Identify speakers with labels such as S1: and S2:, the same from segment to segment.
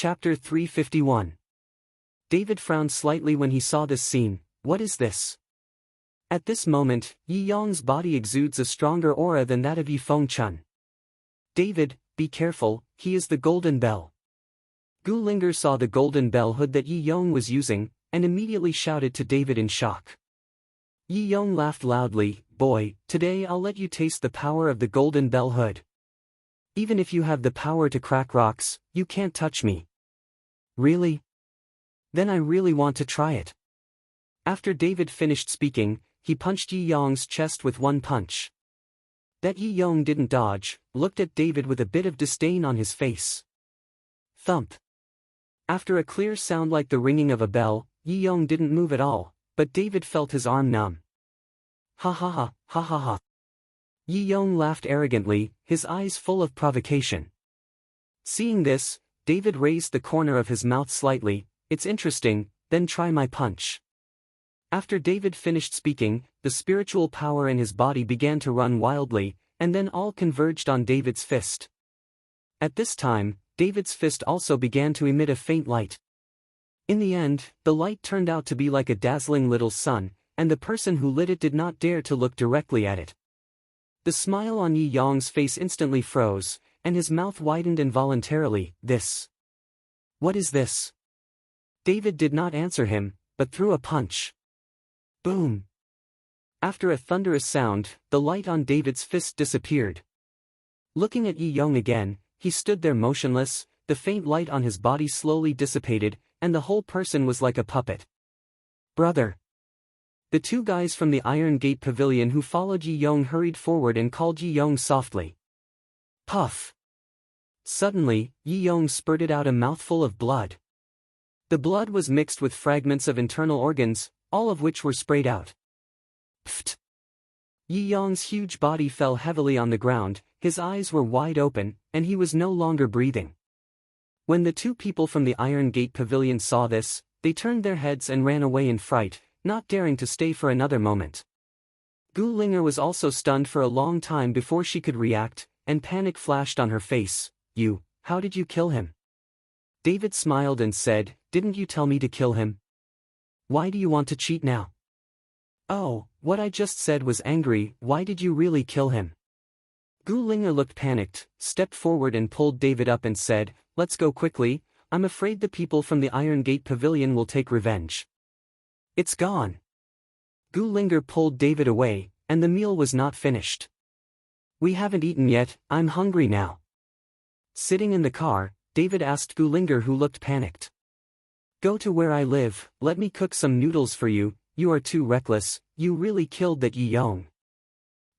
S1: Chapter 351. David frowned slightly when he saw this scene. What is this? At this moment, Yi Yong's body exudes a stronger aura than that of Yi Fengchun. David, be careful, he is the golden bell. Gu Linger saw the golden bell hood that Yi Yong was using, and immediately shouted to David in shock. Yi Yong laughed loudly, boy, today I'll let you taste the power of the golden bell hood. Even if you have the power to crack rocks, you can't touch me. Really? Then I really want to try it. After David finished speaking, he punched Yi Yong's chest with one punch. That Yi Yong didn't dodge, looked at David with a bit of disdain on his face. Thump. After a clear sound like the ringing of a bell, Yi Yong didn't move at all, but David felt his arm numb. Ha ha ha, ha ha ha. Yi Yong laughed arrogantly, his eyes full of provocation. Seeing this, David raised the corner of his mouth slightly. It's interesting, then try my punch. After David finished speaking, the spiritual power in his body began to run wildly, and then all converged on David's fist. At this time, David's fist also began to emit a faint light. In the end, the light turned out to be like a dazzling little sun, and the person who lit it did not dare to look directly at it. The smile on Yi Yong's face instantly froze, and his mouth widened involuntarily. This. What is this? David did not answer him, but threw a punch. Boom. After a thunderous sound, the light on David's fist disappeared. Looking at Yi Yong again, he stood there motionless, the faint light on his body slowly dissipated, and the whole person was like a puppet. Brother. The two guys from the Iron Gate Pavilion who followed Yi Yong hurried forward and called Yi Yong softly. Puff. Suddenly, Yi Yong spurted out a mouthful of blood. The blood was mixed with fragments of internal organs, all of which were sprayed out. Pfft. Yi Yong's huge body fell heavily on the ground, his eyes were wide open, and he was no longer breathing. When the two people from the Iron Gate Pavilion saw this, they turned their heads and ran away in fright, not daring to stay for another moment. Gu Linger was also stunned for a long time before she could react, and panic flashed on her face. How did you kill him? David smiled and said, didn't you tell me to kill him? Why do you want to cheat now? Oh, what I just said was angry, why did you really kill him? Gu Linger looked panicked, stepped forward and pulled David up and said, let's go quickly, I'm afraid the people from the Iron Gate Pavilion will take revenge. It's gone. Gu Linger pulled David away, and the meal was not finished. We haven't eaten yet, I'm hungry now. Sitting in the car, David asked Gu Linger, who looked panicked. Go to where I live, let me cook some noodles for you, you are too reckless, you really killed that Yi Yong.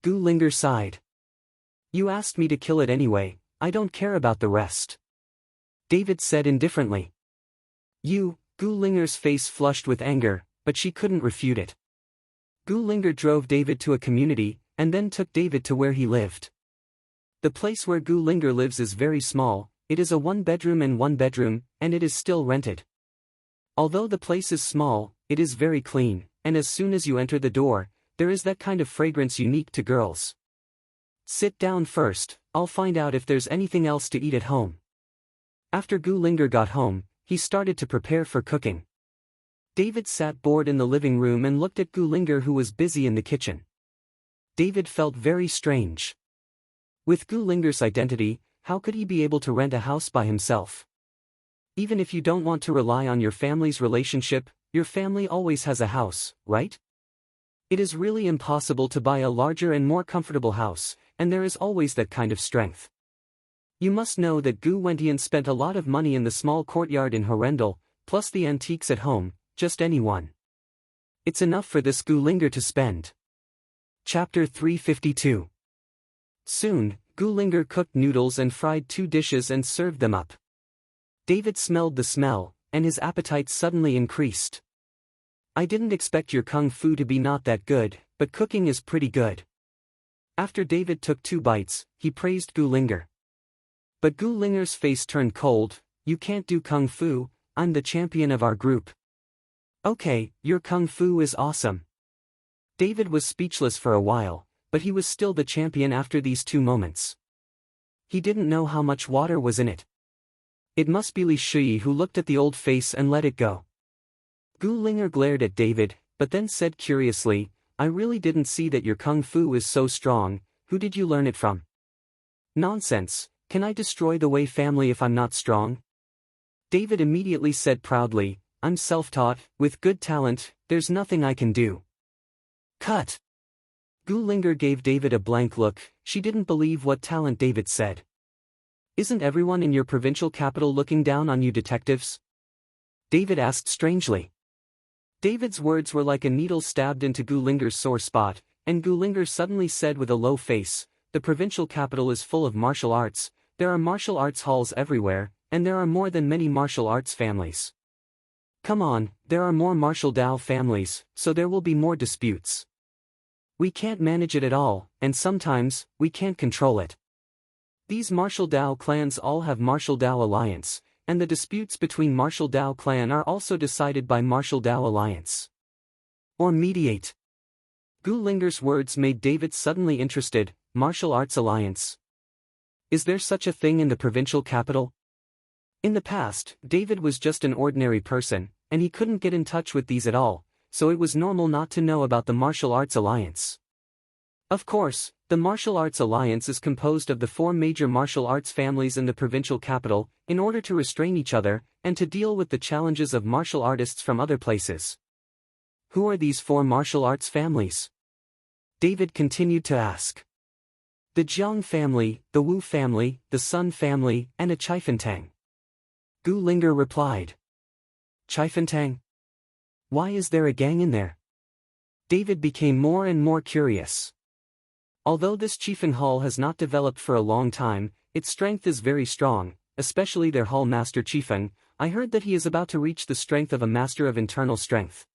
S1: Gu Linger sighed. You asked me to kill it anyway, I don't care about the rest. David said indifferently. Gu Linger's face flushed with anger, but she couldn't refute it. Gu Linger drove David to a community, and then took David to where he lived. The place where Gu Linger lives is very small, it is a one-bedroom and one-bedroom, and it is still rented. Although the place is small, it is very clean, and as soon as you enter the door, there is that kind of fragrance unique to girls. Sit down first, I'll find out if there's anything else to eat at home. After Gu Linger got home, he started to prepare for cooking. David sat bored in the living room and looked at Gu Linger, who was busy in the kitchen. David felt very strange. With Gu Linger's identity, how could he be able to rent a house by himself? Even if you don't want to rely on your family's relationship, your family always has a house, right? It is really impossible to buy a larger and more comfortable house, and there is always that kind of strength. You must know that Gu Wentian spent a lot of money in the small courtyard in Horrendal, plus the antiques at home, just anyone. It's enough for this Gu Linger to spend. Chapter 352. Soon, Gu Linger cooked noodles and fried 2 dishes and served them up. David smelled the smell, and his appetite suddenly increased. I didn't expect your kung fu to be not that good, but cooking is pretty good. After David took 2 bites, he praised Gu Linger. But Gu Linger's face turned cold. You can't do kung fu, I'm the champion of our group. Okay, your kung fu is awesome. David was speechless for a while, but he was still the champion after these 2 moments. He didn't know how much water was in it. It must be Li Shui who looked at the old face and let it go. Gu Linger glared at David, but then said curiously, I really didn't see that your kung fu is so strong. Who did you learn it from? Nonsense, can I destroy the Wei family if I'm not strong? David immediately said proudly, I'm self-taught, with good talent, there's nothing I can do. Cut! Gu Linger gave David a blank look, she didn't believe what talent David said. Isn't everyone in your provincial capital looking down on you detectives? David asked strangely. David's words were like a needle stabbed into Gu Linger's sore spot, and Gu Linger suddenly said with a low face, the provincial capital is full of martial arts, there are martial arts halls everywhere, and there are more than many martial arts families. Come on, there are more martial Dao families, so there will be more disputes. We can't manage it at all, and sometimes, we can't control it. These martial Dao clans all have martial Dao alliance, and the disputes between martial Dao clan are also decided by martial Dao alliance. Or mediate. Gu Linger's words made David suddenly interested, martial arts alliance. Is there such a thing in the provincial capital? In the past, David was just an ordinary person, and he couldn't get in touch with these at all, so it was normal not to know about the martial arts alliance. Of course, the martial arts alliance is composed of the 4 major martial arts families in the provincial capital, in order to restrain each other, and to deal with the challenges of martial artists from other places. Who are these 4 martial arts families? David continued to ask. The Jiang family, the Wu family, the Sun family, and a Chiefentang. Gu Linger replied. Chiefentang? Why is there a gang in there? David became more and more curious. Although this Chiefeng Hall has not developed for a long time, its strength is very strong, especially their Hall Master Chiefeng. I heard that he is about to reach the strength of a Master of Internal Strength.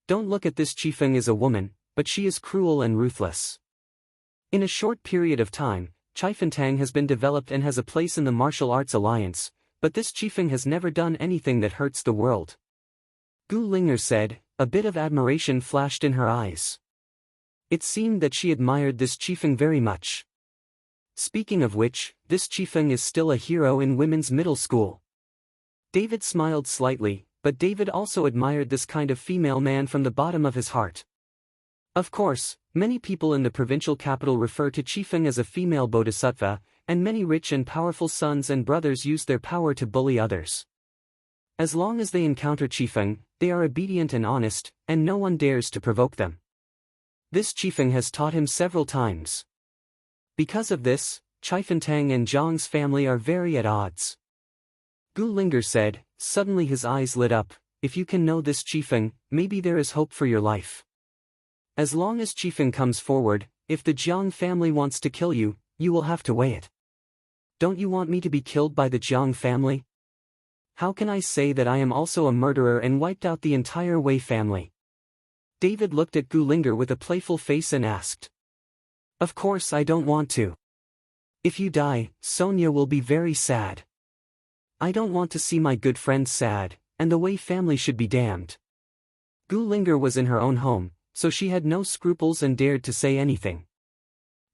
S1: Don't look at this Chiefeng as a woman, but she is cruel and ruthless. In a short period of time, Chiefentang has been developed and has a place in the Martial Arts Alliance, but this Chiefeng has never done anything that hurts the world. Gu Linger said, a bit of admiration flashed in her eyes. It seemed that she admired this Chiefeng very much. Speaking of which, this Chiefeng is still a hero in women's middle school. David smiled slightly, but David also admired this kind of female man from the bottom of his heart. Of course, many people in the provincial capital refer to Chiefeng as a female bodhisattva, and many rich and powerful sons and brothers use their power to bully others. As long as they encounter Chiefeng, they are obedient and honest, and no one dares to provoke them. This Chiefeng has taught him several times. Because of this, Chiefentang and Zhang's family are very at odds. Gu Linger said, suddenly his eyes lit up, if you can know this Chiefeng, maybe there is hope for your life. As long as Chiefeng comes forward, if the Jiang family wants to kill you, you will have to weigh it. Don't you want me to be killed by the Jiang family? How can I say that I am also a murderer and wiped out the entire Wei family? David looked at Gu Linger with a playful face and asked. Of course I don't want to. If you die, Sonia will be very sad. I don't want to see my good friends sad, and the Wei family should be damned. Gu Linger was in her own home, so she had no scruples and dared to say anything.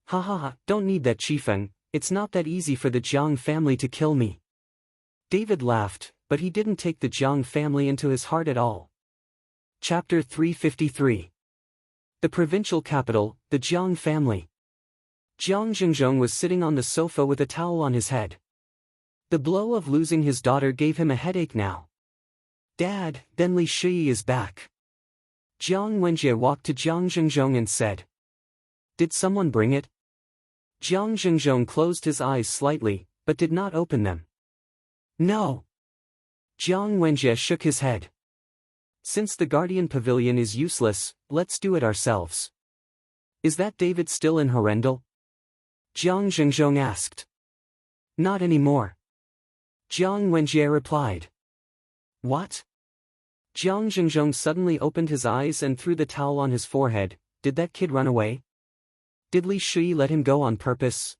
S1: Ha ha ha, don't need that Chiefeng, it's not that easy for the Jiang family to kill me. David laughed, but he didn't take the Jiang family into his heart at all. Chapter 353. The provincial capital, the Jiang family. Jiang Zhengzhong was sitting on the sofa with a towel on his head. The blow of losing his daughter gave him a headache now. Dad, then Li Shui is back. Jiang Wenjie walked to Jiang Zhengzhong and said. Did someone bring it? Jiang Zhengzhong closed his eyes slightly, but did not open them. No. Jiang Wenjie shook his head. Since the Guardian Pavilion is useless, let's do it ourselves. Is that David still in Horrendal? Jiang Zhengzhong asked. Not anymore. Jiang Wenjie replied. What? Jiang Zhengzhong suddenly opened his eyes and threw the towel on his forehead. Did that kid run away? Did Li Shui let him go on purpose?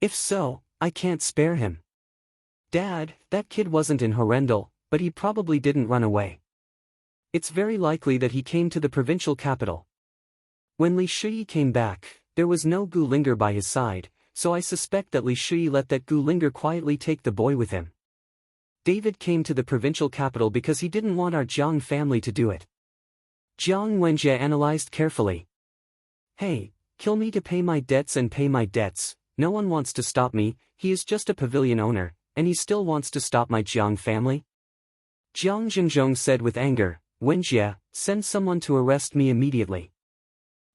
S1: If so, I can't spare him. Dad, that kid wasn't in Horrendal, but he probably didn't run away. It's very likely that he came to the provincial capital. When Li Shui came back, there was no Gu Linger by his side, so I suspect that Li Shui let that Gu Linger quietly take the boy with him. David came to the provincial capital because he didn't want our Jiang family to do it. Jiang Wenjie analyzed carefully. Hey, kill me to pay my debts and pay my debts. No one wants to stop me, he is just a pavilion owner, and he still wants to stop my Jiang family? Jiang Zhengzhong said with anger, Wenjie, send someone to arrest me immediately.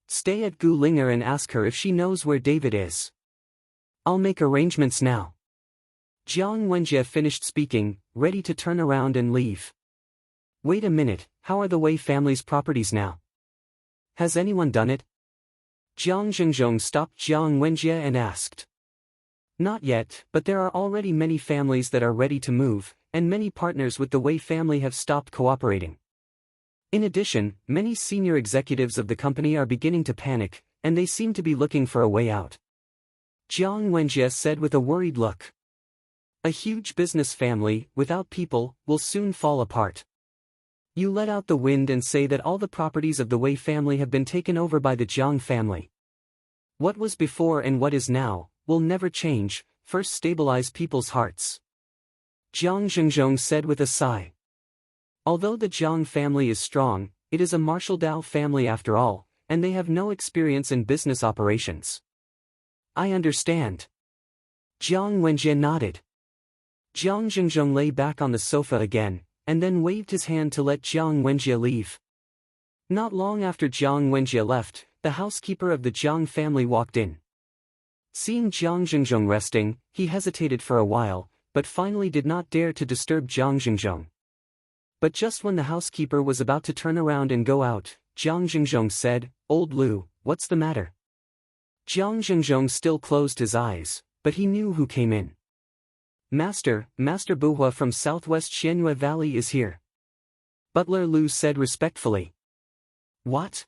S1: Stay at Gu Linger and ask her if she knows where David is. I'll make arrangements now. Jiang Wenjie finished speaking, ready to turn around and leave. Wait a minute, how are the Wei family's properties now? Has anyone done it? Jiang Zhengzhong stopped Jiang Wenjie and asked. Not yet, but there are already many families that are ready to move, and many partners with the Wei family have stopped cooperating. In addition, many senior executives of the company are beginning to panic, and they seem to be looking for a way out. Jiang Wenjie said with a worried look. A huge business family, without people, will soon fall apart. You let out the wind and say that all the properties of the Wei family have been taken over by the Jiang family. What was before and what is now, will never change. First stabilize people's hearts. Jiang Zhengzhong said with a sigh. Although the Jiang family is strong, it is a martial Dao family after all, and they have no experience in business operations. I understand. Jiang Wenjie nodded. Jiang Zhengzhong lay back on the sofa again, and then waved his hand to let Jiang Wenjie leave. Not long after Jiang Wenjie left, the housekeeper of the Jiang family walked in. Seeing Jiang Zhengzhong resting, he hesitated for a while, but finally did not dare to disturb Jiang Zhengzhong. But just when the housekeeper was about to turn around and go out, Jiang Zhengzhong said, Old Lu, what's the matter? Jiang Zhengzhong still closed his eyes, but he knew who came in. Master Buhua from southwest Xianyue Valley is here. Butler Lu said respectfully. What?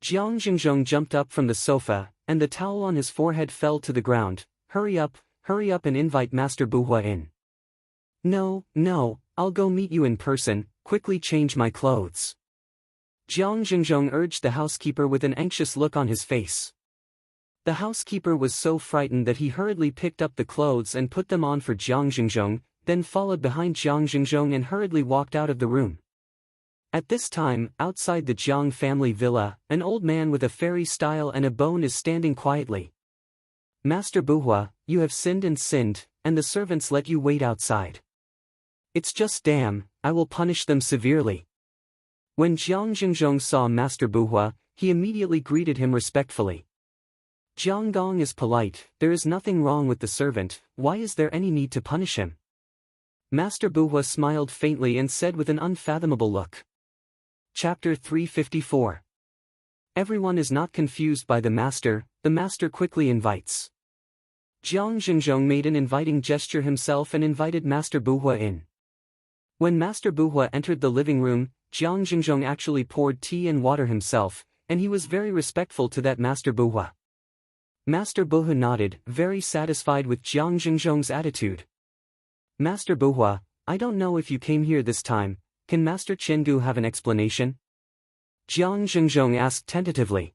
S1: Jiang Zhengzhong jumped up from the sofa, and the towel on his forehead fell to the ground. Hurry up and invite Master Buhua in. No, I'll go meet you in person, quickly change my clothes. Jiang Zhengzhong urged the housekeeper with an anxious look on his face. The housekeeper was so frightened that he hurriedly picked up the clothes and put them on for Jiang Zhengzhong, then followed behind Jiang Zhengzhong and hurriedly walked out of the room. At this time, outside the Jiang family villa, an old man with a fairy style and a bone is standing quietly. Master Buhua, you have sinned, and the servants let you wait outside. It's just damn, I will punish them severely. When Jiang Zhengzhong saw Master Buhua, he immediately greeted him respectfully. Jiang Gong is polite, there is nothing wrong with the servant, why is there any need to punish him? Master Buhua smiled faintly and said with an unfathomable look. Chapter 354. Everyone is not confused by the master quickly invites. Jiang Zhengzhong made an inviting gesture himself and invited Master Buhua in. When Master Buhua entered the living room, Jiang Zhengzhong actually poured tea and water himself, and he was very respectful to that Master Buhua. Master Buhua nodded, very satisfied with Jiang Zhengzhong's attitude. Master Buhua, I don't know if you came here this time, can Master Chengu have an explanation? Jiang Zhengzhong asked tentatively.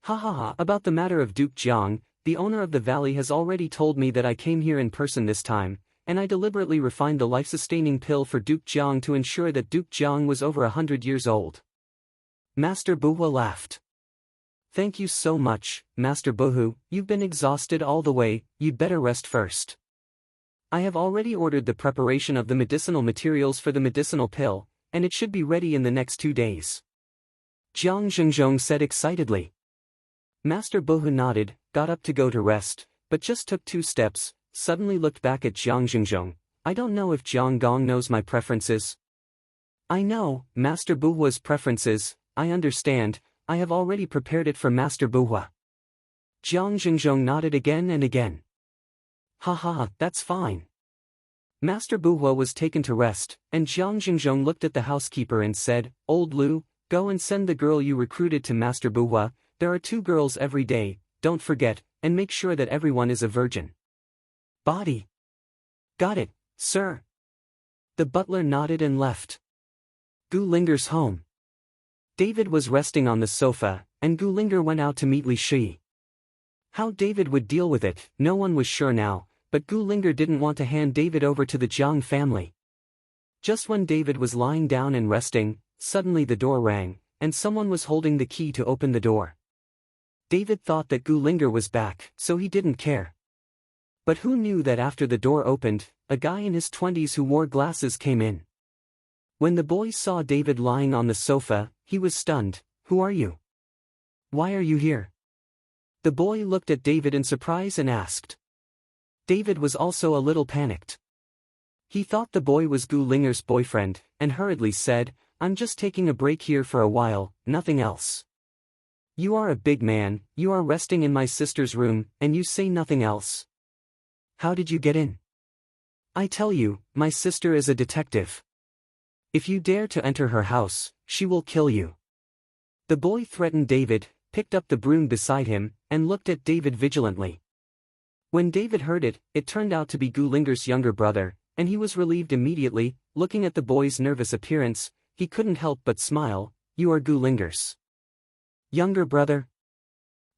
S1: About the matter of Duke Jiang, the owner of the valley has already told me that I came here in person this time, and I deliberately refined the life-sustaining pill for Duke Jiang to ensure that Duke Jiang was over 100 years old. Master Buhua laughed. Thank you so much, Master Buhu, you've been exhausted all the way, you'd better rest first. I have already ordered the preparation of the medicinal materials for the medicinal pill, and it should be ready in the next 2 days. Jiang Zhengzhong said excitedly. Master Buhu nodded, got up to go to rest, but just took 2 steps, suddenly looked back at Jiang Zhengzhong. I don't know if Jiang Gong knows my preferences. I know, Master Buhua's preferences, I understand, I have already prepared it for Master Buhua. Jiang Zhengzhong nodded again and again. That's fine. Master Buhua was taken to rest, and Jiang Zhengzhong looked at the housekeeper and said, Old Lu, go and send the girl you recruited to Master Buhua, there are 2 girls every day, don't forget, and make sure that everyone is a virgin. Body. Got it, sir. The butler nodded and left. Gu Linger's home. David was resting on the sofa, and Gu Linger went out to meet Li Shi. How David would deal with it, no one was sure now, but Gu Linger didn't want to hand David over to the Jiang family. Just when David was lying down and resting, suddenly the door rang, and someone was holding the key to open the door. David thought that Gu Linger was back, so he didn't care. But who knew that after the door opened, a guy in his 20s who wore glasses came in. When the boy saw David lying on the sofa, he was stunned. "Who are you? Why are you here?" The boy looked at David in surprise and asked. David was also a little panicked. He thought the boy was Gu Linger's boyfriend, and hurriedly said, "I'm just taking a break here for a while, nothing else." "You are a big man, you are resting in my sister's room, and you say nothing else. How did you get in?" "I tell you, my sister is a detective. If you dare to enter her house, she will kill you." The boy threatened David, picked up the broom beside him, and looked at David vigilantly. When David heard it, it turned out to be Gu Linger's younger brother, and he was relieved immediately. Looking at the boy's nervous appearance, he couldn't help but smile. "You are Gu Linger's younger brother?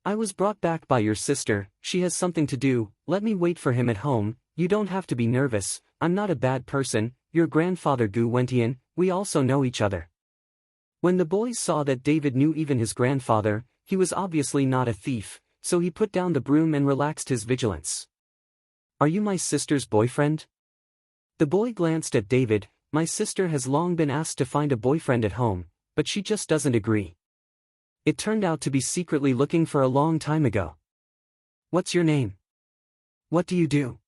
S1: I was brought back by your sister, she has something to do, let me wait for him at home. You don't have to be nervous, I'm not a bad person, your grandfather Gu Wentian, we also know each other." When the boys saw that David knew even his grandfather, he was obviously not a thief, so he put down the broom and relaxed his vigilance. "Are you my sister's boyfriend?" The boy glanced at David. "My sister has long been asked to find a boyfriend at home, but she just doesn't agree. It turned out to be secretly looking for a long time ago." "What's your name? What do you do?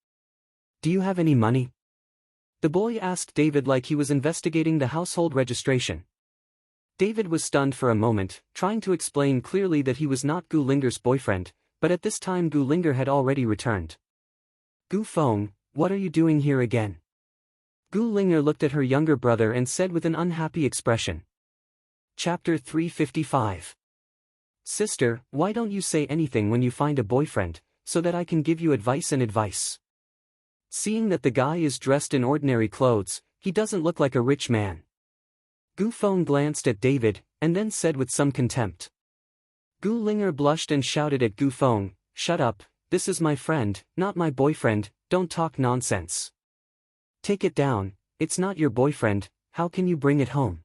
S1: Do you have any money?" The boy asked David like he was investigating the household registration. David was stunned for a moment, trying to explain clearly that he was not Gu Linger's boyfriend, but at this time Gu Linger had already returned. "Gu Feng, what are you doing here again?" Gu Linger looked at her younger brother and said with an unhappy expression. Chapter 355. Sister, why don't you say anything when you find a boyfriend, so that I can give you advice and advice? Seeing that the guy is dressed in ordinary clothes, he doesn't look like a rich man. Gu Feng glanced at David, and then said with some contempt. Gu Linger blushed and shouted at Gu Feng, "Shut up, this is my friend, not my boyfriend, don't talk nonsense. Take it down, it's not your boyfriend, how can you bring it home?"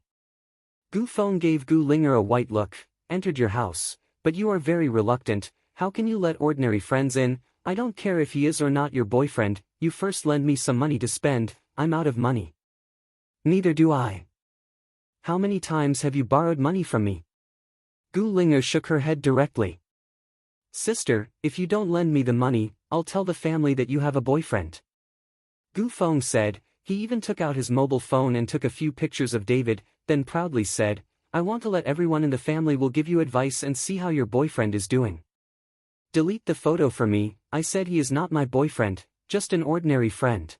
S1: Gu Feng gave Gu Linger a white look. "Entered your house, but you are very reluctant, how can you let ordinary friends in? I don't care if he is or not your boyfriend, you first lend me some money to spend, I'm out of money." "Neither do I. How many times have you borrowed money from me?" Gu Linger shook her head directly. "Sister, if you don't lend me the money, I'll tell the family that you have a boyfriend." Gu Feng said. He even took out his mobile phone and took a few pictures of David, then proudly said, "I want to let everyone in the family will give you advice and see how your boyfriend is doing. Delete the photo for me, I said he is not my boyfriend, just an ordinary friend."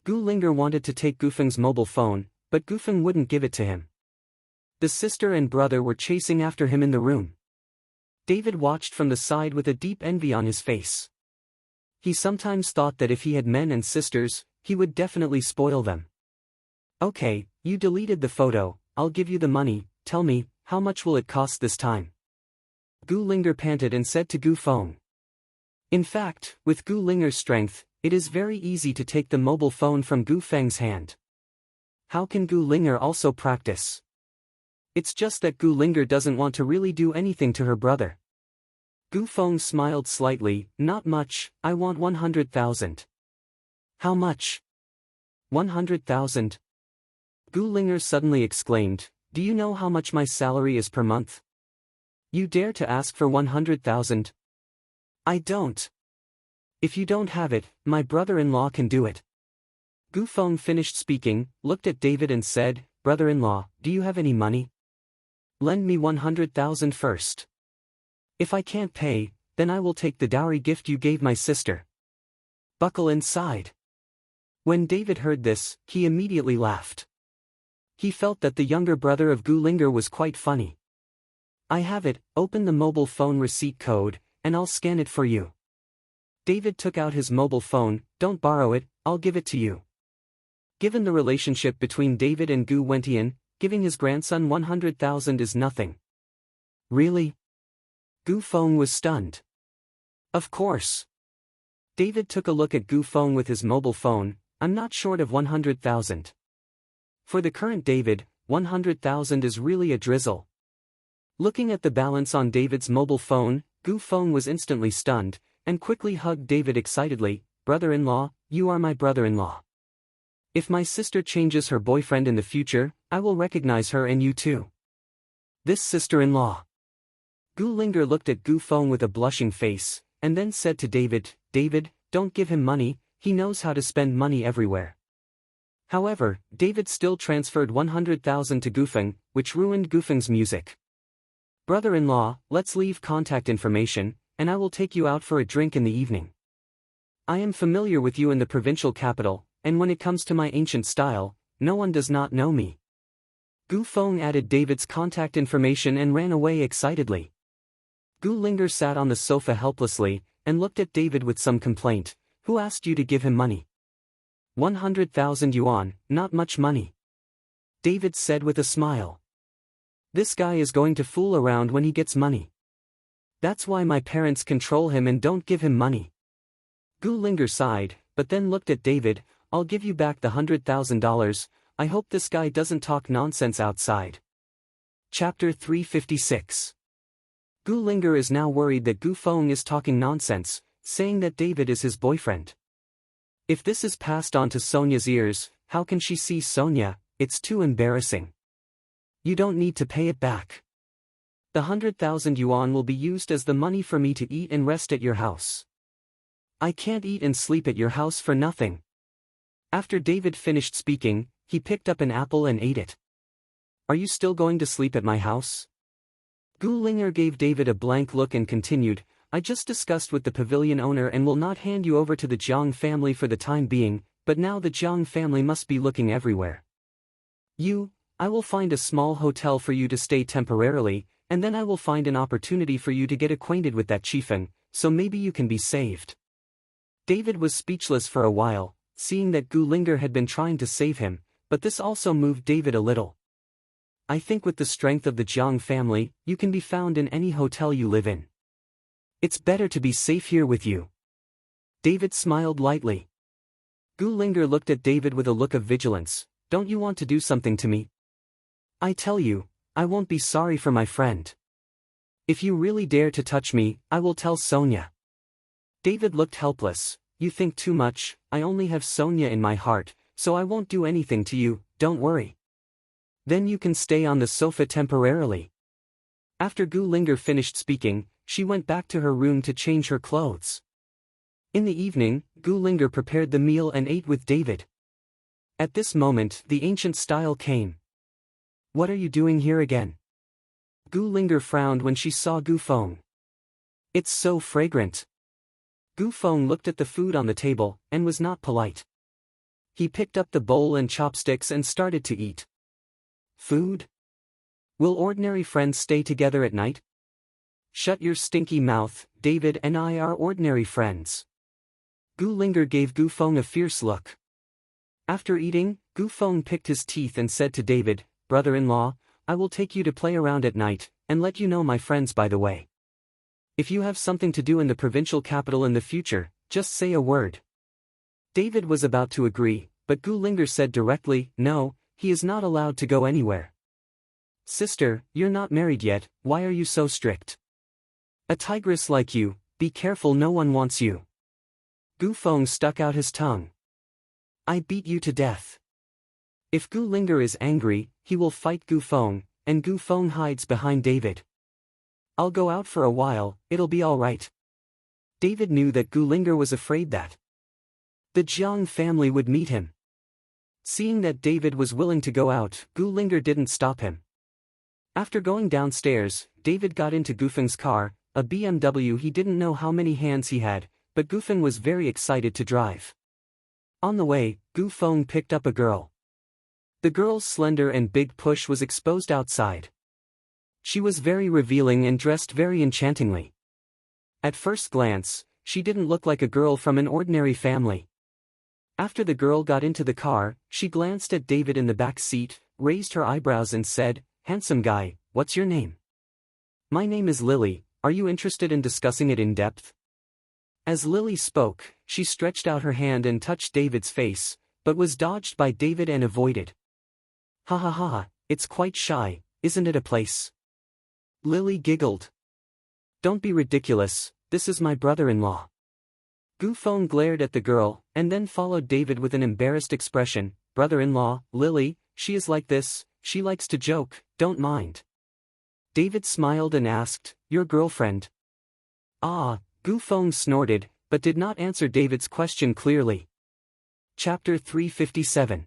S1: Gu Linger wanted to take Gu Feng's mobile phone, but Gu Feng wouldn't give it to him. The sister and brother were chasing after him in the room. David watched from the side with a deep envy on his face. He sometimes thought that if he had men and sisters, he would definitely spoil them. "Okay, you deleted the photo, I'll give you the money, tell me, how much will it cost this time?" Gu Linger panted and said to Gu Feng. In fact, with Gu Linger's strength, it is very easy to take the mobile phone from Gu Feng's hand. How can Gu Linger also practice? It's just that Gu Linger doesn't want to really do anything to her brother. Gu Feng smiled slightly. "Not much, I want 100,000. "How much?" 100,000. Gu Linger suddenly exclaimed, "Do you know how much my salary is per month? You dare to ask for 100,000? I don't. If you don't have it, my brother-in-law can do it." Gu Feng finished speaking, looked at David and said, "Brother-in-law, do you have any money? Lend me 100,000 first. If I can't pay, then I will take the dowry gift you gave my sister. Buckle inside." When David heard this, he immediately laughed. He felt that the younger brother of Gu Linger was quite funny. "I have it, open the mobile phone receipt code, and I'll scan it for you." David took out his mobile phone. "Don't borrow it, I'll give it to you." Given the relationship between David and Gu Wentian, giving his grandson 100,000 is nothing. "Really?" Gu Feng was stunned. "Of course. David took a look at Gu Feng with his mobile phone. I'm not short of 100,000. For the current David, 100,000 is really a drizzle. Looking at the balance on David's mobile phone, Gu Feng was instantly stunned, and quickly hugged David excitedly. Brother-in-law, you are my brother-in-law. If my sister changes her boyfriend in the future, I will recognize her and you too. This sister-in-law. Gu Linger looked at Gu Feng with a blushing face, and then said to David, David, don't give him money, he knows how to spend money everywhere. However, David still transferred 100,000 to Gu Feng, which ruined Gu Feng's music. Brother-in-law, let's leave contact information, and I will take you out for a drink in the evening. I am familiar with you in the provincial capital, and when it comes to my ancient style, no one does not know me. Gu Feng added David's contact information and ran away excitedly. Gu Linger sat on the sofa helplessly, and looked at David with some complaint. Who asked you to give him money? 100,000 yuan, not much money. David said with a smile. This guy is going to fool around when he gets money. That's why my parents control him and don't give him money. Gu Linger sighed, but then looked at David. I'll give you back the $100,000, I hope this guy doesn't talk nonsense outside. Chapter 356. Gu Linger is now worried that Gu Feng is talking nonsense, saying that David is his boyfriend. If this is passed on to Sonia's ears, how can she see Sonia? It's too embarrassing. You don't need to pay it back. The 100,000 yuan will be used as the money for me to eat and rest at your house. I can't eat and sleep at your house for nothing. After David finished speaking, he picked up an apple and ate it. Are you still going to sleep at my house? Gu Linger gave David a blank look and continued, I just discussed with the pavilion owner and will not hand you over to the Jiang family for the time being, but now the Jiang family must be looking everywhere. I will find a small hotel for you to stay temporarily, and then I will find an opportunity for you to get acquainted with that chieftain, so maybe you can be saved. David was speechless for a while, seeing that Gu Linger had been trying to save him, but this also moved David a little. I think with the strength of the Jiang family, you can be found in any hotel you live in. It's better to be safe here with you. David smiled lightly. Gu Linger looked at David with a look of vigilance. Don't you want to do something to me? I tell you, I won't be sorry for my friend. If you really dare to touch me, I will tell Sonia. David looked helpless. You think too much, I only have Sonia in my heart, so I won't do anything to you, don't worry. Then you can stay on the sofa temporarily. After Gu Linger finished speaking, she went back to her room to change her clothes. In the evening, Gu Linger prepared the meal and ate with David. At this moment, the ancient style came. What are you doing here again? Gu Linger frowned when she saw Gu Feng. It's so fragrant. Gu Feng looked at the food on the table, and was not polite. He picked up the bowl and chopsticks and started to eat. Food? Will ordinary friends stay together at night? Shut your stinky mouth, David and I are ordinary friends. Gu Linger gave Gu Feng a fierce look. After eating, Gu Feng picked his teeth and said to David, Brother-in-law, I will take you to play around at night, and let you know my friends by the way. If you have something to do in the provincial capital in the future, just say a word. David was about to agree, but Gu Linger said directly, no, he is not allowed to go anywhere. Sister, you're not married yet, why are you so strict? A tigress like you, be careful no one wants you. Gu Feng stuck out his tongue. I beat you to death. If Gu Linger is angry, he will fight Gu Feng, and Gu Feng hides behind David. I'll go out for a while, it'll be all right. David knew that Gu Linger was afraid that the Jiang family would meet him. Seeing that David was willing to go out, Gu Linger didn't stop him. After going downstairs, David got into Gu Feng's car, a BMW. He didn't know how many hands he had, but Gu Feng was very excited to drive. On the way, Gu Feng picked up a girl. The girl's slender and big push was exposed outside. She was very revealing and dressed very enchantingly. At first glance, she didn't look like a girl from an ordinary family. After the girl got into the car, she glanced at David in the back seat, raised her eyebrows and said, Handsome guy, what's your name? My name is Lily, are you interested in discussing it in depth? As Lily spoke, she stretched out her hand and touched David's face, but was dodged by David and avoided. Ha ha ha, it's quite shy, isn't it a place? Lily giggled. Don't be ridiculous, this is my brother-in-law. Gu Feng glared at the girl, and then followed David with an embarrassed expression. Brother-in-law, Lily, she is like this, she likes to joke, don't mind. David smiled and asked, your girlfriend? Ah, Gu Feng snorted, but did not answer David's question clearly. Chapter 357.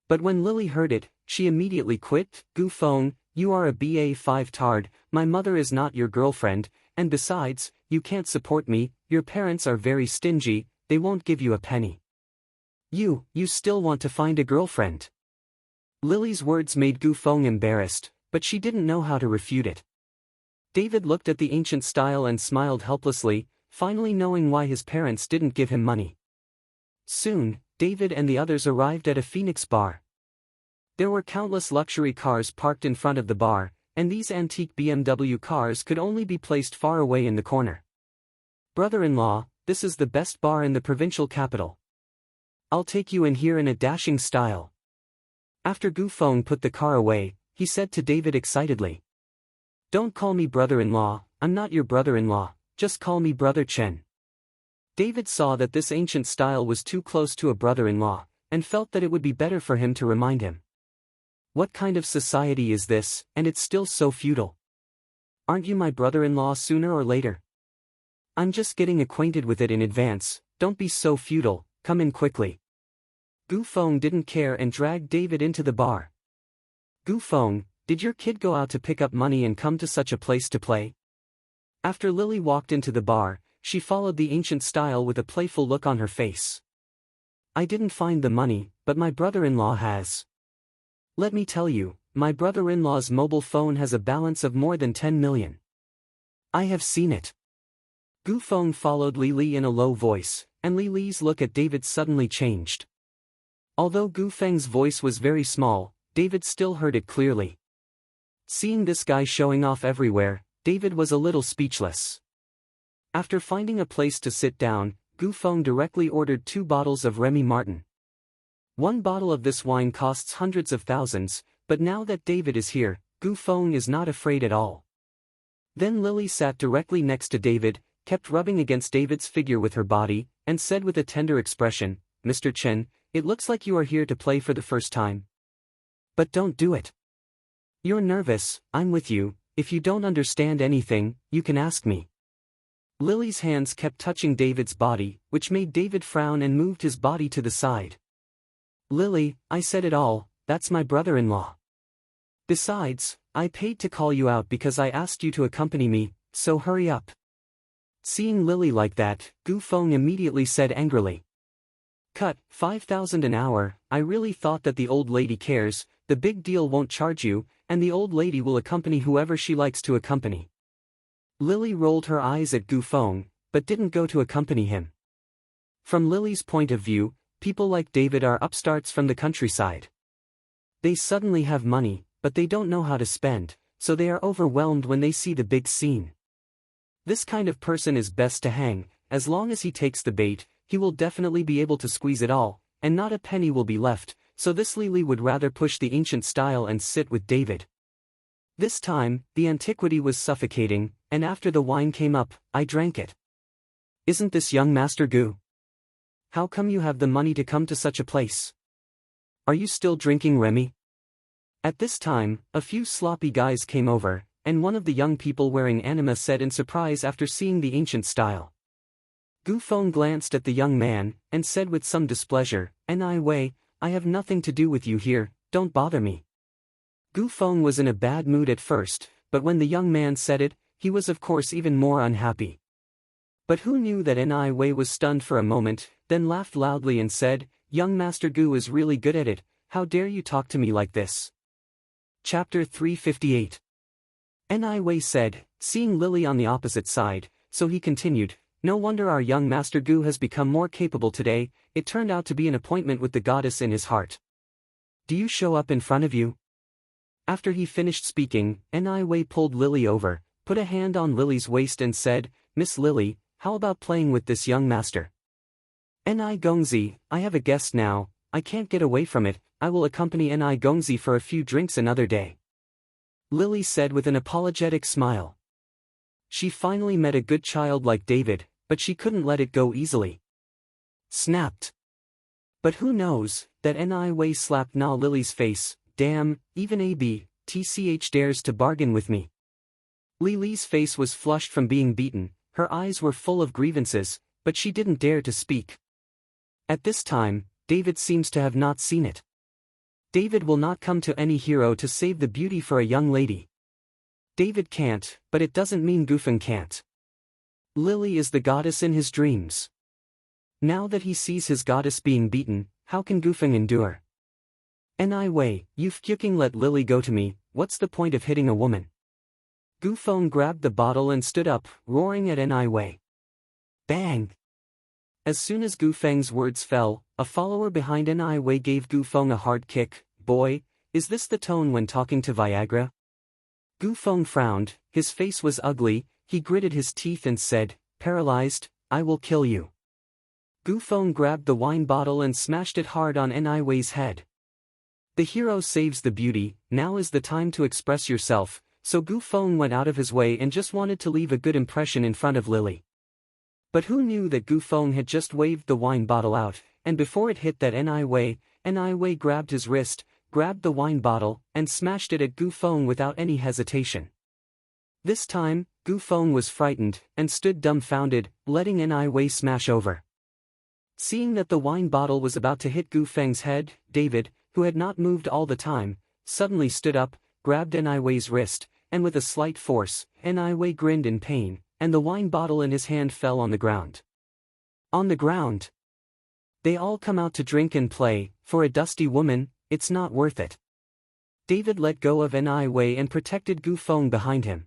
S1: But when Lily heard it, she immediately quit. Gu Feng, you are a BA5 tard, my mother is not your girlfriend, and besides, you can't support me, your parents are very stingy, they won't give you a penny. You still want to find a girlfriend? Lily's words made Gu Feng embarrassed, but she didn't know how to refute it. David looked at the ancient style and smiled helplessly, finally knowing why his parents didn't give him money. Soon, David and the others arrived at a Phoenix bar. There were countless luxury cars parked in front of the bar, and these antique BMW cars could only be placed far away in the corner. Brother-in-law, this is the best bar in the provincial capital. I'll take you in here in a dashing style. After Gu Feng put the car away, he said to David excitedly. Don't call me brother-in-law, I'm not your brother-in-law, just call me Brother Chen. David saw that this ancient style was too close to a brother-in-law, and felt that it would be better for him to remind him. What kind of society is this, and it's still so feudal? Aren't you my brother-in-law sooner or later? I'm just getting acquainted with it in advance, don't be so feudal, come in quickly. Gu Feng didn't care and dragged David into the bar. Gu Feng, did your kid go out to pick up money and come to such a place to play? After Lily walked into the bar, she followed the ancient style with a playful look on her face. I didn't find the money, but my brother-in-law has. Let me tell you, my brother-in-law's mobile phone has a balance of more than 10 million. I have seen it. Gu Feng followed Lily in a low voice, and Lily's look at David suddenly changed. Although Gu Feng's voice was very small, David still heard it clearly. Seeing this guy showing off everywhere, David was a little speechless. After finding a place to sit down, Gu Feng directly ordered 2 bottles of Remy Martin. One bottle of this wine costs hundreds of thousands, but now that David is here, Gu Feng is not afraid at all. Then Lily sat directly next to David, kept rubbing against David's figure with her body, and said with a tender expression, Mr. Chen, it looks like you are here to play for the first time. But don't do it. You're nervous, I'm with you, if you don't understand anything, you can ask me. Lily's hands kept touching David's body, which made David frown and moved his body to the side. Lily, I said it all, that's my brother-in-law. Besides, I paid to call you out because I asked you to accompany me, so hurry up. Seeing Lily like that, Gu Feng immediately said angrily. Cut, 5,000 an hour, I really thought that the old lady cares, the big deal won't charge you, and the old lady will accompany whoever she likes to accompany. Lily rolled her eyes at Gu Feng, but didn't go to accompany him. From Lily's point of view, people like David are upstarts from the countryside. They suddenly have money, but they don't know how to spend, so they are overwhelmed when they see the big scene. This kind of person is best to hang, as long as he takes the bait, he will definitely be able to squeeze it all, and not a penny will be left, so this Lily would rather push the ancient style and sit with David. This time, the antiquity was suffocating, and after the wine came up, I drank it. Isn't this young Master Gu? How come you have the money to come to such a place? Are you still drinking Remy? At this time, a few sloppy guys came over, and one of the young people wearing anima said in surprise after seeing the ancient style. Gu Feng glanced at the young man, and said with some displeasure, Ni Wei, I have nothing to do with you here, don't bother me. Gu Feng was in a bad mood at first, but when the young man said it, he was of course even more unhappy. But who knew that Ni Wei was stunned for a moment, then laughed loudly and said, Young Master Gu is really good at it, how dare you talk to me like this? Chapter 358. Ni Wei said, seeing Lily on the opposite side, so he continued, No wonder our young Master Gu has become more capable today, it turned out to be an appointment with the goddess in his heart. Do you show up in front of you? After he finished speaking, Ni Wei pulled Lily over, put a hand on Lily's waist and said, Miss Lily, how about playing with this young master? Ni Gongzi, I have a guest now, I can't get away from it, I will accompany Ni Gongzi for a few drinks another day. Lily said with an apologetic smile. She finally met a good child like David, but she couldn't let it go easily. Snapped. But who knows, that Ni Wei slapped Na Lily's face, damn, even AB, TCH dares to bargain with me. Lily's face was flushed from being beaten, her eyes were full of grievances, but she didn't dare to speak. At this time, David seems to have not seen it. David will not come to any hero to save the beauty for a young lady. David can't, but it doesn't mean Gufeng can't. Lily is the goddess in his dreams. Now that he sees his goddess being beaten, how can Gufeng endure? Ni Wei, you fucking let Lily go to me, what's the point of hitting a woman? Gufeng grabbed the bottle and stood up, roaring at Ni Wei. Bang! As soon as Gufeng's words fell, a follower behind Ni Wei gave Gufeng a hard kick. Boy, is this the tone when talking to Viagra? Gufeng frowned, his face was ugly, he gritted his teeth and said, paralyzed, I will kill you. Gufeng grabbed the wine bottle and smashed it hard on Ni Wei's head. The hero saves the beauty, now is the time to express yourself, so Gufeng went out of his way and just wanted to leave a good impression in front of Lily. But who knew that Gufeng had just waved the wine bottle out, and before it hit that Ni Wei grabbed his wrist, grabbed the wine bottle, and smashed it at Gufeng without any hesitation. This time, Gufeng was frightened, and stood dumbfounded, letting Ni Wei smash over. Seeing that the wine bottle was about to hit Gufeng's head, David, who had not moved all the time, suddenly stood up, grabbed Ni Wei's wrist, and with a slight force, Ni Wei grinned in pain, and the wine bottle in his hand fell on the ground. On the ground. They all come out to drink and play, for a dusty woman, it's not worth it. David let go of Ni Wei and protected Gufeng behind him.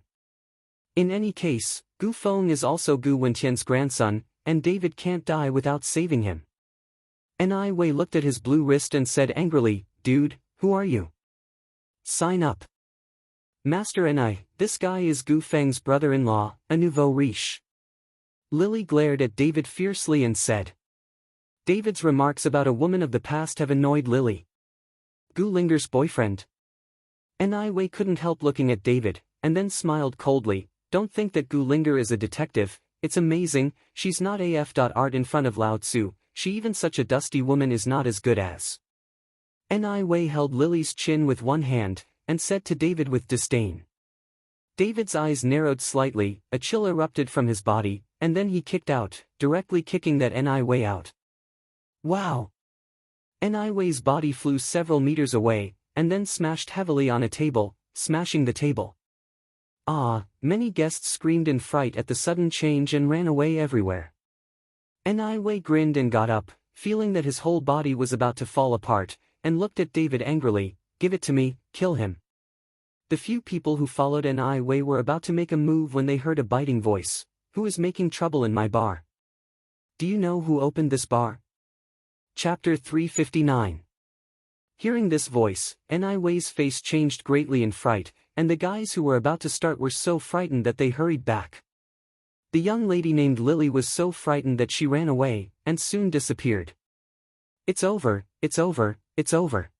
S1: In any case, Gufeng is also Gu Wentian's grandson, and David can't die without saving him. Ni Wei looked at his blue wrist and said angrily, dude, who are you? Sign up. Master Ni, this guy is Gufeng's brother-in-law, a nouveau riche. Lily glared at David fiercely and said. David's remarks about a woman of the past have annoyed Lily. Gu Linger's boyfriend. Ni Wei couldn't help looking at David, and then smiled coldly, don't think that Gu Linger is a detective, it's amazing, she's not AF.art in front of Lao Tzu, she even such a dusty woman is not as good as. Ni Wei held Lily's chin with one hand, and said to David with disdain. David's eyes narrowed slightly, a chill erupted from his body, and then he kicked out, directly kicking that Ni Wei out. Wow! Ni Wei's body flew several meters away, and then smashed heavily on a table, smashing the table. Many guests screamed in fright at the sudden change and ran away everywhere. Ni Wei grinned and got up, feeling that his whole body was about to fall apart, and looked at David angrily, give it to me, kill him. The few people who followed Ni Wei were about to make a move when they heard a biting voice, who is making trouble in my bar? Do you know who opened this bar? Chapter 359. Hearing this voice, Ni Wei's face changed greatly in fright, and the guys who were about to start were so frightened that they hurried back. The young lady named Lily was so frightened that she ran away, and soon disappeared. It's over, it's over, it's over.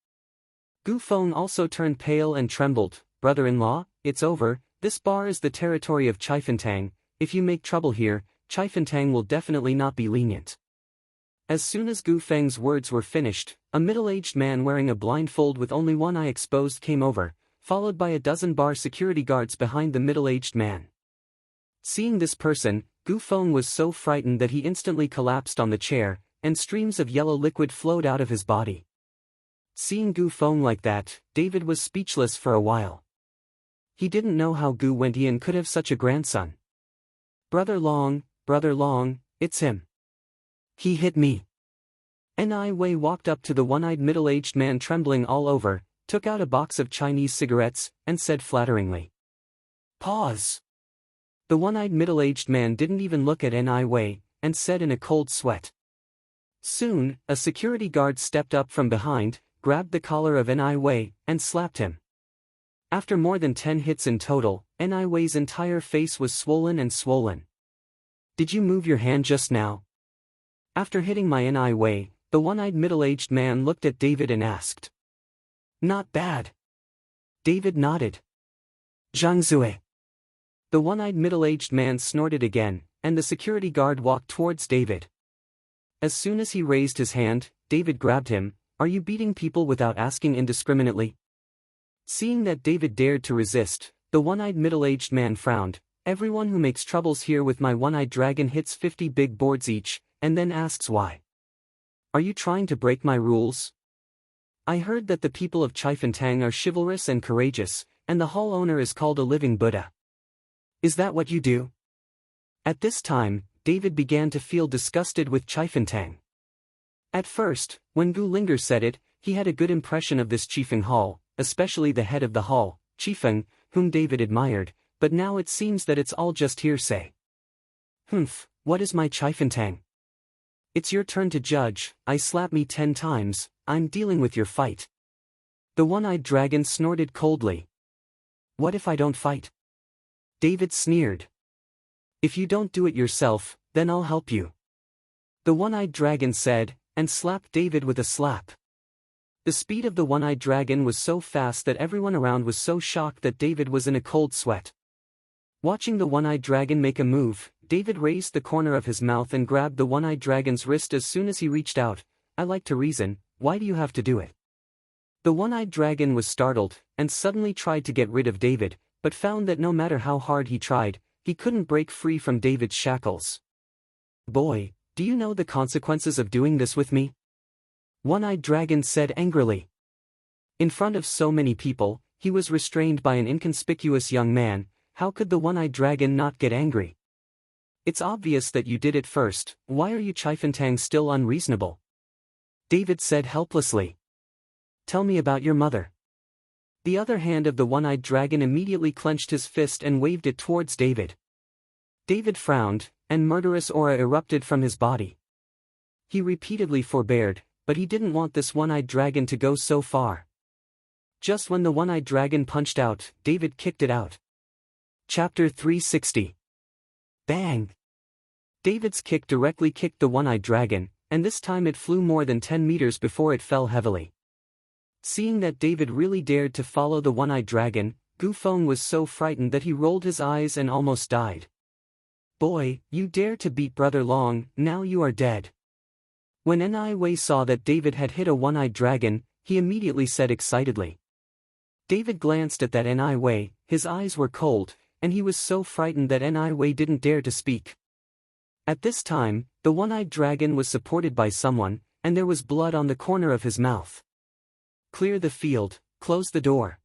S1: Gufeng also turned pale and trembled, brother-in-law, it's over, this bar is the territory of Chiefentang, if you make trouble here, Chiefentang will definitely not be lenient. As soon as Gufeng's words were finished, a middle-aged man wearing a blindfold with only one eye exposed came over, followed by a dozen bar security guards behind the middle-aged man. Seeing this person, Gufeng was so frightened that he instantly collapsed on the chair, and streams of yellow liquid flowed out of his body. Seeing Gufeng like that, David was speechless for a while. He didn't know how Gu Wentian could have such a grandson. Brother Long, it's him. He hit me. Ni Wei walked up to the one-eyed middle-aged man trembling all over, took out a box of Chinese cigarettes, and said flatteringly. Pause. The one-eyed middle-aged man didn't even look at Ni Wei, and said in a cold sweat. Soon, a security guard stepped up from behind, grabbed the collar of Ni Wei, and slapped him. After more than 10 hits in total, Ni Wei's entire face was swollen and swollen. Did you move your hand just now? After hitting my NI way, the one-eyed middle-aged man looked at David and asked. Not bad. David nodded. Zhangzue. The one-eyed middle-aged man snorted again, and the security guard walked towards David. As soon as he raised his hand, David grabbed him. Are you beating people without asking indiscriminately? Seeing that David dared to resist, the one-eyed middle-aged man frowned. Everyone who makes troubles here with my one-eyed dragon hits 50 big boards each, and then asks why. Are you trying to break my rules? I heard that the people of Chiefentang are chivalrous and courageous, and the hall owner is called a living Buddha. Is that what you do? At this time, David began to feel disgusted with Chiefentang. At first, when Gu Linger said it, he had a good impression of this Chiefeng Hall, especially the head of the hall, Chiefeng, whom David admired, but now it seems that it's all just hearsay. Humph, what is my Chiefentang? It's your turn to judge. I slap me 10 times, I'm dealing with your fight. The one-eyed dragon snorted coldly. What if I don't fight? David sneered. If you don't do it yourself, then I'll help you. The one-eyed dragon said, and slapped David with a slap. The speed of the one-eyed dragon was so fast that everyone around was so shocked that David was in a cold sweat. Watching the one-eyed dragon make a move, David raised the corner of his mouth and grabbed the one-eyed dragon's wrist as soon as he reached out. I like to reason, why do you have to do it? The one-eyed dragon was startled, and suddenly tried to get rid of David, but found that no matter how hard he tried, he couldn't break free from David's shackles. Boy, do you know the consequences of doing this with me? One-eyed dragon said angrily. In front of so many people, he was restrained by an inconspicuous young man. How could the one-eyed dragon not get angry? It's obvious that you did it first. Why are you Chiefentang still unreasonable? David said helplessly. Tell me about your mother. The other hand of the one-eyed dragon immediately clenched his fist and waved it towards David. David frowned, and murderous aura erupted from his body. He repeatedly forbeared, but he didn't want this one-eyed dragon to go so far. Just when the one-eyed dragon punched out, David kicked it out. Chapter 360. Bang! David's kick directly kicked the one-eyed dragon, and this time it flew more than 10 meters before it fell heavily. Seeing that David really dared to follow the one-eyed dragon, Gu Feng was so frightened that he rolled his eyes and almost died. Boy, you dare to beat Brother Long, now you are dead. When Ni Wei saw that David had hit a one-eyed dragon, he immediately said excitedly. David glanced at that Ni Wei, his eyes were cold, and he was so frightened that Ni Wei didn't dare to speak. At this time, the one-eyed dragon was supported by someone, and there was blood on the corner of his mouth. Clear the field, close the door.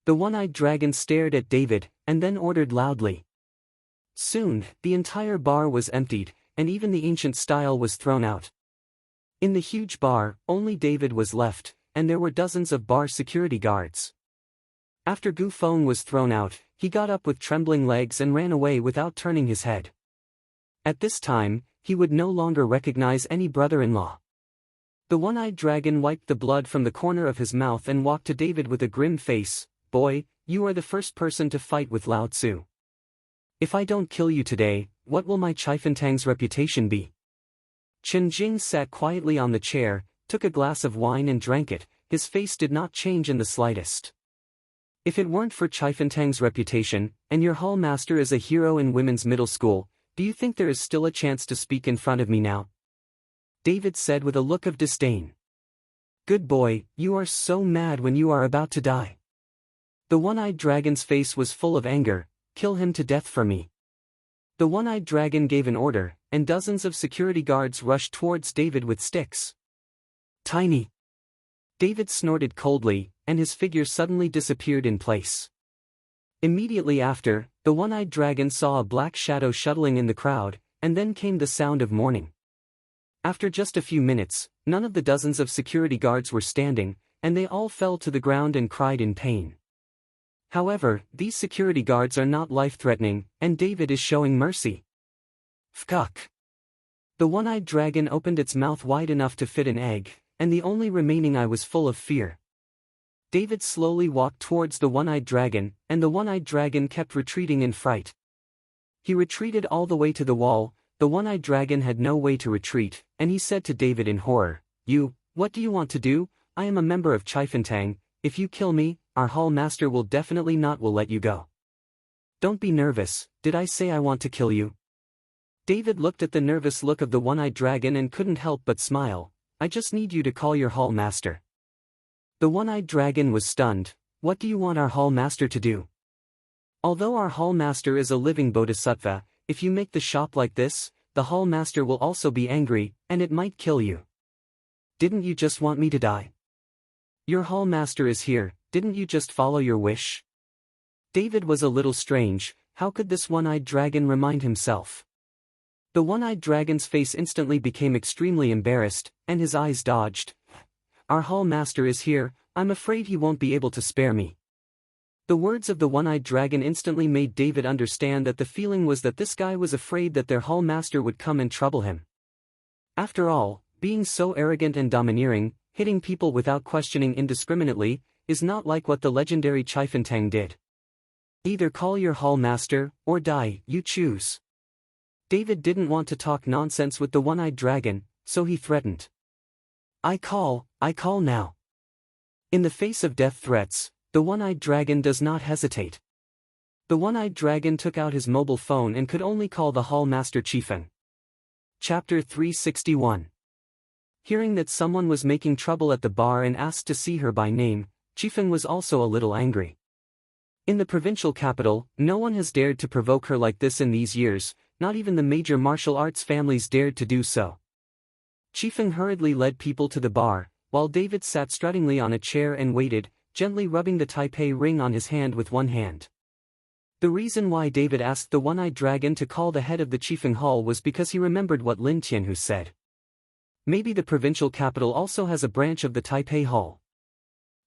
S1: The one-eyed dragon stared at David, and then ordered loudly. Soon, the entire bar was emptied, and even the ancient style was thrown out. In the huge bar, only David was left, and there were dozens of bar security guards. After Gu Feng was thrown out, he got up with trembling legs and ran away without turning his head. At this time, he would no longer recognize any brother-in-law. The one-eyed dragon wiped the blood from the corner of his mouth and walked to David with a grim face. Boy, you are the first person to fight with Lao Tzu. If I don't kill you today, what will my Chiefentang's reputation be? Chen Jing sat quietly on the chair, took a glass of wine and drank it. His face did not change in the slightest. If it weren't for Chiefentang's reputation, and your hall master is a hero in women's middle school, do you think there is still a chance to speak in front of me now? David said with a look of disdain. Good boy, you are so mad when you are about to die. The one-eyed dragon's face was full of anger. Kill him to death for me. The one-eyed dragon gave an order, and dozens of security guards rushed towards David with sticks. Tiny. David snorted coldly, and his figure suddenly disappeared in place. Immediately after, the one-eyed dragon saw a black shadow shuttling in the crowd, and then came the sound of mourning. After just a few minutes, none of the dozens of security guards were standing, and they all fell to the ground and cried in pain. However, these security guards are not life-threatening, and David is showing mercy. Fkuck. The one-eyed dragon opened its mouth wide enough to fit an egg, and the only remaining eye was full of fear. David slowly walked towards the one-eyed dragon, and the one-eyed dragon kept retreating in fright. He retreated all the way to the wall, the one-eyed dragon had no way to retreat, and he said to David in horror, What do you want to do? I am a member of Chiefentang. If you kill me, our hall master will definitely not will let you go. Don't be nervous, did I say I want to kill you? David looked at the nervous look of the one-eyed dragon and couldn't help but smile. I just need you to call your hall master. The one-eyed dragon was stunned. What do you want our hall master to do? Although our hall master is a living bodhisattva, if you make the shop like this, the hall master will also be angry, and it might kill you. Didn't you just want me to die? Your hall master is here, didn't you just follow your wish? David was a little strange. How could this one-eyed dragon remind himself? The one-eyed dragon's face instantly became extremely embarrassed, and his eyes dodged. Our hall master is here, I'm afraid he won't be able to spare me. The words of the one-eyed dragon instantly made David understand that the feeling was that this guy was afraid that their hall master would come and trouble him. After all, being so arrogant and domineering, hitting people without questioning indiscriminately, is not like what the legendary Chiefentang did. Either call your hall master, or die, you choose. David didn't want to talk nonsense with the one-eyed dragon, so he threatened. I call now. In the face of death threats, the one-eyed dragon does not hesitate. The one-eyed dragon took out his mobile phone and could only call the hall master Chiefeng. Chapter 361. Hearing that someone was making trouble at the bar and asked to see her by name, Chiefeng was also a little angry. In the provincial capital, no one has dared to provoke her like this in these years, not even the major martial arts families dared to do so. Chiefeng hurriedly led people to the bar, while David sat struttingly on a chair and waited, gently rubbing the Taipei ring on his hand with one hand. The reason why David asked the one-eyed dragon to call the head of the Chiefeng Hall was because he remembered what Lin Tianhu said. Maybe the provincial capital also has a branch of the Taipei Hall.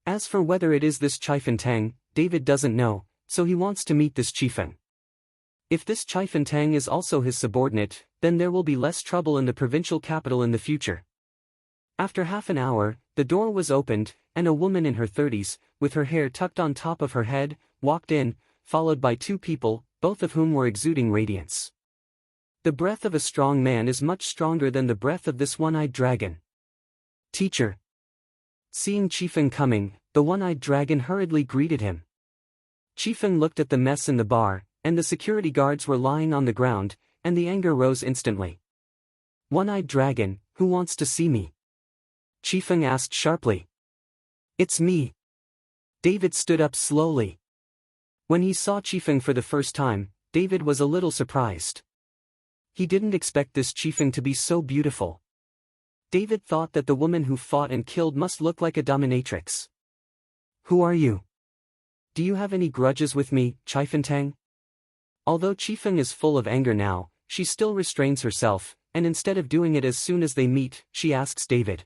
S1: As for whether it is this Chiefentang, David doesn't know, so he wants to meet this Chiefeng. If this Chiefentang is also his subordinate, then there will be less trouble in the provincial capital in the future. After half an hour, the door was opened, and a woman in her 30s, with her hair tucked on top of her head, walked in, followed by two people, both of whom were exuding radiance. The breath of a strong man is much stronger than the breath of this one-eyed dragon. Teacher. Seeing Chiefeng coming, the one-eyed dragon hurriedly greeted him. Chiefeng looked at the mess in the bar, and the security guards were lying on the ground, and the anger rose instantly. One-eyed dragon, who wants to see me? Chiefeng asked sharply. It's me. David stood up slowly. When he saw Chiefeng for the first time, David was a little surprised. He didn't expect this Chiefeng to be so beautiful. David thought that the woman who fought and killed must look like a dominatrix. Who are you? Do you have any grudges with me, Chiefentang? Although Chiefeng is full of anger now, she still restrains herself, and instead of doing it as soon as they meet, she asks David.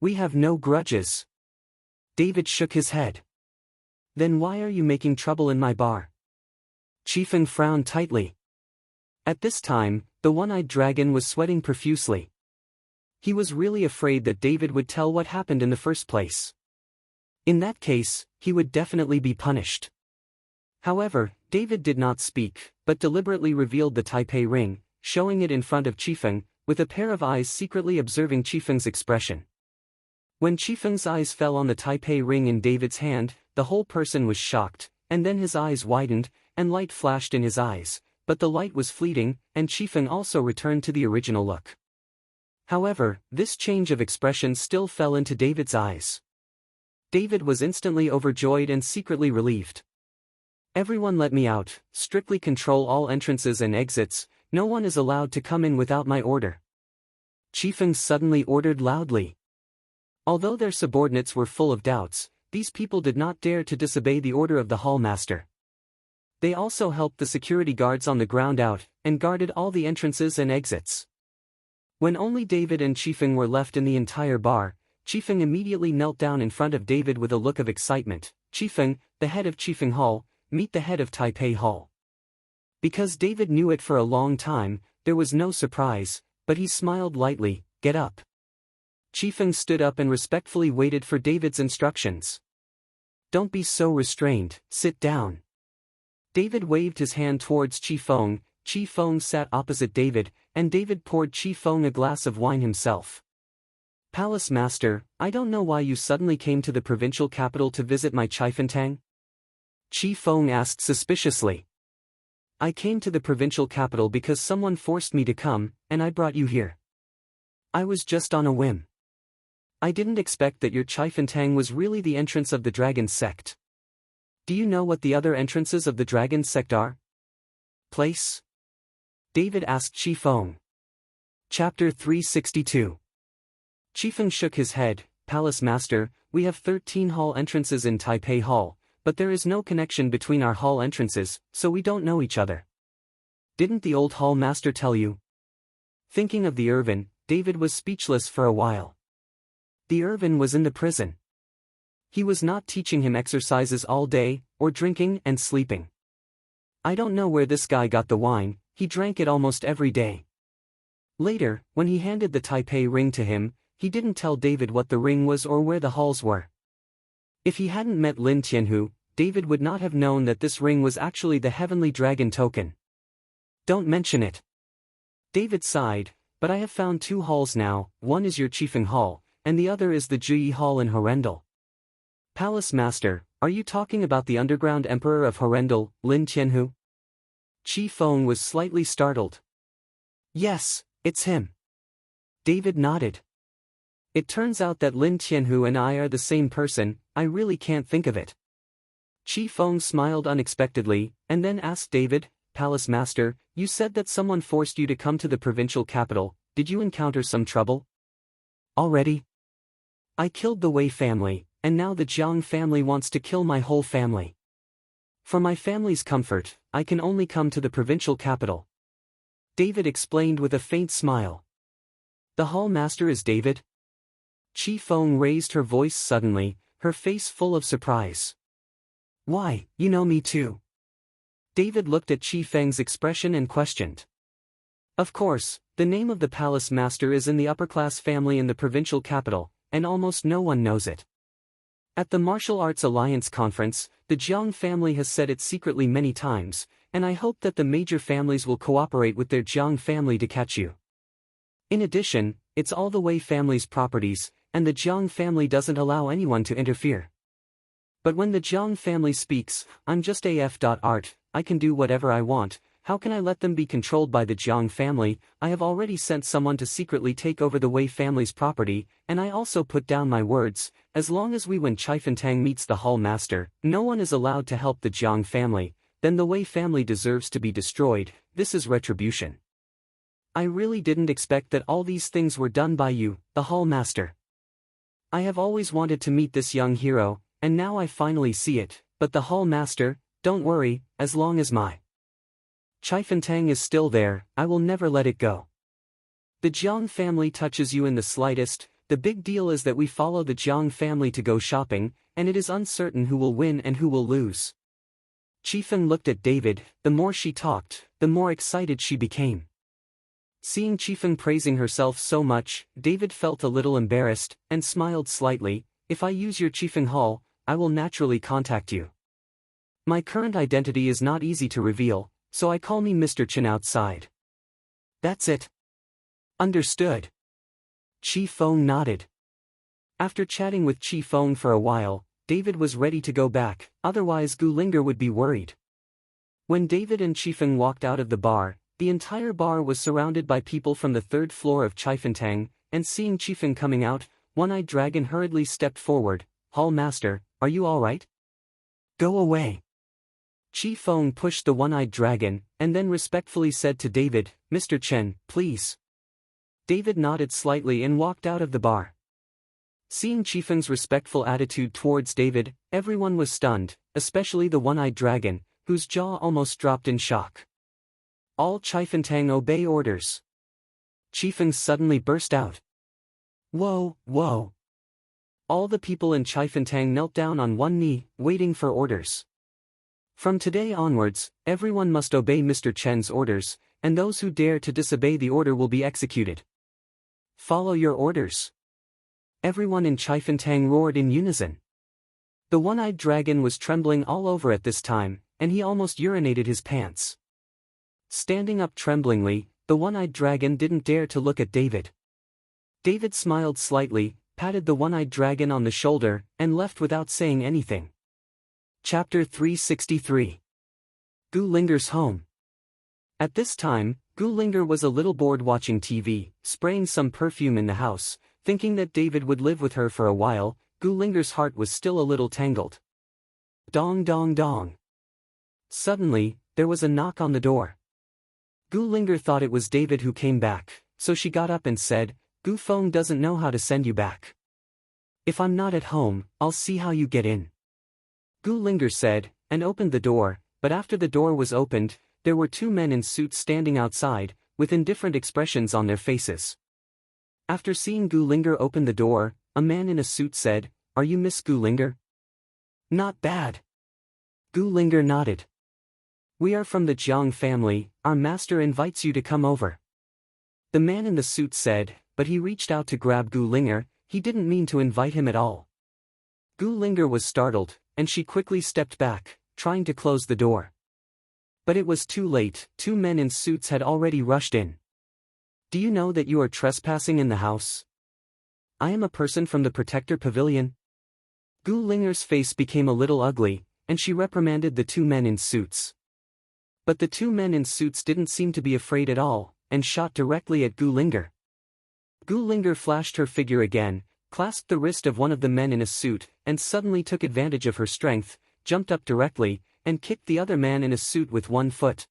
S1: We have no grudges. David shook his head. Then why are you making trouble in my bar? Chiefeng frowned tightly. At this time, the one-eyed dragon was sweating profusely. He was really afraid that David would tell what happened in the first place. In that case, he would definitely be punished. However, David did not speak, but deliberately revealed the Taipei ring, showing it in front of Chiefeng, with a pair of eyes secretly observing Chiefeng's expression. When Chiefeng's eyes fell on the Taipei ring in David's hand, the whole person was shocked, and then his eyes widened, and light flashed in his eyes, but the light was fleeting, and Chiefeng also returned to the original look. However, this change of expression still fell into David's eyes. David was instantly overjoyed and secretly relieved. Everyone let me out, strictly control all entrances and exits, no one is allowed to come in without my order. Chiefeng suddenly ordered loudly. Although their subordinates were full of doubts, these people did not dare to disobey the order of the hall master. They also helped the security guards on the ground out, and guarded all the entrances and exits. When only David and Chiefeng were left in the entire bar, Chiefeng immediately knelt down in front of David with a look of excitement. Chiefeng, the head of Chiefeng Hall, meet the head of Taipei Hall. Because David knew it for a long time, there was no surprise, but he smiled lightly. Get up. Chiefeng stood up and respectfully waited for David's instructions. Don't be so restrained, sit down. David waved his hand towards Chiefeng, Chi Feng sat opposite David, and David poured Chi Feng a glass of wine himself. Palace Master, I don't know why you suddenly came to the provincial capital to visit my Chiefentang? Chi Feng asked suspiciously. I came to the provincial capital because someone forced me to come, and I brought you here. I was just on a whim. I didn't expect that your Chiefentang was really the entrance of the dragon sect. Do you know what the other entrances of the dragon sect are? Place? David asked Chi Feng. Chapter 362. Chi Feng shook his head. Palace Master, we have 13 hall entrances in Taipei Hall, but there is no connection between our hall entrances, so we don't know each other. Didn't the old hall master tell you? Thinking of the Irvin, David was speechless for a while. The Irvin was in the prison. He was not teaching him exercises all day, or drinking and sleeping. I don't know where this guy got the wine, he drank it almost every day. Later, when he handed the Taipei ring to him, he didn't tell David what the ring was or where the halls were. If he hadn't met Lin Tianhu, David would not have known that this ring was actually the heavenly dragon token. Don't mention it. David sighed, but I have found 2 halls now, one is your Chifeng Hall, and the other is the Jiyi Hall in Horrendal. Palace Master, are you talking about the underground emperor of Horrendal, Lin Tianhu? Chi Feng was slightly startled. Yes, it's him. David nodded. It turns out that Lin Tianhu and I are the same person, I really can't think of it. Chi Feng smiled unexpectedly, and then asked David, Palace Master, you said that someone forced you to come to the provincial capital, did you encounter some trouble? Already? I killed the Wei family, and now the Jiang family wants to kill my whole family. For my family's comfort, I can only come to the provincial capital. David explained with a faint smile. The hall master is David? Chi Feng raised her voice suddenly, her face full of surprise. Why, you know me too. David looked at Chi Feng's expression and questioned. Of course, the name of the palace master is in the upper-class family in the provincial capital, and almost no one knows it. At the Martial Arts Alliance conference, the Jiang family has said it secretly many times, and I hope that the major families will cooperate with their Jiang family to catch you. In addition, it's all the Wei family's properties, and the Jiang family doesn't allow anyone to interfere. But when the Jiang family speaks, I'm just AF.art, I can do whatever I want, how can I let them be controlled by the Jiang family? I have already sent someone to secretly take over the Wei family's property, and I also put down my words, as long as we when Chiefentang meets the hall master, no one is allowed to help the Jiang family, then the Wei family deserves to be destroyed, this is retribution. I really didn't expect that all these things were done by you, the hall master. I have always wanted to meet this young hero, and now I finally see it, but the hall master, don't worry, as long as my Chiefentang is still there, I will never let it go. The Jiang family touches you in the slightest, the big deal is that we follow the Jiang family to go shopping, and it is uncertain who will win and who will lose. Chifeng looked at David, the more she talked, the more excited she became. Seeing Chifeng praising herself so much, David felt a little embarrassed, and smiled slightly. If I use your Chifeng Hall, I will naturally contact you. My current identity is not easy to reveal, so I call me Mr. Chen outside. That's it. Understood. Chi Feng nodded. After chatting with Chi Feng for a while, David was ready to go back, otherwise Gu Linger would be worried. When David and Chi Feng walked out of the bar, the entire bar was surrounded by people from the 3rd floor of Chiefentang, and seeing Chi Feng coming out, One-Eyed Dragon hurriedly stepped forward. Hall Master, are you alright? Go away. Chi Feng pushed the One-Eyed Dragon, and then respectfully said to David, Mr. Chen, please. David nodded slightly and walked out of the bar. Seeing Chi Feng's respectful attitude towards David, everyone was stunned, especially the One-Eyed Dragon, whose jaw almost dropped in shock. All Chiefentang obey orders. Chi Feng suddenly burst out. Whoa, whoa. All the people in Chiefentang knelt down on one knee, waiting for orders. From today onwards, everyone must obey Mr. Chen's orders, and those who dare to disobey the order will be executed. Follow your orders. Everyone in Chiefentang roared in unison. The One-Eyed Dragon was trembling all over at this time, and he almost urinated his pants. Standing up tremblingly, the one-eyed dragon didn't dare to look at David. David smiled slightly, patted the one-eyed dragon on the shoulder, and left without saying anything. Chapter 363. Gulinger's home. At this time, Gulinger was a little bored watching TV, spraying some perfume in the house, thinking that David would live with her for a while. Gulinger's heart was still a little tangled. Dong dong dong. Suddenly, there was a knock on the door. Gulinger thought it was David who came back, so she got up and said, "Gu Feng doesn't know how to send you back. If I'm not at home, I'll see how you get in." Gulinger said, and opened the door, but after the door was opened, there were two men in suits standing outside, with indifferent expressions on their faces. After seeing Gulinger open the door, a man in a suit said, "Are you Miss Gulinger?" "Not bad." Gulinger nodded. "We are from the Jiang family, our master invites you to come over." The man in the suit said, but he reached out to grab Gulinger. He didn't mean to invite him at all. Gulinger was startled, and she quickly stepped back, trying to close the door. But it was too late, two men in suits had already rushed in. "Do you know that you are trespassing in the house? I am a person from the Protector Pavilion." Gulinger's face became a little ugly, and she reprimanded the two men in suits. But the two men in suits didn't seem to be afraid at all, and shot directly at Gulinger. Gulinger flashed her figure again, clasped the wrist of one of the men in a suit, and suddenly took advantage of her strength, jumped up directly, and kicked the other man in a suit with one foot.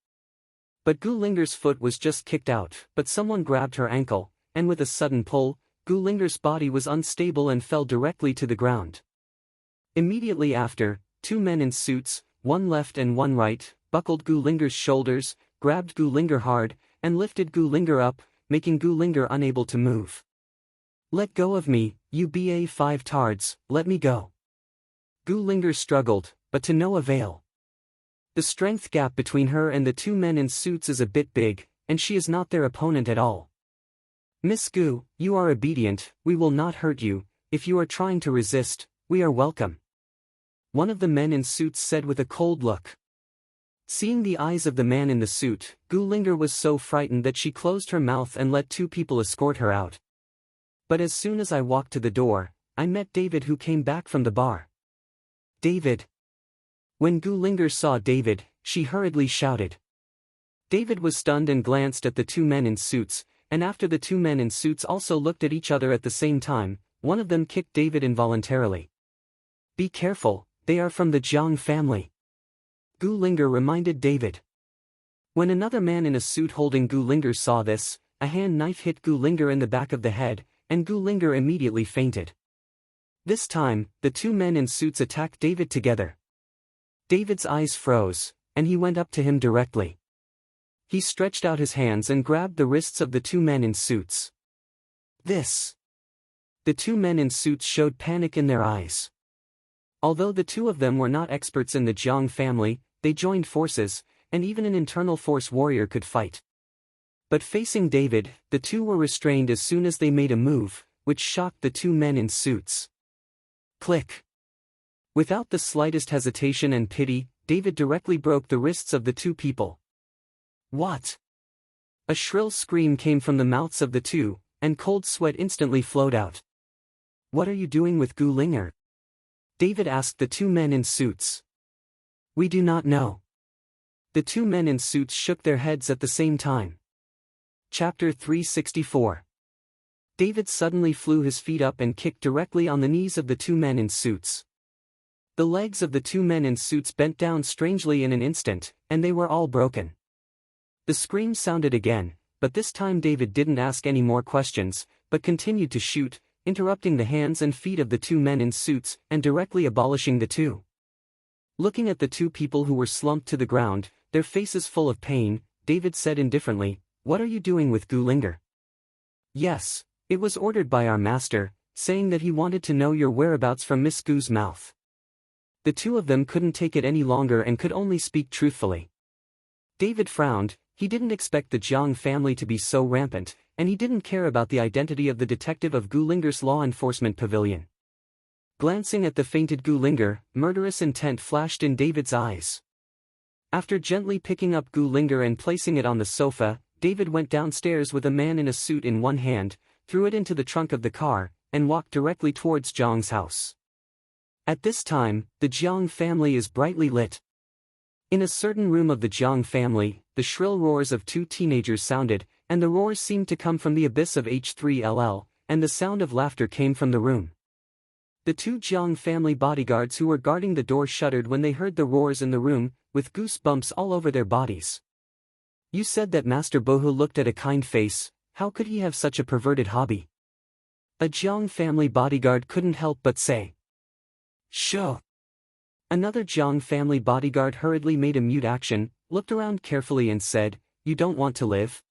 S1: But Gulinger's foot was just kicked out, but someone grabbed her ankle, and with a sudden pull, Gulinger's body was unstable and fell directly to the ground. Immediately after, two men in suits, one left and one right, buckled Gulinger's shoulders, grabbed Gulinger hard, and lifted Gulinger up, making Gulinger unable to move. "Let go of me, you BA5 tards, let me go." Gulinger struggled, but to no avail. The strength gap between her and the two men in suits is a bit big, and she is not their opponent at all. "Miss Gu, you are obedient, we will not hurt you. If you are trying to resist, we are welcome," one of the men in suits said with a cold look. Seeing the eyes of the man in the suit, Gulinger was so frightened that she closed her mouth and let two people escort her out. But as soon as I walked to the door, I met David, who came back from the bar. "David." When Gulinger saw David, she hurriedly shouted. David was stunned and glanced at the two men in suits, and after the two men in suits also looked at each other at the same time, one of them kicked David involuntarily. "Be careful, they are from the Jiang family," Gulinger reminded David. When another man in a suit holding Gulinger saw this, a hand knife hit Gulinger in the back of the head, and Gulinger immediately fainted. This time, the two men in suits attacked David together. David's eyes froze, and he went up to him directly. He stretched out his hands and grabbed the wrists of the two men in suits. "This." The two men in suits showed panic in their eyes. Although the two of them were not experts in the Jiang family, they joined forces, and even an internal force warrior could fight. But facing David, the two were restrained as soon as they made a move, which shocked the two men in suits. Click. Without the slightest hesitation and pity, David directly broke the wrists of the two people. "What?" A shrill scream came from the mouths of the two, and cold sweat instantly flowed out. "What are you doing with Gulinger?" David asked the two men in suits. "We do not know." The two men in suits shook their heads at the same time. Chapter 364. David suddenly flew his feet up and kicked directly on the knees of the two men in suits. The legs of the two men in suits bent down strangely in an instant, and they were all broken. The scream sounded again, but this time David didn't ask any more questions, but continued to shoot, interrupting the hands and feet of the two men in suits and directly abolishing the two. Looking at the two people who were slumped to the ground, their faces full of pain, David said indifferently, "What are you doing with Gulinger?" "Yes, it was ordered by our master, saying that he wanted to know your whereabouts from Miss Gu's mouth." The two of them couldn't take it any longer and could only speak truthfully. David frowned. He didn't expect the Jiang family to be so rampant, and he didn't care about the identity of the detective of Gulinger's law enforcement pavilion. Glancing at the fainted Gulinger, murderous intent flashed in David's eyes. After gently picking up Gu Linger and placing it on the sofa, David went downstairs with a man in a suit in one hand, threw it into the trunk of the car, and walked directly towards Jiang's house. At this time, the Jiang family is brightly lit. In a certain room of the Jiang family, the shrill roars of two teenagers sounded, and the roars seemed to come from the abyss of H3LL, and the sound of laughter came from the room. The two Jiang family bodyguards who were guarding the door shuddered when they heard the roars in the room, with goosebumps all over their bodies. You said that Master Bohu looked at a kind face, how could he have such a perverted hobby? A Jiang family bodyguard couldn't help but say. Sure. Another Jiang family bodyguard hurriedly made a mute action, looked around carefully and said, You don't want to live?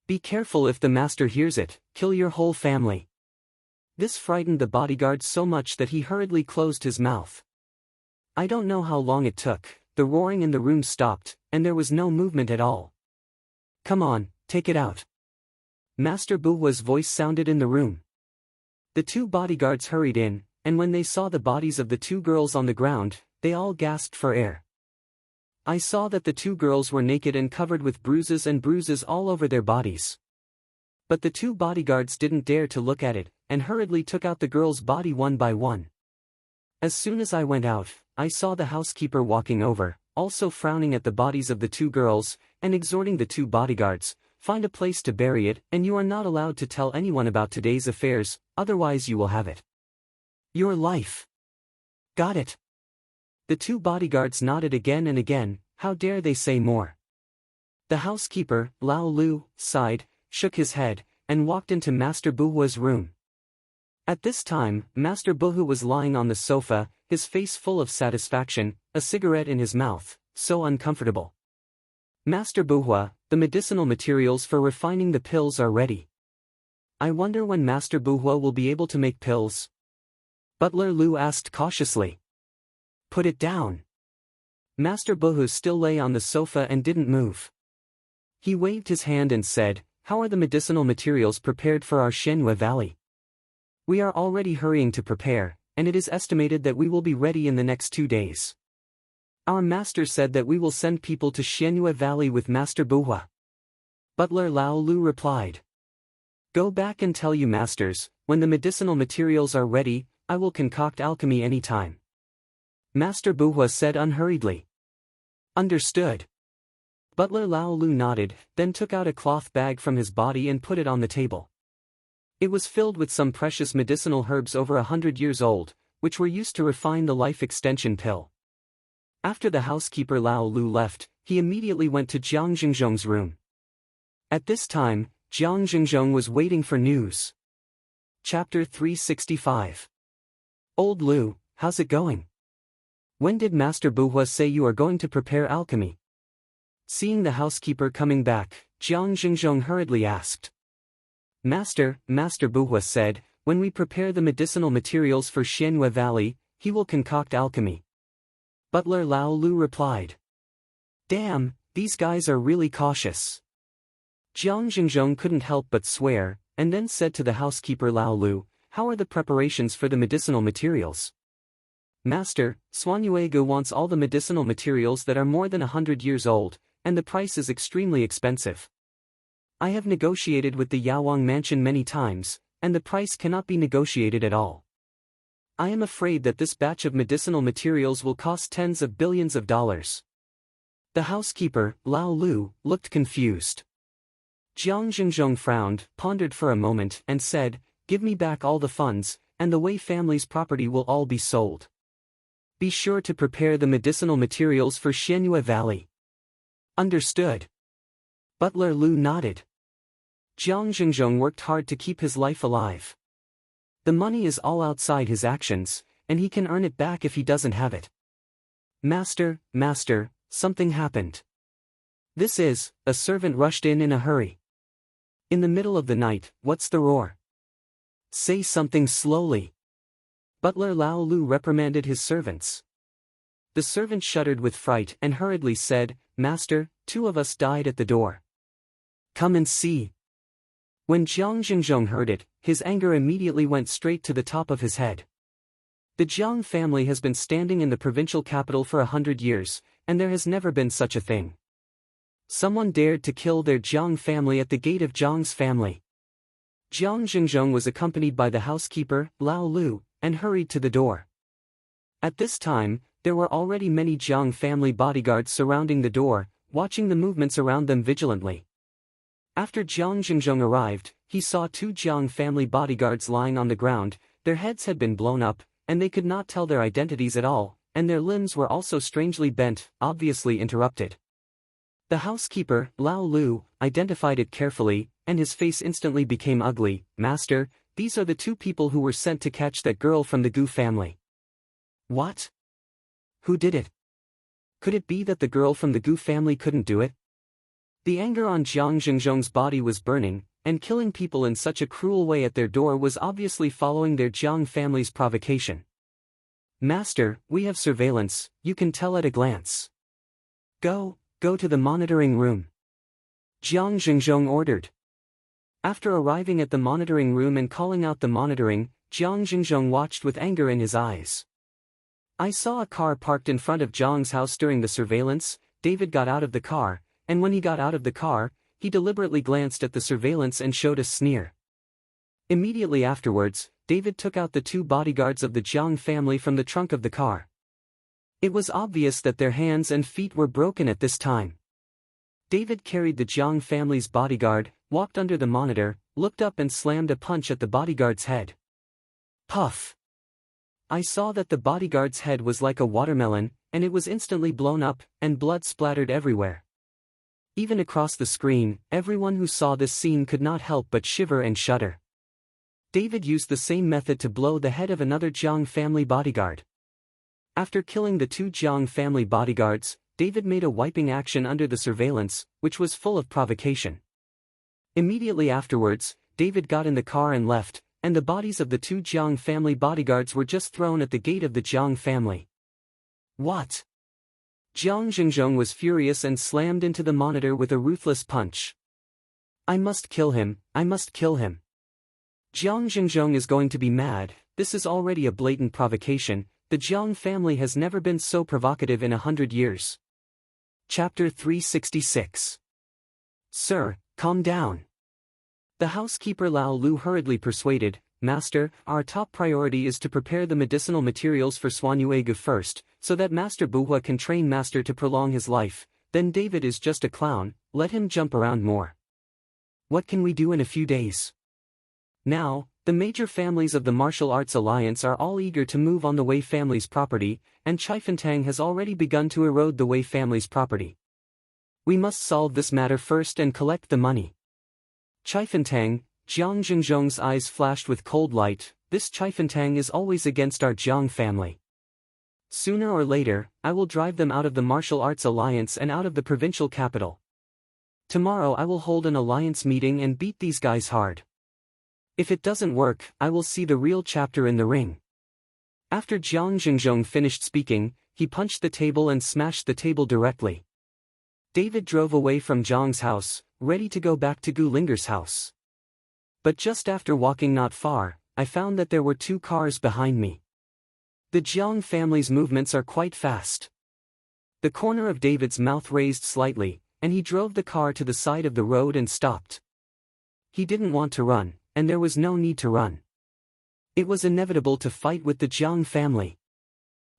S1: Be careful if the master hears it, kill your whole family. This frightened the bodyguard so much that he hurriedly closed his mouth. I don't know how long it took, the roaring in the room stopped, and there was no movement at all. Come on, take it out. Master Buhua's voice sounded in the room. The two bodyguards hurried in, and when they saw the bodies of the two girls on the ground, they all gasped for air. I saw that the two girls were naked and covered with bruises all over their bodies. But the two bodyguards didn't dare to look at it, and hurriedly took out the girls' body one by one. As soon as I went out, I saw the housekeeper walking over, also frowning at the bodies of the two girls, and exhorting the two bodyguards, find a place to bury it, and you are not allowed to tell anyone about today's affairs, otherwise you will have it. Your life. Got it. The two bodyguards nodded again and again, how dare they say more. The housekeeper, Lao Lu, sighed, shook his head, and walked into Master Buhua's room. At this time, Master Buhu was lying on the sofa, his face full of satisfaction, a cigarette in his mouth, so uncomfortable. Master Buhua, the medicinal materials for refining the pills are ready. I wonder when Master Buhua will be able to make pills? Butler Lu asked cautiously. Put it down. Master Buhu still lay on the sofa and didn't move. He waved his hand and said, How are the medicinal materials prepared for our Shenhua Valley? We are already hurrying to prepare, and it is estimated that we will be ready in the next 2 days. Our master said that we will send people to Shenhua Valley with Master Buhua. Butler Lao Lu replied. Go back and tell you masters, when the medicinal materials are ready, I will concoct alchemy any time. Master Buhua said unhurriedly. Understood. Butler Lao Lu nodded, then took out a cloth bag from his body and put it on the table. It was filled with some precious medicinal herbs over 100 years old, which were used to refine the life extension pill. After the housekeeper Lao Lu left, he immediately went to Jiang Xingzhong's room. At this time, Jiang Xingzhong was waiting for news. Chapter 365. Old Lu, how's it going? When did Master Buhua say you are going to prepare alchemy? Seeing the housekeeper coming back, Jiang Xingzhong hurriedly asked. Master Buhua said, when we prepare the medicinal materials for Shenhua Valley, he will concoct alchemy. Butler Lao Lu replied. Damn, these guys are really cautious. Jiang Xingzhong couldn't help but swear, and then said to the housekeeper Lao Lu, How are the preparations for the medicinal materials? Master, Xuanyuegu wants all the medicinal materials that are more than 100 years old, and the price is extremely expensive. I have negotiated with the Yawang mansion many times, and the price cannot be negotiated at all. I am afraid that this batch of medicinal materials will cost tens of billions of dollars. The housekeeper, Lao Lu, looked confused. Jiang Xingzhong frowned, pondered for a moment, and said, Give me back all the funds, and the Wei family's property will all be sold. Be sure to prepare the medicinal materials for Shenhua Valley. Understood. Butler Lu nodded. Jiang Xingzhong worked hard to keep his life alive. The money is all outside his actions, and he can earn it back if he doesn't have it. Master, something happened. A servant rushed in a hurry. In the middle of the night, what's the roar? Say something slowly. Butler Lao Lu reprimanded his servants. The servant shuddered with fright and hurriedly said, Master, 2 of us died at the door. Come and see. When Jiang Xingzhong heard it, his anger immediately went straight to the top of his head. The Jiang family has been standing in the provincial capital for 100 years, and there has never been such a thing. Someone dared to kill their Jiang family at the gate of Jiang's family. Jiang Xingzhong was accompanied by the housekeeper, Lao Lu, and hurried to the door. At this time, there were already many Jiang family bodyguards surrounding the door, watching the movements around them vigilantly. After Jiang Xingzhong arrived, he saw two Jiang family bodyguards lying on the ground. Their heads had been blown up, and they could not tell their identities at all, and their limbs were also strangely bent, obviously interrupted. The housekeeper, Lao Lu, identified it carefully, and his face instantly became ugly. "Master, these are the two people who were sent to catch that girl from the Gu family." "What? Who did it? Could it be that the girl from the Gu family couldn't do it?" The anger on Jiang Xingzhong's body was burning, and killing people in such a cruel way at their door was obviously following their Jiang family's provocation. "Master, we have surveillance, you can tell at a glance. Go to the monitoring room," Jiang Xingzhong ordered. After arriving at the monitoring room and calling out the monitoring, Jiang Xingzhong watched with anger in his eyes. "I saw a car parked in front of Jiang's house during the surveillance." David got out of the car, and when he got out of the car, he deliberately glanced at the surveillance and showed a sneer. Immediately afterwards, David took out the two bodyguards of the Jiang family from the trunk of the car. It was obvious that their hands and feet were broken at this time. David carried the Jiang family's bodyguard, walked under the monitor, looked up and slammed a punch at the bodyguard's head. Puff! I saw that the bodyguard's head was like a watermelon, and it was instantly blown up, and blood splattered everywhere. Even across the screen, everyone who saw this scene could not help but shiver and shudder. David used the same method to blow the head of another Jiang family bodyguard. After killing the two Jiang family bodyguards, David made a wiping action under the surveillance, which was full of provocation. Immediately afterwards, David got in the car and left, and the bodies of the two Jiang family bodyguards were just thrown at the gate of the Jiang family. "What?" Jiang Xingzhong was furious and slammed into the monitor with a ruthless punch. "I must kill him, I must kill him. Jiang Xingzhong is going to be mad. This is already a blatant provocation. The Jiang family has never been so provocative in 100 years. Chapter 366. Sir, calm down. The housekeeper Lao Lu hurriedly persuaded, "Master, our top priority is to prepare the medicinal materials for Xuanyuegu first, so that Master Buhua can train Master to prolong his life. Then David is just a clown, let him jump around more. What can we do in a few days?" Now, the major families of the Martial Arts Alliance are all eager to move on the Wei family's property, and Chifentang has already begun to erode the Wei family's property. We must solve this matter first and collect the money. Chifentang, Jiang Xingzhong's eyes flashed with cold light. This Chifentang is always against our Jiang family. Sooner or later, I will drive them out of the Martial Arts Alliance and out of the provincial capital. Tomorrow I will hold an alliance meeting and beat these guys hard. If it doesn't work, I will see the real chapter in the ring. After Jiang Xingzhong finished speaking, he punched the table and smashed the table directly. David drove away from Jiang's house, ready to go back to Gu Linger's house. But just after walking not far, I found that there were two cars behind me. The Jiang family's movements are quite fast. The corner of David's mouth raised slightly, and he drove the car to the side of the road and stopped. He didn't want to run, and there was no need to run. It was inevitable to fight with the Jiang family.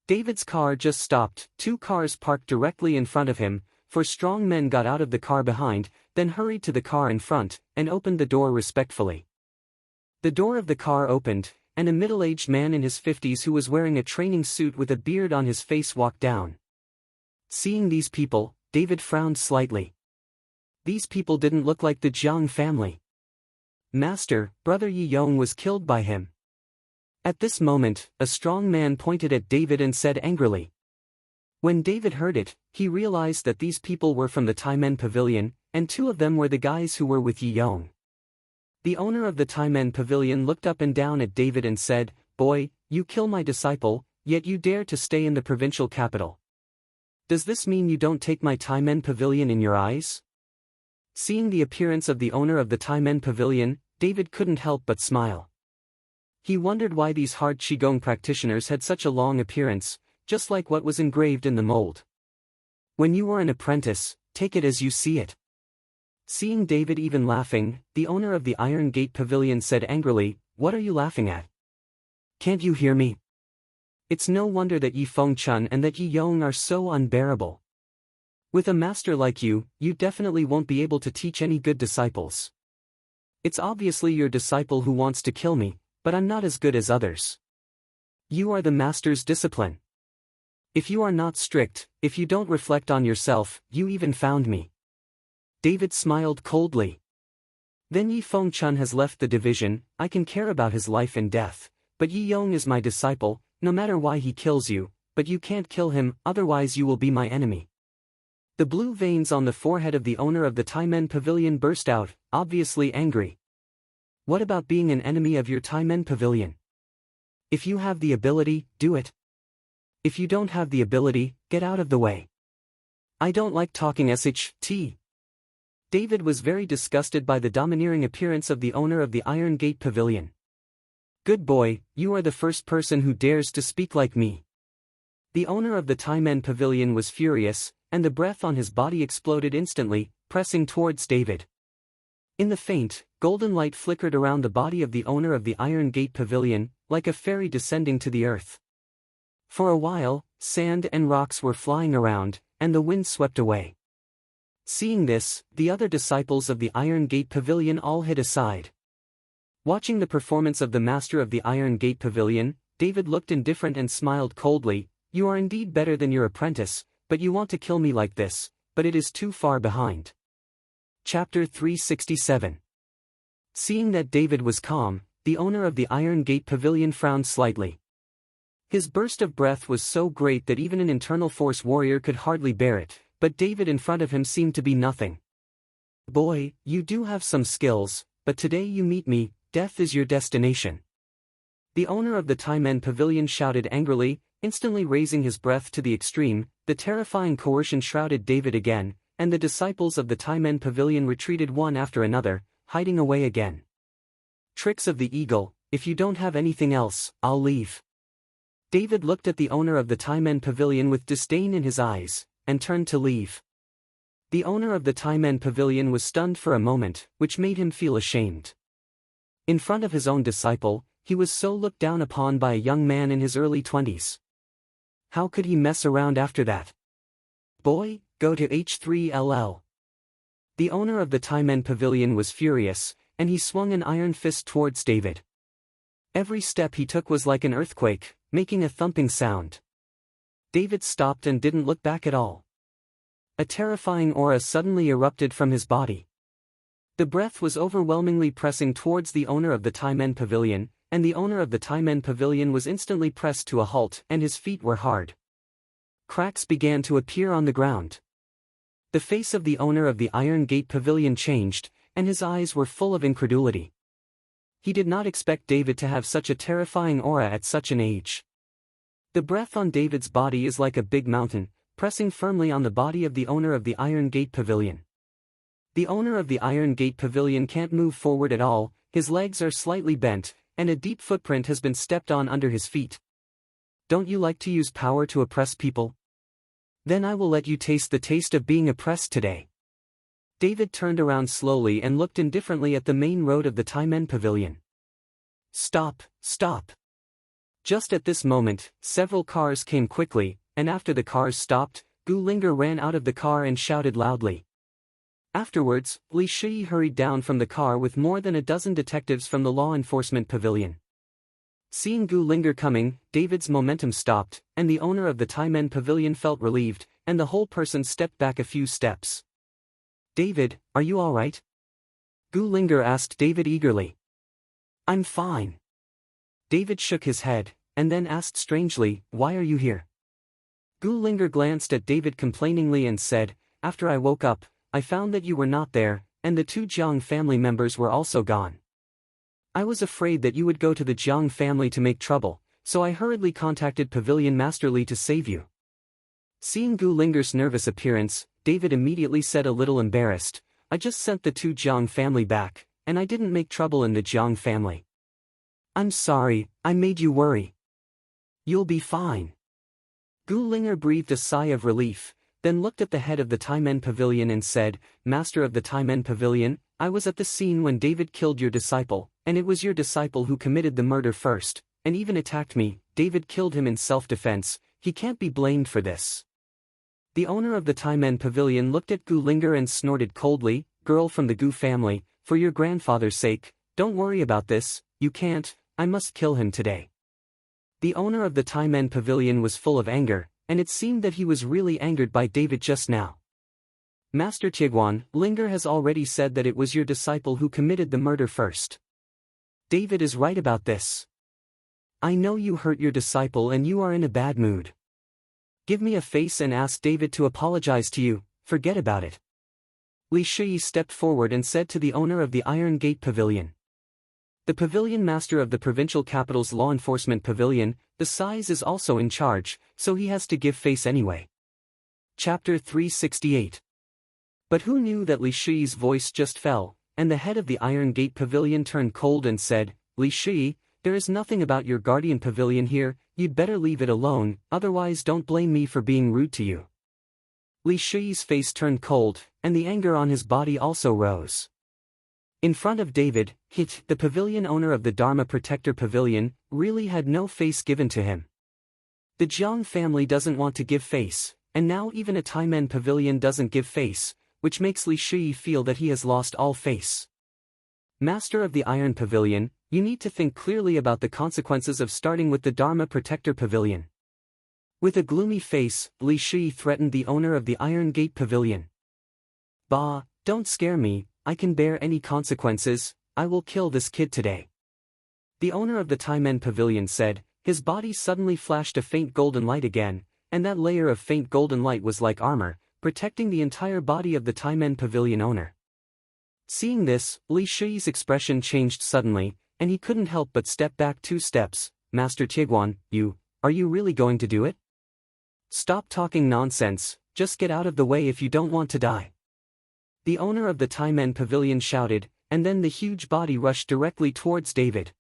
S1: David's car just stopped, two cars parked directly in front of him. Four strong men got out of the car behind, then hurried to the car in front, and opened the door respectfully. The door of the car opened, and a middle-aged man in his 50s who was wearing a training suit with a beard on his face walked down. Seeing these people, David frowned slightly. These people didn't look like the Jiang family. "Master, Brother Yi Yong was killed by him." At this moment, a strong man pointed at David and said angrily. When David heard it, he realized that these people were from the Taimen Pavilion, and two of them were the guys who were with Yi Yong. The owner of the Taimen Pavilion looked up and down at David and said, "Boy, you kill my disciple, yet you dare to stay in the provincial capital. Does this mean you don't take my Taimen Pavilion in your eyes?" Seeing the appearance of the owner of the Taimen Pavilion, David couldn't help but smile. He wondered why these hard Qigong practitioners had such a long appearance, just like what was engraved in the mold. When you are an apprentice, take it as you see it. Seeing David even laughing, the owner of the Iron Gate Pavilion said angrily, "What are you laughing at? Can't you hear me? It's no wonder that Yi Fengchun and that Yi Yong are so unbearable. With a master like you, you definitely won't be able to teach any good disciples. It's obviously your disciple who wants to kill me, but I'm not as good as others. You are the master's discipline. If you are not strict, if you don't reflect on yourself, you even found me." David smiled coldly. "Then Yi Fengchun has left the division. I can care about his life and death, but Yi Yong is my disciple, no matter why he kills you, but you can't kill him, otherwise you will be my enemy." The blue veins on the forehead of the owner of the Taimen Pavilion burst out, obviously angry. "What about being an enemy of your Taimen Pavilion? If you have the ability, do it. If you don't have the ability, get out of the way. I don't like talking shit." David was very disgusted by the domineering appearance of the owner of the Iron Gate Pavilion. "Good boy, you are the first person who dares to speak like me." The owner of the Taimen Pavilion was furious, and the breath on his body exploded instantly, pressing towards David. In the faint, golden light flickered around the body of the owner of the Iron Gate Pavilion, like a fairy descending to the earth. For a while, sand and rocks were flying around, and the wind swept away. Seeing this, the other disciples of the Iron Gate Pavilion all hid aside. Watching the performance of the master of the Iron Gate Pavilion, David looked indifferent and smiled coldly. "You are indeed better than your apprentice, but you want to kill me like this, but it is too far behind." Chapter 367. Seeing that David was calm, the owner of the Iron Gate Pavilion frowned slightly. His burst of breath was so great that even an internal force warrior could hardly bear it, but David in front of him seemed to be nothing. "Boy, you do have some skills, but today you meet me, death is your destination." The owner of the Taimen Pavilion shouted angrily, instantly raising his breath to the extreme. The terrifying coercion shrouded David again, and the disciples of the Taimen Pavilion retreated one after another, hiding away again. "Tricks of the eagle, if you don't have anything else, I'll leave." David looked at the owner of the Taimen Pavilion with disdain in his eyes, and turned to leave. The owner of the Taimen Pavilion was stunned for a moment, which made him feel ashamed. In front of his own disciple, he was so looked down upon by a young man in his early 20s. How could he mess around after that? "Boy, go to H3LL. The owner of the Taimen Pavilion was furious, and he swung an iron fist towards David. Every step he took was like an earthquake, making a thumping sound. David stopped and didn't look back at all. A terrifying aura suddenly erupted from his body. The breath was overwhelmingly pressing towards the owner of the Taimen Pavilion, and the owner of the Taimen Pavilion was instantly pressed to a halt, and his feet were hard. Cracks began to appear on the ground. The face of the owner of the Iron Gate Pavilion changed, and his eyes were full of incredulity. He did not expect David to have such a terrifying aura at such an age. The breath on David's body is like a big mountain, pressing firmly on the body of the owner of the Iron Gate Pavilion. The owner of the Iron Gate Pavilion can't move forward at all, his legs are slightly bent, and a deep footprint has been stepped on under his feet. "Don't you like to use power to oppress people? Then I will let you taste the taste of being oppressed today." David turned around slowly and looked indifferently at the main road of the Taimen Pavilion. "Stop, stop." Just at this moment, several cars came quickly, and after the cars stopped, Gu Linger ran out of the car and shouted loudly. Afterwards, Li Shui hurried down from the car with more than a dozen detectives from the law enforcement pavilion. Seeing Gu Linger coming, David's momentum stopped, and the owner of the Taimen Pavilion felt relieved, and the whole person stepped back a few steps. "David, are you all right?" Gu Linger asked David eagerly. "I'm fine." David shook his head, and then asked strangely, "Why are you here?" Gu Linger glanced at David complainingly and said, "After I woke up, I found that you were not there, and the two Jiang family members were also gone. I was afraid that you would go to the Jiang family to make trouble, so I hurriedly contacted Pavilion Master Li to save you." Seeing Gu Linger's nervous appearance, David immediately said a little embarrassed, "I just sent the two Jiang family back, and I didn't make trouble in the Jiang family. I'm sorry, I made you worry. You'll be fine." Gu Linger breathed a sigh of relief, then looked at the head of the Taimen Pavilion and said, "Master of the Taimen Pavilion, I was at the scene when David killed your disciple, and it was your disciple who committed the murder first, and even attacked me. David killed him in self-defense, he can't be blamed for this." The owner of the Taimen Pavilion looked at Gu Linger and snorted coldly, "Girl from the Gu family, for your grandfather's sake, don't worry about this, you can't, I must kill him today." The owner of the Taimen Pavilion was full of anger, and it seemed that he was really angered by David just now. "Master Tiguan, Linger has already said that it was your disciple who committed the murder first. David is right about this. I know you hurt your disciple and you are in a bad mood. Give me a face and ask David to apologize to you, forget about it." Li Shi stepped forward and said to the owner of the Iron Gate Pavilion. The pavilion master of the provincial capital's law enforcement pavilion, the size is also in charge, so he has to give face anyway. Chapter 368. But who knew that Li Shi's voice just fell, and the head of the Iron Gate Pavilion turned cold and said, "Li Shi, there is nothing about your guardian pavilion here, you'd better leave it alone, otherwise don't blame me for being rude to you." Li Shi's face turned cold, and the anger on his body also rose. In front of David, the pavilion owner of the Dharma Protector Pavilion, really had no face given to him. The Jiang family doesn't want to give face, and now even a Taimen Pavilion doesn't give face, which makes Li Shi feel that he has lost all face. "Master of the Iron Pavilion, you need to think clearly about the consequences of starting with the Dharma Protector Pavilion." With a gloomy face, Li Shi threatened the owner of the Iron Gate Pavilion. "Bah, don't scare me, I can bear any consequences, I will kill this kid today." The owner of the Taimen Pavilion said. His body suddenly flashed a faint golden light again, and that layer of faint golden light was like armor, protecting the entire body of the Taimen Pavilion owner. Seeing this, Li Shi's expression changed suddenly, and he couldn't help but step back 2 steps. "Master Tiguan, are you really going to do it? Stop talking nonsense, just get out of the way if you don't want to die." The owner of the Taimen Pavilion shouted, and then the huge body rushed directly towards David.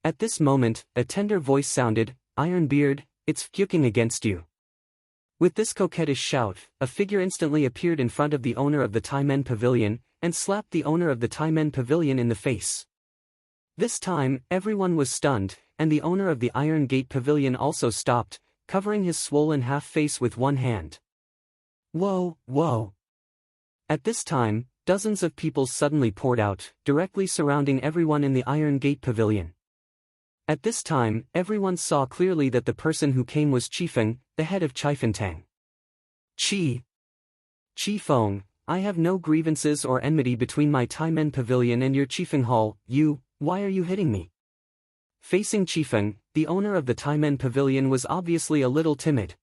S1: At this moment, a tender voice sounded, "Ironbeard, it's fucking against you." With this coquettish shout, a figure instantly appeared in front of the owner of the Taimen Pavilion, and slapped the owner of the Taimen Pavilion in the face. This time, everyone was stunned, and the owner of the Iron Gate Pavilion also stopped, covering his swollen half-face with one hand. "Whoa, whoa." At this time, dozens of people suddenly poured out, directly surrounding everyone in the Iron Gate Pavilion. At this time, everyone saw clearly that the person who came was Qifeng, the head of Chifentang. Qifeng, I have no grievances or enmity between my Taimen Pavilion and your Qifeng Hall. Why are you hitting me? Facing Qifeng, the owner of the Taimen Pavilion was obviously a little timid.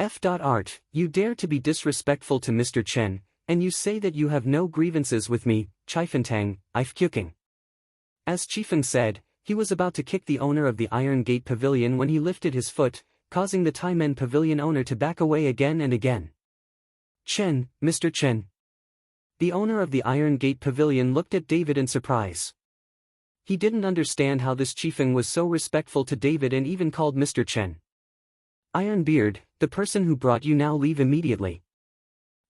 S1: Art, you dare to be disrespectful to Mr. Chen, and you say that you have no grievances with me, Chifentang, Ifkyuking. As Qifeng said, he was about to kick the owner of the Iron Gate Pavilion when he lifted his foot, causing the Taimen Pavilion owner to back away again and again. "Chen, Mr. Chen." The owner of the Iron Gate Pavilion looked at David in surprise. He didn't understand how this Qifeng was so respectful to David and even called Mr. Chen. "Ironbeard, the person who brought you now leave immediately.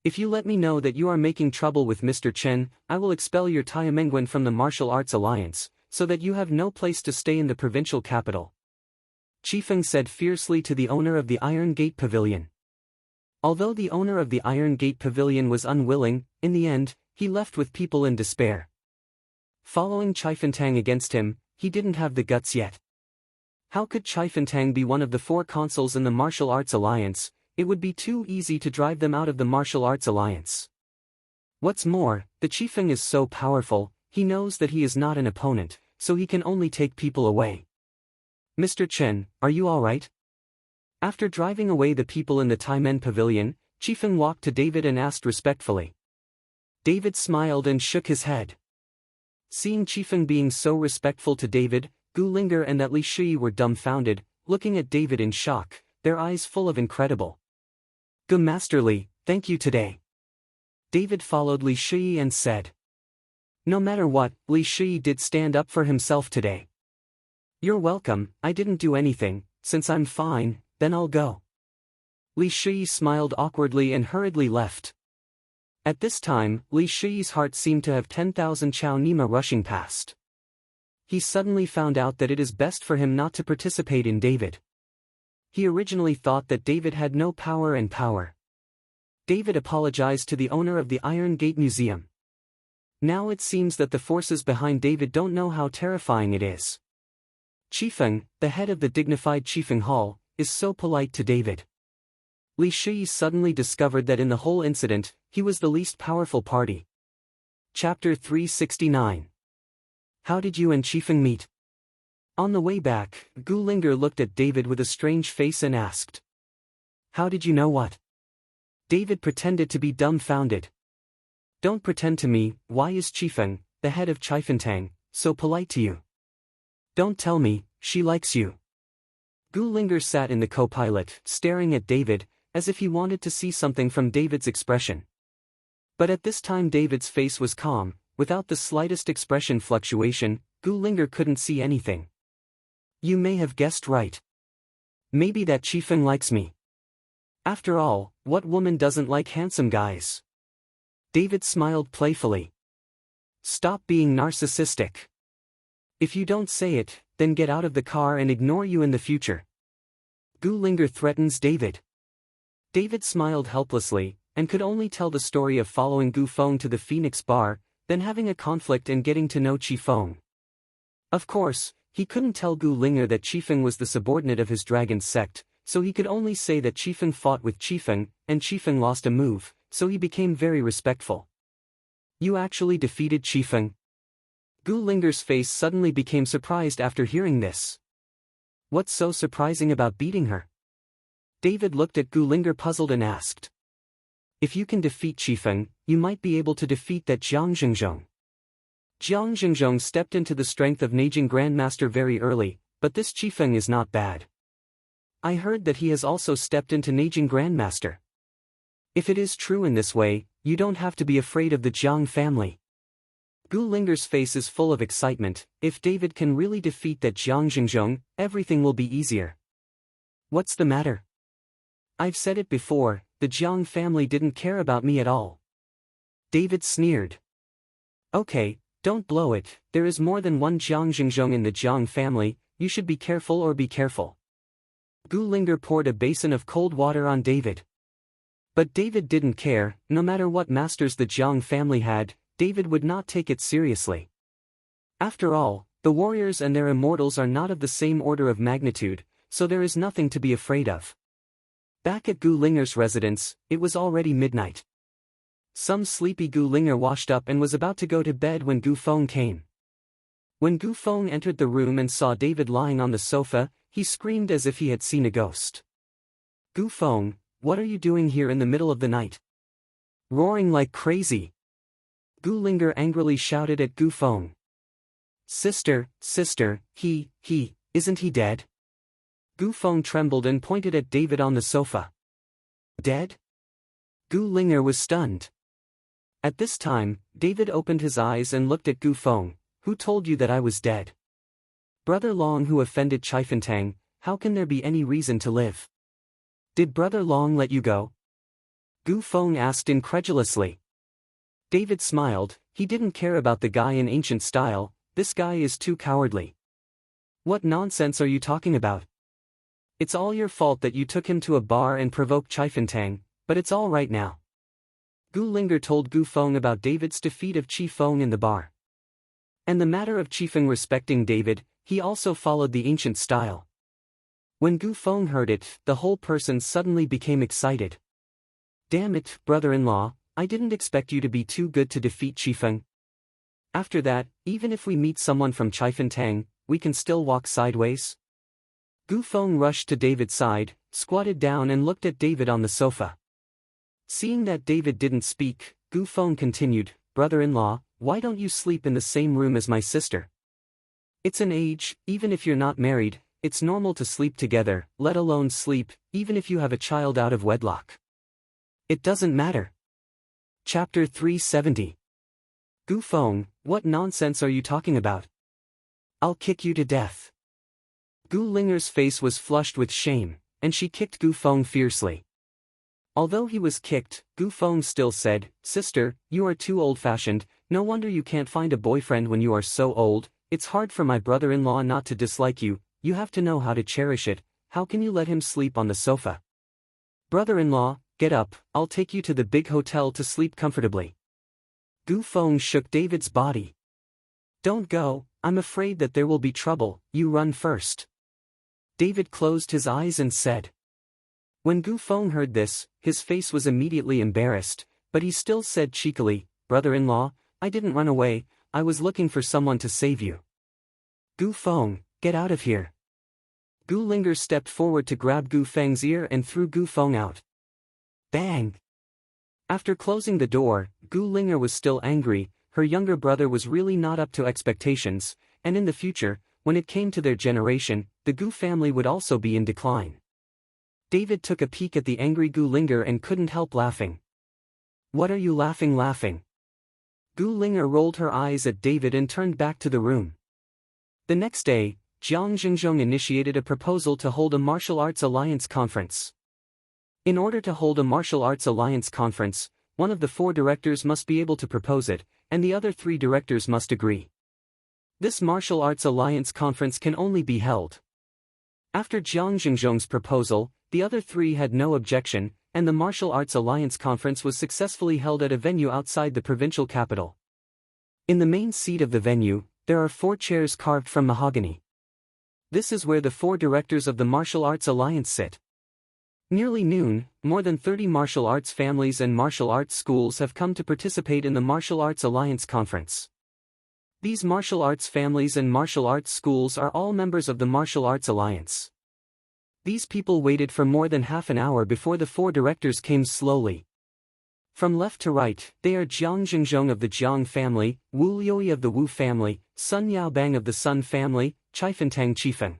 S1: If you let me know that you are making trouble with Mr. Chen, I will expel your Taiyamenguan from the Martial Arts Alliance, so that you have no place to stay in the provincial capital," Qifeng said fiercely to the owner of the Iron Gate Pavilion. Although the owner of the Iron Gate Pavilion was unwilling, in the end, he left with people in despair. Following Chifentang against him, he didn't have the guts yet. How could Chifentang be one of the 4 consuls in the Martial Arts Alliance? It would be too easy to drive them out of the Martial Arts Alliance. What's more, the Qifeng is so powerful, he knows that he is not an opponent, so he can only take people away. "Mr. Chen, are you alright?" After driving away the people in the Taimen Pavilion, Qifeng walked to David and asked respectfully. David smiled and shook his head. Seeing Qifeng being so respectful to David, Gu Linger and that Li Shi were dumbfounded, looking at David in shock, their eyes full of incredible. "Gu Master Li, thank you today." David followed Li Shi and said. No matter what, Li Shi did stand up for himself today. "You're welcome, I didn't do anything, since I'm fine, then I'll go." Li Shuyi smiled awkwardly and hurriedly left. At this time, Li Shuyi's heart seemed to have 10,000 Chao Nima rushing past. He suddenly found out that it is best for him not to participate in David. He originally thought that David had no power and power. David apologized to the owner of the Iron Gate Museum. Now it seems that the forces behind David don't know how terrifying it is. Qifeng, the head of the dignified Qifeng Hall, is so polite to David. Li Shuyi suddenly discovered that in the whole incident, he was the least powerful party. Chapter 369. How did you and Qifeng meet? On the way back, Gu Linger looked at David with a strange face and asked. How did you know what? David pretended to be dumbfounded. Don't pretend to me, why is Qifeng, the head of Chifentang, so polite to you? Don't tell me, she likes you. Gu Linger sat in the co-pilot, staring at David, as if he wanted to see something from David's expression. But at this time David's face was calm, without the slightest expression fluctuation. Gu Linger couldn't see anything. You may have guessed right. Maybe that Qifeng likes me. After all, what woman doesn't like handsome guys? David smiled playfully. Stop being narcissistic. If you don't say it, then get out of the car and ignore you in the future. Gu Linger threatens David. David smiled helplessly, and could only tell the story of following Gu Feng to the Phoenix Bar, then having a conflict and getting to know Qifeng. Of course, he couldn't tell Gu Linger that Qifeng was the subordinate of his dragon sect, so he could only say that Qifeng fought with Qifeng, and Qifeng lost a move, so he became very respectful. You actually defeated Qifeng? Gu Linger's face suddenly became surprised after hearing this. What's so surprising about beating her? David looked at Gu Linger puzzled and asked. If you can defeat Qifeng, you might be able to defeat that Jiang Zhengzhong. Jiang Zhengzhong stepped into the strength of Neijing Grandmaster very early, but this Qifeng is not bad. I heard that he has also stepped into Neijing Grandmaster. If it is true in this way, you don't have to be afraid of the Jiang family. Gu Linger's face is full of excitement. If David can really defeat that Jiang Zhengzhong, everything will be easier. What's the matter? I've said it before, the Jiang family didn't care about me at all. David sneered. Okay, don't blow it, there is more than one Jiang Zhengzhong in the Jiang family, you should be careful or be careful. Gu Linger poured a basin of cold water on David. But David didn't care. No matter what masters the Jiang family had, David would not take it seriously. After all, the warriors and their immortals are not of the same order of magnitude, so there is nothing to be afraid of. Back at Gu Linger's residence, it was already midnight. Some sleepy Gu Linger washed up and was about to go to bed when Gu Feng came. When Gu Feng entered the room and saw David lying on the sofa, he screamed as if he had seen a ghost. Gu Feng, what are you doing here in the middle of the night? Roaring like crazy. Gu Linger angrily shouted at Gu Feng. Sister, isn't he dead? Gu Feng trembled and pointed at David on the sofa. Dead? Gu Linger was stunned. At this time, David opened his eyes and looked at Gu Feng. Who told you that I was dead? Brother Long who offended Chifentang, how can there be any reason to live? Did Brother Long let you go? Gu Feng asked incredulously. David smiled. He didn't care about the guy in ancient style. This guy is too cowardly. What nonsense are you talking about? It's all your fault that you took him to a bar and provoked Chifentang, but it's all right now. Gu Linger told Gu Feng about David's defeat of Qifeng in the bar. And the matter of Qifeng respecting David, he also followed the ancient style. When Gu Feng heard it, the whole person suddenly became excited. Damn it, brother-in-law, I didn't expect you to be too good to defeat Qifeng. After that, even if we meet someone from Chifentang, we can still walk sideways? Gu Feng rushed to David's side, squatted down and looked at David on the sofa. Seeing that David didn't speak, Gu Feng continued, brother-in-law, why don't you sleep in the same room as my sister? It's an age, even if you're not married, it's normal to sleep together, let alone sleep, even if you have a child out of wedlock. It doesn't matter. Chapter 370. Gu Feng, what nonsense are you talking about? I'll kick you to death. Gu Linger's face was flushed with shame, and she kicked Gu Feng fiercely. Although he was kicked, Gu Feng still said, "Sister, you are too old-fashioned, no wonder you can't find a boyfriend when you are so old. It's hard for my brother-in-law not to dislike you, you have to know how to cherish it, how can you let him sleep on the sofa? Brother-in-law, get up, I'll take you to the big hotel to sleep comfortably." Gu Feng shook David's body. "Don't go, I'm afraid that there will be trouble, you run first." David closed his eyes and said. When Gu Feng heard this, his face was immediately embarrassed, but he still said cheekily, "Brother-in-law, I didn't run away, I was looking for someone to save you." "Gu Feng, get out of here." Gu Linger stepped forward to grab Gu Feng's ear and threw Gu Feng out. Bang! After closing the door, Gu Linger was still angry. Her younger brother was really not up to expectations, and in the future, when it came to their generation, the Gu family would also be in decline. David took a peek at the angry Gu Linger and couldn't help laughing. "What are you laughing?" Gu Linger rolled her eyes at David and turned back to the room. The next day, Jiang Xingzhong initiated a proposal to hold a martial arts alliance conference. In order to hold a martial arts alliance conference, one of the 4 directors must be able to propose it, and the other 3 directors must agree. This martial arts alliance conference can only be held. After Jiang Xingzhong's proposal, the other 3 had no objection, and the martial arts alliance conference was successfully held at a venue outside the provincial capital. In the main seat of the venue, there are 4 chairs carved from mahogany. This is where the 4 directors of the martial arts alliance sit. Nearly noon, more than 30 martial arts families and martial arts schools have come to participate in the martial arts alliance conference. These martial arts families and martial arts schools are all members of the martial arts alliance. These people waited for more than half an hour before the 4 directors came slowly. From left to right, they are Jiang Xingzhong of the Jiang family, Wu Liuyi of the Wu family, Sun Yaobang of the Sun family, Chifentang Chifeng.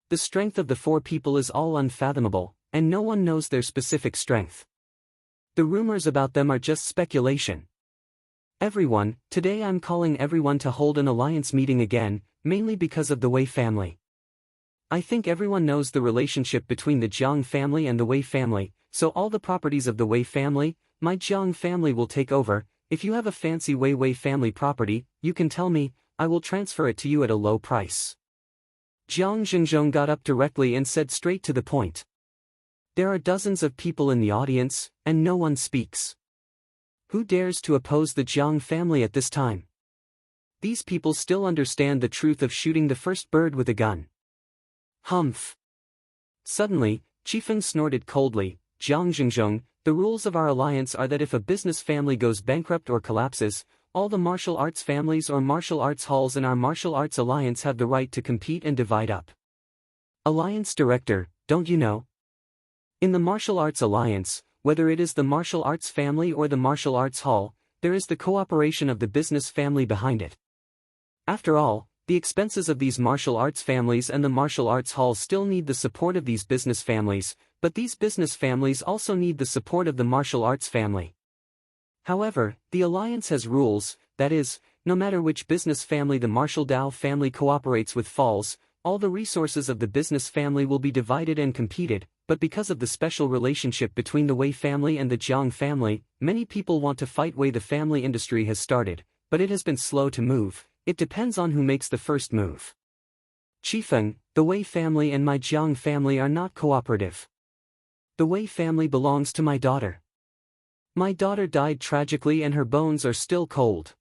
S1: The strength of the 4 people is all unfathomable, and no one knows their specific strength. The rumors about them are just speculation. Everyone, today I'm calling everyone to hold an alliance meeting again, mainly because of the Wei family. I think everyone knows the relationship between the Jiang family and the Wei family, so all the properties of the Wei family, my Jiang family will take over. If you have a fancy Wei family property, you can tell me, I will transfer it to you at a low price. Jiang Xingzhong got up directly and said straight to the point. There are dozens of people in the audience, and no one speaks. Who dares to oppose the Jiang family at this time? These people still understand the truth of shooting the first bird with a gun. Humph. Suddenly, Chifeng snorted coldly, "Jiang Xingzhong, the rules of our alliance are that if a business family goes bankrupt or collapses, all the martial arts families or martial arts halls in our martial arts alliance have the right to compete and divide up." Alliance Director, don't you know? In the martial arts alliance, whether it is the martial arts family or the martial arts hall, there is the cooperation of the business family behind it. After all, the expenses of these martial arts families and the martial arts hall still need the support of these business families, but these business families also need the support of the martial arts family. However, the alliance has rules, that is, no matter which business family the martial Dao family cooperates with falls, all the resources of the business family will be divided and competed, but because of the special relationship between the Wei family and the Jiang family, many people want to fight. Wei the family industry has started, but it has been slow to move. It depends on who makes the first move. Chifeng, the Wei family and my Jiang family are not cooperative. The Wei family belongs to my daughter. My daughter died tragically and her bones are still cold.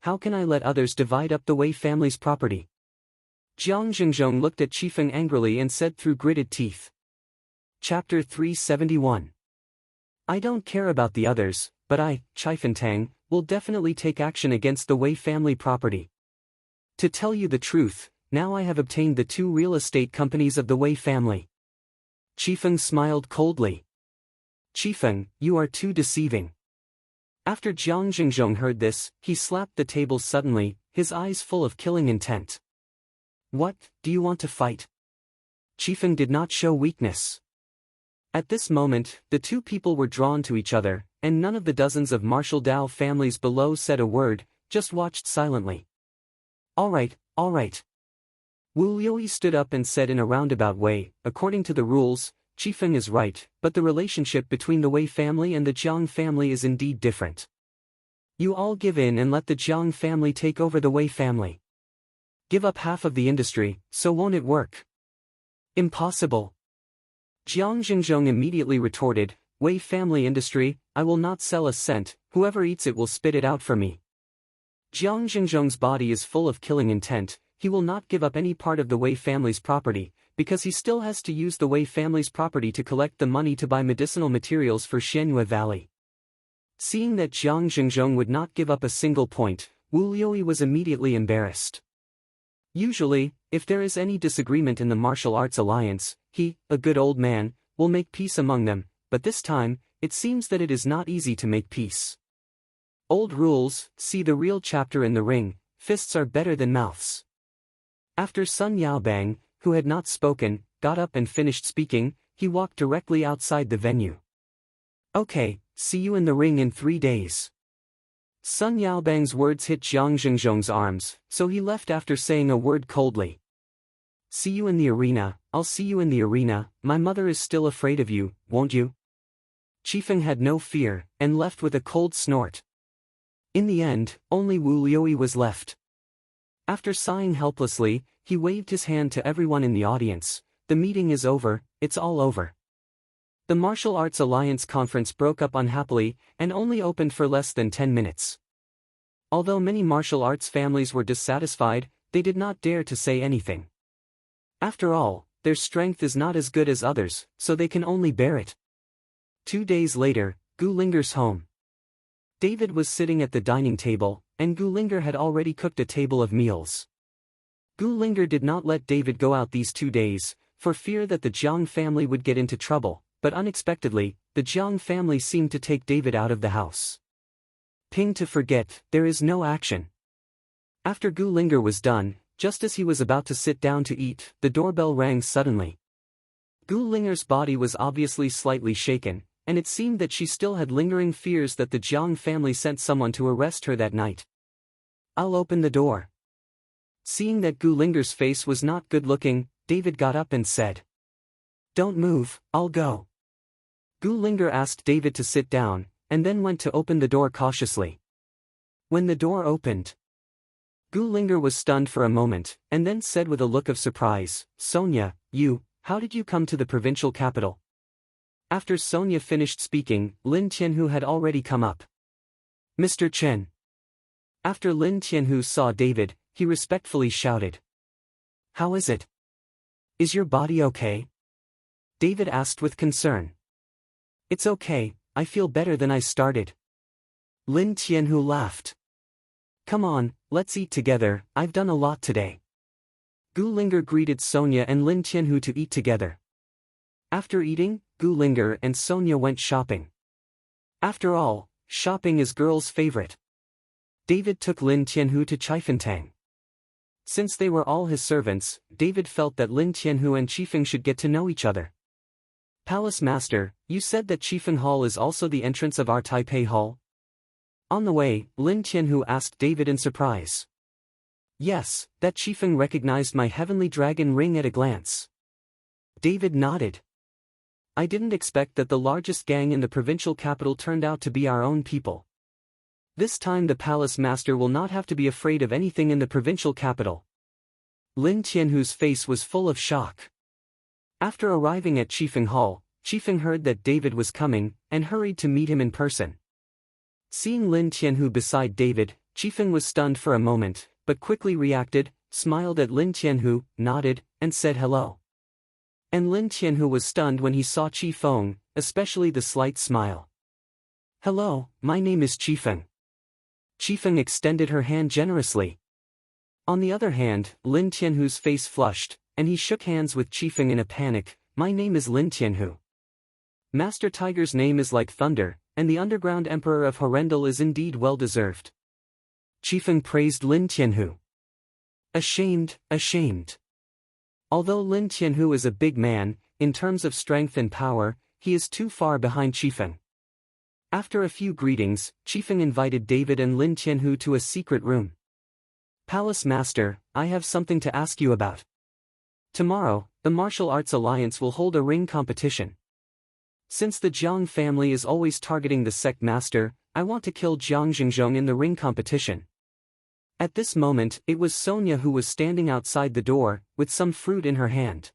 S1: How can I let others divide up the Wei family's property? Jiang Xingzhong looked at Chifeng angrily and said through gritted teeth. Chapter 371. I don't care about the others, but I, Chifentang, will definitely take action against the Wei family property. To tell you the truth, now I have obtained the 2 real estate companies of the Wei family. Chifeng smiled coldly. Chifeng, you are too deceiving. After Jiang Xingzhong heard this, he slapped the table suddenly, his eyes full of killing intent. What, do you want to fight? Chifeng did not show weakness. At this moment, the 2 people were drawn to each other, and none of the dozens of martial Dao families below said a word, just watched silently. All right. Wu Liuyi stood up and said in a roundabout way, according to the rules, Qifeng is right, but the relationship between the Wei family and the Jiang family is indeed different. You all give in and let the Jiang family take over the Wei family. Give up half of the industry, so won't it work? Impossible. Jiang Xingzhong immediately retorted, Wei family industry, I will not sell a cent, whoever eats it will spit it out for me. Jiang Xingzhong's body is full of killing intent, he will not give up any part of the Wei family's property, because he still has to use the Wei family's property to collect the money to buy medicinal materials for Xianyue Valley. Seeing that Jiang Xingzhong would not give up a single point, Wu Liuyi was immediately embarrassed. Usually, if there is any disagreement in the martial arts alliance, he, a good old man, will make peace among them, but this time, it seems that it is not easy to make peace. Old rules, see the real chapter in the ring, fists are better than mouths. After Sun Yaobang, who had not spoken, got up and finished speaking, he walked directly outside the venue. Okay, see you in the ring in 3 days. Sun Yaobang's words hit Jiang Xingzhong's arms, so he left after saying a word coldly. See you in the arena, I'll see you in the arena, my mother is still afraid of you, won't you? Qifeng had no fear, and left with a cold snort. In the end, only Wu Liuyi was left. After sighing helplessly, he waved his hand to everyone in the audience, the meeting is over, it's all over. The Martial Arts Alliance conference broke up unhappily, and only opened for less than 10 minutes. Although many martial arts families were dissatisfied, they did not dare to say anything. After all, their strength is not as good as others, so they can only bear it. 2 days later, Gu Linger's home. David was sitting at the dining table, and Gu Linger had already cooked a table of meals. Gu Linger did not let David go out these 2 days, for fear that the Jiang family would get into trouble, but unexpectedly, the Jiang family seemed to take David out of the house. Ping to forget, there is no action. After Gu Linger was done, just as he was about to sit down to eat, the doorbell rang suddenly. Gu Linger's body was obviously slightly shaken, and it seemed that she still had lingering fears that the Jiang family sent someone to arrest her that night. I'll open the door. Seeing that Gu Linger's face was not good-looking, David got up and said, Don't move, I'll go. Gu Linger asked David to sit down, and then went to open the door cautiously. When the door opened, Gu Linger was stunned for a moment, and then said with a look of surprise, Sonia, how did you come to the provincial capital? After Sonia finished speaking, Lin Tianhu had already come up. Mr. Chen. After Lin Tianhu saw David, he respectfully shouted. How is it? Is your body okay? David asked with concern. It's okay, I feel better than I started. Lin Tianhu laughed. Come on, let's eat together, I've done a lot today. Gu Linger greeted Sonia and Lin Tianhu to eat together. After eating, Gu Linger and Sonia went shopping. After all, shopping is girls' favorite. David took Lin Tianhu to Chifentang. Since they were all his servants, David felt that Lin Tianhu and Qifeng should get to know each other. Palace Master, you said that Qifeng Hall is also the entrance of our Taipei Hall? On the way, Lin Tianhu asked David in surprise. Yes, that Qifeng recognized my heavenly dragon ring at a glance. David nodded. I didn't expect that the largest gang in the provincial capital turned out to be our own people. This time the palace master will not have to be afraid of anything in the provincial capital. Lin Tianhu's face was full of shock. After arriving at Qifeng Hall, Qifeng heard that David was coming, and hurried to meet him in person. Seeing Lin Tianhu beside David, Qifeng was stunned for a moment, but quickly reacted, smiled at Lin Tianhu, nodded, and said hello. And Lin Tianhu was stunned when he saw Qifeng, especially the slight smile. Hello, my name is Qifeng. Qifeng extended her hand generously. On the other hand, Lin Tianhu's face flushed, and he shook hands with Qifeng in a panic. My name is Lin Tianhu. Master Tiger's name is like thunder, and the underground emperor of Horrendal is indeed well-deserved. Qifeng praised Lin Tianhu. Ashamed. Although Lin Tianhu is a big man, in terms of strength and power, he is too far behind Qifeng. After a few greetings, Qifeng invited David and Lin Tianhu to a secret room. Palace Master, I have something to ask you about. Tomorrow, the Martial Arts Alliance will hold a ring competition. Since the Jiang family is always targeting the sect master, I want to kill Jiang Xingzhong in the ring competition. At this moment, it was Sonia who was standing outside the door, with some fruit in her hand.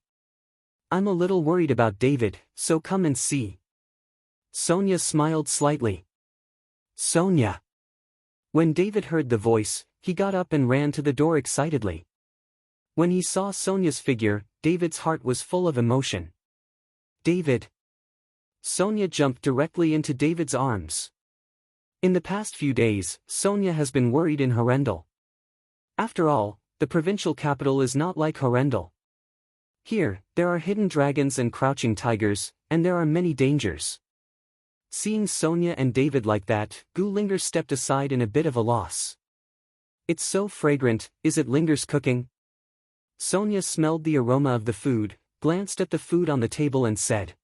S1: I'm a little worried about David, so come and see. Sonia smiled slightly. Sonia. When David heard the voice, he got up and ran to the door excitedly. When he saw Sonia's figure, David's heart was full of emotion. David. Sonia jumped directly into David's arms. In the past few days, Sonia has been worried in Horrendal. After all, the provincial capital is not like Horrendal. Here, there are hidden dragons and crouching tigers, and there are many dangers. Seeing Sonia and David like that, Gu Linger stepped aside in a bit of a loss. It's so fragrant, is it Linger's cooking? Sonia smelled the aroma of the food, glanced at the food on the table and said.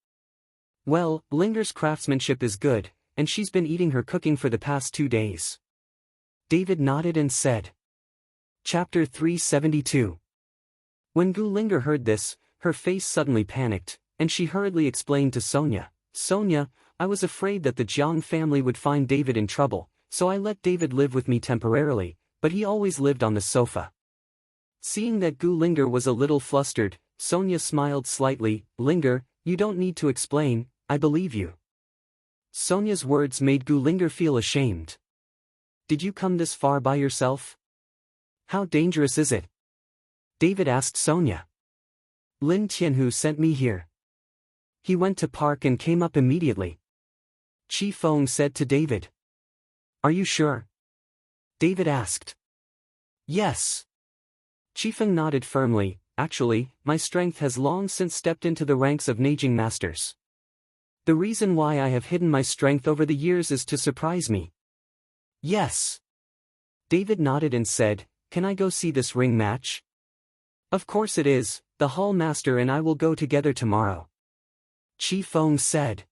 S1: Well, Linger's craftsmanship is good, and she's been eating her cooking for the past 2 days. David nodded and said. Chapter 372. When Gu Linger heard this, her face suddenly panicked, and she hurriedly explained to Sonia, Sonia, I was afraid that the Jiang family would find David in trouble, so I let David live with me temporarily, but he always lived on the sofa. Seeing that Gu Linger was a little flustered, Sonia smiled slightly. Linger, you don't need to explain, I believe you. Sonia's words made Gu Linger feel ashamed. Did you come this far by yourself? How dangerous is it? David asked Sonia. Lin Tianhu sent me here. He went to park and came up immediately. Qi Feng said to David. Are you sure? David asked. Yes. Qi Feng nodded firmly. Actually, my strength has long since stepped into the ranks of Neijing masters. The reason why I have hidden my strength over the years is to surprise me. Yes. David nodded and said, Can I go see this ring match? Of course it is, the hall master and I will go together tomorrow. Qi Feng said.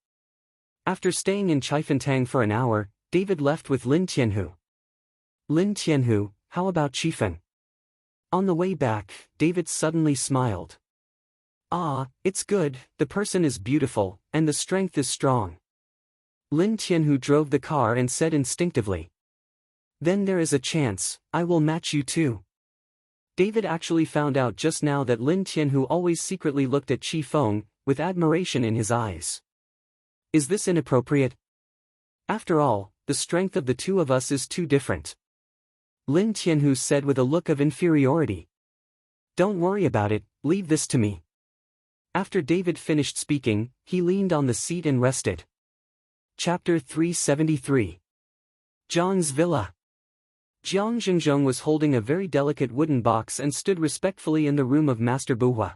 S1: After staying in Chifentang for an hour, David left with Lin Tianhu. Lin Tianhu, how about Qi Feng? On the way back, David suddenly smiled. Ah, it's good, the person is beautiful, and the strength is strong. Lin Tianhu drove the car and said instinctively. Then there is a chance, I will match you too. David actually found out just now that Lin Tianhu always secretly looked at Qi Feng, with admiration in his eyes. Is this inappropriate? After all, the strength of the two of us is too different. Lin Tianhu said with a look of inferiority. Don't worry about it, leave this to me. After David finished speaking, he leaned on the seat and rested. Chapter 373. Zhang's Villa. Jiang Xingzhong was holding a very delicate wooden box and stood respectfully in the room of Master Buhua.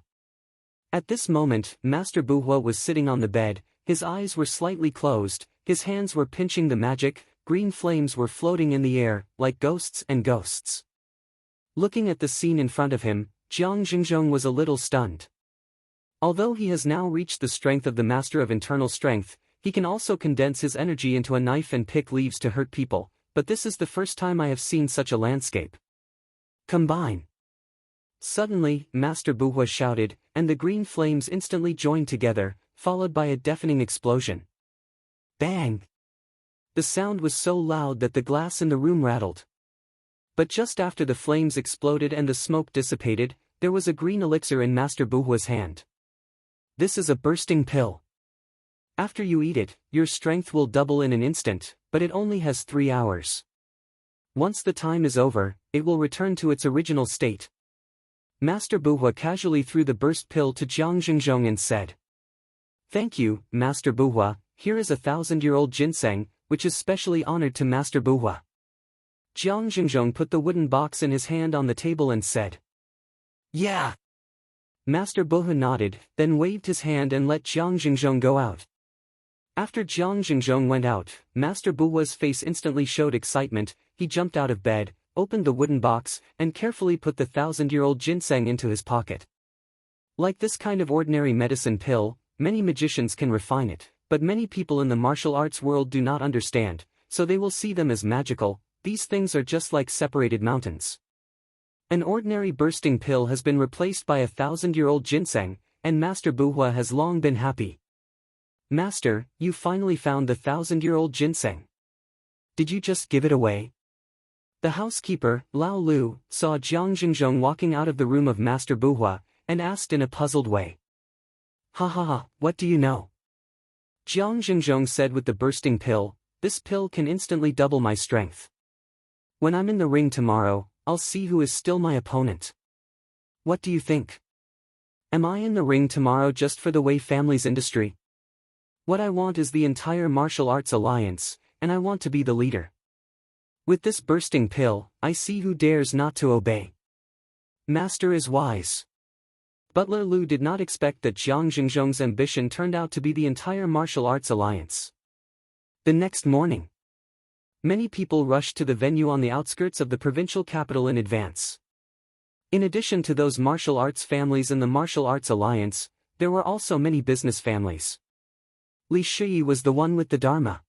S1: At this moment, Master Buhua was sitting on the bed, his eyes were slightly closed, his hands were pinching the magic, green flames were floating in the air, like ghosts and ghosts. Looking at the scene in front of him, Jiang Xingzhong was a little stunned. Although he has now reached the strength of the Master of Internal Strength, he can also condense his energy into a knife and pick leaves to hurt people, but this is the first time I have seen such a landscape. Combine. Suddenly, Master Buhua shouted, and the green flames instantly joined together, followed by a deafening explosion. Bang! The sound was so loud that the glass in the room rattled. But just after the flames exploded and the smoke dissipated, there was a green elixir in Master Buhua's hand. This is a bursting pill. After you eat it, your strength will double in an instant, but it only has 3 hours. Once the time is over, it will return to its original state. Master Buhua casually threw the burst pill to Jiang Xingzhong and said. Thank you, Master Buhua, here is a 1,000-year-old ginseng, which is specially honored to Master Buhua. Jiang Xingzhong put the wooden box in his hand on the table and said. Yeah. Master Buhua nodded, then waved his hand and let Jiang Xingzhong go out. After Jiang Xingzhong went out, Master Buhua's face instantly showed excitement. He jumped out of bed, opened the wooden box, and carefully put the 1,000-year-old ginseng into his pocket. Like this kind of ordinary medicine pill, many magicians can refine it, but many people in the martial arts world do not understand, so they will see them as magical. These things are just like separated mountains. An ordinary bursting pill has been replaced by a 1,000-year-old ginseng, and Master Buhua has long been happy. Master, you finally found the 1,000-year-old ginseng. Did you just give it away? The housekeeper, Lao Lu, saw Jiang Xingzhong walking out of the room of Master Buhua, and asked in a puzzled way. Ha ha ha, what do you know? Jiang Xingzhong said with the bursting pill, this pill can instantly double my strength. When I'm in the ring tomorrow, I'll see who is still my opponent. What do you think? Am I in the ring tomorrow just for the Wei family's industry? What I want is the entire martial arts alliance, and I want to be the leader. With this bursting pill, I see who dares not to obey. Master is wise. Butler Lu did not expect that Jiang Xingzhong's ambition turned out to be the entire martial arts alliance. The next morning, many people rushed to the venue on the outskirts of the provincial capital in advance. In addition to those martial arts families and the martial arts alliance, there were also many business families. Li Shiyi was the one with the Dharma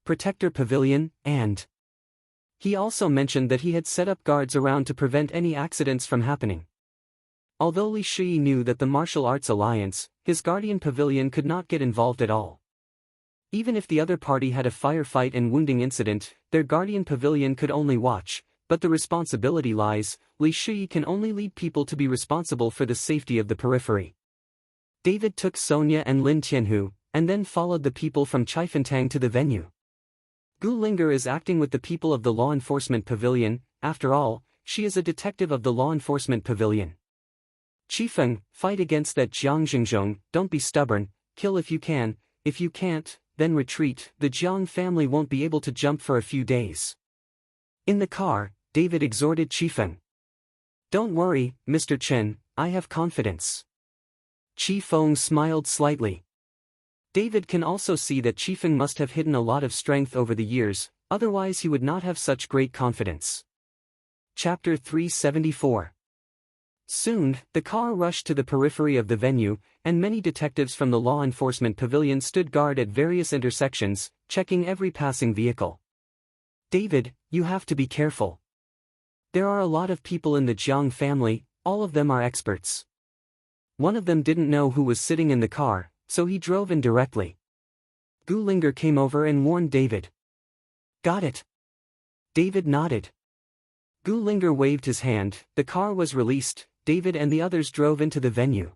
S1: Protector Pavilion, and he also mentioned that he had set up guards around to prevent any accidents from happening. Although Li Shiyi knew that the martial arts alliance, his guardian pavilion could not get involved at all. Even if the other party had a firefight and wounding incident, their guardian pavilion could only watch, but the responsibility lies, Li Shiyi can only lead people to be responsible for the safety of the periphery. David took Sonia and Lin Tianhu, and then followed the people from Chaifantang to the venue. Gu Linger is acting with the people of the law enforcement pavilion, after all, she is a detective of the law enforcement pavilion. Qifeng, fight against that Jiang Xingzhong, don't be stubborn, kill if you can, if you can't, then retreat, the Jiang family won't be able to jump for a few days. In the car, David exhorted Qifeng. Don't worry, Mr. Chen, I have confidence. Qifeng smiled slightly. David can also see that Qifeng must have hidden a lot of strength over the years, otherwise he would not have such great confidence. Chapter 374. Soon, the car rushed to the periphery of the venue, and many detectives from the law enforcement pavilion stood guard at various intersections, checking every passing vehicle. David, you have to be careful. There are a lot of people in the Jiang family, all of them are experts. One of them didn't know who was sitting in the car, so he drove in directly. Gu Linger came over and warned David. Got it. David nodded. Gu Linger waved his hand, the car was released, David and the others drove into the venue.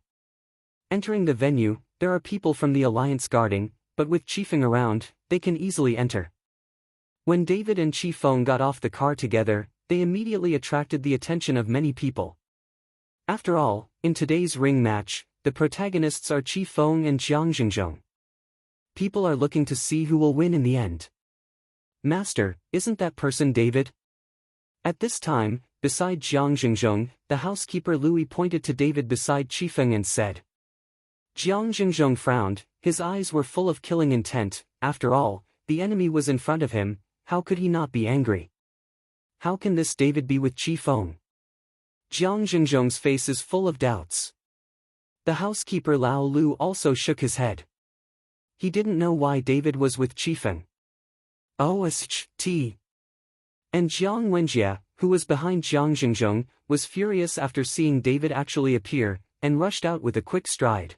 S1: Entering the venue, there are people from the alliance guarding, but with Qifeng around, they can easily enter. When David and Qifeng got off the car together, they immediately attracted the attention of many people. After all, in today's ring match, the protagonists are Qifeng and Jiang Xingzhong. People are looking to see who will win in the end. Master, isn't that person David? At this time, beside Jiang Xingzhong, the housekeeper Louis pointed to David beside Qifeng and said. Jiang Xingzhong frowned, his eyes were full of killing intent, after all, the enemy was in front of him, how could he not be angry? How can this David be with Qifeng? Jiang Xingzhong's face is full of doubts. The housekeeper Lao Lu also shook his head. He didn't know why David was with Qifeng. T. And Jiang Wenjie, who was behind Jiang Xingzhong, was furious after seeing David actually appear, and rushed out with a quick stride.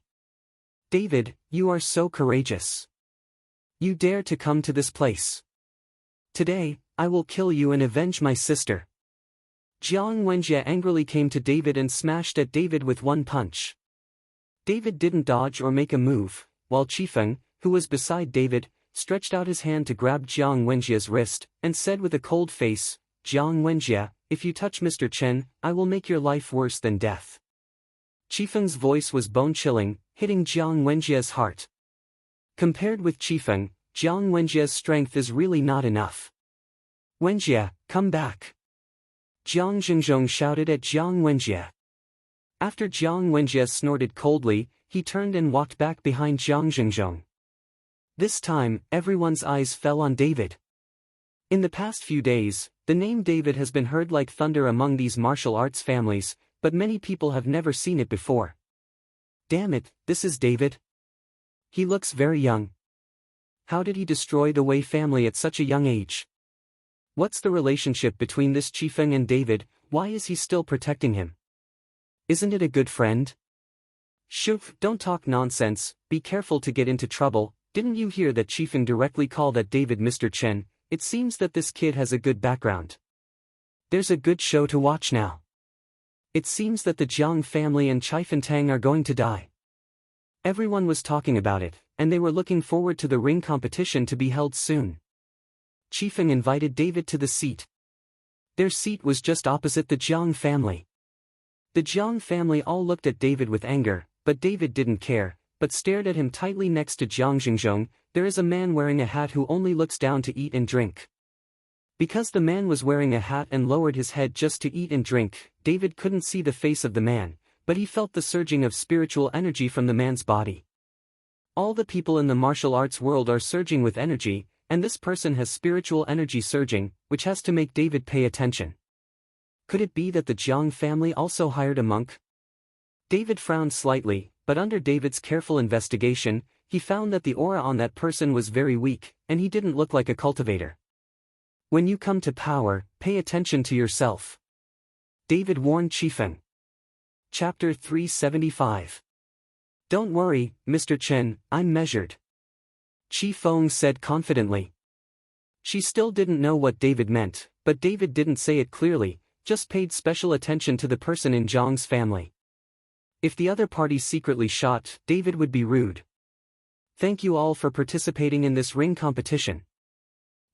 S1: David, you are so courageous. You dare to come to this place. Today, I will kill you and avenge my sister. Jiang Wenjie angrily came to David and smashed at David with one punch. David didn't dodge or make a move, while Qifeng, who was beside David, stretched out his hand to grab Jiang Wenjie's wrist, and said with a cold face, Jiang Wenjie, if you touch Mr. Chen, I will make your life worse than death. Qifeng's voice was bone-chilling, hitting Jiang Wenjie's heart. Compared with Qifeng, Jiang Wenjie's strength is really not enough. Wenjie, come back. Jiang Xingzhong shouted at Jiang Wenjie. After Jiang Wenjie snorted coldly, he turned and walked back behind Jiang Xingzhong. This time, everyone's eyes fell on David. In the past few days, the name David has been heard like thunder among these martial arts families, but many people have never seen it before. Damn it, this is David? He looks very young. How did he destroy the Wei family at such a young age? What's the relationship between this Qifeng and David, why is he still protecting him? Isn't it a good friend? Shuf, don't talk nonsense, be careful to get into trouble. Didn't you hear that Chifeng directly called at David Mr. Chen? It seems that this kid has a good background. There's a good show to watch now. It seems that the Jiang family and Chifeng Tang are going to die. Everyone was talking about it, and they were looking forward to the ring competition to be held soon. Chifeng invited David to the seat. Their seat was just opposite the Jiang family. The Jiang family all looked at David with anger, but David didn't care, but stared at him tightly. Next to Jiang Xingzhong, there is a man wearing a hat who only looks down to eat and drink. Because the man was wearing a hat and lowered his head just to eat and drink, David couldn't see the face of the man, but he felt the surging of spiritual energy from the man's body. All the people in the martial arts world are surging with energy, and this person has spiritual energy surging, which has to make David pay attention. Could it be that the Jiang family also hired a monk? David frowned slightly, but under David's careful investigation, he found that the aura on that person was very weak, and he didn't look like a cultivator. When you come to power, pay attention to yourself. David warned Chifeng. Chapter 375. Don't worry, Mr. Chen, I'm measured. Chifeng said confidently. She still didn't know what David meant, but David didn't say it clearly, just paid special attention to the person in Jiang's family. If the other party secretly shot, David would be rude. Thank you all for participating in this ring competition.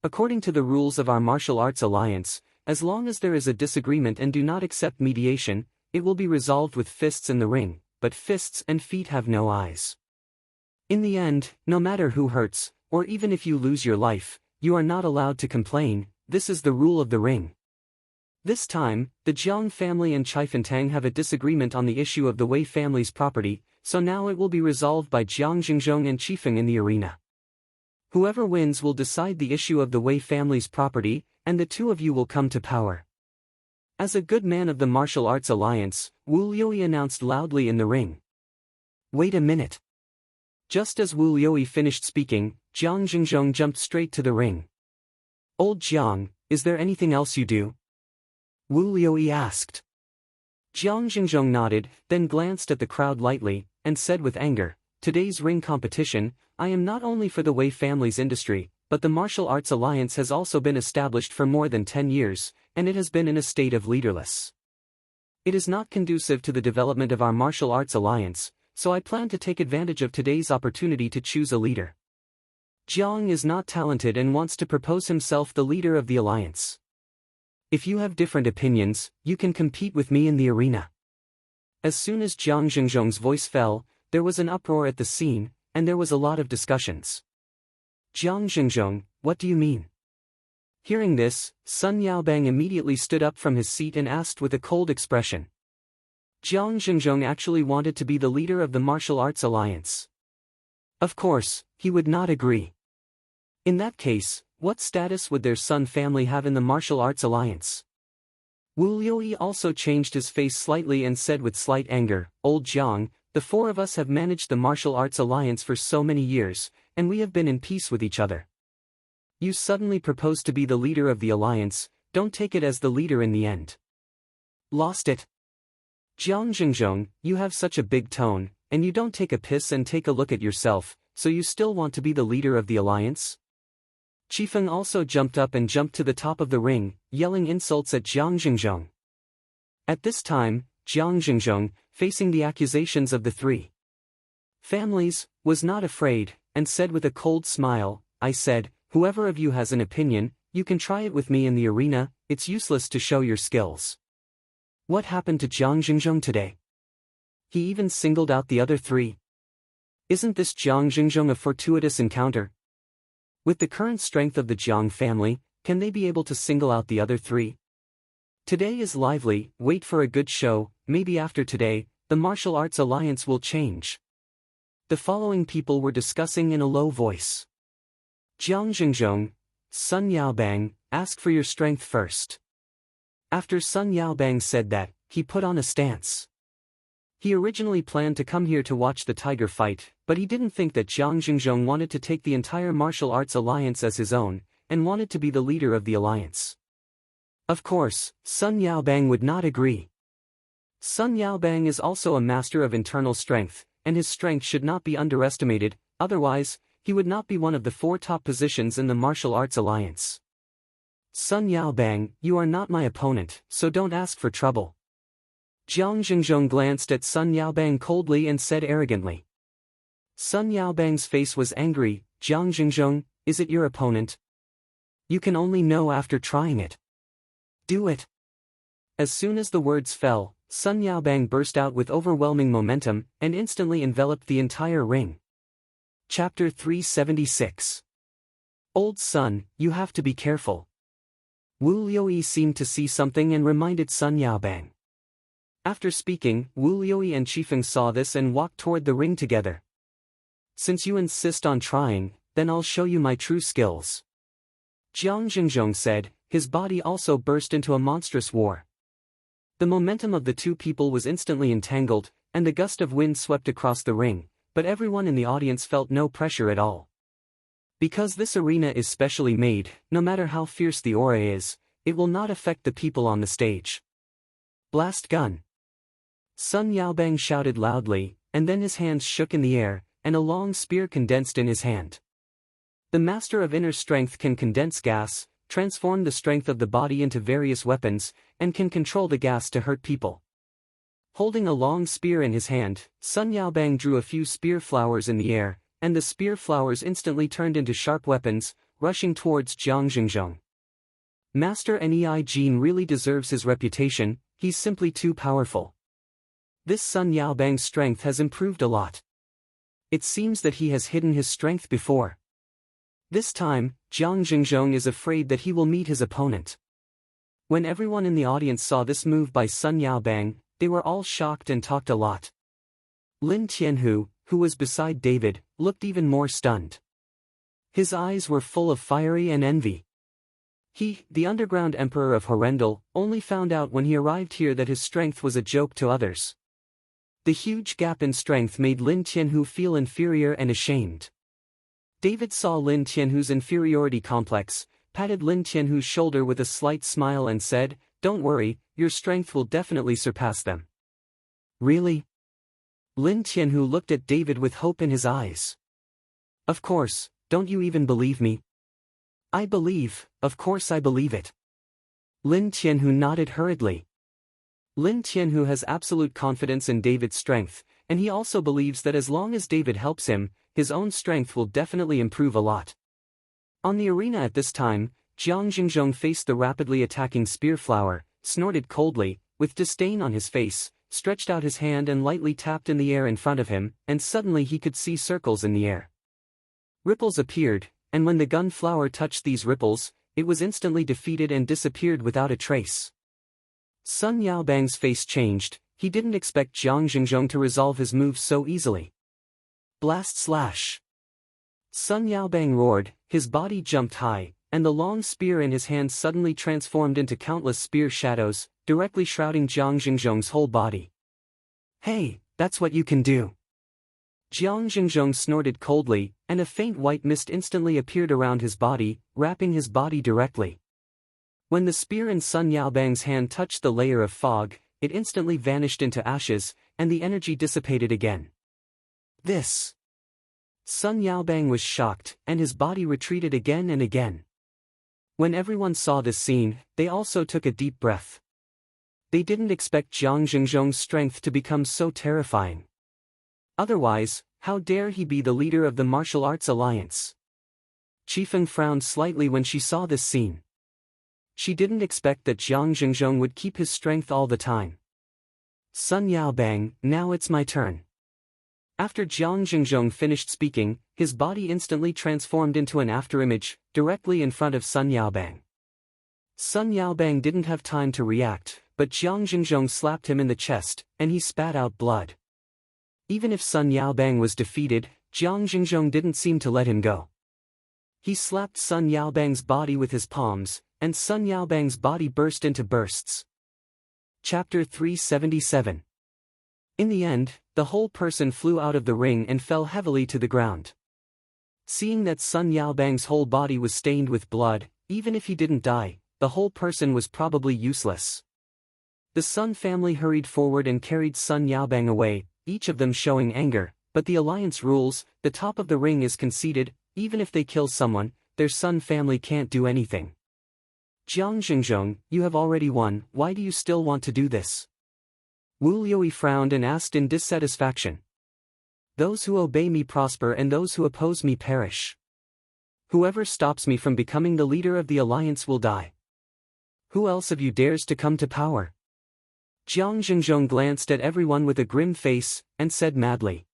S1: According to the rules of our martial arts alliance, as long as there is a disagreement and do not accept mediation, it will be resolved with fists in the ring, but fists and feet have no eyes. In the end, no matter who hurts, or even if you lose your life, you are not allowed to complain. This is the rule of the ring. This time, the Jiang family and Chifeng Tang have a disagreement on the issue of the Wei family's property, so now it will be resolved by Jiang Xingzhong and Chifeng in the arena. Whoever wins will decide the issue of the Wei family's property, and the two of you will come to power. As a good man of the martial arts alliance, Wu Liuyi announced loudly in the ring. Wait a minute. Just as Wu Liuyi finished speaking, Jiang Xingzhong jumped straight to the ring. Old Jiang, is there anything else you do? Wu Liuyi asked. Jiang Xingzhong nodded, then glanced at the crowd lightly, and said with anger, today's ring competition, I am not only for the Wei family's industry, but the martial arts alliance has also been established for more than 10 years, and it has been in a state of leaderless. It is not conducive to the development of our martial arts alliance, so I plan to take advantage of today's opportunity to choose a leader. Jiang is not talented and wants to propose himself the leader of the alliance. If you have different opinions, you can compete with me in the arena. As soon as Jiang Xingzhong's voice fell, there was an uproar at the scene, and there was a lot of discussions. Jiang Xingzhong, what do you mean? Hearing this, Sun Yaobang immediately stood up from his seat and asked with a cold expression. Jiang Xingzhong actually wanted to be the leader of the martial arts alliance. Of course, he would not agree. In that case, what status would their Sun family have in the martial arts alliance? Wu Liuyi also changed his face slightly and said with slight anger, Old Jiang, the four of us have managed the martial arts alliance for so many years, and we have been in peace with each other. You suddenly propose to be the leader of the alliance, don't take it as the leader in the end. Lost it. Jiang Xingzhong, you have such a big tone, and you don't take a piss and take a look at yourself, so you still want to be the leader of the alliance? Chifeng also jumped up and jumped to the top of the ring, yelling insults at Jiang Xingzhong. At this time, Jiang Xingzhong, facing the accusations of the three families, was not afraid, and said with a cold smile, I said, whoever of you has an opinion, you can try it with me in the arena, it's useless to show your skills. What happened to Jiang Xingzhong today? He even singled out the other three. Isn't this Jiang Xingzhong a fortuitous encounter? With the current strength of the Jiang family, can they be able to single out the other three? Today is lively, wait for a good show, maybe after today, the martial arts alliance will change. The following people were discussing in a low voice. Jiang Xingzhong, Sun Yaobang, ask for your strength first. After Sun Yaobang said that, he put on a stance. He originally planned to come here to watch the tiger fight, but he didn't think that Jiang Xingzhong wanted to take the entire martial arts alliance as his own, and wanted to be the leader of the alliance. Of course, Sun Yaobang would not agree. Sun Yaobang is also a master of internal strength, and his strength should not be underestimated, otherwise, he would not be one of the 4 top positions in the martial arts alliance. Sun Yaobang, you are not my opponent, so don't ask for trouble. Jiang Xingzhong glanced at Sun Yaobang coldly and said arrogantly. Sun Yaobang's face was angry. Jiang Xingzhong, is it your opponent? You can only know after trying it. Do it. As soon as the words fell, Sun Yaobang burst out with overwhelming momentum and instantly enveloped the entire ring. Chapter 376. Old Sun, you have to be careful. Wu Liuyi seemed to see something and reminded Sun Yaobang. After speaking, Wu Liuyi and Qifeng saw this and walked toward the ring together. Since you insist on trying, then I'll show you my true skills. Jiang Xingzhong said, his body also burst into a monstrous war. The momentum of the 2 people was instantly entangled, and the gust of wind swept across the ring, but everyone in the audience felt no pressure at all. Because this arena is specially made, no matter how fierce the aura is, it will not affect the people on the stage. Blast gun! Sun Yaobang shouted loudly, and then his hands shook in the air, and a long spear condensed in his hand. The master of inner strength can condense gas, transform the strength of the body into various weapons, and can control the gas to hurt people. Holding a long spear in his hand, Sun Yaobang drew a few spear flowers in the air, and the spear flowers instantly turned into sharp weapons, rushing towards Jiang Xingzhong. Master Nei Jin really deserves his reputation, he's simply too powerful. This Sun Yaobang's strength has improved a lot. It seems that he has hidden his strength before. This time, Jiang Xingzhong is afraid that he will meet his opponent. When everyone in the audience saw this move by Sun Yaobang, they were all shocked and talked a lot. Lin Tianhu, who was beside David, looked even more stunned. His eyes were full of fiery and envy. He, the underground emperor of Horrendal, only found out when he arrived here that his strength was a joke to others. The huge gap in strength made Lin Tianhu feel inferior and ashamed. David saw Lin Tianhu's inferiority complex, patted Lin Tianhu's shoulder with a slight smile and said, "Don't worry, your strength will definitely surpass them." Really? Lin Tianhu looked at David with hope in his eyes. Of course, don't you even believe me? I believe, of course I believe it. Lin Tianhu nodded hurriedly. Lin Tianhu has absolute confidence in David's strength, and he also believes that as long as David helps him, his own strength will definitely improve a lot. On the arena at this time, Jiang Xingzhong faced the rapidly attacking spear flower, snorted coldly, with disdain on his face, stretched out his hand and lightly tapped in the air in front of him, and suddenly he could see circles in the air. Ripples appeared, and when the gun flower touched these ripples, it was instantly defeated and disappeared without a trace. Sun Yaobang's face changed, he didn't expect Jiang Xingzhong to resolve his moves so easily. Blast slash! Sun Yaobang roared, his body jumped high, and the long spear in his hand suddenly transformed into countless spear shadows, directly shrouding Jiang Xingzhong's whole body. Hey, that's what you can do! Jiang Xingzhong snorted coldly, and a faint white mist instantly appeared around his body, wrapping his body directly. When the spear in Sun Yaobang's hand touched the layer of fog, it instantly vanished into ashes, and the energy dissipated again. This! Sun Yaobang was shocked, and his body retreated again and again. When everyone saw this scene, they also took a deep breath. They didn't expect Jiang Xingzhong's strength to become so terrifying. Otherwise, how dare he be the leader of the martial arts alliance? Qifeng frowned slightly when she saw this scene. She didn't expect that Jiang Xingzhong would keep his strength all the time. Sun Yaobang, now it's my turn. After Jiang Xingzhong finished speaking, his body instantly transformed into an afterimage, directly in front of Sun Yaobang. Sun Yaobang didn't have time to react, but Jiang Xingzhong slapped him in the chest, and he spat out blood. Even if Sun Yaobang was defeated, Jiang Xingzhong didn't seem to let him go. He slapped Sun Yaobang's body with his palms, and Sun Yaobang's body burst into bursts. Chapter 377. In the end, the whole person flew out of the ring and fell heavily to the ground. Seeing that Sun Yaobang's whole body was stained with blood, even if he didn't die, the whole person was probably useless. The Sun family hurried forward and carried Sun Yaobang away, each of them showing anger, but the alliance rules, the top of the ring is conceded, even if they kill someone, their Sun family can't do anything. Jiang Xingzhong, you have already won, why do you still want to do this? Wu Liuyi frowned and asked in dissatisfaction. Those who obey me prosper and those who oppose me perish. Whoever stops me from becoming the leader of the alliance will die. Who else of you dares to come to power? Jiang Xingzhong glanced at everyone with a grim face, and said madly.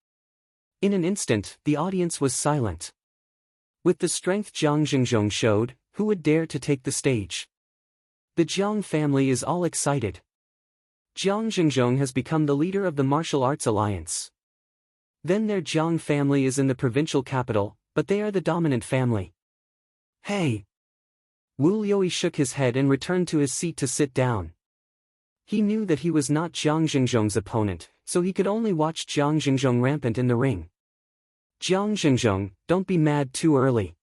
S1: In an instant, the audience was silent. With the strength Jiang Xingzhong showed, who would dare to take the stage? The Jiang family is all excited. Jiang Xingzhong has become the leader of the martial arts alliance. Then their Jiang family is in the provincial capital, but they are the dominant family. Hey! Wu Liuyi shook his head and returned to his seat to sit down. He knew that he was not Jiang Xingzhong's opponent, so he could only watch Jiang Xingzhong rampant in the ring. Jiang Xingzhong, don't be mad too early.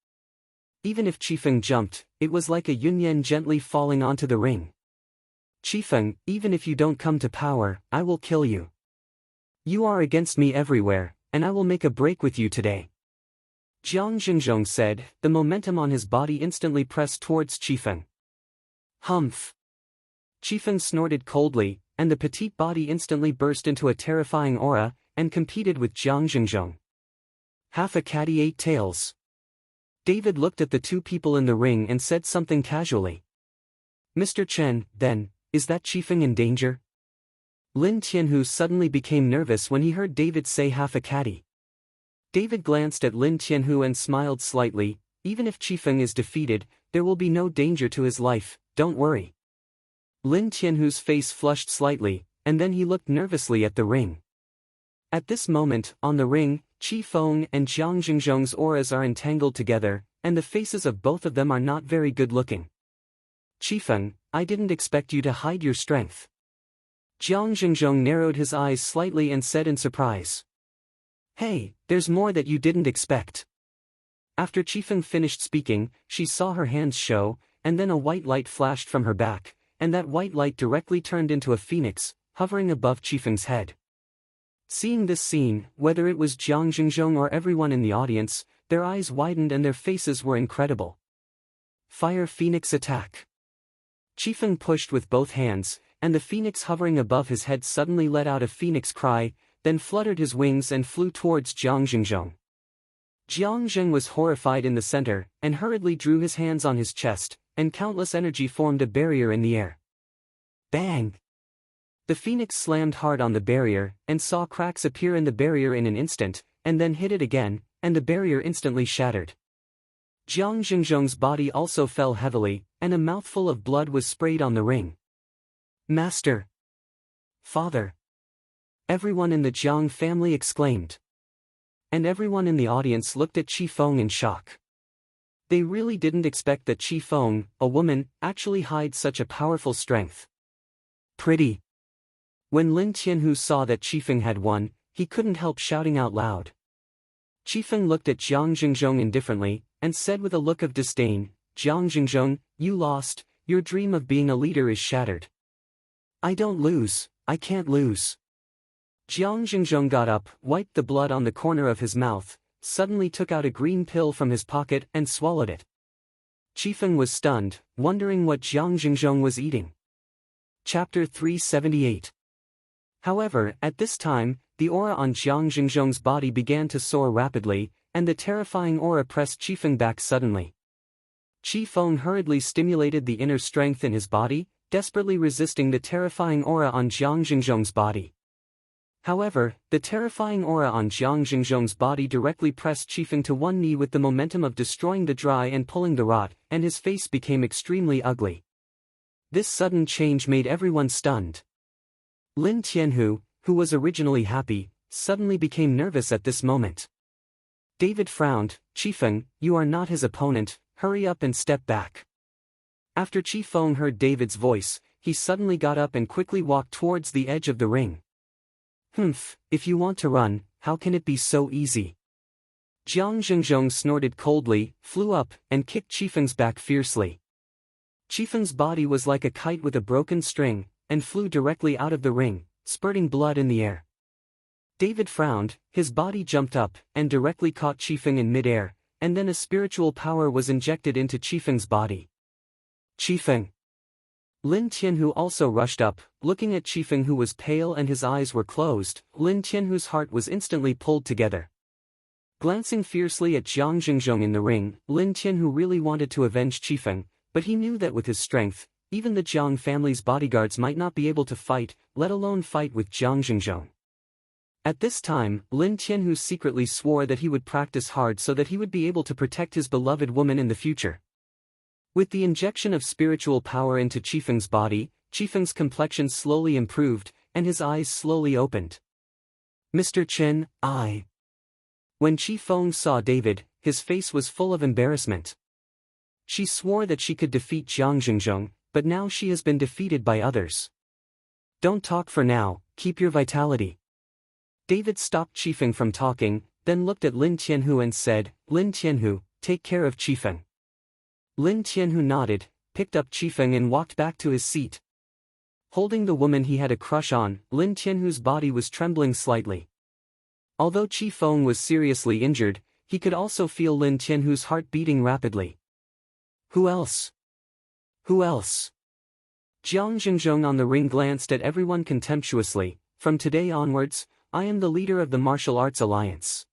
S1: Even if Qifeng jumped, it was like a yunyan gently falling onto the ring. Qifeng, even if you don't come to power, I will kill you. You are against me everywhere, and I will make a break with you today. Jiang Xingzhong said, the momentum on his body instantly pressed towards Qifeng. Humph! Qifeng snorted coldly, and the petite body instantly burst into a terrifying aura, and competed with Jiang Xingzhong. Half a catty 8 tails. David looked at the two people in the ring and said something casually. Mr. Chen, then, is that Qifeng in danger? Lin Tianhu suddenly became nervous when he heard David say half a catty. David glanced at Lin Tianhu and smiled slightly. Even if Qifeng is defeated, there will be no danger to his life, don't worry. Lin Tianhu's face flushed slightly, and then he looked nervously at the ring. At this moment, on the ring, Qifeng and Jiang Xingzhong's auras are entangled together, and the faces of both of them are not very good looking. Qifeng, I didn't expect you to hide your strength. Jiang Xingzhong narrowed his eyes slightly and said in surprise. Hey, there's more that you didn't expect. After Qifeng finished speaking, she saw her hands show, and then a white light flashed from her back, and that white light directly turned into a phoenix, hovering above Qifeng's head. Seeing this scene, whether it was Jiang Xingzhong or everyone in the audience, their eyes widened and their faces were incredible. Fire Phoenix attack. Qifeng pushed with both hands, and the phoenix hovering above his head suddenly let out a phoenix cry, then fluttered his wings and flew towards Jiang Xingzhong. Jiang Zheng was horrified in the center, and hurriedly drew his hands on his chest, and countless energy formed a barrier in the air. Bang! The phoenix slammed hard on the barrier, and saw cracks appear in the barrier in an instant, and then hit it again, and the barrier instantly shattered. Jiang Xingzhong's body also fell heavily, and a mouthful of blood was sprayed on the ring. Master! Father! Everyone in the Jiang family exclaimed. And everyone in the audience looked at Qifeng in shock. They really didn't expect that Qifeng, a woman, actually hides such a powerful strength. Pretty. When Lin Tianhu saw that Qifeng had won, he couldn't help shouting out loud. Qifeng looked at Jiang Xingzhong indifferently, and said with a look of disdain, Jiang Xingzhong, you lost, your dream of being a leader is shattered. I don't lose, I can't lose. Jiang Xingzhong got up, wiped the blood on the corner of his mouth, suddenly took out a green pill from his pocket and swallowed it. Qifeng was stunned, wondering what Jiang Xingzhong was eating. Chapter 378. However, at this time, the aura on Jiang Xingzhong's body began to soar rapidly, and the terrifying aura pressed Qifeng back suddenly. Qifeng hurriedly stimulated the inner strength in his body, desperately resisting the terrifying aura on Jiang Xingzhong's body. However, the terrifying aura on Jiang Xingzhong's body directly pressed Qifeng to one knee with the momentum of destroying the dry and pulling the rot, and his face became extremely ugly. This sudden change made everyone stunned. Lin Tianhu, who was originally happy, suddenly became nervous at this moment. David frowned, Qifeng, you are not his opponent, hurry up and step back. After Qifeng heard David's voice, he suddenly got up and quickly walked towards the edge of the ring. Humph, if you want to run, how can it be so easy? Jiang Xingzhong snorted coldly, flew up, and kicked Qifeng's back fiercely. Qifeng's body was like a kite with a broken string, and flew directly out of the ring, spurting blood in the air. David frowned, his body jumped up, and directly caught Qifeng in mid-air, and then a spiritual power was injected into Qifeng's body. Qifeng! Lin Tianhu also rushed up, looking at Qifeng, who was pale and his eyes were closed. Lin Tianhu's heart was instantly pulled together. Glancing fiercely at Jiang Xingzhong in the ring, Lin Tianhu really wanted to avenge Qifeng, but he knew that with his strength, even the Jiang family's bodyguards might not be able to fight, let alone fight with Jiang Xingzhong. At this time, Lin Tianhu secretly swore that he would practice hard so that he would be able to protect his beloved woman in the future. With the injection of spiritual power into Qifeng's body, Qifeng's complexion slowly improved, and his eyes slowly opened. Mr. Chen, I. When Qifeng saw David, his face was full of embarrassment. She swore that she could defeat Jiang Xingzhong, but now she has been defeated by others. Don't talk for now, keep your vitality. David stopped Qifeng from talking, then looked at Lin Tianhu and said, Lin Tianhu, take care of Qifeng. Lin Tianhu nodded, picked up Qifeng and walked back to his seat. Holding the woman he had a crush on, Lin Tianhu's body was trembling slightly. Although Qifeng was seriously injured, he could also feel Lin Tianhu's heart beating rapidly. Who else? Who else? Jiang Xingzhong on the ring glanced at everyone contemptuously. From today onwards, I am the leader of the martial arts alliance.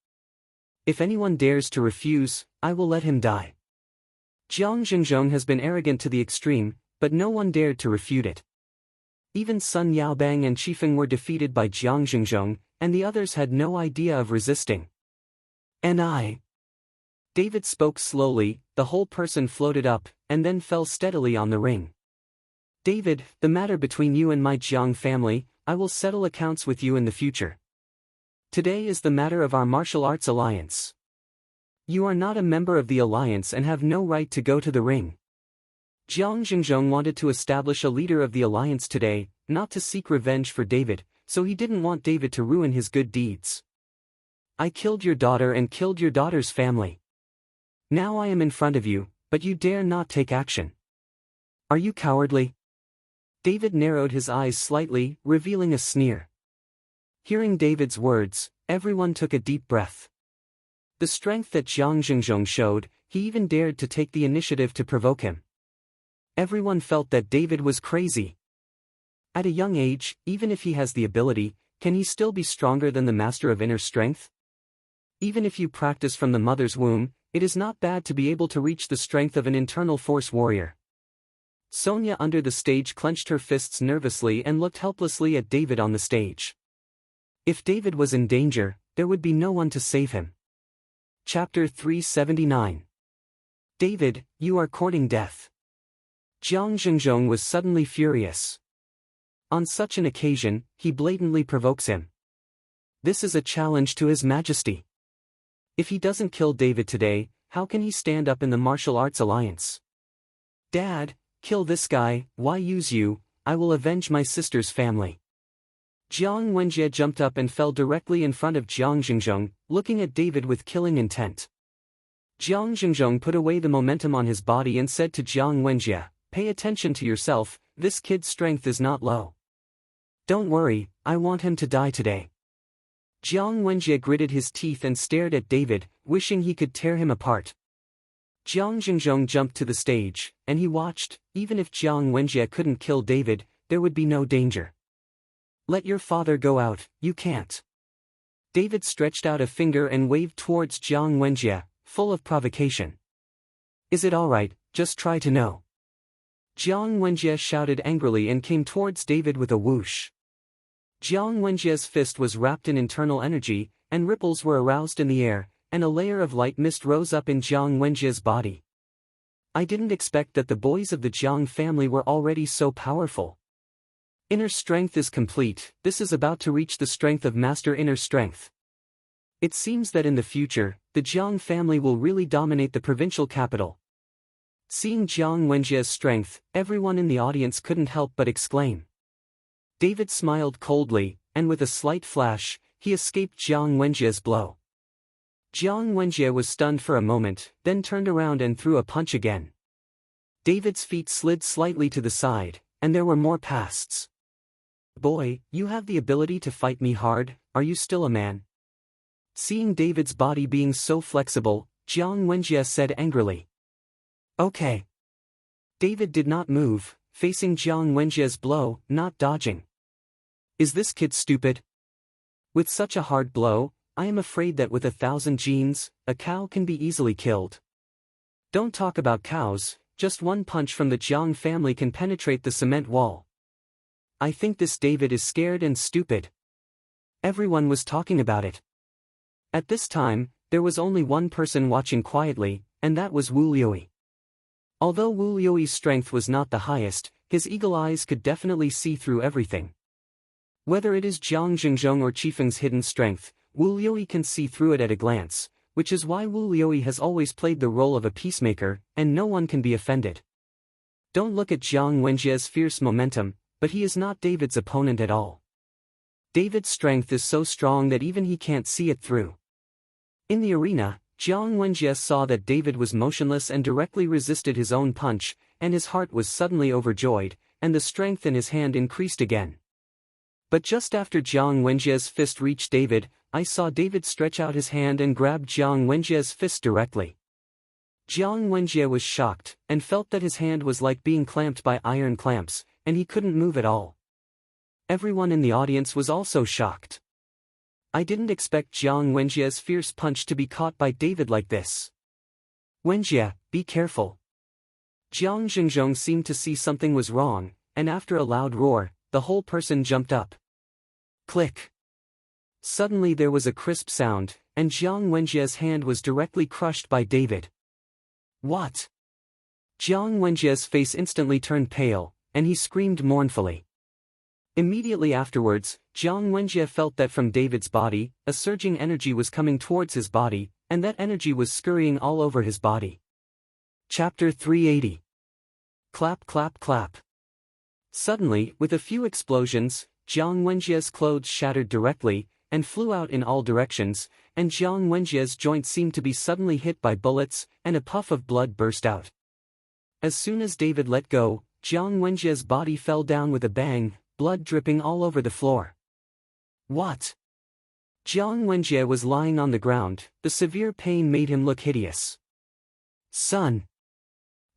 S1: If anyone dares to refuse, I will let him die. Jiang Xingzhong has been arrogant to the extreme, but no one dared to refute it. Even Sun Yaobang and Qifeng were defeated by Jiang Xingzhong, and the others had no idea of resisting. And I. David spoke slowly, the whole person floated up, and then fell steadily on the ring. David, the matter between you and my Jiang family, I will settle accounts with you in the future. Today is the matter of our martial arts alliance. You are not a member of the alliance and have no right to go to the ring. Jiang Xingzhong wanted to establish a leader of the alliance today, not to seek revenge for David, so he didn't want David to ruin his good deeds. I killed your daughter and killed your daughter's family. Now I am in front of you, but you dare not take action. Are you cowardly? David narrowed his eyes slightly, revealing a sneer. Hearing David's words, everyone took a deep breath. The strength that Jiang Xingzhong showed, he even dared to take the initiative to provoke him. Everyone felt that David was crazy. At a young age, even if he has the ability, can he still be stronger than the master of inner strength? Even if you practice from the mother's womb, it is not bad to be able to reach the strength of an internal force warrior. Sonia under the stage clenched her fists nervously and looked helplessly at David on the stage. If David was in danger, there would be no one to save him. Chapter 379. David, you are courting death. Jiang Xingzhong was suddenly furious. On such an occasion, he blatantly provokes him. This is a challenge to His Majesty. If he doesn't kill David today, how can he stand up in the martial arts alliance? Dad, kill this guy, why use you? I will avenge my sister's family. Jiang Wenjie jumped up and fell directly in front of Jiang Xingzhong, looking at David with killing intent. Jiang Xingzhong put away the momentum on his body and said to Jiang Wenjie, pay attention to yourself, this kid's strength is not low. Don't worry, I want him to die today. Jiang Wenjie gritted his teeth and stared at David, wishing he could tear him apart. Jiang Xingzhong jumped to the stage, and he watched. Even if Jiang Wenjie couldn't kill David, there would be no danger. Let your father go out, you can't. David stretched out a finger and waved towards Jiang Wenjie, full of provocation. Is it all right, just try to know. Jiang Wenjie shouted angrily and came towards David with a whoosh. Jiang Wenjie's fist was wrapped in internal energy, and ripples were aroused in the air, and a layer of light mist rose up in Jiang Wenjie's body. I didn't expect that the boys of the Jiang family were already so powerful. Inner strength is complete, this is about to reach the strength of master inner strength. It seems that in the future, the Jiang family will really dominate the provincial capital. Seeing Jiang Wenjie's strength, everyone in the audience couldn't help but exclaim. David smiled coldly, and with a slight flash, he escaped Jiang Wenjie's blow. Jiang Wenjie was stunned for a moment, then turned around and threw a punch again. David's feet slid slightly to the side, and there were more pasts. Boy, you have the ability to fight me hard, are you still a man? Seeing David's body being so flexible, Jiang Wenjie said angrily. Okay. David did not move, facing Jiang Wenjie's blow, not dodging. Is this kid stupid? With such a hard blow, I am afraid that with 1,000 genes, a cow can be easily killed. Don't talk about cows, just one punch from the Jiang family can penetrate the cement wall. I think this David is scared and stupid. Everyone was talking about it. At this time, there was only one person watching quietly, and that was Wu Liuyi. Although Wu Liuyi's strength was not the highest, his eagle eyes could definitely see through everything. Whether it is Jiang Xingzhong or Qifeng's hidden strength, Wu Liuyi can see through it at a glance, which is why Wu Liuyi has always played the role of a peacemaker, and no one can be offended. Don't look at Jiang Wenjie's fierce momentum, but he is not David's opponent at all. David's strength is so strong that even he can't see it through. In the arena, Jiang Wenjie saw that David was motionless and directly resisted his own punch, and his heart was suddenly overjoyed, and the strength in his hand increased again. But just after Jiang Wenjie's fist reached David, I saw David stretch out his hand and grab Jiang Wenjie's fist directly. Jiang Wenjie was shocked, and felt that his hand was like being clamped by iron clamps, and he couldn't move at all. Everyone in the audience was also shocked. I didn't expect Jiang Wenjie's fierce punch to be caught by David like this. Wenjie, be careful. Jiang Xingzhong seemed to see something was wrong, and after a loud roar, the whole person jumped up. Click. Suddenly there was a crisp sound, and Jiang Wenjie's hand was directly crushed by David. What? Jiang Wenjie's face instantly turned pale, and he screamed mournfully. Immediately afterwards, Jiang Wenjie felt that from David's body, a surging energy was coming towards his body, and that energy was scurrying all over his body. Chapter 380. Clap clap clap. Suddenly, with a few explosions, Jiang Wenjie's clothes shattered directly, and flew out in all directions, and Jiang Wenjie's joint seemed to be suddenly hit by bullets, and a puff of blood burst out. As soon as David let go, Jiang Wenjie's body fell down with a bang, blood dripping all over the floor. What? Jiang Wenjie was lying on the ground, the severe pain made him look hideous. Son!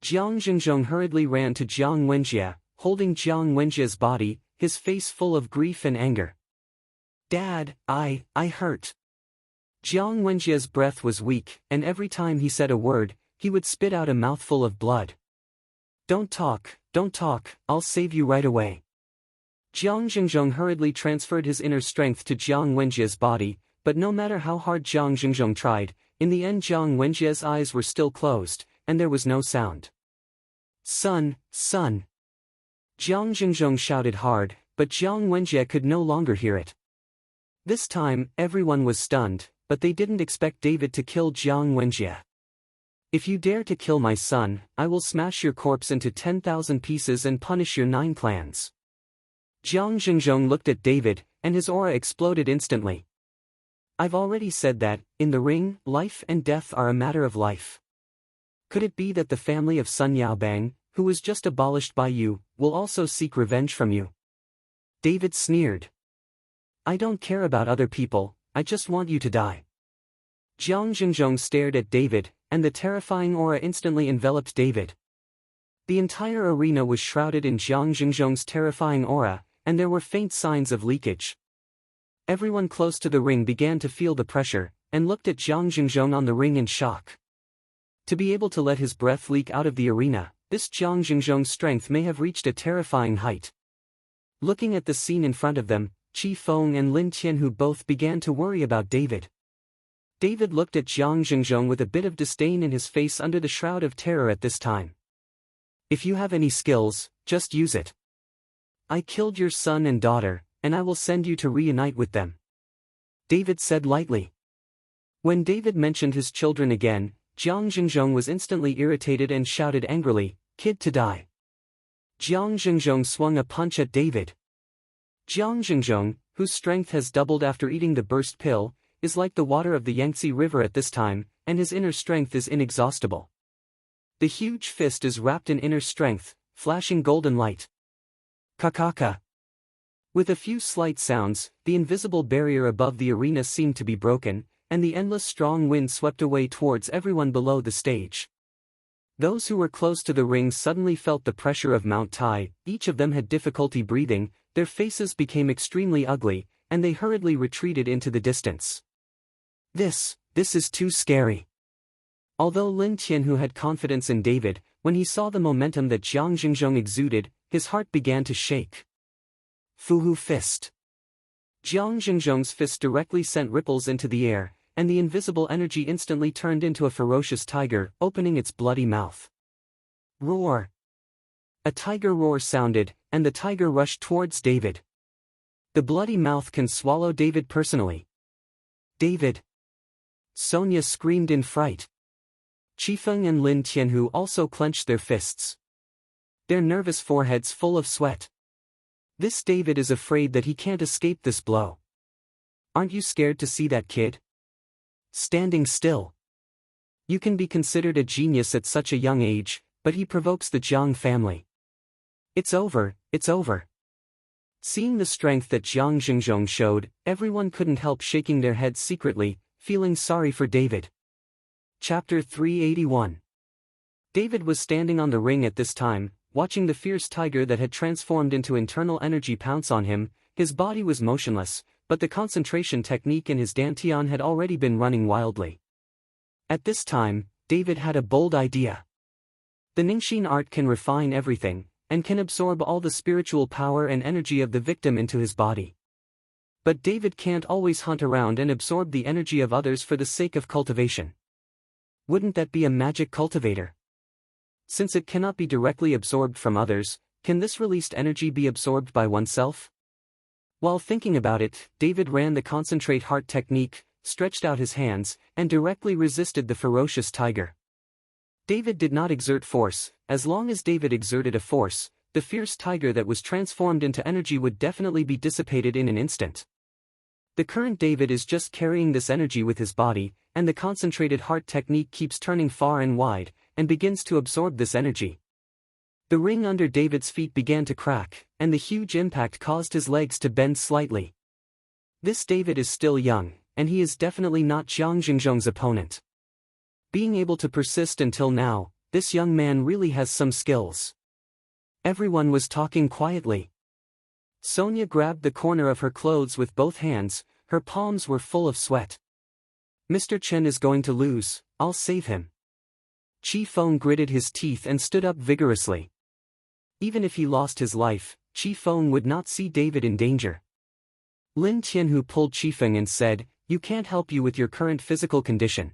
S1: Jiang Xingzhong hurriedly ran to Jiang Wenjie, holding Jiang Wenjie's body, his face full of grief and anger. Dad, I hurt. Jiang Wenjie's breath was weak, and every time he said a word, he would spit out a mouthful of blood. Don't talk, I'll save you right away. Jiang Xingzhong hurriedly transferred his inner strength to Jiang Wenjie's body, but no matter how hard Jiang Xingzhong tried, in the end Jiang Wenjie's eyes were still closed, and there was no sound. Son! Jiang Xingzhong shouted hard, but Jiang Wenjie could no longer hear it. This time, everyone was stunned, but they didn't expect David to kill Jiang Wenjie. If you dare to kill my son, I will smash your corpse into 10,000 pieces and punish your 9 clans. Jiang Xingzhong looked at David, and his aura exploded instantly. I've already said that, in the ring, life and death are a matter of life. Could it be that the family of Sun Yaobang, who was just abolished by you, will also seek revenge from you? David sneered. I don't care about other people, I just want you to die. Jiang Xingzhong stared at David, and the terrifying aura instantly enveloped David. The entire arena was shrouded in Jiang Xingzhong's terrifying aura, and there were faint signs of leakage. Everyone close to the ring began to feel the pressure, and looked at Jiang Xingzhong on the ring in shock. To be able to let his breath leak out of the arena, this Jiang Xingzhong's strength may have reached a terrifying height. Looking at the scene in front of them, Qi Feng and Lin Tianhu both began to worry about David. David looked at Jiang Xingzhong with a bit of disdain in his face under the shroud of terror at this time. If you have any skills, just use it. I killed your son and daughter, and I will send you to reunite with them. David said lightly. When David mentioned his children again, Jiang Xingzhong was instantly irritated and shouted angrily, "Kid to die." Jiang Xingzhong swung a punch at David. Jiang Xingzhong, whose strength has doubled after eating the burst pill, is like the water of the Yangtze River at this time, and his inner strength is inexhaustible. The huge fist is wrapped in inner strength, flashing golden light. Kakaka. With a few slight sounds, the invisible barrier above the arena seemed to be broken, and the endless strong wind swept away towards everyone below the stage. Those who were close to the ring suddenly felt the pressure of Mount Tai, each of them had difficulty breathing, their faces became extremely ugly, and they hurriedly retreated into the distance. This is too scary. Although Lin Tianhu had confidence in David, when he saw the momentum that Jiang Xingzhong exuded, his heart began to shake. Fuhu fist. Jiang Xingzhong's fist directly sent ripples into the air, and the invisible energy instantly turned into a ferocious tiger, opening its bloody mouth. Roar! A tiger roar sounded, and the tiger rushed towards David. The bloody mouth can swallow David personally. David! Sonia screamed in fright. Qifeng and Lin Tianhu also clenched their fists, their nervous foreheads full of sweat. This David is afraid that he can't escape this blow. Aren't you scared to see that kid standing still? You can be considered a genius at such a young age, but he provokes the Jiang family. It's over, it's over. Seeing the strength that Jiang Xingzhong showed, everyone couldn't help shaking their heads secretly, feeling sorry for David. Chapter 381. David was standing on the ring at this time, watching the fierce tiger that had transformed into internal energy pounce on him. His body was motionless, but the concentration technique in his dantian had already been running wildly. At this time, David had a bold idea. The Ningxin art can refine everything, and can absorb all the spiritual power and energy of the victim into his body. But David can't always hunt around and absorb the energy of others for the sake of cultivation. Wouldn't that be a magic cultivator? Since it cannot be directly absorbed from others, can this released energy be absorbed by oneself? While thinking about it, David ran the concentrate heart technique, stretched out his hands, and directly resisted the ferocious tiger. David did not exert force. As long as David exerted a force, the fierce tiger that was transformed into energy would definitely be dissipated in an instant. The current David is just carrying this energy with his body, and the concentrated heart technique keeps turning far and wide, and begins to absorb this energy. The ring under David's feet began to crack, and the huge impact caused his legs to bend slightly. This David is still young, and he is definitely not Jiang Xingzhong's opponent. Being able to persist until now, this young man really has some skills. Everyone was talking quietly. Sonia grabbed the corner of her clothes with both hands, her palms were full of sweat. Mr. Chen is going to lose, I'll save him. Qifeng gritted his teeth and stood up vigorously. Even if he lost his life, Qifeng would not see David in danger. Lin Tianhu pulled Qifeng and said, "You can't help you with your current physical condition.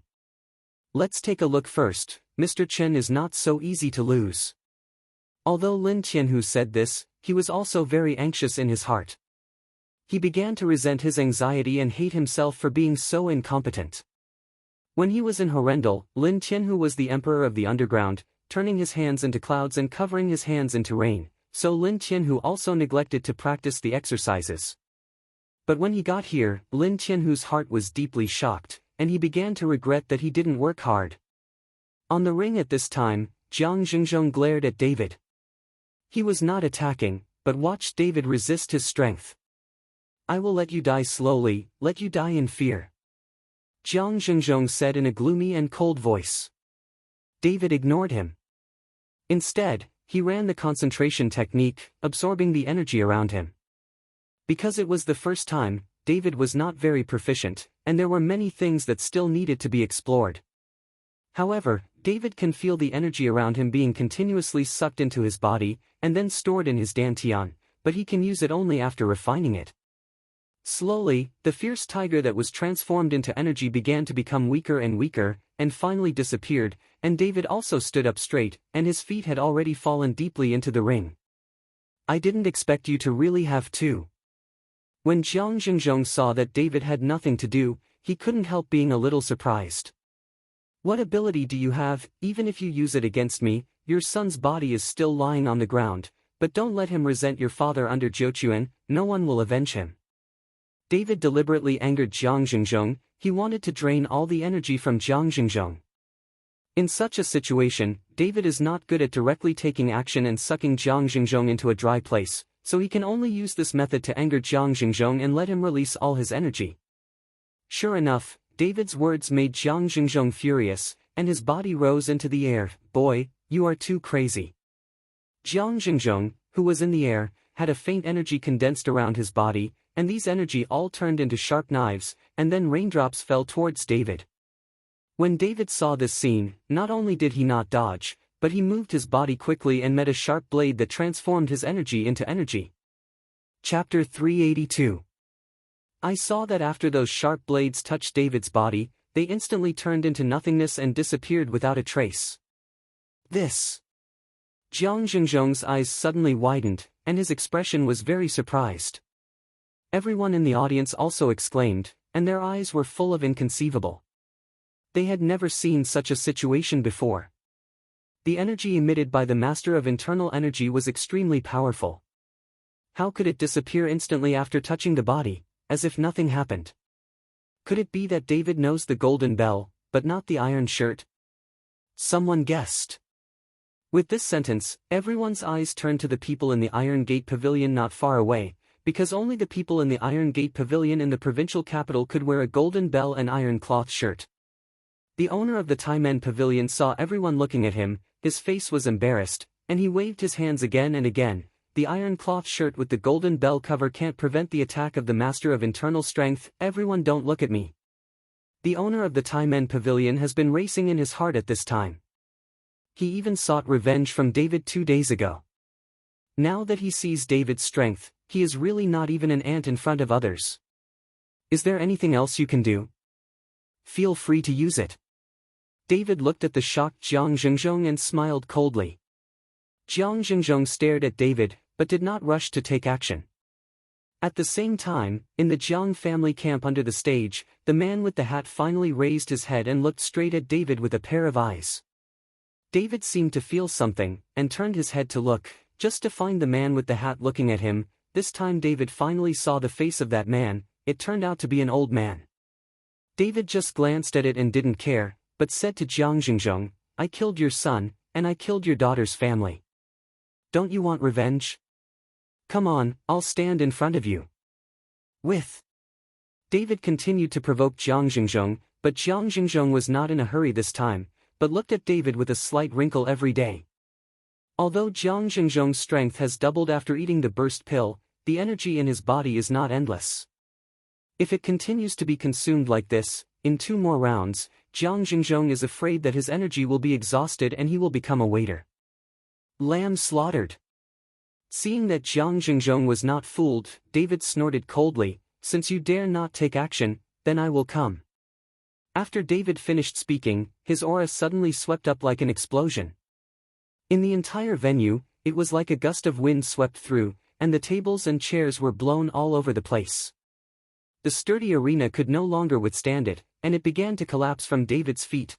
S1: Let's take a look first. Mr. Chen is not so easy to lose." Although Lin Tianhu said this, he was also very anxious in his heart. He began to resent his anxiety and hate himself for being so incompetent. When he was in Horrendal, Lin Tianhu was the emperor of the underground, turning his hands into clouds and covering his hands into rain, so Lin Tianhu also neglected to practice the exercises. But when he got here, Lin Tianhu's heart was deeply shocked, and he began to regret that he didn't work hard. On the ring at this time, Jiang Xingzhong glared at David. He was not attacking, but watched David resist his strength. "I will let you die slowly, let you die in fear," Jiang Xingzhong said in a gloomy and cold voice. David ignored him. Instead, he ran the concentration technique, absorbing the energy around him. Because it was the first time, David was not very proficient, and there were many things that still needed to be explored. However, David can feel the energy around him being continuously sucked into his body, and then stored in his dantian, but he can use it only after refining it. Slowly, the fierce tiger that was transformed into energy began to become weaker and weaker, and finally disappeared, and David also stood up straight, and his feet had already fallen deeply into the ring. "I didn't expect you to really have to." When Jiang Xingzhong saw that David had nothing to do, he couldn't help being a little surprised. "What ability do you have? Even if you use it against me, your son's body is still lying on the ground, but don't let him resent your father under Zhouquan, no one will avenge him." David deliberately angered Jiang Xingzhong. He wanted to drain all the energy from Jiang Xingzhong. In such a situation, David is not good at directly taking action and sucking Jiang Xingzhong into a dry place, so he can only use this method to anger Jiang Xingzhong and let him release all his energy. Sure enough, David's words made Jiang Xingzhong furious, and his body rose into the air. Boy, you are too crazy. Jiang Xingzhong, who was in the air, had a faint energy condensed around his body, and these energy all turned into sharp knives, and then raindrops fell towards David. When David saw this scene, not only did he not dodge, but he moved his body quickly and met a sharp blade that transformed his energy into energy. Chapter 382. I saw that after those sharp blades touched David's body, they instantly turned into nothingness and disappeared without a trace. This. Jiang Xingzhong's eyes suddenly widened, and his expression was very surprised. Everyone in the audience also exclaimed, and their eyes were full of inconceivable. They had never seen such a situation before. The energy emitted by the Master of Internal Energy was extremely powerful. How could it disappear instantly after touching the body, as if nothing happened? Could it be that David knows the golden bell, but not the iron shirt? Someone guessed. With this sentence, everyone's eyes turned to the people in the Iron Gate Pavilion not far away, because only the people in the Iron Gate Pavilion in the provincial capital could wear a golden bell and iron cloth shirt. The owner of the Taimen Pavilion saw everyone looking at him, his face was embarrassed, and he waved his hands again and again. The iron cloth shirt with the golden bell cover can't prevent the attack of the Master of Internal Strength. Everyone don't look at me. The owner of the Taimen Pavilion has been racing in his heart at this time. He even sought revenge from David 2 days ago. Now that he sees David's strength, he is really not even an ant in front of others. Is there anything else you can do? Feel free to use it. David looked at the shocked Jiang Xingzhong and smiled coldly. Jiang Xingzhong stared at David, but did not rush to take action. At the same time, in the Jiang family camp under the stage, the man with the hat finally raised his head and looked straight at David with a pair of eyes. David seemed to feel something, and turned his head to look, just to find the man with the hat looking at him. This time David finally saw the face of that man. It turned out to be an old man. David just glanced at it and didn't care, but said to Jiang Xingzhong, I killed your son, and I killed your daughter's family. Don't you want revenge? Come on, I'll stand in front of you. With. David continued to provoke Jiang Xingzhong, but Jiang Xingzhong was not in a hurry this time, but looked at David with a slight wrinkle every day. Although Jiang Xingzhong's strength has doubled after eating the burst pill, the energy in his body is not endless. If it continues to be consumed like this, in 2 more rounds, Jiang Xingzhong is afraid that his energy will be exhausted and he will become a waiter. Lamb slaughtered. Seeing that Jiang Xingzhong was not fooled, David snorted coldly, since you dare not take action, then I will come. After David finished speaking, his aura suddenly swept up like an explosion. In the entire venue, it was like a gust of wind swept through, and the tables and chairs were blown all over the place. The sturdy arena could no longer withstand it, and it began to collapse from David's feet.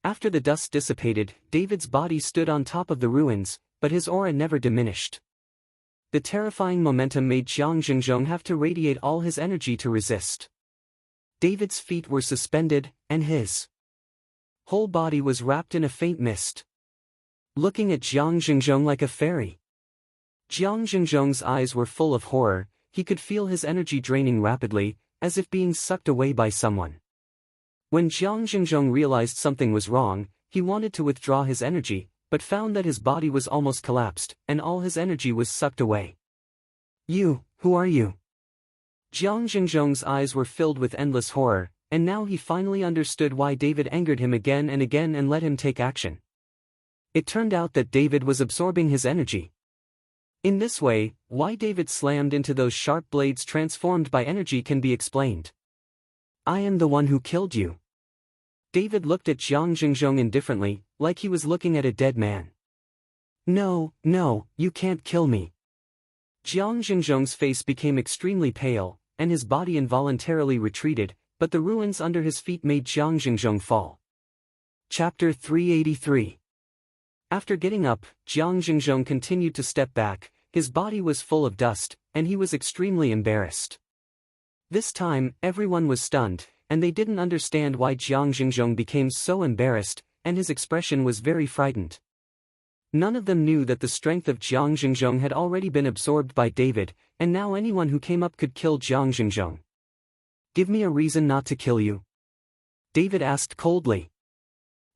S1: After the dust dissipated, David's body stood on top of the ruins, but his aura never diminished. The terrifying momentum made Jiang Xingzhong have to radiate all his energy to resist. David's feet were suspended, and his whole body was wrapped in a faint mist. Looking at Jiang Xingzhong like a fairy. Jiang Xingzhong's eyes were full of horror. He could feel his energy draining rapidly, as if being sucked away by someone. When Jiang Xingzhong realized something was wrong, he wanted to withdraw his energy, but found that his body was almost collapsed, and all his energy was sucked away. You, who are you? Jiang Xingzhong's eyes were filled with endless horror, and now he finally understood why David angered him again and let him take action. It turned out that David was absorbing his energy. In this way, why David slammed into those sharp blades transformed by energy can be explained. I am the one who killed you. David looked at Jiang Xingzhong indifferently, like he was looking at a dead man. No, you can't kill me. Jiang Xingzhong's face became extremely pale, and his body involuntarily retreated, but the ruins under his feet made Jiang Xingzhong fall. Chapter 383. After getting up, Jiang Xingzhong continued to step back. His body was full of dust, and he was extremely embarrassed. This time, everyone was stunned, and they didn't understand why Jiang Xingzhong became so embarrassed, and his expression was very frightened. None of them knew that the strength of Jiang Xingzhong had already been absorbed by David, and now anyone who came up could kill Jiang Xingzhong. Give me a reason not to kill you, David asked coldly.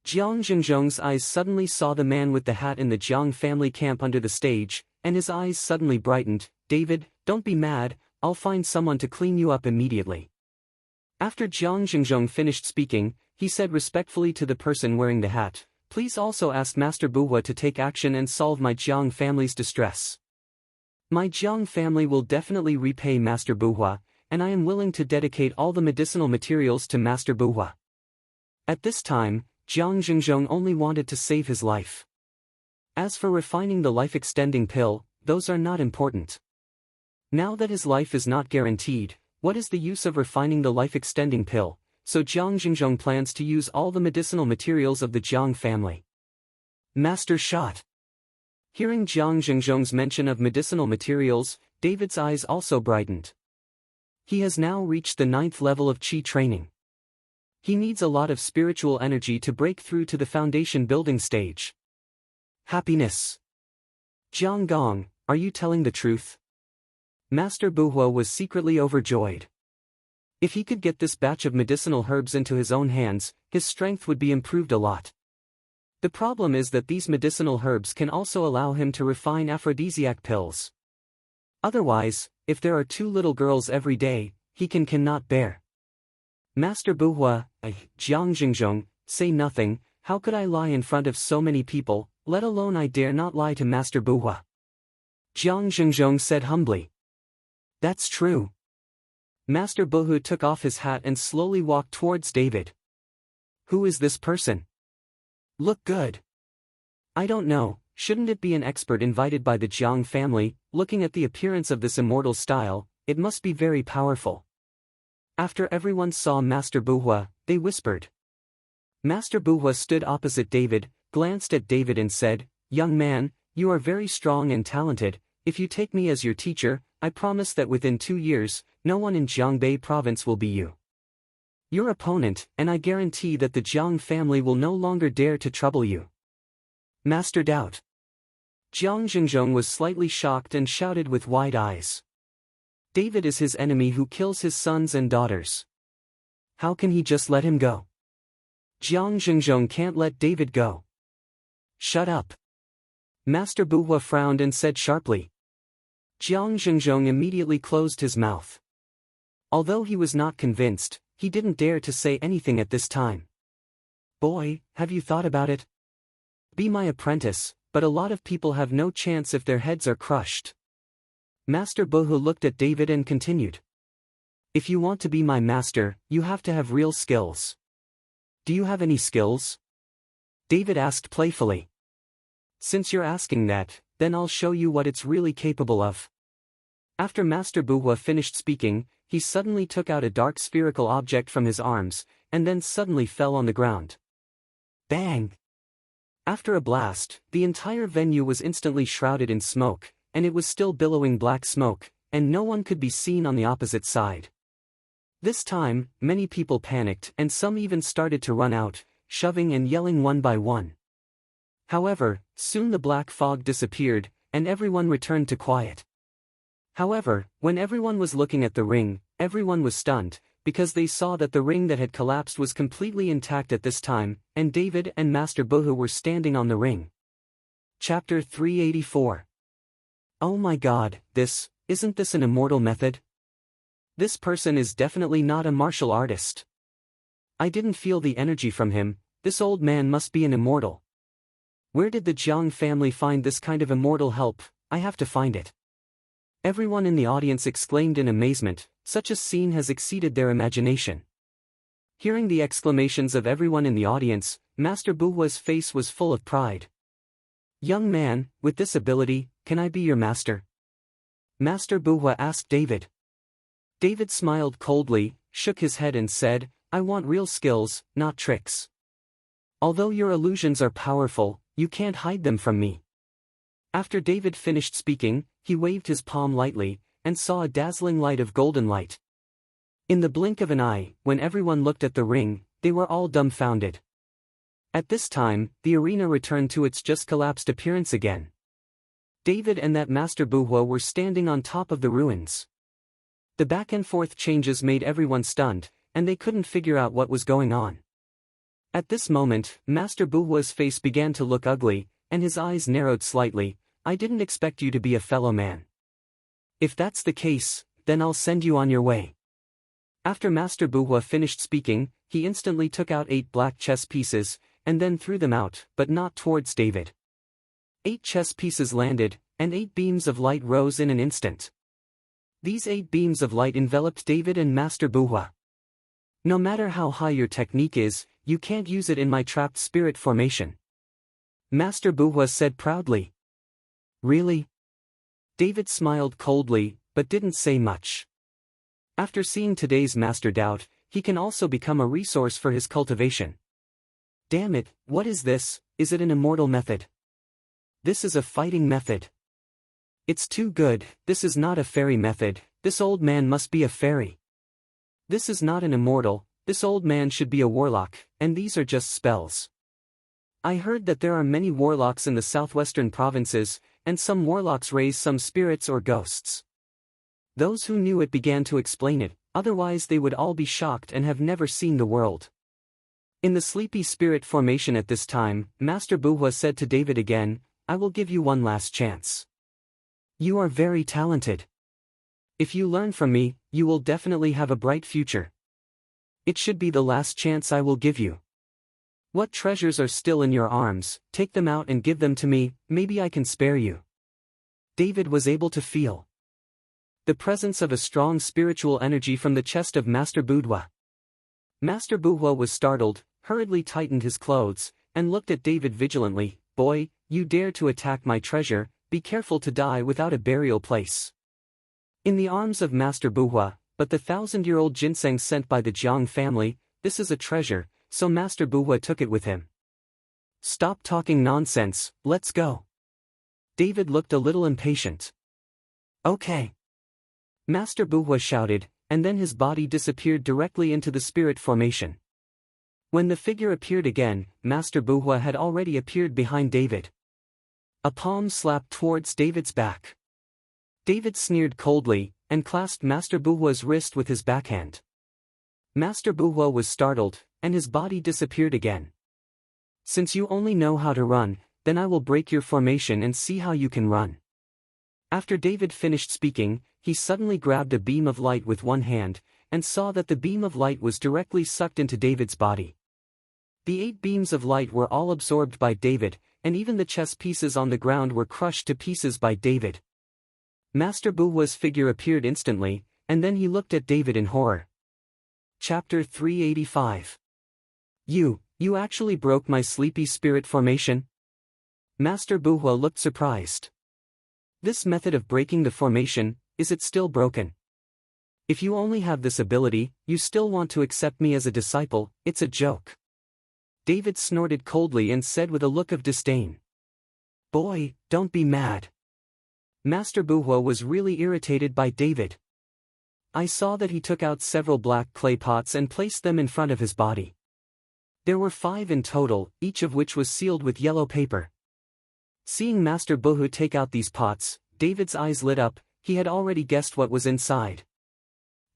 S1: Jiang Xingzhong's eyes suddenly saw the man with the hat in the Jiang family camp under the stage, and his eyes suddenly brightened. David, don't be mad, I'll find someone to clean you up immediately. After Jiang Xingzhong finished speaking, he said respectfully to the person wearing the hat, please also ask Master Buhua to take action and solve my Jiang family's distress. My Jiang family will definitely repay Master Buhua, and I am willing to dedicate all the medicinal materials to Master Buhua. At this time, Jiang Xingzhong only wanted to save his life. As for refining the life-extending pill, those are not important. Now that his life is not guaranteed, what is the use of refining the life-extending pill? So Jiang Xingzhong plans to use all the medicinal materials of the Jiang family. Master shot. Hearing Jiang Xingzhong's mention of medicinal materials, David's eyes also brightened. He has now reached the 9th level of Qi training. He needs a lot of spiritual energy to break through to the foundation building stage. Happiness. Jiang Gong, are you telling the truth? Master Buhua was secretly overjoyed. If he could get this batch of medicinal herbs into his own hands, his strength would be improved a lot. The problem is that these medicinal herbs can also allow him to refine aphrodisiac pills. Otherwise, if there are 2 little girls every day, he cannot bear. Master Buhua, Jiang Xingzhong, say nothing, how could I lie in front of so many people, let alone I dare not lie to Master Buhua. Jiang Xingzhong said humbly. That's true. Master Buhua took off his hat and slowly walked towards David. Who is this person? Look good. I don't know, shouldn't it be an expert invited by the Jiang family? Looking at the appearance of this immortal style, it must be very powerful. After everyone saw Master Buhua, they whispered. Master Buhua stood opposite David, glanced at David and said, young man, you are very strong and talented. If you take me as your teacher, I promise that within 2 years, no one in Jiangbei province will be your opponent, and I guarantee that the Jiang family will no longer dare to trouble you. Master Doubt. Jiang Xingzhong was slightly shocked and shouted with wide eyes. David is his enemy who kills his sons and daughters. How can he just let him go? Jiang Xingzhong can't let David go. Shut up. Master Buhua frowned and said sharply. Jiang Xingzhong immediately closed his mouth. Although he was not convinced, he didn't dare to say anything at this time. Boy, have you thought about it? Be my apprentice, but a lot of people have no chance if their heads are crushed. Master Buhua looked at David and continued. If you want to be my master, you have to have real skills. Do you have any skills? David asked playfully. Since you're asking that, then I'll show you what it's really capable of. After Master Buhua finished speaking, he suddenly took out a dark spherical object from his arms, and then suddenly fell on the ground. Bang! After a blast, the entire venue was instantly shrouded in smoke, and it was still billowing black smoke, and no one could be seen on the opposite side. This time, many people panicked and some even started to run out, shoving and yelling one by one. However, soon the black fog disappeared, and everyone returned to quiet. However, when everyone was looking at the ring, everyone was stunned, because they saw that the ring that had collapsed was completely intact at this time, and David and Master Buhua were standing on the ring. Chapter 384. Oh my god, isn't this an immortal method? This person is definitely not a martial artist. I didn't feel the energy from him, this old man must be an immortal. Where did the Jiang family find this kind of immortal help? I have to find it. Everyone in the audience exclaimed in amazement, such a scene has exceeded their imagination. Hearing the exclamations of everyone in the audience, Master Buhua's face was full of pride. Young man, with this ability, can I be your master? Master Buhua asked David. David smiled coldly, shook his head and said, I want real skills, not tricks. Although your illusions are powerful, you can't hide them from me. After David finished speaking, he waved his palm lightly, and saw a dazzling light of golden light. In the blink of an eye, when everyone looked at the ring, they were all dumbfounded. At this time, the arena returned to its just collapsed appearance again. David and that Master Buhua were standing on top of the ruins. The back and forth changes made everyone stunned, and they couldn't figure out what was going on. At this moment, Master Buhua's face began to look ugly, and his eyes narrowed slightly. I didn't expect you to be a fellow man. If that's the case, then I'll send you on your way. After Master Buhua finished speaking, he instantly took out 8 black chess pieces, and then threw them out, but not towards David. 8 chess pieces landed, and 8 beams of light rose in an instant. These 8 beams of light enveloped David and Master Buhua. No matter how high your technique is, you can't use it in my trapped spirit formation. Master Buhua said proudly. Really? David smiled coldly, but didn't say much. After seeing today's Master Doubt, he can also become a resource for his cultivation. Damn it, what is this? Is it an immortal method? This is a fighting method. It's too good. This is not a fairy method. This old man must be a fairy. This is not an immortal. This old man should be a warlock, and these are just spells. I heard that there are many warlocks in the southwestern provinces, and some warlocks raise some spirits or ghosts. Those who knew it began to explain it, otherwise they would all be shocked and have never seen the world. In the sleepy spirit formation at this time, Master Buhua said to David again, I will give you one last chance. You are very talented. If you learn from me, you will definitely have a bright future. It should be the last chance I will give you. What treasures are still in your arms? Take them out and give them to me, maybe I can spare you. David was able to feel the presence of a strong spiritual energy from the chest of Master Buhua. Master Buhua was startled, hurriedly tightened his clothes, and looked at David vigilantly. Boy, you dare to attack my treasure, be careful to die without a burial place. In the arms of Master Buhua, but the 1,000-year-old ginseng sent by the Jiang family, this is a treasure, so Master Buhua took it with him. Stop talking nonsense, let's go. David looked a little impatient. Okay. Master Buhua shouted, and then his body disappeared directly into the spirit formation. When the figure appeared again, Master Buhua had already appeared behind David. A palm slapped towards David's back. David sneered coldly, and clasped Master Buhua's wrist with his backhand. Master Buhua was startled, and his body disappeared again. Since you only know how to run, then I will break your formation and see how you can run. After David finished speaking, he suddenly grabbed a beam of light with one hand, and saw that the beam of light was directly sucked into David's body. The 8 beams of light were all absorbed by David, and even the chess pieces on the ground were crushed to pieces by David. Master Buhua's figure appeared instantly, and then he looked at David in horror. Chapter 385. You actually broke my sleepy spirit formation? Master Buhua looked surprised. This method of breaking the formation, is it still broken? If you only have this ability, you still want to accept me as a disciple, it's a joke. David snorted coldly and said with a look of disdain. Boy, don't be mad. Master Buhua was really irritated by David. I saw that he took out several black clay pots and placed them in front of his body. There were 5 in total, each of which was sealed with yellow paper. Seeing Master Buhua take out these pots, David's eyes lit up. He had already guessed what was inside.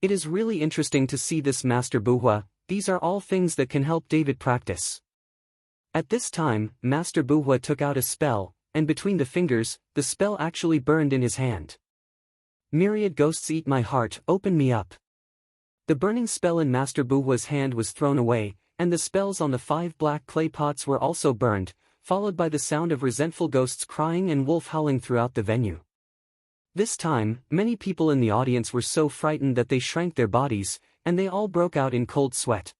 S1: It is really interesting to see this Master Buhua. These are all things that can help David practice. At this time, Master Buhua took out a spell, and between the fingers, the spell actually burned in his hand. Myriad ghosts eat my heart, open me up. The burning spell in Master Buhua's hand was thrown away, and the spells on the 5 black clay pots were also burned, followed by the sound of resentful ghosts crying and wolf howling throughout the venue. This time, many people in the audience were so frightened that they shrank their bodies, and they all broke out in cold sweat.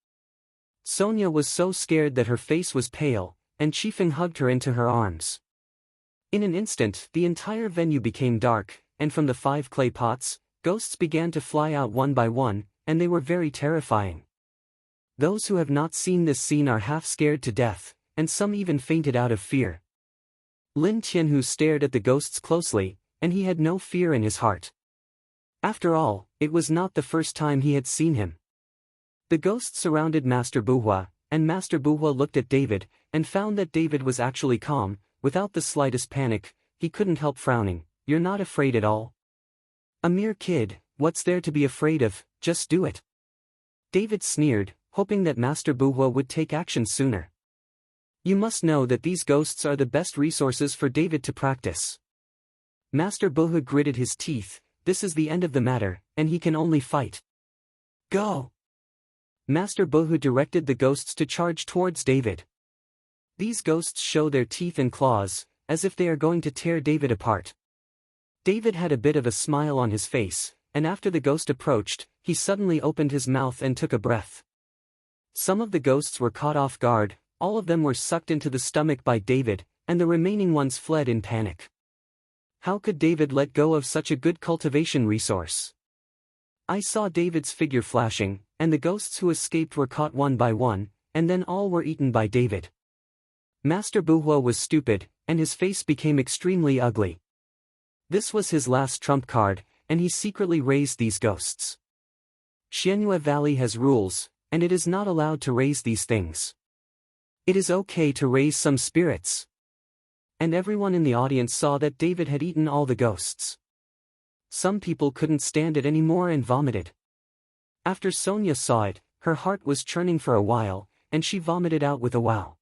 S1: Sonia was so scared that her face was pale, and Chifeng hugged her into her arms. In an instant, the entire venue became dark, and from the 5 clay pots, ghosts began to fly out one by one, and they were very terrifying. Those who have not seen this scene are half scared to death, and some even fainted out of fear. Lin Tianhu stared at the ghosts closely, and he had no fear in his heart. After all, it was not the first time he had seen him. The ghosts surrounded Master Buhua, and Master Buhua looked at David, and found that David was actually calm, without the slightest panic. He couldn't help frowning. "You're not afraid at all?" "A mere kid, what's there to be afraid of, just do it." David sneered, hoping that Master Buhua would take action sooner. You must know that these ghosts are the best resources for David to practice. Master Buhua gritted his teeth. This is the end of the matter, and he can only fight. Go! Master Buhua directed the ghosts to charge towards David. These ghosts show their teeth and claws, as if they are going to tear David apart. David had a bit of a smile on his face, and after the ghost approached, he suddenly opened his mouth and took a breath. Some of the ghosts were caught off guard, all of them were sucked into the stomach by David, and the remaining ones fled in panic. How could David let go of such a good cultivation resource? I saw David's figure flashing, and the ghosts who escaped were caught one by one, and then all were eaten by David. Master Buhua was stupid, and his face became extremely ugly. This was his last trump card, and he secretly raised these ghosts. Xianyue Valley has rules, and it is not allowed to raise these things. It is okay to raise some spirits. And everyone in the audience saw that David had eaten all the ghosts. Some people couldn't stand it anymore and vomited. After Sonia saw it, her heart was churning for a while, and she vomited out with a wow.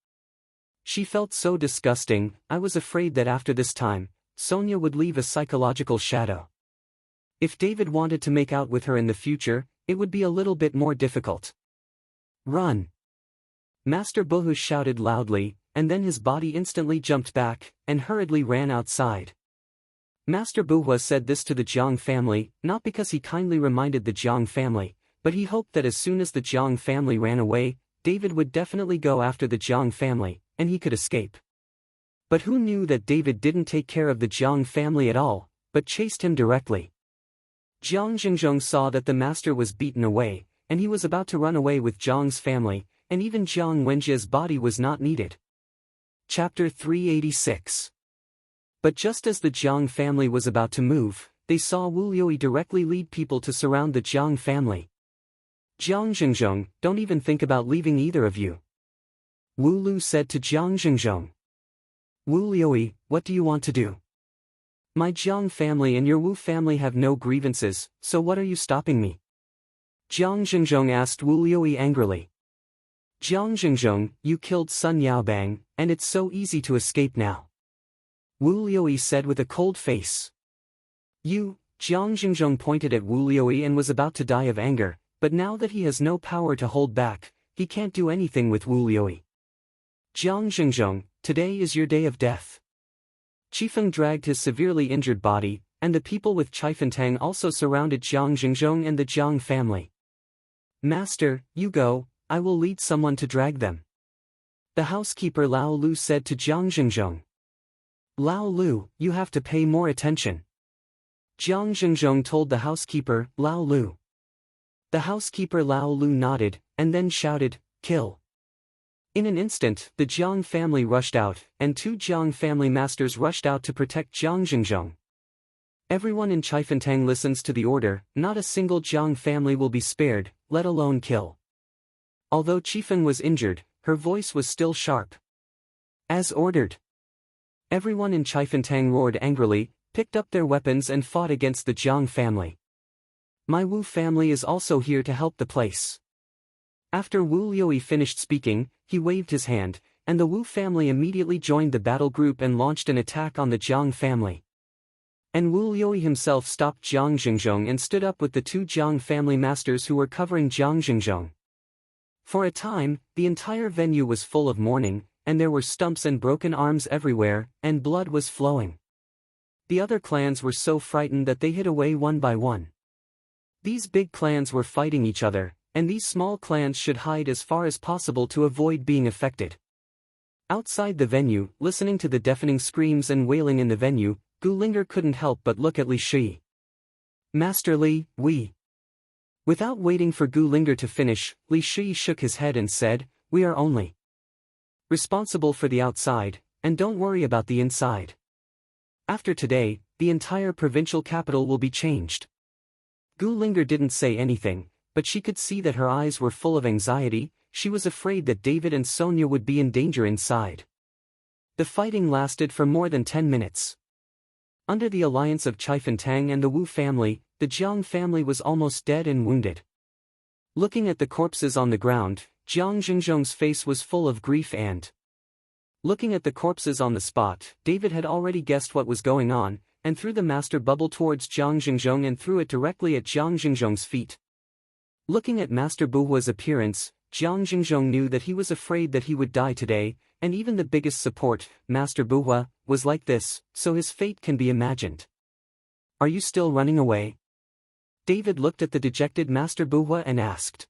S1: She felt so disgusting. I was afraid that after this time, Sonia would leave a psychological shadow. If David wanted to make out with her in the future, it would be a little bit more difficult. Run! Master Buhua shouted loudly, and then his body instantly jumped back, and hurriedly ran outside. Master Buhua said this to the Jiang family, not because he kindly reminded the Jiang family, but he hoped that as soon as the Jiang family ran away, David would definitely go after the Jiang family, and he could escape. But who knew that David didn't take care of the Jiang family at all, but chased him directly. Jiang Xingzhong saw that the master was beaten away, and he was about to run away with Jiang's family, and even Jiang Wenjie's body was not needed. Chapter 386. But just as the Jiang family was about to move, they saw Wu Liuyi directly lead people to surround the Jiang family. "Jiang Xingzhong, don't even think about leaving either of you," Wu Lu said to Jiang Xingzhong. "Wu Liuyi, what do you want to do? My Jiang family and your Wu family have no grievances, so what are you stopping me?" Jiang Xingzhong asked Wu Liuyi angrily. "Jiang Xingzhong, you killed Sun Yaobang, and it's so easy to escape now," Wu Liuyi said with a cold face. Jiang Xingzhong pointed at Wu Liuyi and was about to die of anger, but now that he has no power to hold back, he can't do anything with Wu Liuyi. "Jiang Xingzhong, today is your day of death." Qifeng dragged his severely injured body, and the people with Chifentang also surrounded Jiang Xingzhong and the Jiang family. "Master, you go, I will lead someone to drag them," the housekeeper Lao Lu said to Jiang Xingzhong. "Lao Lu, you have to pay more attention," Jiang Xingzhong told the housekeeper, Lao Lu. The housekeeper Lao Lu nodded, and then shouted, "Kill." In an instant, the Jiang family rushed out, and two Jiang family masters rushed out to protect Jiang Xingzhong. Everyone in Chifentang listens to the order. Not a single Jiang family will be spared, let alone kill. Although Qifeng was injured, her voice was still sharp. As ordered. Everyone in Chifentang roared angrily, picked up their weapons and fought against the Jiang family. My Wu family is also here to help the place. After Wu Liuyi finished speaking, he waved his hand, and the Wu family immediately joined the battle group and launched an attack on the Jiang family. And Wu Liuyi himself stopped Jiang Xingzhong and stood up with the two Jiang family masters who were covering Jiang Xingzhong. For a time, the entire venue was full of mourning, and there were stumps and broken arms everywhere, and blood was flowing. The other clans were so frightened that they hid away one by one. These big clans were fighting each other, and these small clans should hide as far as possible to avoid being affected. Outside the venue, listening to the deafening screams and wailing in the venue, Gu Linger couldn't help but look at Li Shi. "Master Li, we..." Without waiting for Gu Linger to finish, Li Shi shook his head and said, "We are only responsible for the outside, and don't worry about the inside. After today, the entire provincial capital will be changed." Gu Linger didn't say anything, but she could see that her eyes were full of anxiety. she was afraid that David and Sonia would be in danger inside. The fighting lasted for more than 10 minutes. Under the alliance of Chai Fantang and the Wu family, the Jiang family was almost dead and wounded. Looking at the corpses on the ground, Jiang Xingzhong's face was full of grief and... Looking at the corpses on the spot, David had already guessed what was going on, and threw the master bubble towards Jiang Xingzhong and threw it directly at Jiang Xingzhong's feet. Looking at Master Buhua's appearance, Jiang Xingzhong knew that he was afraid that he would die today, and even the biggest support, Master Buhua, was like this, so his fate can be imagined. Are you still running away? David looked at the dejected Master Buhua and asked.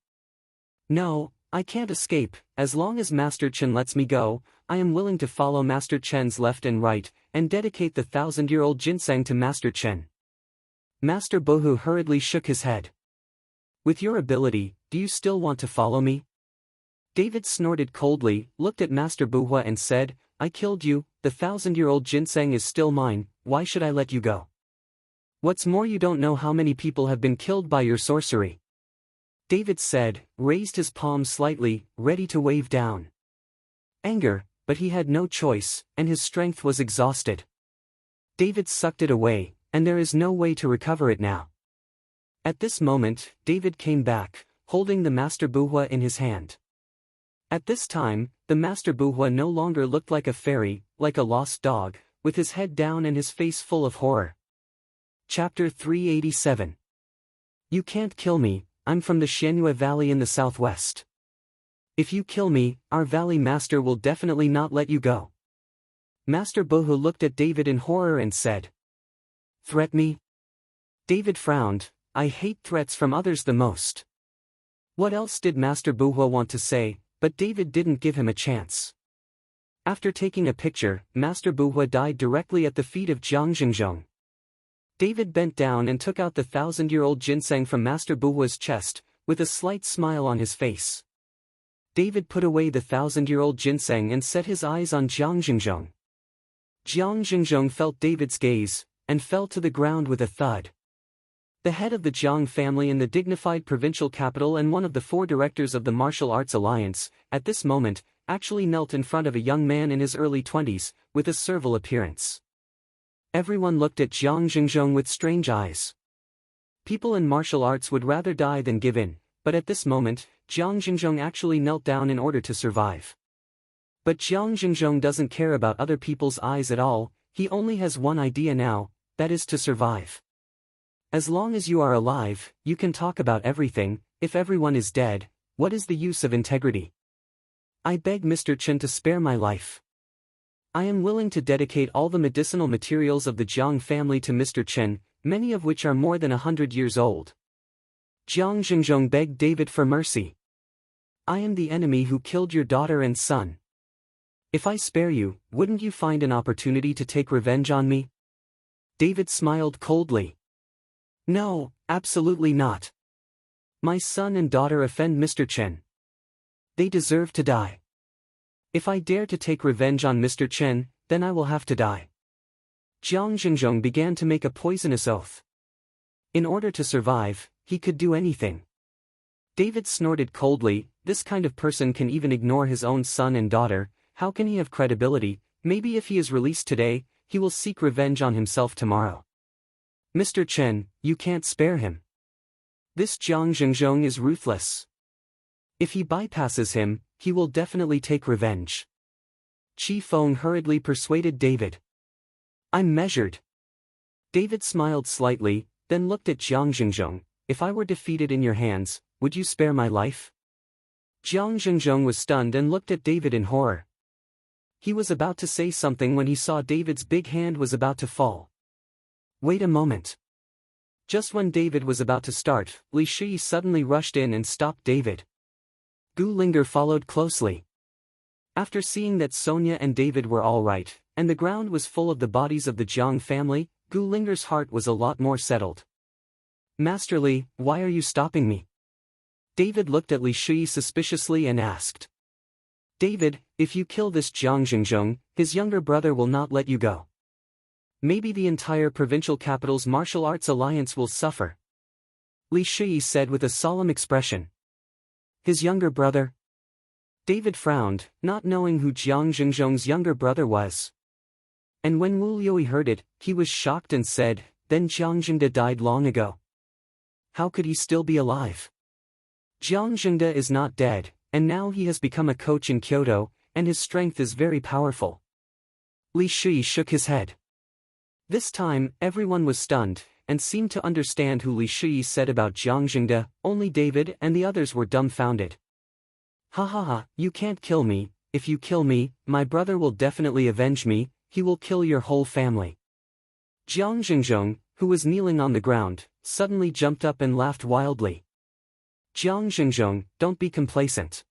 S1: No, I can't escape. As long as Master Chen lets me go, I am willing to follow Master Chen's left and right, and dedicate the 1,000-year-old ginseng to Master Chen. Master Buhu hurriedly shook his head. With your ability, do you still want to follow me? David snorted coldly, looked at Master Buhua and said, I killed you, the 1,000-year-old ginseng is still mine, why should I let you go? What's more, you don't know how many people have been killed by your sorcery. David said, raised his palm slightly, ready to wave down anger, but he had no choice, and his strength was exhausted. David sucked it away, and there is no way to recover it now. At this moment, David came back, holding the Master Buhua in his hand. At this time, the Master Buhua no longer looked like a fairy, like a lost dog, with his head down and his face full of horror. Chapter 387. You can't kill me, I'm from the Xianyue Valley in the southwest. If you kill me, our valley master will definitely not let you go. Master Buhu looked at David in horror and said. Threat me? David frowned, I hate threats from others the most. What else did Master Buhua want to say, but David didn't give him a chance. After taking a picture, Master Buhua died directly at the feet of Jiang Xingzhong. David bent down and took out the 1,000-year-old ginseng from Master Buhua's chest, with a slight smile on his face. David put away the 1,000-year-old ginseng and set his eyes on Jiang Xingzhong. Jiang Xingzhong felt David's gaze, and fell to the ground with a thud. The head of the Jiang family in the dignified provincial capital and one of the 4 directors of the Martial Arts Alliance, at this moment, actually knelt in front of a young man in his early 20s, with a servile appearance. Everyone looked at Jiang Xingzhong with strange eyes. People in martial arts would rather die than give in, but at this moment, Jiang Xingzhong actually knelt down in order to survive. But Jiang Xingzhong doesn't care about other people's eyes at all, he only has one idea now, that is to survive. As long as you are alive, you can talk about everything, if everyone is dead, what is the use of integrity? I beg Mr. Chen to spare my life. I am willing to dedicate all the medicinal materials of the Jiang family to Mr. Chen, many of which are more than 100 years old. Jiang Xingzhong begged David for mercy. I am the enemy who killed your daughter and son. If I spare you, wouldn't you find an opportunity to take revenge on me? David smiled coldly. No, absolutely not. My son and daughter offend Mr. Chen. They deserve to die. If I dare to take revenge on Mr. Chen, then I will have to die. Jiang Xingzhong began to make a poisonous oath. In order to survive, he could do anything. David snorted coldly, this kind of person can even ignore his own son and daughter, how can he have credibility? Maybe if he is released today, he will seek revenge on himself tomorrow. Mr. Chen, you can't spare him. This Jiang Xingzhong is ruthless. If he bypasses him, he will definitely take revenge. Qi Feng hurriedly persuaded David. I'm measured. David smiled slightly, then looked at Jiang Xingzhong. If I were defeated in your hands, would you spare my life? Jiang Xingzhong was stunned and looked at David in horror. He was about to say something when he saw David's big hand was about to fall. Wait a moment. Just when David was about to start, Li Shi suddenly rushed in and stopped David. Gu Linger followed closely. After seeing that Sonia and David were all right, and the ground was full of the bodies of the Jiang family, Gu Linger's heart was a lot more settled. Master Li, why are you stopping me? David looked at Li Shi suspiciously and asked. David, if you kill this Jiang Xingzhong, his younger brother will not let you go. Maybe the entire provincial capital's martial arts alliance will suffer. Li Shi said with a solemn expression. His younger brother? David frowned, not knowing who Jiang Zhengzhong's younger brother was. And when Wu Liuyi heard it, he was shocked and said, "Then Jiang Zhengde died long ago. How could he still be alive? Jiang Zhengde is not dead, and now he has become a coach in Kyoto, and his strength is very powerful." Li Shui shook his head. This time, everyone was stunned, and seemed to understand who Li Shui said about Jiang Zhengde. Only David and the others were dumbfounded. "Ha ha ha, you can't kill me. If you kill me, my brother will definitely avenge me, he will kill your whole family." Jiang Zhengzhong, who was kneeling on the ground, suddenly jumped up and laughed wildly. "Jiang Zhengzhong, don't be complacent.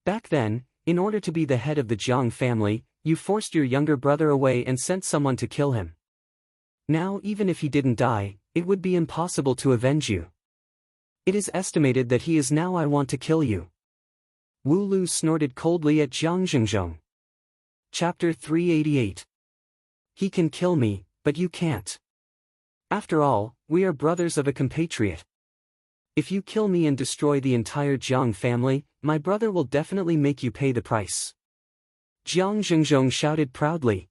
S1: Back then, in order to be the head of the Jiang family, you forced your younger brother away and sent someone to kill him. Now even if he didn't die, it would be impossible to avenge you. It is estimated that he is now I want to kill you." Wu Lu snorted coldly at Jiang Zhengzhong. Chapter 388. He can kill me, but you can't. After all, we are brothers of a compatriot. If you kill me and destroy the entire Jiang family, my brother will definitely make you pay the price. Jiang Zhengzhong shouted proudly.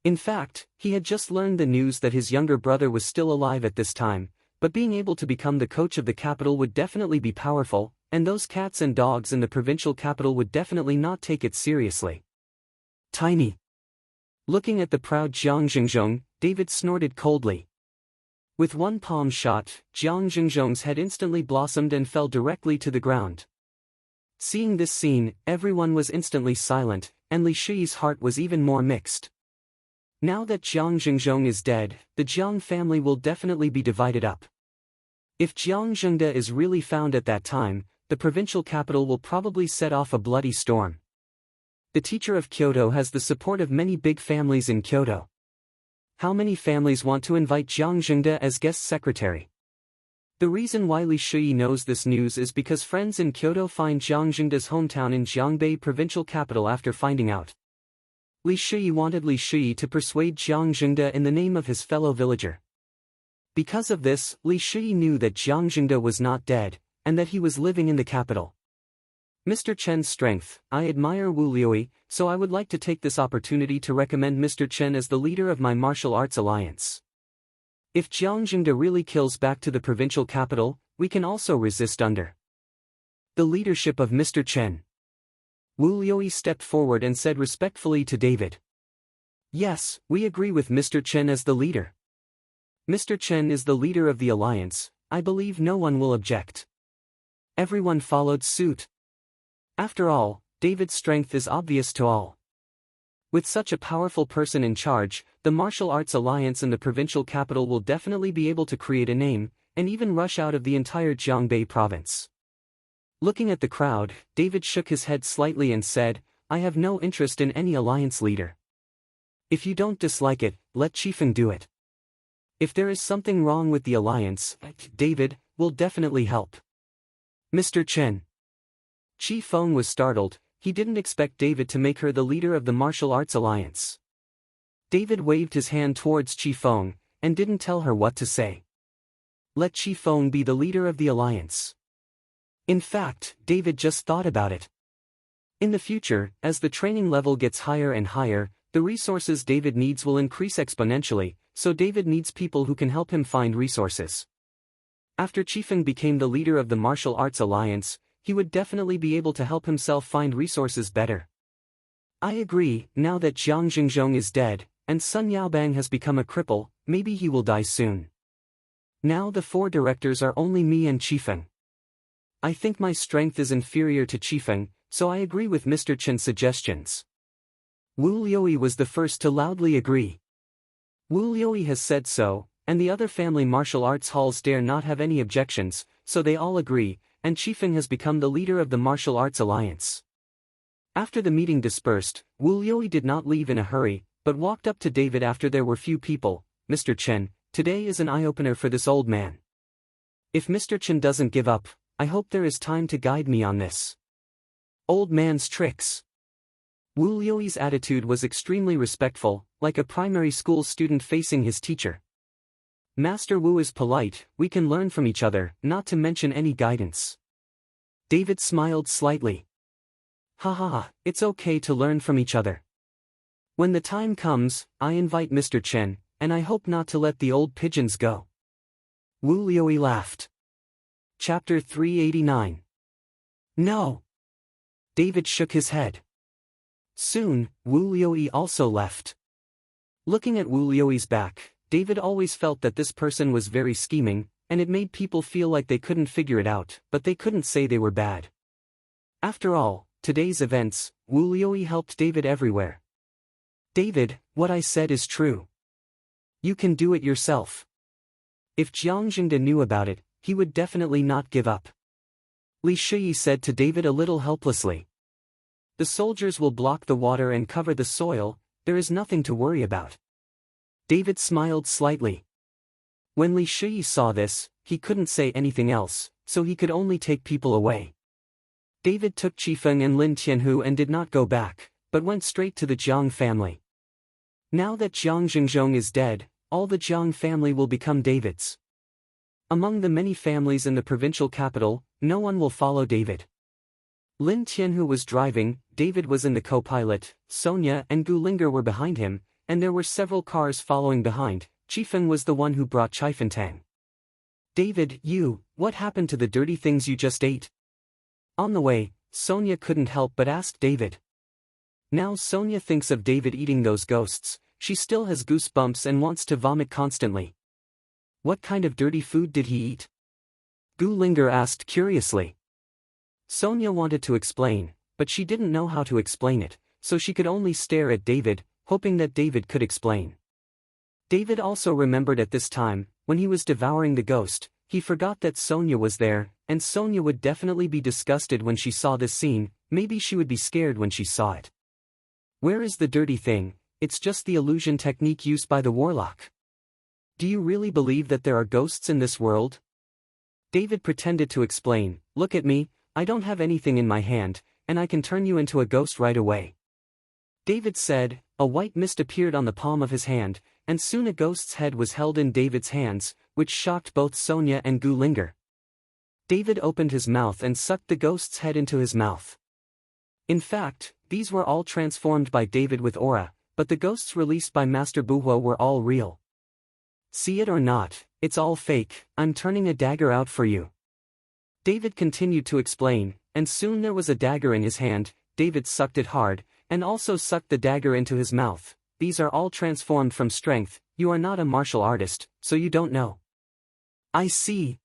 S1: In fact, he had just learned the news that his younger brother was still alive at this time, but being able to become the coach of the capital would definitely be powerful, and those cats and dogs in the provincial capital would definitely not take it seriously. Tiny. Looking at the proud Jiang Zhengzhong, David snorted coldly. With one palm shot, Jiang Zhengzhong's head instantly blossomed and fell directly to the ground. Seeing this scene, everyone was instantly silent, and Li Shui's heart was even more mixed. Now that Jiang Zhengzhong is dead, the Jiang family will definitely be divided up. If Jiang Zhengde is really found at that time, the provincial capital will probably set off a bloody storm. The teacher of Kyoto has the support of many big families in Kyoto. How many families want to invite Jiang Zhengde as guest secretary? The reason why Li Shui knows this news is because friends in Kyoto find Jiang Zhengde's hometown in Jiangbei provincial capital after finding out. Li Shui wanted Li Shui to persuade Jiang Zhengde in the name of his fellow villager. Because of this, Li Shui knew that Jiang Zhengde was not dead, and that he was living in the capital. Mr. Chen's strength. I admire Wu Liuyi, so I would like to take this opportunity to recommend Mr. Chen as the leader of my martial arts alliance. If Jiang Zhengde really kills back to the provincial capital, we can also resist under the leadership of Mr. Chen. Wu Liuyi stepped forward and said respectfully to David. Yes, we agree with Mr. Chen as the leader. Mr. Chen is the leader of the alliance, I believe no one will object. Everyone followed suit. After all, David's strength is obvious to all. With such a powerful person in charge, the martial arts alliance in the provincial capital will definitely be able to create a name, and even rush out of the entire Jiangbei province. Looking at the crowd, David shook his head slightly and said, I have no interest in any alliance leader. If you don't dislike it, let Qifeng do it. If there is something wrong with the alliance, David will definitely help. Mr. Chen. Qifeng was startled, he didn't expect David to make her the leader of the martial arts alliance. David waved his hand towards Qifeng, and didn't tell her what to say. Let Qifeng be the leader of the alliance. In fact, David just thought about it. In the future, as the training level gets higher and higher, the resources David needs will increase exponentially, so David needs people who can help him find resources. After Qifeng became the leader of the martial arts alliance, he would definitely be able to help himself find resources better. I agree, now that Jiang Zhengzhong is dead, and Sun Yaobang has become a cripple, maybe he will die soon. Now the 4 directors are only me and Qifeng. I think my strength is inferior to Qifeng, so I agree with Mr. Chen's suggestions. Wu Liuyi was the first to loudly agree. Wu Liuyi has said so, and the other family martial arts halls dare not have any objections, so they all agree, and Qifeng has become the leader of the martial arts alliance. After the meeting dispersed, Wu Liuyi did not leave in a hurry, but walked up to David after there were few people. Mr. Chen, today is an eye-opener for this old man. If Mr. Chen doesn't give up, I hope there is time to guide me on this. Old man's tricks. Wu Liuyi's attitude was extremely respectful, like a primary school student facing his teacher. Master Wu is polite, we can learn from each other, not to mention any guidance. David smiled slightly. Ha ha ha, it's okay to learn from each other. When the time comes, I invite Mr. Chen, and I hope not to let the old pigeons go. Wu Liuyi laughed. Chapter 389. No. David shook his head. Soon, Wu Liuyi also left. Looking at Wu Liuyi's back, David always felt that this person was very scheming, and it made people feel like they couldn't figure it out, but they couldn't say they were bad. After all, today's events, Wu Liuyi helped David everywhere. David, what I said is true. You can do it yourself. If Jiang Jingde knew about it, he would definitely not give up. Li Shiyi said to David a little helplessly. The soldiers will block the water and cover the soil, there is nothing to worry about. David smiled slightly. When Li Shiyi saw this, he couldn't say anything else, so he could only take people away. David took Qifeng and Lin Tianhu and did not go back, but went straight to the Jiang family. Now that Jiang Jingzhong is dead, all the Jiang family will become David's. Among the many families in the provincial capital, no one will follow David. Lin Tianhu was driving, David was in the co-pilot, Sonia and Gu Linger were behind him, and there were several cars following behind. Qifeng was the one who brought Chifentang. David, what happened to the dirty things you just ate? On the way, Sonia couldn't help but ask David. Now Sonia thinks of David eating those ghosts, she still has goosebumps and wants to vomit constantly. What kind of dirty food did he eat? Gu Linger asked curiously. Sonia wanted to explain, but she didn't know how to explain it, so she could only stare at David, hoping that David could explain. David also remembered at this time, when he was devouring the ghost, he forgot that Sonia was there, and Sonia would definitely be disgusted when she saw this scene, maybe she would be scared when she saw it. Where is the dirty thing? It's just the illusion technique used by the warlock. Do you really believe that there are ghosts in this world? David pretended to explain, look at me, I don't have anything in my hand, and I can turn you into a ghost right away. David said, a white mist appeared on the palm of his hand, and soon a ghost's head was held in David's hands, which shocked both Sonia and Gu Linger. David opened his mouth and sucked the ghost's head into his mouth. In fact, these were all transformed by David with aura, but the ghosts released by Master Buhuo were all real. See it or not, it's all fake, I'm turning a dagger out for you. David continued to explain, and soon there was a dagger in his hand. David sucked it hard, and also sucked the dagger into his mouth. These are all transformed from strength, you are not a martial artist, so you don't know. I see.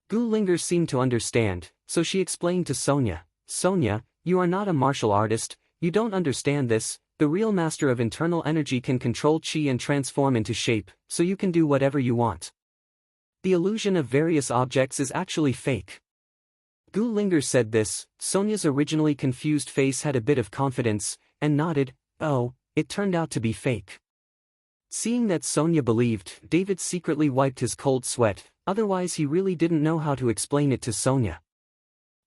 S1: Gu Linger seemed to understand, so she explained to Sonia, Sonia, you are not a martial artist, you don't understand this, the real master of internal energy can control qi and transform into shape, so you can do whatever you want. The illusion of various objects is actually fake. Gu Linger said this, Sonia's originally confused face had a bit of confidence, and nodded, oh, it turned out to be fake. Seeing that Sonia believed, David secretly wiped his cold sweat, otherwise he really didn't know how to explain it to Sonia.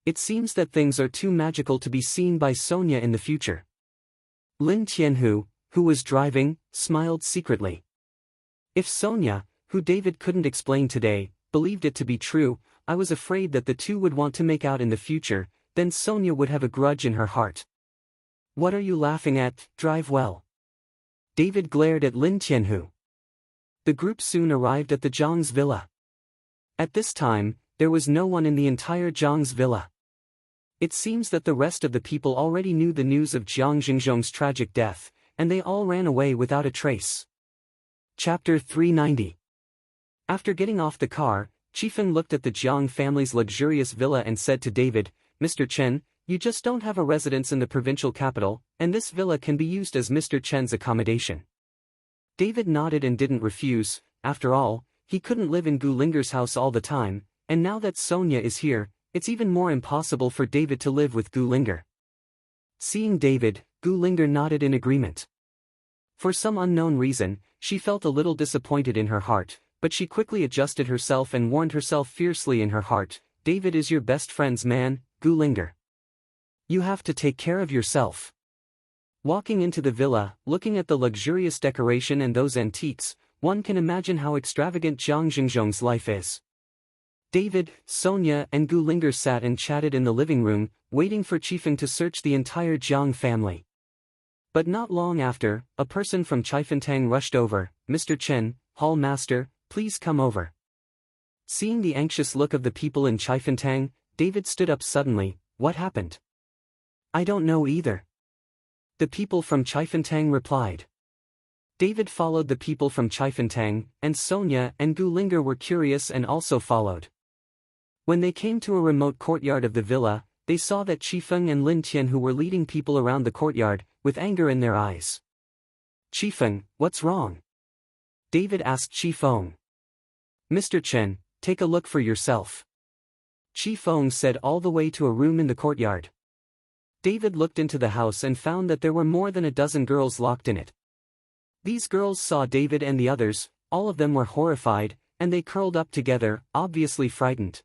S1: It seems that things are too magical to be seen by Sonia in the future. Lin Tianhu, who was driving, smiled secretly. If Sonia, who David couldn't explain today, believed it to be true, I was afraid that the two would want to make out in the future, then Sonia would have a grudge in her heart. What are you laughing at? Drive well. David glared at Lin Tianhu. The group soon arrived at the Zhang's villa. At this time, there was no one in the entire Zhang's villa. It seems that the rest of the people already knew the news of Jiang Jingzhong's tragic death, and they all ran away without a trace. Chapter 390. After getting off the car, Qifeng looked at the Jiang family's luxurious villa and said to David, Mr. Chen, you just don't have a residence in the provincial capital, and this villa can be used as Mr. Chen's accommodation. David nodded and didn't refuse. After all, he couldn't live in Gu Linger's house all the time, and now that Sonia is here, it's even more impossible for David to live with Gu Linger. Seeing David, Gu Linger nodded in agreement. For some unknown reason, she felt a little disappointed in her heart, but she quickly adjusted herself and warned herself fiercely in her heart, David is your best friend's man, Gu Linger. You have to take care of yourself. Walking into the villa, looking at the luxurious decoration and those antiques, one can imagine how extravagant Jiang Jingzhong's life is. David, Sonia and Gu Linger sat and chatted in the living room, waiting for Chifeng to search the entire Jiang family. But not long after, a person from Chifentang rushed over. "Mr. Chen, Hall Master, please come over." Seeing the anxious look of the people in Chifentang, David stood up suddenly. "What happened?" "I don't know either," the people from Chifentang replied. David followed the people from Chifentang, and Sonia and Gu Linger were curious and also followed. When they came to a remote courtyard of the villa, they saw that Chifeng and Lin Tian who were leading people around the courtyard, with anger in their eyes. "Chifeng, what's wrong?" David asked Chifeng. "Mr. Chen, take a look for yourself," Chifeng said all the way to a room in the courtyard. David looked into the house and found that there were more than a dozen girls locked in it. These girls saw David and the others, all of them were horrified, and they curled up together, obviously frightened.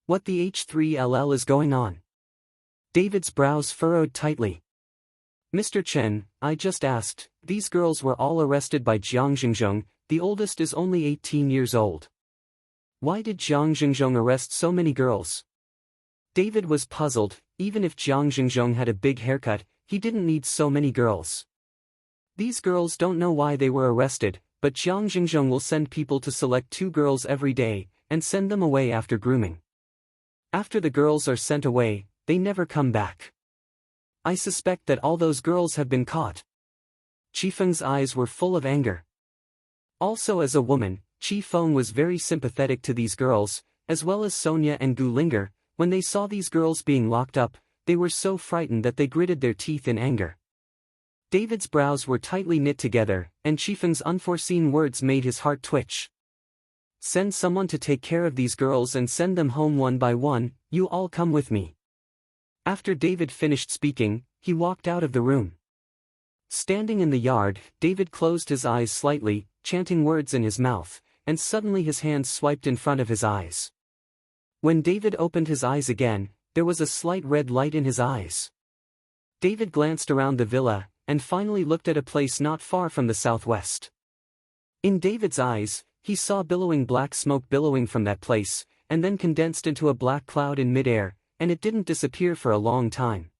S1: "What the H3LL is going on?" David's brows furrowed tightly. "Mr. Chen, I just asked, these girls were all arrested by Jiang Xingzhong, the oldest is only 18 years old. Why did Jiang Xingzhong arrest so many girls?" David was puzzled. Even if Jiang Xingzhong had a big haircut, he didn't need so many girls. These girls don't know why they were arrested, but Jiang Xingzhong will send people to select 2 girls every day, and send them away after grooming. After the girls are sent away, they never come back. I suspect that all those girls have been caught. Chifeng's eyes were full of anger. Also as a woman, Chifeng was very sympathetic to these girls, as well as Sonia and Gu Linger. When they saw these girls being locked up, they were so frightened that they gritted their teeth in anger. David's brows were tightly knit together, and Chifeng's unforeseen words made his heart twitch. "Send someone to take care of these girls and send them home one by one, you all come with me." After David finished speaking, he walked out of the room. Standing in the yard, David closed his eyes slightly, chanting words in his mouth, and suddenly his hands swiped in front of his eyes. When David opened his eyes again, there was a slight red light in his eyes. David glanced around the villa, and finally looked at a place not far from the southwest. In David's eyes, he saw billowing black smoke billowing from that place, and then condensed into a black cloud in midair, and it didn't disappear for a long time.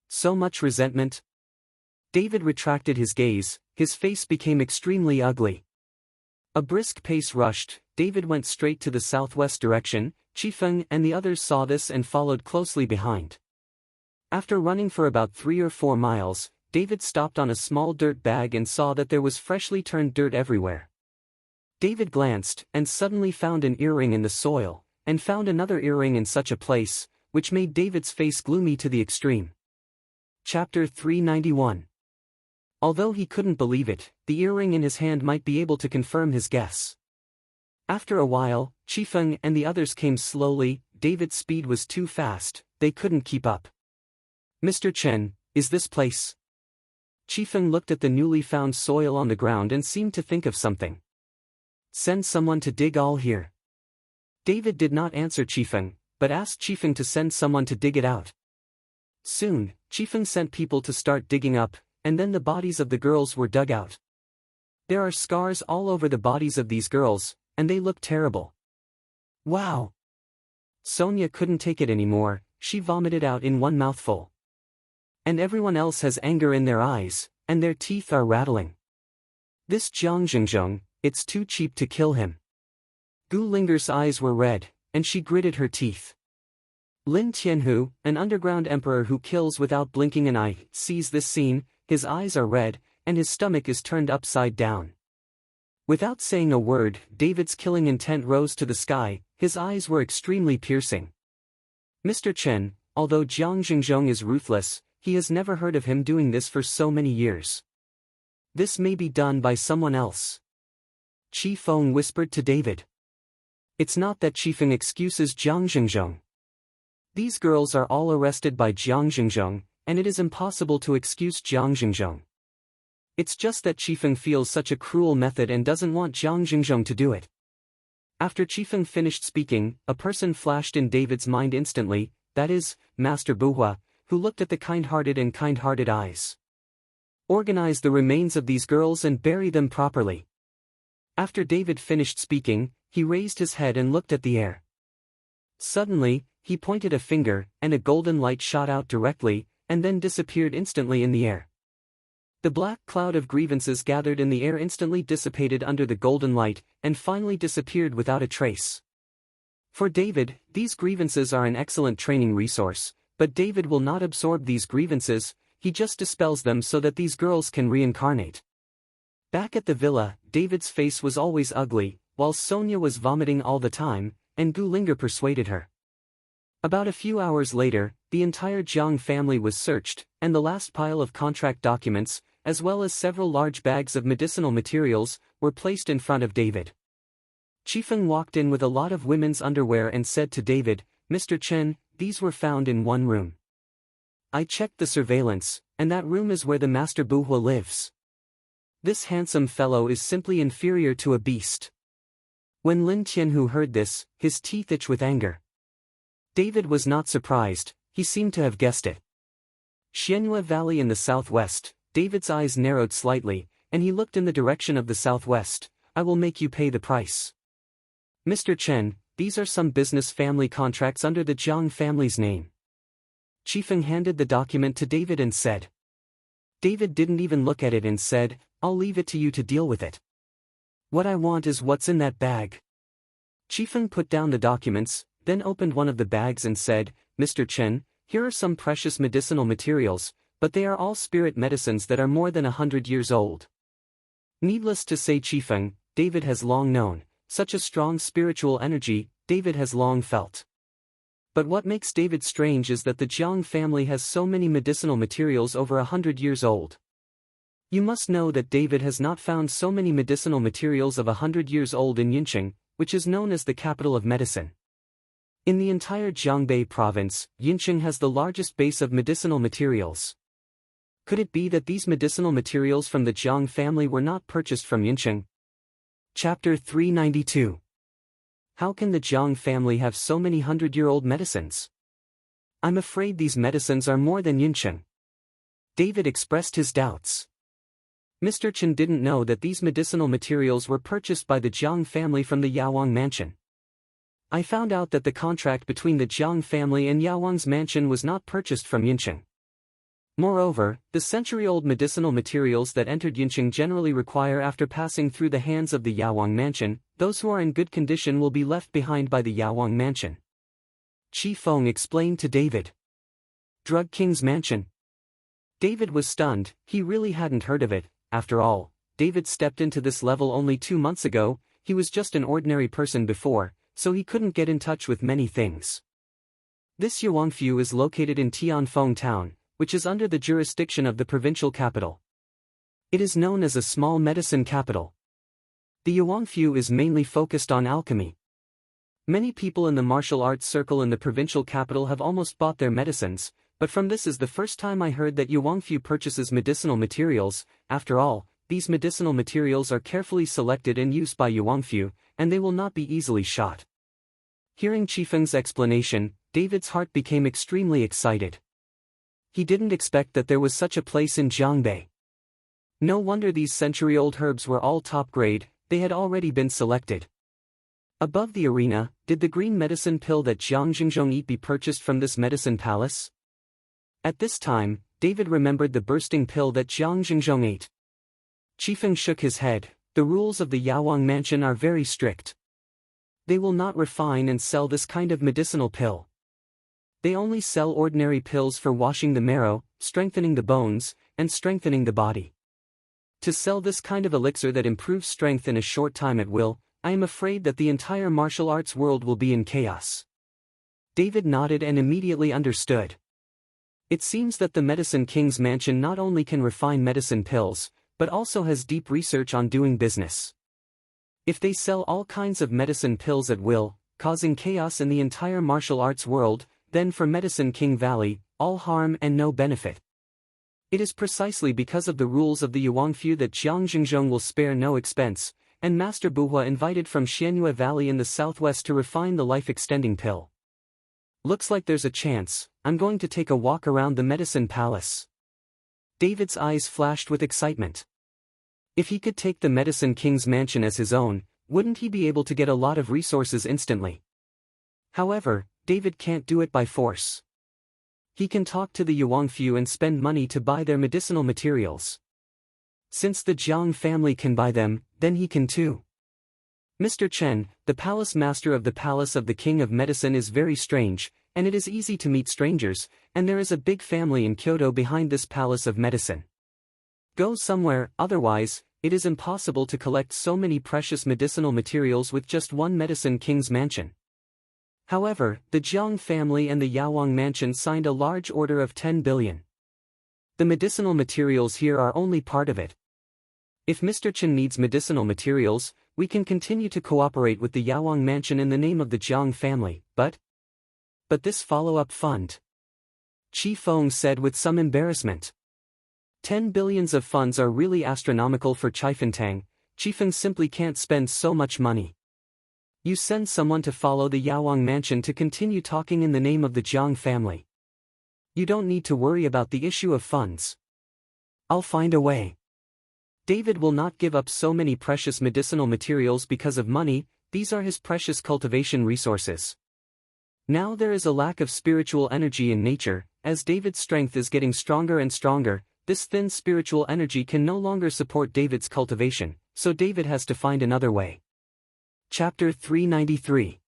S1: So much resentment? David retracted his gaze, his face became extremely ugly. A brisk pace rushed. David went straight to the southwest direction. Chifeng and the others saw this and followed closely behind. After running for about 3 or 4 miles, David stopped on a small dirt bag and saw that there was freshly turned dirt everywhere. David glanced, and suddenly found an earring in the soil, and found another earring in such a place, which made David's face gloomy to the extreme. Chapter 391. Although he couldn't believe it, the earring in his hand might be able to confirm his guess. After a while, Chifeng and the others came slowly. David's speed was too fast, they couldn't keep up. "Mr. Chen, is this place?" Chifeng looked at the newly found soil on the ground and seemed to think of something. "Send someone to dig all here." David did not answer Chifeng, but asked Chifeng to send someone to dig it out. Soon, Chifeng sent people to start digging up, and then the bodies of the girls were dug out. There are scars all over the bodies of these girls, and they look terrible. Wow! Sonia couldn't take it anymore, she vomited out in one mouthful. And everyone else has anger in their eyes, and their teeth are rattling. This Jiang Xingzhong, it's too cheap to kill him. Gu Linger's eyes were red, and she gritted her teeth. Lin Tianhu, an underground emperor who kills without blinking an eye, sees this scene, his eyes are red, and his stomach is turned upside down. Without saying a word, David's killing intent rose to the sky, his eyes were extremely piercing. Mr. Chen, although Jiang Xingzhong is ruthless, he has never heard of him doing this for so many years. This may be done by someone else. Chifeng whispered to David. It's not that Chifeng excuses Jiang Xingzhong. These girls are all arrested by Jiang Xingzhong, and it is impossible to excuse Jiang Xingzhong. It's just that Chifeng feels such a cruel method and doesn't want Jiang Xingzhong to do it. After Chifeng finished speaking, a person flashed in David's mind instantly, that is, Master Buhua, who looked at the kind-hearted eyes. Organize the remains of these girls and bury them properly. After David finished speaking, He raised his head and looked at the air. Suddenly, he pointed a finger, and a golden light shot out directly, and then disappeared instantly in the air. The black cloud of grievances gathered in the air instantly dissipated under the golden light, and finally disappeared without a trace. For David, these grievances are an excellent training resource, but David will not absorb these grievances, he just dispels them so that these girls can reincarnate. Back at the villa, David's face was always ugly, while Sonia was vomiting all the time, and Gulinger persuaded her. About a few hours later, the entire Jiang family was searched, and the last pile of contract documents, as well as several large bags of medicinal materials, were placed in front of David. Chifeng walked in with a lot of women's underwear and said to David, "Mr. Chen, these were found in one room. I checked the surveillance, and that room is where the Master Buhua lives. This handsome fellow is simply inferior to a beast." When Lin Tianhu heard this, his teeth itched with anger. David was not surprised, he seemed to have guessed it. Xianyue Valley in the southwest, David's eyes narrowed slightly, and he looked in the direction of the southwest. "I will make you pay the price. Mr. Chen, these are some business family contracts under the Jiang family's name." Chifeng handed the document to David and said. David didn't even look at it and said, "I'll leave it to you to deal with it. What I want is what's in that bag." Chifeng put down the documents, then opened one of the bags and said, "Mr. Chen, here are some precious medicinal materials, but they are all spirit medicines that are more than 100 years old." Needless to say, Chifeng, David has long known, such a strong spiritual energy, David has long felt. But what makes David strange is that the Jiang family has so many medicinal materials over 100 years old. You must know that David has not found so many medicinal materials of 100 years old in Yincheng, which is known as the capital of medicine. In the entire Jiangbei province, Yincheng has the largest base of medicinal materials. Could it be that these medicinal materials from the Jiang family were not purchased from Yincheng? Chapter 392. How can the Jiang family have so many hundred-year-old medicines? I'm afraid these medicines are more than Yincheng. David expressed his doubts. Mr. Chen didn't know that these medicinal materials were purchased by the Jiang family from the Yawang mansion. I found out that the contract between the Jiang family and Yawang's mansion was not purchased from Yincheng. Moreover, the century-old medicinal materials that entered Yincheng generally require after passing through the hands of the Yawang mansion, those who are in good condition will be left behind by the Yawang mansion. Qi Feng explained to David. Drug King's mansion? David was stunned, he really hadn't heard of it. After all, David stepped into this level only 2 months ago, he was just an ordinary person before, so he couldn't get in touch with many things. This Yuangfu is located in Tianfeng town, which is under the jurisdiction of the provincial capital. It is known as a small medicine capital. The Yuangfu is mainly focused on alchemy. Many people in the martial arts circle in the provincial capital have almost bought their medicines, but from this is the first time I heard that Yuangfu purchases medicinal materials. After all, these medicinal materials are carefully selected and used by Yuangfu, and they will not be easily shot. Hearing Chifeng's explanation, David's heart became extremely excited. He didn't expect that there was such a place in Jiangbei. No wonder these century-old herbs were all top grade, they had already been selected. Above the arena, did the green medicine pill that Jiang Jingzhong eat be purchased from this medicine palace? At this time, David remembered the bursting pill that Jiang Jingzhong ate. Chifeng shook his head. The rules of the Yawang mansion are very strict. They will not refine and sell this kind of medicinal pill. They only sell ordinary pills for washing the marrow, strengthening the bones, and strengthening the body. To sell this kind of elixir that improves strength in a short time at will, I am afraid that the entire martial arts world will be in chaos. David nodded and immediately understood. It seems that the Medicine King's mansion not only can refine medicine pills, but also has deep research on doing business. If they sell all kinds of medicine pills at will, causing chaos in the entire martial arts world, then for Medicine King Valley, all harm and no benefit. It is precisely because of the rules of the Yuangfu that Jiang Jingzhong will spare no expense, and Master Buhua invited from Xianyue Valley in the southwest to refine the life-extending pill. Looks like there's a chance. I'm going to take a walk around the medicine palace. David's eyes flashed with excitement. If he could take the Medicine King's mansion as his own, Wouldn't he be able to get a lot of resources instantly? However, David can't do it by force. He can talk to the Yuanfu and spend money to buy their medicinal materials. Since the Jiang family can buy them, then he can too. Mr. Chen, the palace master of the Palace of the King of Medicine, is very strange, and it is easy to meet strangers, and there is a big family in Kyoto behind this Palace of Medicine. Go somewhere, otherwise, it is impossible to collect so many precious medicinal materials with just one Medicine King's mansion. However, the Jiang family and the Yaowang mansion signed a large order of 10 billion. The medicinal materials here are only part of it. If Mr. Chen needs medicinal materials, we can continue to cooperate with the Yaowang mansion in the name of the Jiang family, but this follow-up fund. Qi Feng said with some embarrassment. 10 billions of funds are really astronomical for Chifentang. Qi Feng simply can't spend so much money. You send someone to follow the Yaowang mansion to continue talking in the name of the Jiang family. You don't need to worry about the issue of funds. I'll find a way. David will not give up so many precious medicinal materials because of money. These are his precious cultivation resources. Now there is a lack of spiritual energy in nature. As David's strength is getting stronger and stronger, this thin spiritual energy can no longer support David's cultivation, so David has to find another way. Chapter 393.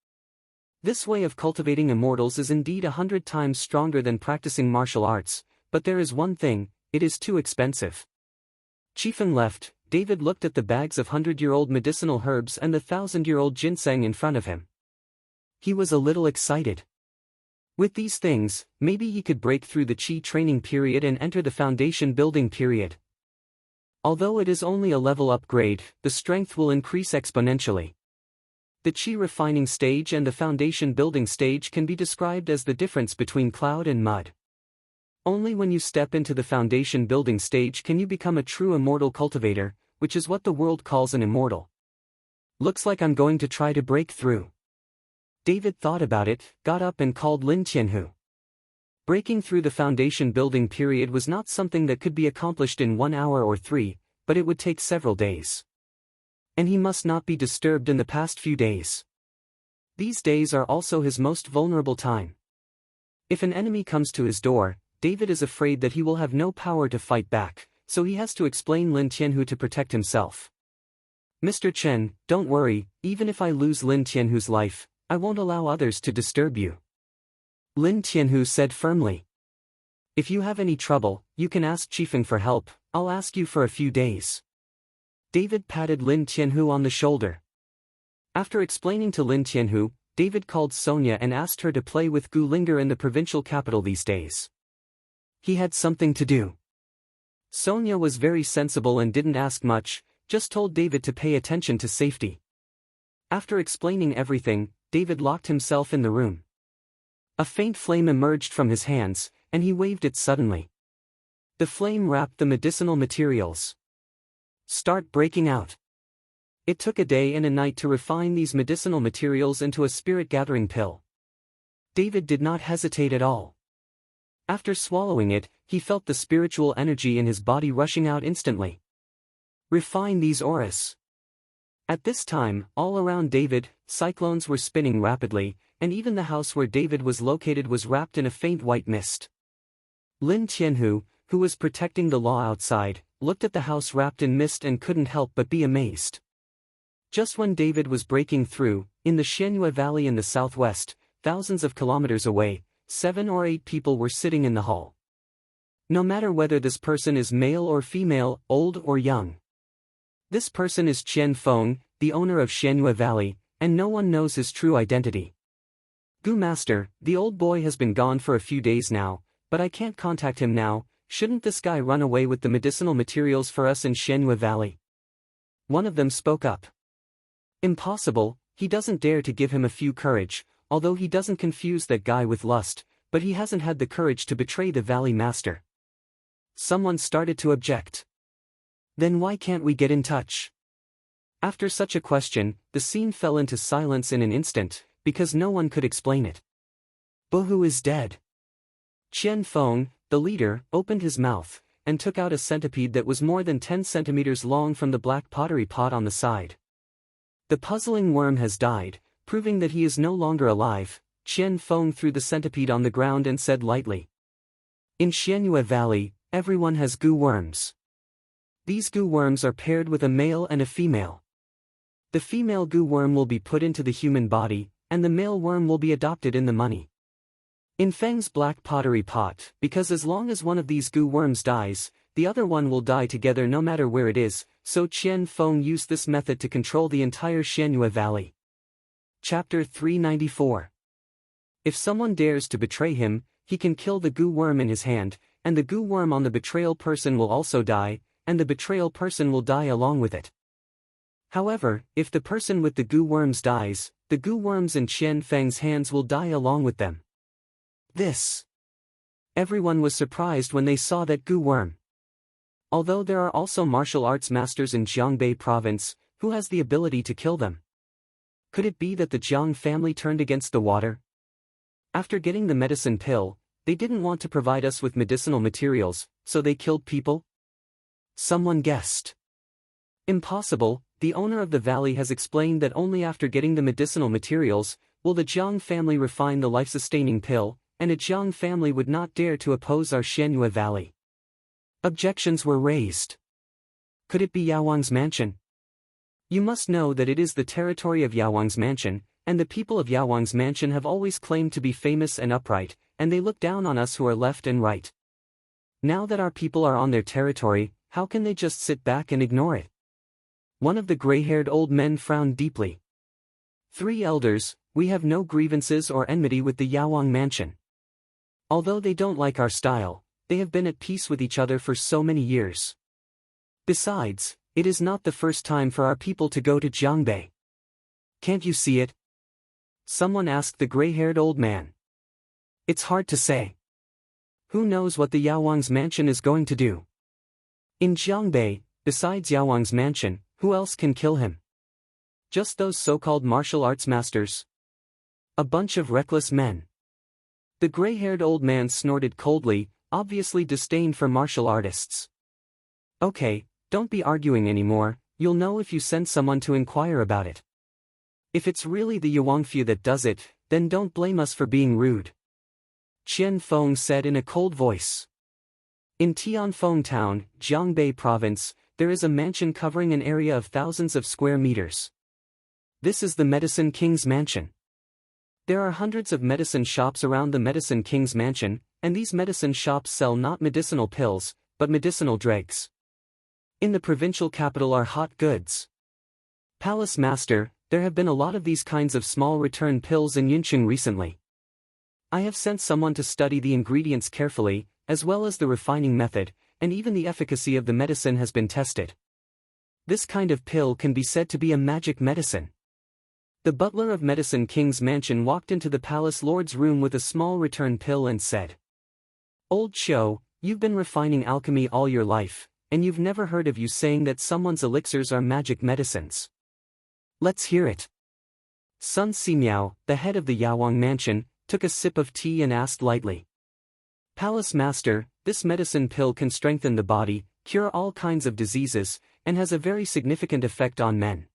S1: This way of cultivating immortals is indeed 100 times stronger than practicing martial arts, but there is one thing: it is too expensive. Qi Feng left. David looked at the bags of 100-year-old medicinal herbs and the 1,000-year-old ginseng in front of him. He was a little excited. With these things, maybe he could break through the Qi training period and enter the foundation building period. Although it is only a level upgrade, the strength will increase exponentially. The Qi refining stage and the foundation building stage can be described as the difference between cloud and mud. Only when you step into the foundation building stage can you become a true immortal cultivator, which is what the world calls an immortal. Looks like I'm going to try to break through. David thought about it, got up and called Lin Qianhu. Breaking through the foundation building period was not something that could be accomplished in 1 hour or 3, but it would take several days. And he must not be disturbed in the past few days. These days are also his most vulnerable time. If an enemy comes to his door, David is afraid that he will have no power to fight back, so he has to explain Lin Qianhu to protect himself. Mr. Chen, don't worry, even if I lose Lin Qianhu's life, I won't allow others to disturb you. Lin Qianhu said firmly. If you have any trouble, you can ask Qi Feng for help. I'll ask you for a few days. David patted Lin Qianhu on the shoulder. After explaining to Lin Qianhu, David called Sonia and asked her to play with Gu Linger in the provincial capital these days. He had something to do. Sonia was very sensible and didn't ask much, just told David to pay attention to safety. After explaining everything, David locked himself in the room. A faint flame emerged from his hands, and he waved it suddenly. The flame wrapped the medicinal materials. Start breaking out. It took a day and a night to refine these medicinal materials into a spirit-gathering pill. David did not hesitate at all. After swallowing it, he felt the spiritual energy in his body rushing out instantly. Refine these auras. At this time, all around David, cyclones were spinning rapidly, and even the house where David was located was wrapped in a faint white mist. Lin Qianhu, who was protecting the law outside, looked at the house wrapped in mist and couldn't help but be amazed. Just when David was breaking through, in the Xianyue Valley in the southwest, thousands of kilometers away, 7 or 8 people were sitting in the hall. No matter whether this person is male or female, old or young. This person is Qian Feng, the owner of Xianyue Valley, and no one knows his true identity. Gu Master, the old boy has been gone for a few days now, but I can't contact him now. Shouldn't this guy run away with the medicinal materials for us in Xianyue Valley? One of them spoke up. Impossible, he doesn't dare to give him a few courage, although he doesn't confuse that guy with lust, but he hasn't had the courage to betray the Valley Master. Someone started to object. Then why can't we get in touch? After such a question, the scene fell into silence in an instant, because no one could explain it. Bohu is dead. Qian Feng, the leader, opened his mouth, and took out a centipede that was more than 10 centimeters long from the black pottery pot on the side. The puzzling worm has died, proving that he is no longer alive. Qian Feng threw the centipede on the ground and said lightly. In Xianyue Valley, everyone has goo worms. These goo worms are paired with a male and a female. The female goo worm will be put into the human body, and the male worm will be adopted in the money. In Feng's black pottery pot, because as long as one of these goo worms dies, the other one will die together no matter where it is, so Qian Feng used this method to control the entire Xianyue Valley. Chapter 394. If someone dares to betray him, he can kill the goo worm in his hand, and the goo worm on the betrayal person will also die, and the betrayal person will die along with it. However, if the person with the goo worms dies, the goo worms in Qian Feng's hands will die along with them. Everyone was surprised when they saw that goo worm. Although there are also martial arts masters in Jiangbei province, who has the ability to kill them? Could it be that the Jiang family turned against the water? After getting the medicine pill, they didn't want to provide us with medicinal materials, so they killed people? Someone guessed. Impossible, the owner of the valley has explained that only after getting the medicinal materials, will the Jiang family refine the life-sustaining pill, and a Jiang family would not dare to oppose our Xianyue Valley. Objections were raised. Could it be Yaowang's mansion? You must know that it is the territory of Yaowang's mansion, and the people of Yaowang's mansion have always claimed to be famous and upright, and they look down on us who are left and right. Now that our people are on their territory, how can they just sit back and ignore it? One of the gray-haired old men frowned deeply. 3 elders, we have no grievances or enmity with the Yaowang mansion. Although they don't like our style, they have been at peace with each other for so many years. Besides, it is not the first time for our people to go to Jiangbei. Can't you see it? Someone asked the gray-haired old man. It's hard to say. Who knows what the Yaowang's mansion is going to do? In Jiangbei, besides Yaowang's mansion, who else can kill him? Just those so-called martial arts masters. A bunch of reckless men. The gray-haired old man snorted coldly, obviously disdain for martial artists. Okay, don't be arguing anymore, you'll know if you send someone to inquire about it. If it's really the Yuanfu that does it, then don't blame us for being rude. Qian Feng said in a cold voice. In Tianfeng Town, Jiangbei Province, there is a mansion covering an area of thousands of square meters. This is the Medicine King's mansion. There are hundreds of medicine shops around the Medicine King's mansion, and these medicine shops sell not medicinal pills, but medicinal dregs. In the provincial capital are hot goods. Palace Master, there have been a lot of these kinds of small return pills in Yunqing recently. I have sent someone to study the ingredients carefully, as well as the refining method, and even the efficacy of the medicine has been tested. This kind of pill can be said to be a magic medicine. The butler of Medicine King's mansion walked into the palace lord's room with a small return pill and said, Old Cho, you've been refining alchemy all your life, and you've never heard of you saying that someone's elixirs are magic medicines. Let's hear it. Sun Simiao, the head of the Yaowang mansion, took a sip of tea and asked lightly. Palace Master, this medicine pill can strengthen the body, cure all kinds of diseases, and has a very significant effect on men.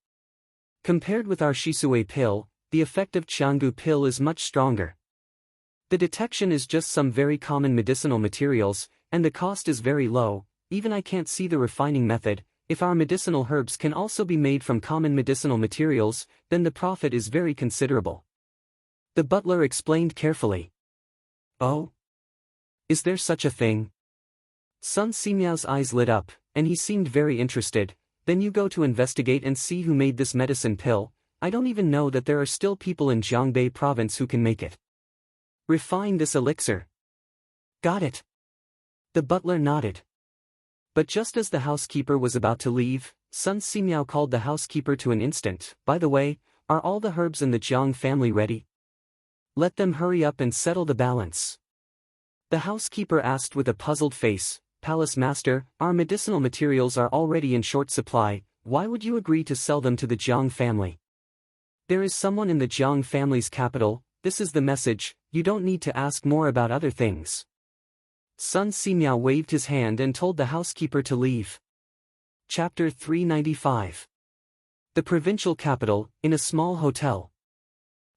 S1: Compared with our Shisui pill, the effect of Qiangu pill is much stronger. The detection is just some very common medicinal materials, and the cost is very low, even I can't see the refining method. If our medicinal herbs can also be made from common medicinal materials, then the profit is very considerable. The butler explained carefully. Oh? Is there such a thing? Sun Simiao's eyes lit up, and he seemed very interested. Then you go to investigate and see who made this medicine pill. I don't even know that there are still people in Jiangbei province who can make it. Refine this elixir. Got it. The butler nodded. But just as the housekeeper was about to leave, Sun Simiao called the housekeeper to an instant. By the way, are all the herbs in the Jiang family ready? Let them hurry up and settle the balance. The housekeeper asked with a puzzled face, Palace Master, our medicinal materials are already in short supply, why would you agree to sell them to the Jiang family? There is someone in the Jiang family's capital, this is the message, you don't need to ask more about other things. Sun Simiao waved his hand and told the housekeeper to leave. Chapter 395. The provincial capital, in a small hotel.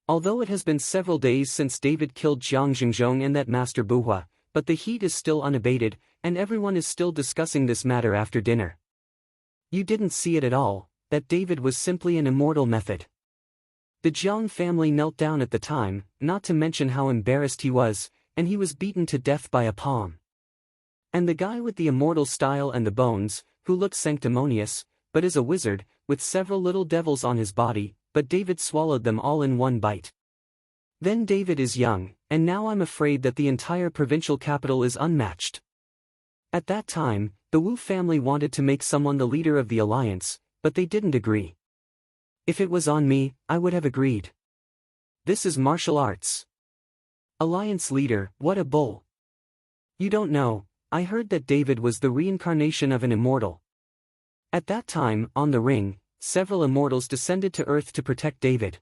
S1: Although it has been several days since David killed Jiang Zhengzhong and that Master Buhua, but the heat is still unabated, and everyone is still discussing this matter after dinner. You didn't see it at all, that David was simply an immortal method. The Jiang family knelt down at the time, not to mention how embarrassed he was, and he was beaten to death by a palm. And the guy with the immortal style and the bones, who looks sanctimonious, but is a wizard, with several little devils on his body, but David swallowed them all in one bite. Then David is young, and now I'm afraid that the entire provincial capital is unmatched. At that time, the Wu family wanted to make someone the leader of the alliance, but they didn't agree. If it was on me, I would have agreed. This is martial arts. Alliance leader, what a bull. You don't know, I heard that David was the reincarnation of an immortal. At that time, on the ring, several immortals descended to Earth to protect David.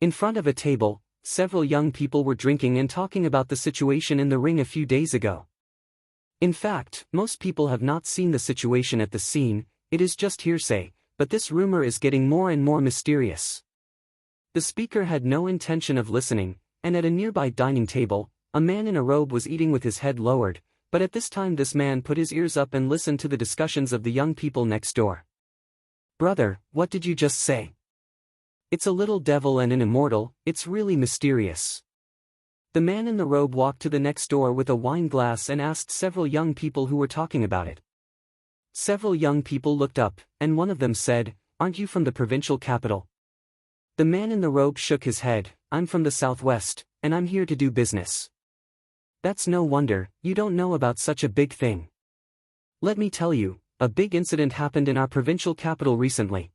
S1: In front of a table, several young people were drinking and talking about the situation in the ring a few days ago. In fact, most people have not seen the situation at the scene, it is just hearsay, but this rumor is getting more and more mysterious. The speaker had no intention of listening, and at a nearby dining table, a man in a robe was eating with his head lowered, but at this time this man put his ears up and listened to the discussions of the young people next door. Brother, what did you just say? It's a little devil and an immortal, it's really mysterious. The man in the robe walked to the next door with a wine glass and asked several young people who were talking about it. Several young people looked up, and one of them said, "Aren't you from the provincial capital?" The man in the robe shook his head, "I'm from the southwest, and I'm here to do business." That's no wonder, you don't know about such a big thing. Let me tell you, a big incident happened in our provincial capital recently.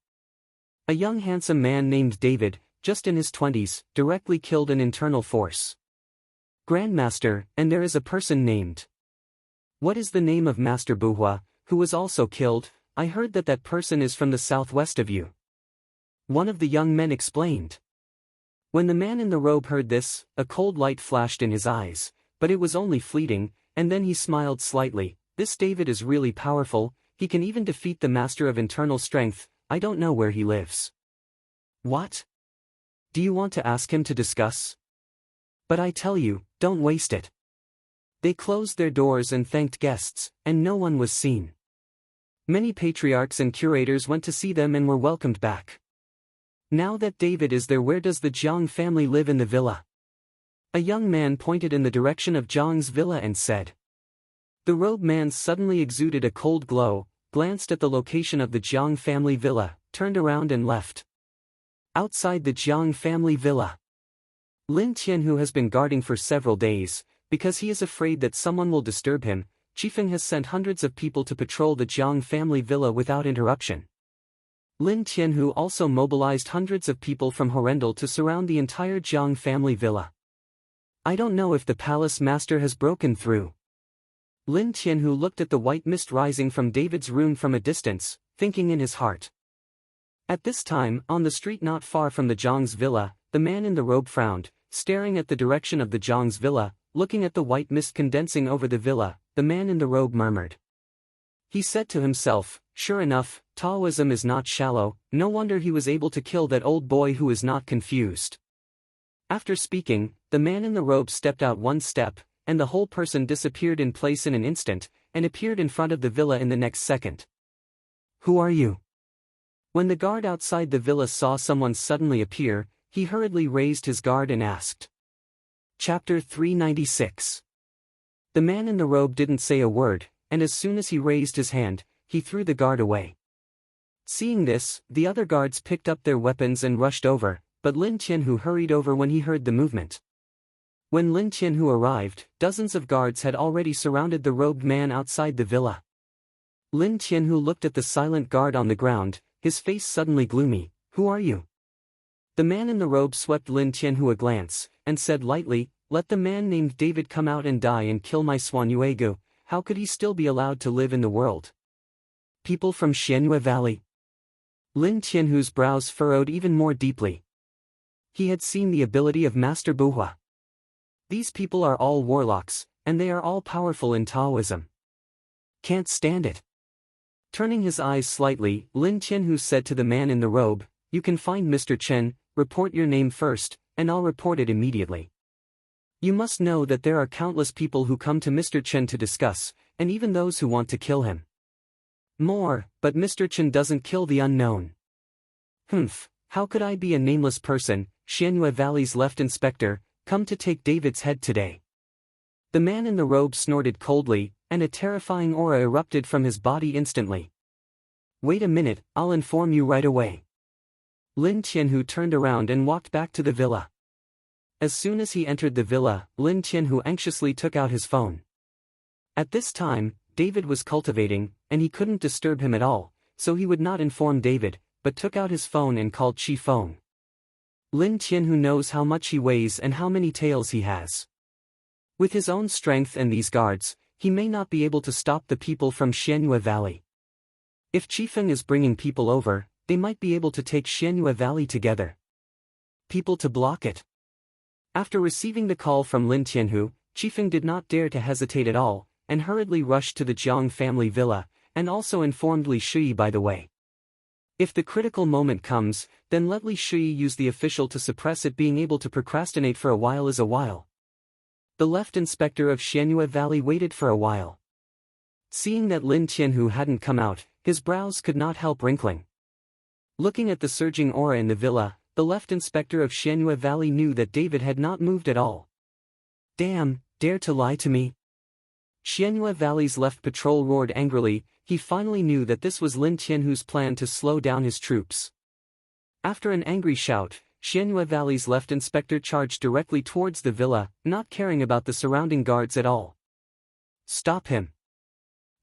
S1: A young handsome man named David, just in his 20s, directly killed an internal force. Grandmaster, and there is a person named. What is the name of Master Buhua, who was also killed? I heard that that person is from the southwest of you. One of the young men explained. When the man in the robe heard this, a cold light flashed in his eyes, but it was only fleeting, and then he smiled slightly. This David is really powerful, he can even defeat the master of internal strength, I don't know where he lives. What? Do you want to ask him to discuss? But I tell you, don't waste it. They closed their doors and thanked guests, and no one was seen. Many patriarchs and curators went to see them and were welcomed back. Now that David is there, where does the Jiang family live in the villa? A young man pointed in the direction of Jiang's villa and said. The robe man suddenly exuded a cold glow, glanced at the location of the Jiang family villa, turned around and left. Outside the Jiang family villa, Lin Tian, who has been guarding for several days, because he is afraid that someone will disturb him, Chifeng has sent hundreds of people to patrol the Jiang family villa without interruption. Lin Tianhu also mobilized hundreds of people from Horrendal to surround the entire Jiang family villa. I don't know if the palace master has broken through. Lin Tianhu looked at the white mist rising from David's room from a distance, thinking in his heart. At this time, on the street not far from the Jiang's villa, the man in the robe frowned, staring at the direction of the Jiang's villa, looking at the white mist condensing over the villa. The man in the robe murmured. He said to himself, sure enough, Taoism is not shallow, no wonder he was able to kill that old boy who is not confused. After speaking, the man in the robe stepped out one step, and the whole person disappeared in place in an instant, and appeared in front of the villa in the next second. Who are you? When the guard outside the villa saw someone suddenly appear, he hurriedly raised his guard and asked. Chapter 396. The man in the robe didn't say a word, and as soon as he raised his hand, he threw the guard away. Seeing this, the other guards picked up their weapons and rushed over, but Lin Tianhu hurried over when he heard the movement. When Lin Tianhu arrived, dozens of guards had already surrounded the robed man outside the villa. Lin Tianhu looked at the silent guard on the ground, his face suddenly gloomy. Who are you? The man in the robe swept Lin Tianhu a glance, and said lightly, let the man named David come out and die and kill my Xuanyuegu. How could he still be allowed to live in the world? People from Xianyue Valley. Lin Tianhu's brows furrowed even more deeply. He had seen the ability of Master Buhua. These people are all warlocks, and they are all powerful in Taoism. Can't stand it. Turning his eyes slightly, Lin Qianhu said to the man in the robe, "You can find Mr. Chen, report your name first, and I'll report it immediately. You must know that there are countless people who come to Mr. Chen to discuss, and even those who want to kill him. More, but Mr. Chen doesn't kill the unknown." "Humph, how could I be a nameless person, Xianyue Valley's left inspector, come to take David's head today?" The man in the robe snorted coldly, and a terrifying aura erupted from his body instantly. "Wait a minute, I'll inform you right away." Lin Qianhu turned around and walked back to the villa. As soon as he entered the villa, Lin Qianhu anxiously took out his phone. At this time, David was cultivating, and he couldn't disturb him at all, so he would not inform David, but took out his phone and called Chi Feng. Lin Qianhu knows how much he weighs and how many tails he has. With his own strength and these guards, he may not be able to stop the people from Xianyue Valley. If Chi Feng is bringing people over, they might be able to take Xianyue Valley together. People to block it. After receiving the call from Lin Qianhu, Chi Feng did not dare to hesitate at all, and hurriedly rushed to the Jiang family villa, and also informed Li Shui by the way. If the critical moment comes, then let Li Shui use the official to suppress it. Being able to procrastinate for a while is a while. The left inspector of Xianyue Valley waited for a while. Seeing that Lin Qianhu hadn't come out, his brows could not help wrinkling. Looking at the surging aura in the villa, the left inspector of Xianyue Valley knew that David had not moved at all. "Damn, dare to lie to me?" Xianyue Valley's left patrol roared angrily. He finally knew that this was Lin Qianhu's plan to slow down his troops. After an angry shout, Xianyue Valley's left inspector charged directly towards the villa, not caring about the surrounding guards at all. "Stop him!"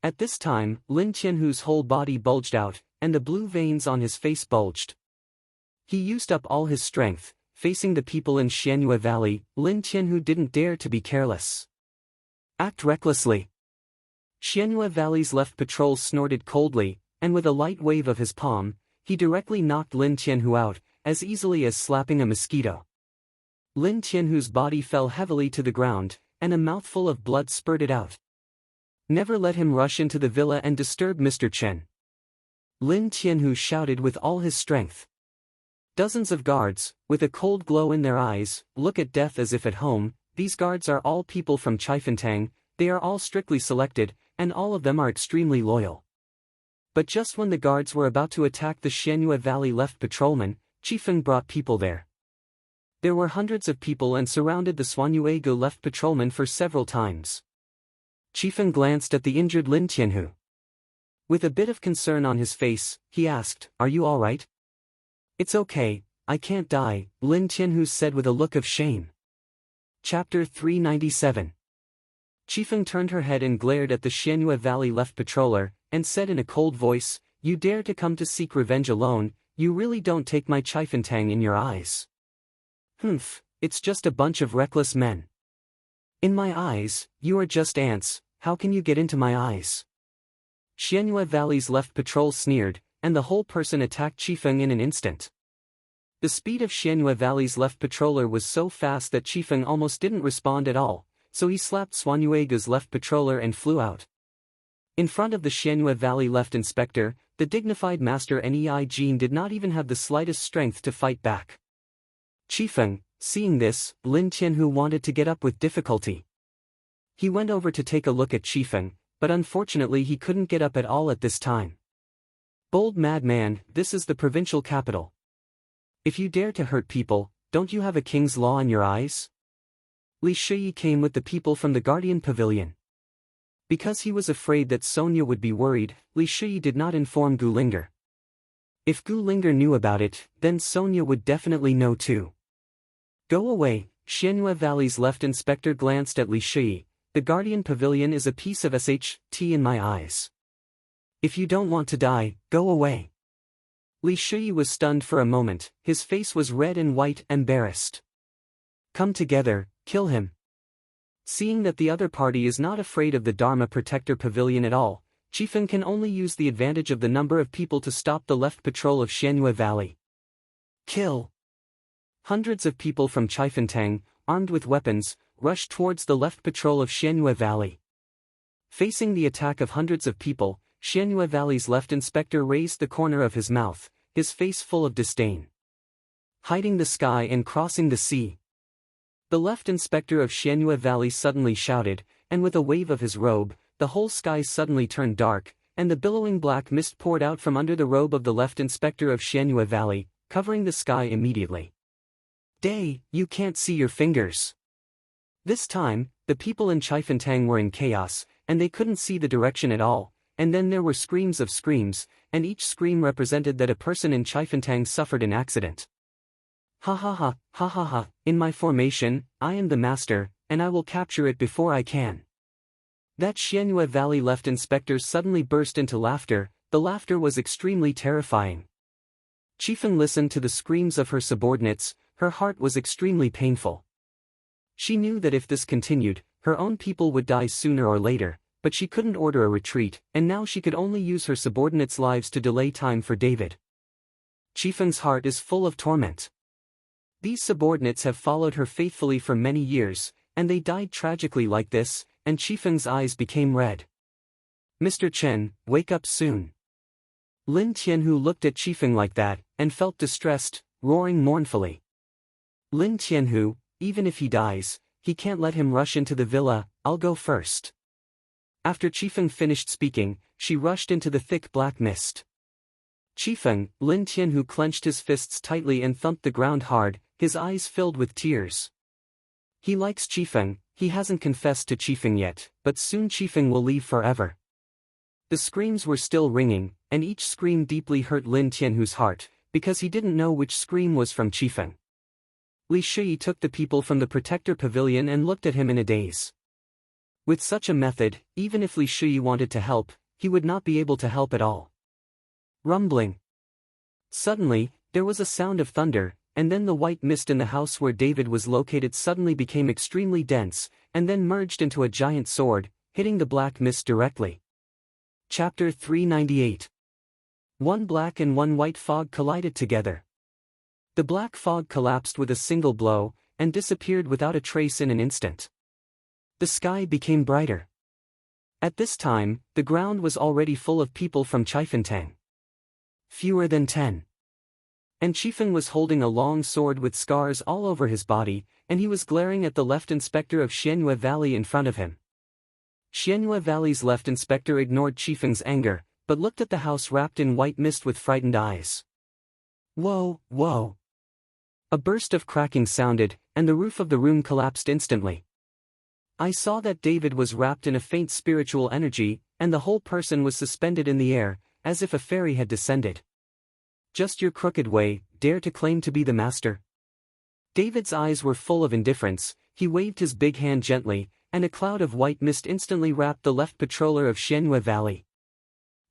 S1: At this time, Lin Qianhu's whole body bulged out, and the blue veins on his face bulged. He used up all his strength. Facing the people in Xianyue Valley, Lin Qianhu didn't dare to be careless. Act recklessly. Xianyue Valley's left patrol snorted coldly, and with a light wave of his palm, he directly knocked Lin Qianhu out, as easily as slapping a mosquito. Lin Qianhu's body fell heavily to the ground, and a mouthful of blood spurted out. "Never let him rush into the villa and disturb Mr. Chen," Lin Qianhu shouted with all his strength. Dozens of guards, with a cold glow in their eyes, look at death as if at home. These guards are all people from Chifentang. They are all strictly selected, and all of them are extremely loyal. But just when the guards were about to attack the Xianyue Valley left patrolman, Chi Feng brought people there. There were hundreds of people and surrounded the Xuanyuegu left patrolman for several times. Chi Feng glanced at the injured Lin Qianhu. With a bit of concern on his face, he asked, "Are you all right?" "It's okay, I can't die," Lin Qianhu said with a look of shame. Chapter 397. Chi Feng turned her head and glared at the Xianyue Valley left patroller, and said in a cold voice, "You dare to come to seek revenge alone? You really don't take my Chifentang in your eyes." "Humph, it's just a bunch of reckless men." "In my eyes, you are just ants. How can you get into my eyes?" Xianyue Valley's left patrol sneered, and the whole person attacked Chi Feng in an instant. The speed of Xianyue Valley's left patroller was so fast that Chi Feng almost didn't respond at all, so he slapped Xuanyuegu's left patroller and flew out. In front of the Xianyue Valley left inspector, the dignified master Nei Jin did not even have the slightest strength to fight back. Chi Feng, seeing this, Lin Qianhu wanted to get up with difficulty. He went over to take a look at Chi Feng, but unfortunately he couldn't get up at all at this time. "Bold madman, this is the provincial capital. If you dare to hurt people, don't you have a king's law in your eyes?" Li Shui came with the people from the Guardian Pavilion. Because he was afraid that Sonia would be worried, Li Shui did not inform Gu Linger. If Gu Linger knew about it, then Sonia would definitely know too. "Go away," Xianyue Valley's left inspector glanced at Li Shui. "The Guardian Pavilion is a piece of SHT in my eyes. If you don't want to die, go away." Li Shui was stunned for a moment, his face was red and white, embarrassed. "Come together, kill him." Seeing that the other party is not afraid of the Dharma Protector Pavilion at all, Chi Feng can only use the advantage of the number of people to stop the left patrol of Xianyue Valley. Kill! Hundreds of people from Chifentang, armed with weapons, rushed towards the left patrol of Xianyue Valley. Facing the attack of hundreds of people, Xianyue Valley's left inspector raised the corner of his mouth, his face full of disdain. Hiding the sky and crossing the sea. The left inspector of Xianyue Valley suddenly shouted, and with a wave of his robe, the whole sky suddenly turned dark, and the billowing black mist poured out from under the robe of the left inspector of Xianyue Valley, covering the sky immediately. Day, you can't see your fingers. This time, the people in Chiefentang were in chaos, and they couldn't see the direction at all, and then there were screams of screams, and each scream represented that a person in Chiefentang suffered an accident. Ha ha ha, ha ha ha, in my formation, I am the master, and I will capture it before I can. That Xianyue Valley left inspector suddenly burst into laughter. The laughter was extremely terrifying. Chifeng listened to the screams of her subordinates, her heart was extremely painful. She knew that if this continued, her own people would die sooner or later, but she couldn't order a retreat, and now she could only use her subordinates' lives to delay time for David. Chifeng's heart is full of torment. These subordinates have followed her faithfully for many years, and they died tragically like this, and Chifeng's eyes became red. Mr. Chen, wake up soon. Lin Tianhu looked at Chifeng like that, and felt distressed, roaring mournfully. Lin Tianhu, even if he dies, he can't let him rush into the villa, I'll go first. After Chifeng finished speaking, she rushed into the thick black mist. Chifeng, Lin Tianhu clenched his fists tightly and thumped the ground hard, his eyes filled with tears. He likes Chifeng, he hasn't confessed to Chifeng yet, but soon Chifeng will leave forever. The screams were still ringing, and each scream deeply hurt Lin Tianhu's heart, because he didn't know which scream was from Chifeng. Li Shui took the people from the protector pavilion and looked at him in a daze. With such a method, even if Li Shui wanted to help, he would not be able to help at all. Rumbling. Suddenly, there was a sound of thunder, and then the white mist in the house where David was located suddenly became extremely dense, and then merged into a giant sword, hitting the black mist directly. Chapter 398. One black and one white fog collided together. The black fog collapsed with a single blow, and disappeared without a trace in an instant. The sky became brighter. At this time, the ground was already full of people from Chiefentang. Fewer than 10. And Chifeng was holding a long sword with scars all over his body, and he was glaring at the left inspector of Xianyue Valley in front of him. Xianyue Valley's left inspector ignored Chifeng's anger, but looked at the house wrapped in white mist with frightened eyes. Whoa, whoa. A burst of cracking sounded, and the roof of the room collapsed instantly. I saw that David was wrapped in a faint spiritual energy, and the whole person was suspended in the air, as if a fairy had descended. Just your crooked way, dare to claim to be the master? David's eyes were full of indifference, he waved his big hand gently, and a cloud of white mist instantly wrapped the left patroller of Xianyue Valley.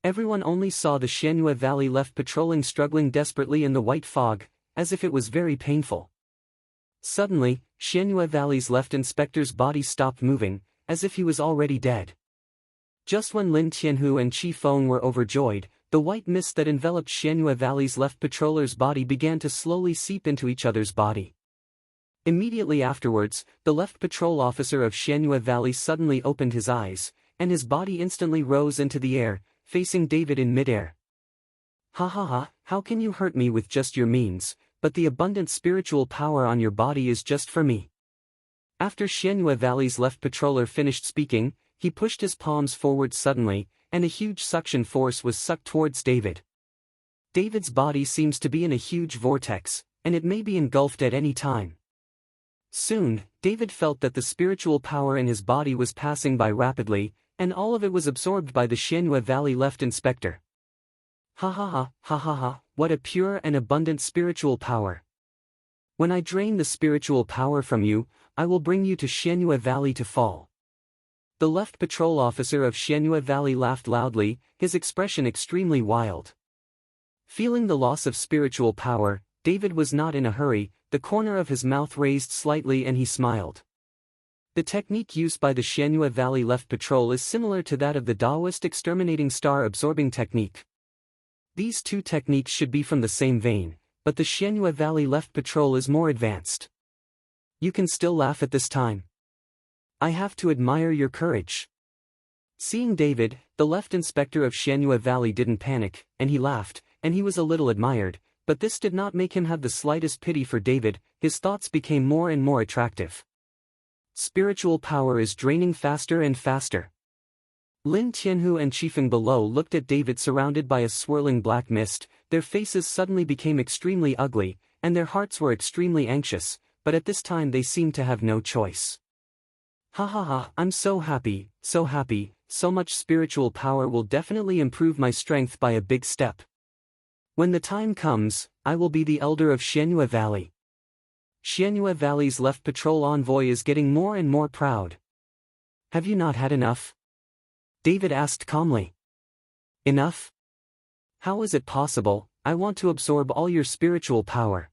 S1: Everyone only saw the Xianyue Valley left patrolling struggling desperately in the white fog, as if it was very painful. Suddenly, Xianyue Valley's left inspector's body stopped moving, as if he was already dead. Just when Lin Tianhu and Qi Feng were overjoyed, the white mist that enveloped Xianyue Valley's left patroller's body began to slowly seep into each other's body. Immediately afterwards, the left patrol officer of Xianyue Valley suddenly opened his eyes, and his body instantly rose into the air, facing David in midair. Ha ha ha, how can you hurt me with just your means, but the abundant spiritual power on your body is just for me. After Xianyue Valley's left patroller finished speaking, he pushed his palms forward suddenly, and a huge suction force was sucked towards David. David's body seems to be in a huge vortex, and it may be engulfed at any time. Soon, David felt that the spiritual power in his body was passing by rapidly, and all of it was absorbed by the Xianyue Valley left inspector. Ha ha ha, ha ha ha, what a pure and abundant spiritual power. When I drain the spiritual power from you, I will bring you to Xianyue Valley to fall. The left patrol officer of Xianyue Valley laughed loudly, his expression extremely wild. Feeling the loss of spiritual power, David was not in a hurry, the corner of his mouth raised slightly and he smiled. The technique used by the Xianyue Valley left patrol is similar to that of the Taoist exterminating star absorbing technique. These two techniques should be from the same vein, but the Xianyue Valley left patrol is more advanced. You can still laugh at this time. I have to admire your courage. Seeing David, the left inspector of Xianyue Valley didn't panic, and he laughed, and he was a little admired, but this did not make him have the slightest pity for David. His thoughts became more and more attractive. Spiritual power is draining faster and faster. Lin Tianhu and Qifeng below looked at David surrounded by a swirling black mist. Their faces suddenly became extremely ugly, and their hearts were extremely anxious, but at this time they seemed to have no choice. Ha ha ha, I'm so happy, so much spiritual power will definitely improve my strength by a big step. When the time comes, I will be the elder of Xianyue Valley. Xianyue Valley's left patrol envoy is getting more and more proud. Have you not had enough? David asked calmly. Enough? How is it possible? I want to absorb all your spiritual power.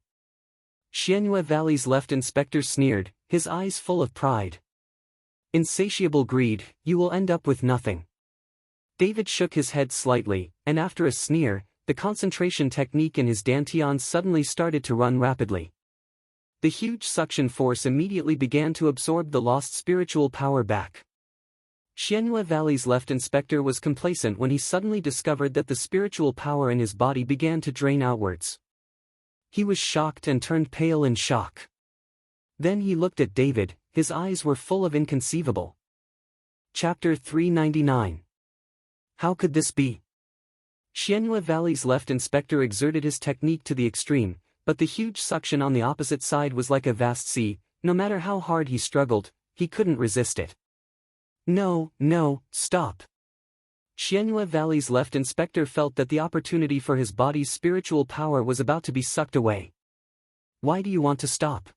S1: Xianyue Valley's left inspector sneered, his eyes full of pride. Insatiable greed, you will end up with nothing. David shook his head slightly, and after a sneer, the concentration technique in his dantian suddenly started to run rapidly. The huge suction force immediately began to absorb the lost spiritual power back. Xianyue Valley's left inspector was complacent when he suddenly discovered that the spiritual power in his body began to drain outwards. He was shocked and turned pale in shock. Then he looked at David, his eyes were full of inconceivable. Chapter 399. How could this be? Xianyue Valley's left inspector exerted his technique to the extreme, but the huge suction on the opposite side was like a vast sea. No matter how hard he struggled, he couldn't resist it. No, stop. Xianyue Valley's left inspector felt that the opportunity for his body's spiritual power was about to be sucked away. Why do you want to stop?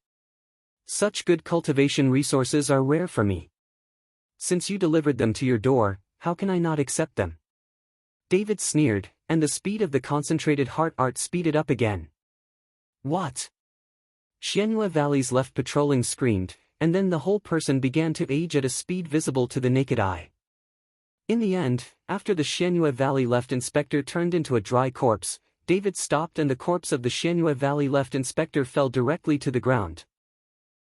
S1: Such good cultivation resources are rare for me. Since you delivered them to your door, how can I not accept them? David sneered, and the speed of the concentrated heart art speeded up again. What? Xianyue Valley's left patrolling screamed, and then the whole person began to age at a speed visible to the naked eye. In the end, after the Xianyue Valley left inspector turned into a dry corpse, David stopped and the corpse of the Xianyue Valley left inspector fell directly to the ground.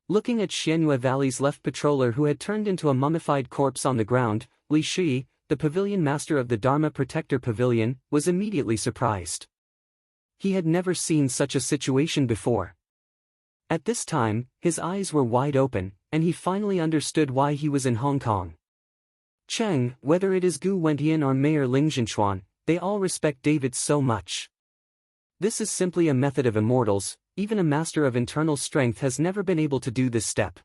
S1: Looking at Xianyue Valley's left patroller who had turned into a mummified corpse on the ground, Li Shi, the pavilion master of the Dharma Protector Pavilion, was immediately surprised. He had never seen such a situation before. At this time, his eyes were wide open, and he finally understood why he was in Hong Kong. Cheng, whether it is Gu Wentian or Mayor Ling Zhenchuan, they all respect David so much. This is simply a method of immortals, even a master of internal strength has never been able to do this step.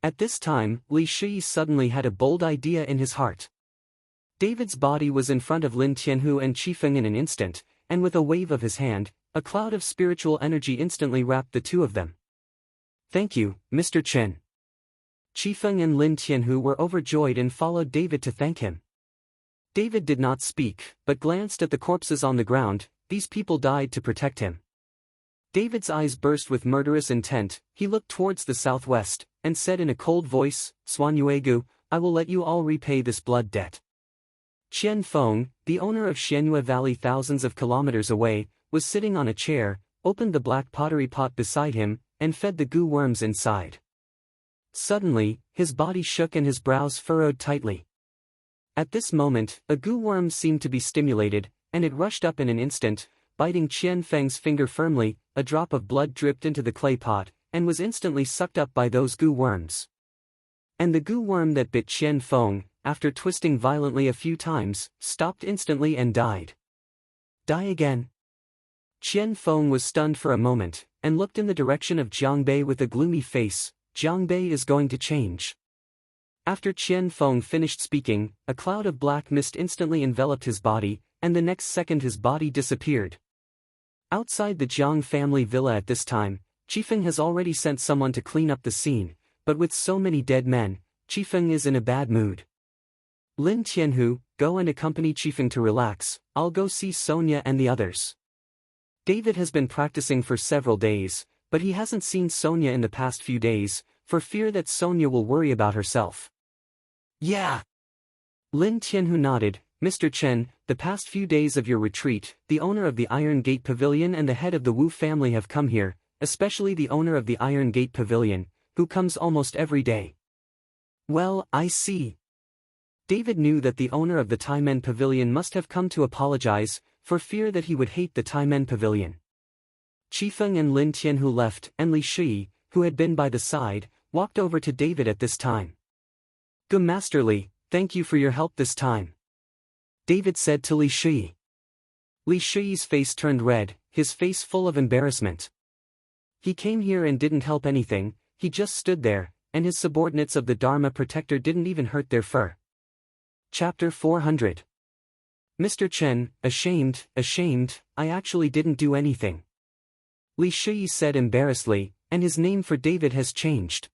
S1: At this time, Li Shi suddenly had a bold idea in his heart. David's body was in front of Lin Tianhu and Qifeng in an instant, and with a wave of his hand, a cloud of spiritual energy instantly wrapped the two of them. Thank you, Mr. Chen. Qifeng and Lin Tianhu were overjoyed and followed David to thank him. David did not speak, but glanced at the corpses on the ground. These people died to protect him. David's eyes burst with murderous intent. He looked towards the southwest, and said in a cold voice, Xuanyuegu, I will let you all repay this blood debt. Qian Feng, the owner of Xianyue Valley thousands of kilometers away, was sitting on a chair, opened the black pottery pot beside him, and fed the goo worms inside. Suddenly, his body shook and his brows furrowed tightly. At this moment, a goo worm seemed to be stimulated, and it rushed up in an instant, biting Qian Feng's finger firmly. A drop of blood dripped into the clay pot, and was instantly sucked up by those goo worms. And the goo worm that bit Qian Feng, after twisting violently a few times, stopped instantly and died. Die again? Qian Feng was stunned for a moment, and looked in the direction of Jiang Bei with a gloomy face. Jiang Bei is going to change. After Qian Feng finished speaking, a cloud of black mist instantly enveloped his body, and the next second his body disappeared. Outside the Jiang family villa at this time, Qifeng has already sent someone to clean up the scene, but with so many dead men, Qifeng is in a bad mood. Lin Tianhu, go and accompany Qifeng to relax. I'll go see Sonia and the others. David has been practicing for several days, but he hasn't seen Sonia in the past few days, for fear that Sonia will worry about herself. Yeah. Lin Tianhu nodded. Mr. Chen, the past few days of your retreat, the owner of the Iron Gate Pavilion and the head of the Wu family have come here, especially the owner of the Iron Gate Pavilion, who comes almost every day. Well, I see. David knew that the owner of the Taimen Pavilion must have come to apologize, for fear that he would hate the Taimen Pavilion. Qifeng and Lin Tian, who left, and Li Shi, who had been by the side, walked over to David at this time. "Good Master Li, thank you for your help this time," David said to Li Shi. Li Shi's face turned red, his face full of embarrassment. He came here and didn't help anything, he just stood there, and his subordinates of the Dharma Protector didn't even hurt their fur. Chapter 400. Mr. Chen, ashamed, I actually didn't do anything. Li Shi said embarrassedly, and his name for David has changed.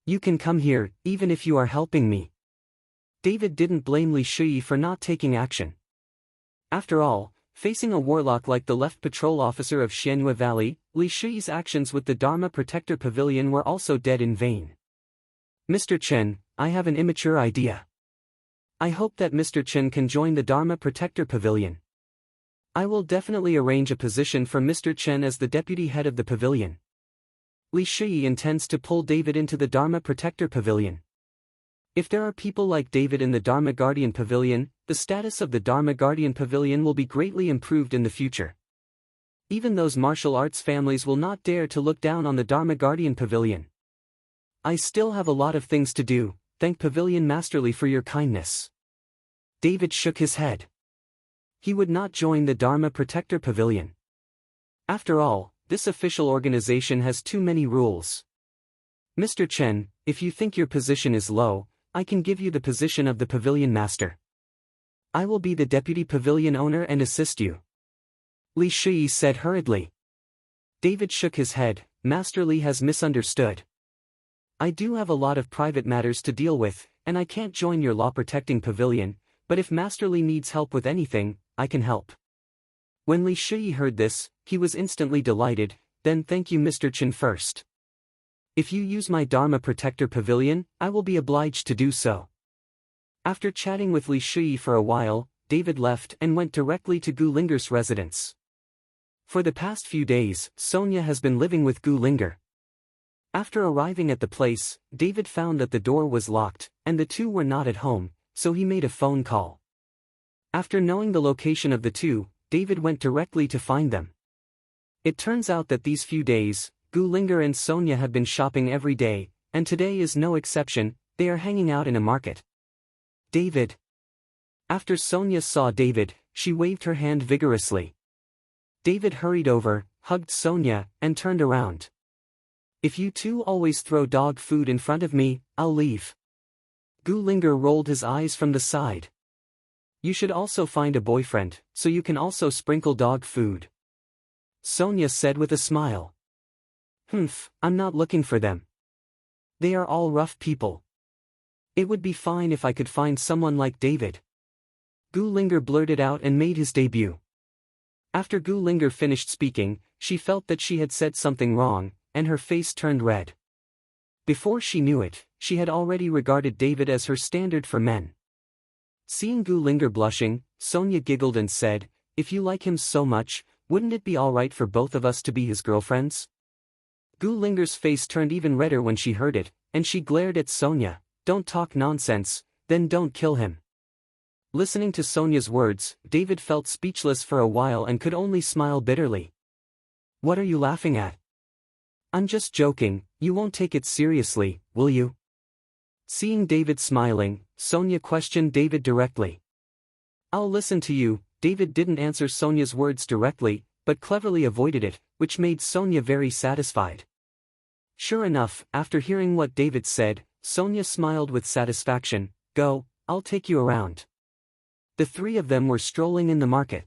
S1: You can come here, even if you are helping me. David didn't blame Li Shi for not taking action. After all, facing a warlock like the left patrol officer of Xianyue Valley, Li Shi's actions with the Dharma Protector Pavilion were also dead in vain. Mr. Chen, I have an immature idea. I hope that Mr. Chen can join the Dharma Protector Pavilion. I will definitely arrange a position for Mr. Chen as the deputy head of the pavilion. Li Shi intends to pull David into the Dharma Protector Pavilion. If there are people like David in the Dharma Guardian Pavilion, the status of the Dharma Guardian Pavilion will be greatly improved in the future. Even those martial arts families will not dare to look down on the Dharma Guardian Pavilion. I still have a lot of things to do, thank Pavilion Master Li for your kindness. David shook his head. He would not join the Dharma Protector Pavilion. After all, this official organization has too many rules. Mr. Chen, if you think your position is low, I can give you the position of the Pavilion Master. I will be the deputy pavilion owner and assist you. Li Shi said hurriedly. David shook his head, Master Li has misunderstood. I do have a lot of private matters to deal with, and I can't join your law-protecting pavilion, but if Master Li needs help with anything, I can help. When Li Shi heard this, he was instantly delighted, then thank you Mr. Chen first. If you use my Dharma Protector Pavilion, I will be obliged to do so. After chatting with Li Shi for a while, David left and went directly to Gu Linger's residence. For the past few days, Sonia has been living with Gu Linger. After arriving at the place, David found that the door was locked, and the two were not at home, so he made a phone call. After knowing the location of the two, David went directly to find them. It turns out that these few days, Gu Linger and Sonia have been shopping every day, and today is no exception, they are hanging out in a market. David. After Sonia saw David, she waved her hand vigorously. David hurried over, hugged Sonia, and turned around. If you two always throw dog food in front of me, I'll leave. Gu Linger rolled his eyes from the side. You should also find a boyfriend, so you can also sprinkle dog food. Sonia said with a smile. I'm not looking for them. They are all rough people. It would be fine if I could find someone like David. Gu Linger blurted out and made his debut. After Gu Linger finished speaking, she felt that she had said something wrong, and her face turned red. Before she knew it, she had already regarded David as her standard for men. Seeing Gu Linger blushing, Sonia giggled and said, if you like him so much, wouldn't it be alright for both of us to be his girlfriends? Gu Linger's face turned even redder when she heard it, and she glared at Sonia, don't talk nonsense, then don't kill him. Listening to Sonia's words, David felt speechless for a while and could only smile bitterly. What are you laughing at? I'm just joking, you won't take it seriously, will you? Seeing David smiling, Sonia questioned David directly. I'll listen to you. David didn't answer Sonia's words directly, but cleverly avoided it, which made Sonia very satisfied. Sure enough, after hearing what David said, Sonia smiled with satisfaction. Go, I'll take you around. The three of them were strolling in the market.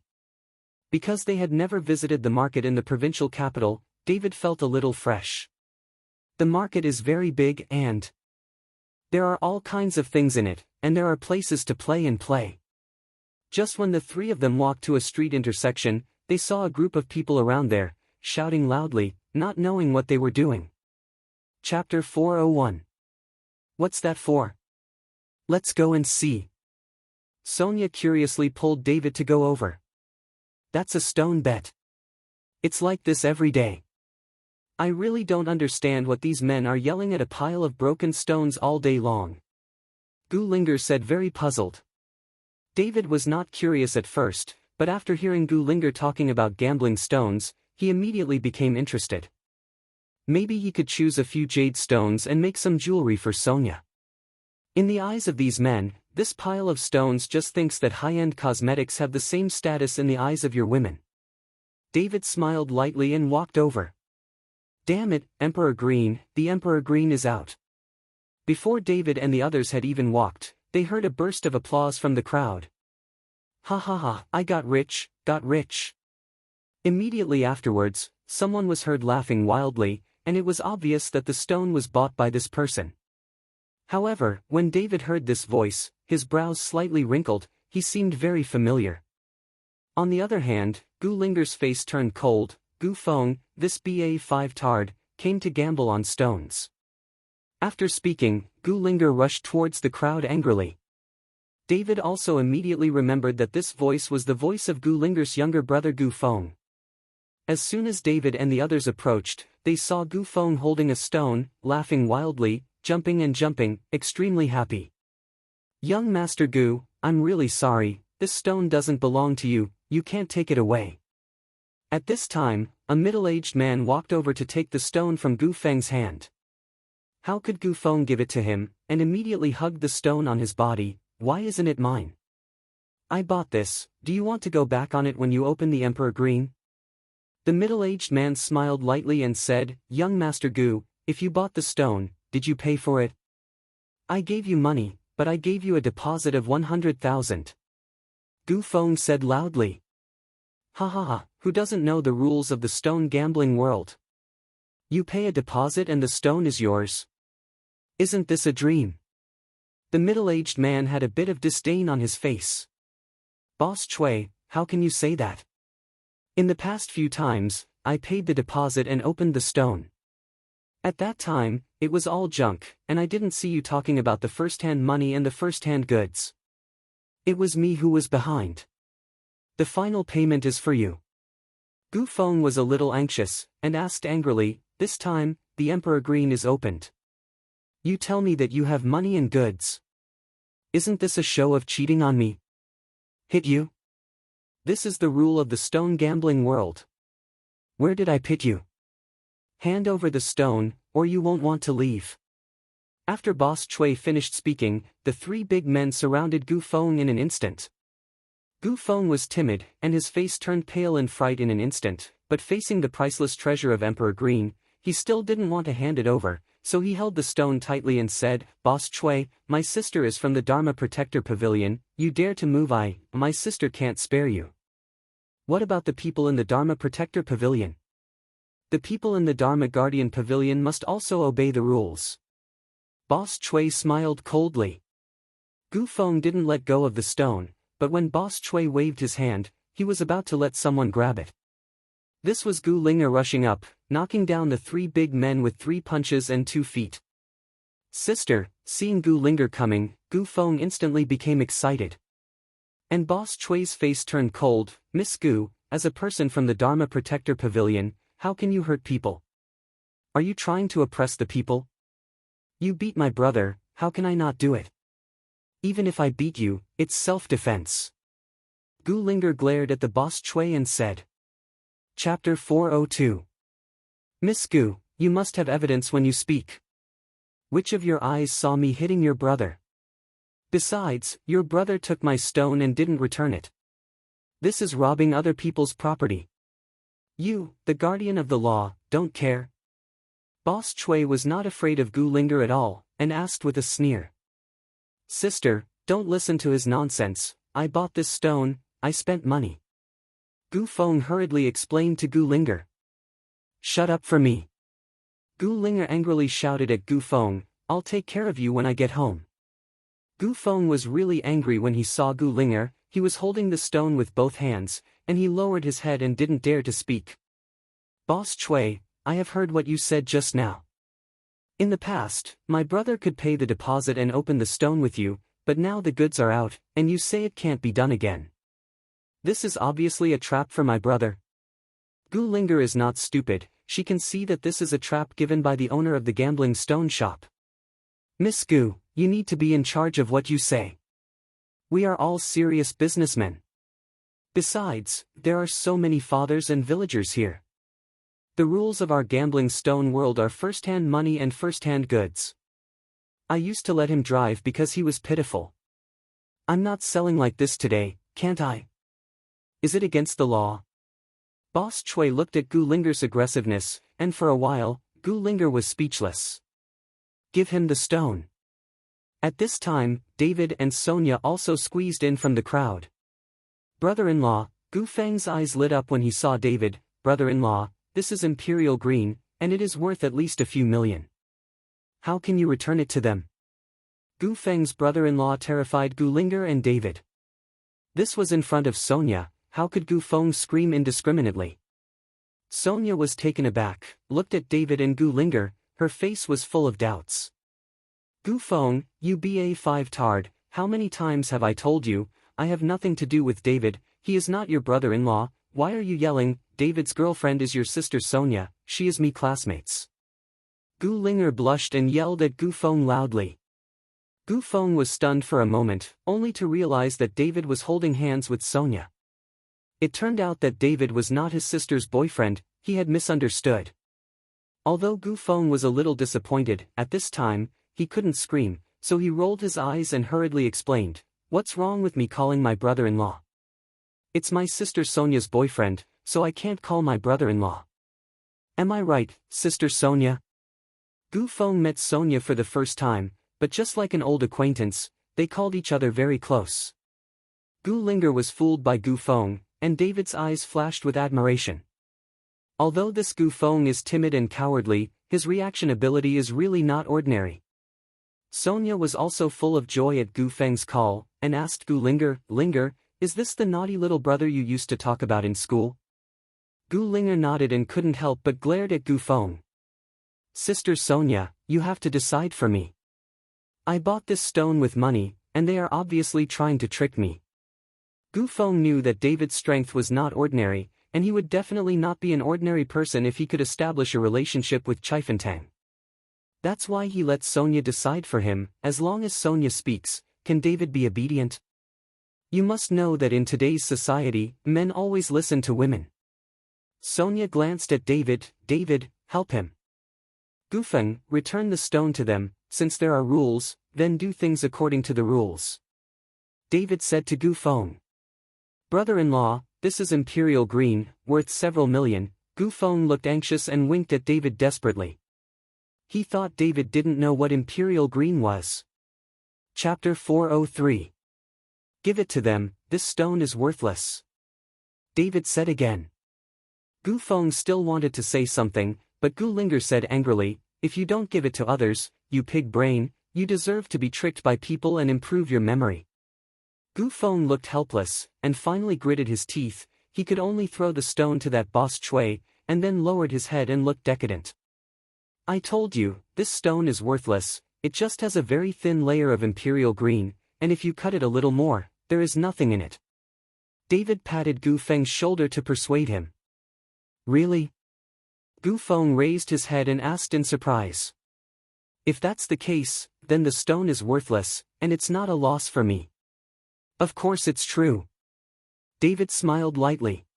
S1: Because they had never visited the market in the provincial capital, David felt a little fresh. The market is very big and there are all kinds of things in it, and there are places to play and play. Just when the three of them walked to a street intersection, they saw a group of people around there, shouting loudly, not knowing what they were doing. Chapter 401. What's that for? Let's go and see. Sonia curiously pulled David to go over. That's a stone bet. It's like this every day. I really don't understand what these men are yelling at a pile of broken stones all day long. Gu Linger said, very puzzled. David was not curious at first, but after hearing Gu Linger talking about gambling stones, he immediately became interested. Maybe he could choose a few jade stones and make some jewelry for Sonia. In the eyes of these men, this pile of stones just thinks that high-end cosmetics have the same status in the eyes of your women. David smiled lightly and walked over. Damn it, Emperor Green, the Emperor Green is out. Before David and the others had even walked, they heard a burst of applause from the crowd. Ha ha ha, I got rich, got rich. Immediately afterwards, someone was heard laughing wildly, and it was obvious that the stone was bought by this person. However, when David heard this voice, his brows slightly wrinkled, he seemed very familiar. On the other hand, Gu Linger's face turned cold. Gu Feng, this BA5 tard, came to gamble on stones. After speaking, Gu Linger rushed towards the crowd angrily. David also immediately remembered that this voice was the voice of Gu Linger's younger brother Gu Feng. As soon as David and the others approached, they saw Gu Feng holding a stone, laughing wildly, jumping and jumping, extremely happy. Young Master Gu, I'm really sorry, this stone doesn't belong to you, you can't take it away. At this time, a middle-aged man walked over to take the stone from Gu Feng's hand. How could Gu Feng give it to him, and immediately hugged the stone on his body? Why isn't it mine? I bought this, do you want to go back on it when you open the Emperor Green? The middle-aged man smiled lightly and said, Young Master Gu, if you bought the stone, did you pay for it? I gave you money, but I gave you a deposit of 100,000. Gu Feng said loudly. Ha ha ha, who doesn't know the rules of the stone gambling world? You pay a deposit and the stone is yours. Isn't this a dream? The middle-aged man had a bit of disdain on his face. Boss Chui, how can you say that? In the past few times, I paid the deposit and opened the stone. At that time, it was all junk, and I didn't see you talking about the first-hand money and the first-hand goods. It was me who was behind. The final payment is for you. Gu Feng was a little anxious, and asked angrily, this time, the Emperor Green is opened. You tell me that you have money and goods. Isn't this a show of cheating on me? Hit you? This is the rule of the stone gambling world. Where did I pit you? Hand over the stone, or you won't want to leave. After Boss Chui finished speaking, the three big men surrounded Gu Feng in an instant. Gu Feng was timid, and his face turned pale in fright in an instant, but facing the priceless treasure of Emperor Green, he still didn't want to hand it over, so he held the stone tightly and said, Boss Chui, my sister is from the Dharma Protector Pavilion, you dare to move my sister can't spare you. What about the people in the Dharma Protector Pavilion? The people in the Dharma Guardian Pavilion must also obey the rules. Boss Chui smiled coldly. Gu Feng didn't let go of the stone, but when Boss Chui waved his hand, he was about to let someone grab it. This was Gu Linger rushing up, knocking down the three big men with 3 punches and 2 feet. Sister, seeing Gu Linger coming, Gu Feng instantly became excited. And Boss Chui's face turned cold. Miss Gu, as a person from the Dharma Protector Pavilion, how can you hurt people? Are you trying to oppress the people? You beat my brother, how can I not do it? Even if I beat you, it's self-defense. Gu Linger glared at the Boss Chui and said. Chapter 402. Miss Gu, you must have evidence when you speak. Which of your eyes saw me hitting your brother? Besides, your brother took my stone and didn't return it. This is robbing other people's property. You, the guardian of the law, don't care. Boss Chui was not afraid of Gu Linger at all, and asked with a sneer. Sister, don't listen to his nonsense, I bought this stone, I spent money. Gu Feng hurriedly explained to Gu Linger. Shut up for me. Gu Linger angrily shouted at Gu Feng, I'll take care of you when I get home. Gu Feng was really angry when he saw Gu Linger. He was holding the stone with both hands, and he lowered his head and didn't dare to speak. Boss Chui, I have heard what you said just now. In the past, my brother could pay the deposit and open the stone with you, but now the goods are out, and you say it can't be done again. This is obviously a trap for my brother. Gu Linger is not stupid, she can see that this is a trap given by the owner of the gambling stone shop. Miss Gu, you need to be in charge of what you say. We are all serious businessmen. Besides, there are so many fathers and villagers here. The rules of our gambling stone world are first-hand money and first-hand goods. I used to let him drive because he was pitiful. I'm not selling like this today, can't I? Is it against the law? Boss Chui looked at Gu Linger's aggressiveness, and for a while, Gu Linger was speechless. Give him the stone. At this time, David and Sonia also squeezed in from the crowd. Brother-in-law, Gu Feng's eyes lit up when he saw David. Brother-in-law, this is Imperial Green, and it is worth at least a few million. How can you return it to them? Gu Feng's brother-in-law terrified Gu Linger and David. This was in front of Sonia. How could Gu Feng scream indiscriminately? Sonia was taken aback, looked at David and Gu Linger. Her face was full of doubts. Gu Feng, you BA5 tard, how many times have I told you, I have nothing to do with David, he is not your brother-in-law, why are you yelling? David's girlfriend is your sister Sonia, she is me classmates. Gu Linger blushed and yelled at Gu Feng loudly. Gu Feng was stunned for a moment, only to realize that David was holding hands with Sonia. It turned out that David was not his sister's boyfriend, he had misunderstood. Although Gu Feng was a little disappointed, at this time, he couldn't scream, so he rolled his eyes and hurriedly explained, "What's wrong with me calling my brother-in-law? It's my sister Sonia's boyfriend, so I can't call my brother-in-law. Am I right, Sister Sonia?" Gu Feng met Sonia for the first time, but just like an old acquaintance, they called each other very close. Gu Linger was fooled by Gu Feng, and David's eyes flashed with admiration. Although this Gu Feng is timid and cowardly, his reaction ability is really not ordinary. Sonia was also full of joy at Gu Feng's call, and asked Gu Linger, "Linger, is this the naughty little brother you used to talk about in school?" Gu Linger nodded and couldn't help but glared at Gu Feng. "Sister Sonia, you have to decide for me. I bought this stone with money, and they are obviously trying to trick me." Gu Feng knew that David's strength was not ordinary, and he would definitely not be an ordinary person if he could establish a relationship with Chifentang. That's why he let Sonia decide for him. As long as Sonia speaks, can David be obedient? You must know that in today's society, men always listen to women. Sonia glanced at David. "David, help him. Gu Feng, return the stone to them, since there are rules, then do things according to the rules." David said to Gu Feng. "Brother-in-law, this is Imperial Green, worth several million." Gu Feng looked anxious and winked at David desperately. He thought David didn't know what Imperial Green was. Chapter 403. Give it to them, this stone is worthless. David said again. Gu Feng still wanted to say something, but Gu Linger said angrily, "If you don't give it to others, you pig brain, you deserve to be tricked by people and improve your memory." Gu Feng looked helpless, and finally gritted his teeth. He could only throw the stone to that boss Chui, and then lowered his head and looked decadent. "I told you, this stone is worthless, it just has a very thin layer of Imperial Green, and if you cut it a little more, there is nothing in it." David patted Gu Feng's shoulder to persuade him. "Really?" Gu Feng raised his head and asked in surprise. "If that's the case, then the stone is worthless, and it's not a loss for me." "Of course it's true." David smiled lightly.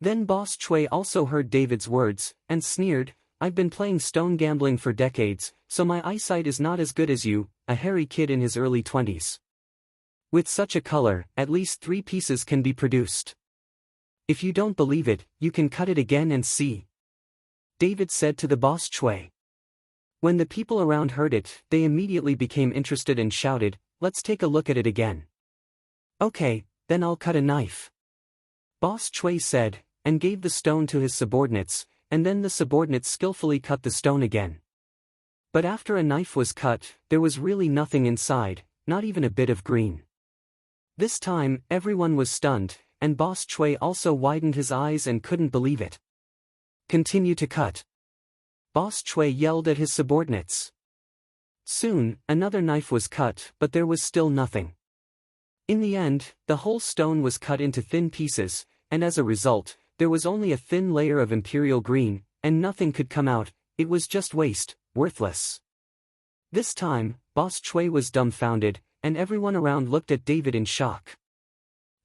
S1: Then Boss Chui also heard David's words, and sneered, "I've been playing stone gambling for decades, so my eyesight is not as good as you, a hairy kid in his early 20s. With such a color, at least 3 pieces can be produced. If you don't believe it, you can cut it again and see." David said to the Boss Chui. When the people around heard it, they immediately became interested and shouted, "Let's take a look at it again." "Okay, then I'll cut a knife," Boss Chui said, and gave the stone to his subordinates, and then the subordinates skillfully cut the stone again. But after a knife was cut, there was really nothing inside, not even a bit of green. This time, everyone was stunned, and Boss Chui also widened his eyes and couldn't believe it. "Continue to cut," Boss Chui yelled at his subordinates. Soon, another knife was cut, but there was still nothing. In the end, the whole stone was cut into thin pieces, and as a result, there was only a thin layer of Imperial Green, and nothing could come out. It was just waste, worthless. This time, Boss Chui was dumbfounded, and everyone around looked at David in shock.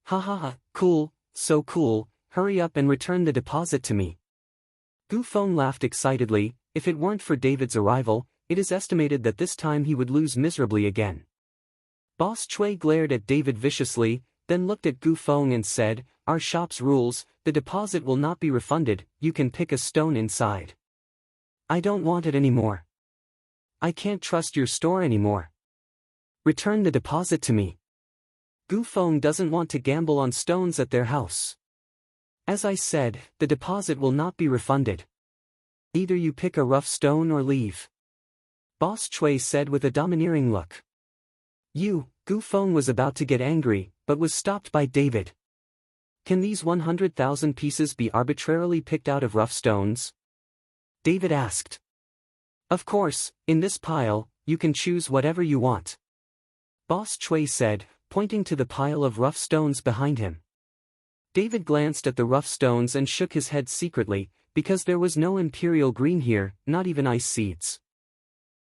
S1: Ha ha ha, cool, so cool, hurry up and return the deposit to me. Gu Feng laughed excitedly. If it weren't for David's arrival, it is estimated that this time he would lose miserably again. Boss Chui glared at David viciously, then looked at Gu Feng and said, "Our shop's rules, the deposit will not be refunded, you can pick a stone inside." "I don't want it anymore. I can't trust your store anymore. Return the deposit to me." Gu Feng doesn't want to gamble on stones at their house. "As I said, the deposit will not be refunded. Either you pick a rough stone or leave," Boss Chui said with a domineering look. Gu Feng was about to get angry, but was stopped by David. "Can these 100,000 pieces be arbitrarily picked out of rough stones?" David asked. "Of course, in this pile, you can choose whatever you want," Boss Chui said, pointing to the pile of rough stones behind him. David glanced at the rough stones and shook his head secretly, because there was no imperial green here, not even ice seeds.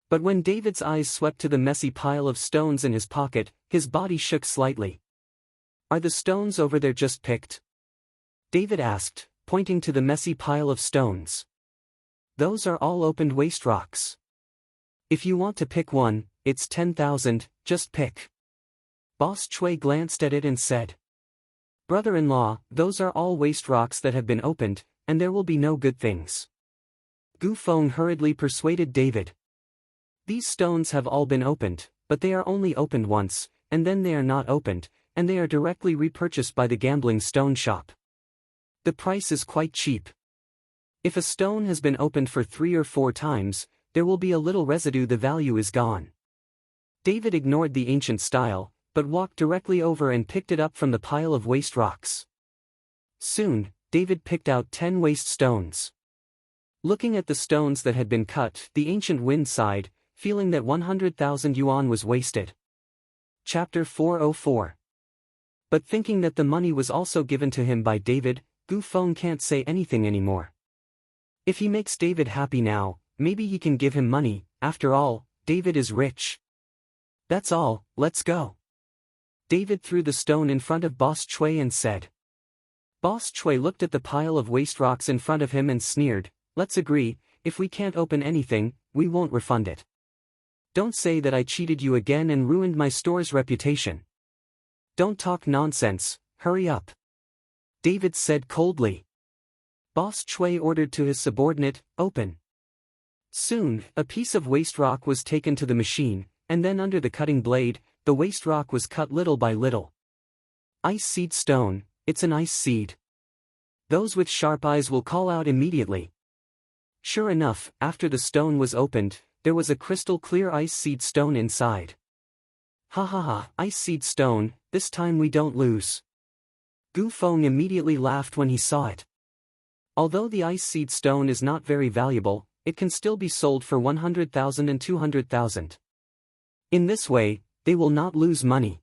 S1: But when David's eyes swept to the messy pile of stones in his pocket, his body shook slightly. "Are the stones over there just picked?" David asked, pointing to the messy pile of stones. "Those are all opened waste rocks. If you want to pick one, it's 10,000, just pick." Boss Chui glanced at it and said, "Brother-in-law, those are all waste rocks that have been opened, and there will be no good things." Gu Feng hurriedly persuaded David. "These stones have all been opened, but they are only opened once, and then they are not opened, and they are directly repurchased by the gambling stone shop. The price is quite cheap. If a stone has been opened for 3 or 4 times, there will be a little residue, the value is gone." David ignored the ancient style, but walked directly over and picked it up from the pile of waste rocks. Soon, David picked out 10 waste stones. Looking at the stones that had been cut, the ancient wind sighed, feeling that 100,000 yuan was wasted. Chapter 404. But thinking that the money was also given to him by David, Gu Feng can't say anything anymore. If he makes David happy now, maybe he can give him money. After all, David is rich. "That's all, let's go." David threw the stone in front of Boss Chui and said. Boss Chui looked at the pile of waste rocks in front of him and sneered, "Let's agree, if we can't open anything, we won't refund it. Don't say that I cheated you again and ruined my store's reputation. Don't talk nonsense, hurry up," David said coldly. Boss Chui ordered to his subordinate, "Open." Soon, a piece of waste rock was taken to the machine, and then under the cutting blade, the waste rock was cut little by little. "Ice seed stone, it's an ice seed. Those with sharp eyes will call out immediately." Sure enough, after the stone was opened, there was a crystal clear ice seed stone inside. "Ha ha ha, ice seed stone, this time we don't lose." Gu Feng immediately laughed when he saw it. Although the ice seed stone is not very valuable, it can still be sold for 100,000 and 200,000. In this way, they will not lose money.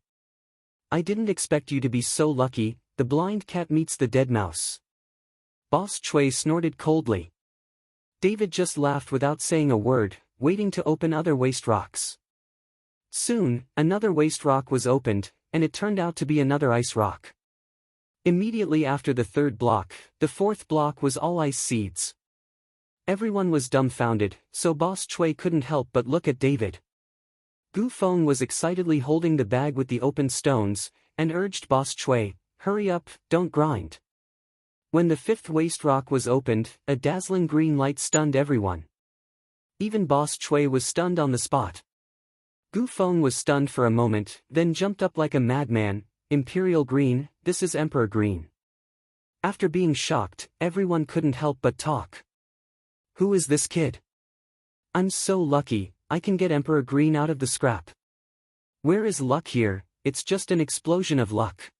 S1: "I didn't expect you to be so lucky, the blind cat meets the dead mouse." Boss Chui snorted coldly. David just laughed without saying a word, waiting to open other waste rocks. Soon, another waste rock was opened, and it turned out to be another ice rock. Immediately after the third block, the fourth block was all ice seeds. Everyone was dumbfounded, so Boss Chui couldn't help but look at David. Gu Feng was excitedly holding the bag with the open stones, and urged Boss Chui, "Hurry up, don't grind." When the fifth waste rock was opened, a dazzling green light stunned everyone. Even Boss Chui was stunned on the spot. Gu Feng was stunned for a moment, then jumped up like a madman. "Imperial green, this is Emperor green." After being shocked, everyone couldn't help but talk. "Who is this kid? I'm so lucky, I can get Emperor green out of the scrap. Where is luck here? It's just an explosion of luck."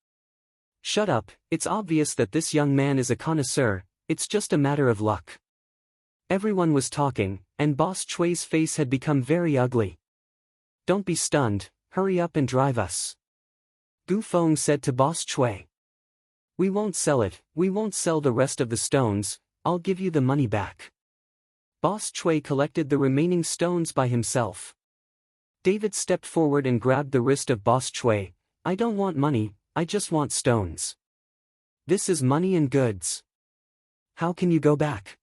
S1: "Shut up, it's obvious that this young man is a connoisseur, it's just a matter of luck." Everyone was talking, and Boss Chui's face had become very ugly. "Don't be stunned, hurry up and drive us," Gu Feng said to Boss Chui. "We won't sell it, we won't sell the rest of the stones, I'll give you the money back." Boss Chui collected the remaining stones by himself. David stepped forward and grabbed the wrist of Boss Chui. I don't want money, I just want stones. This is money and goods. How can you go back?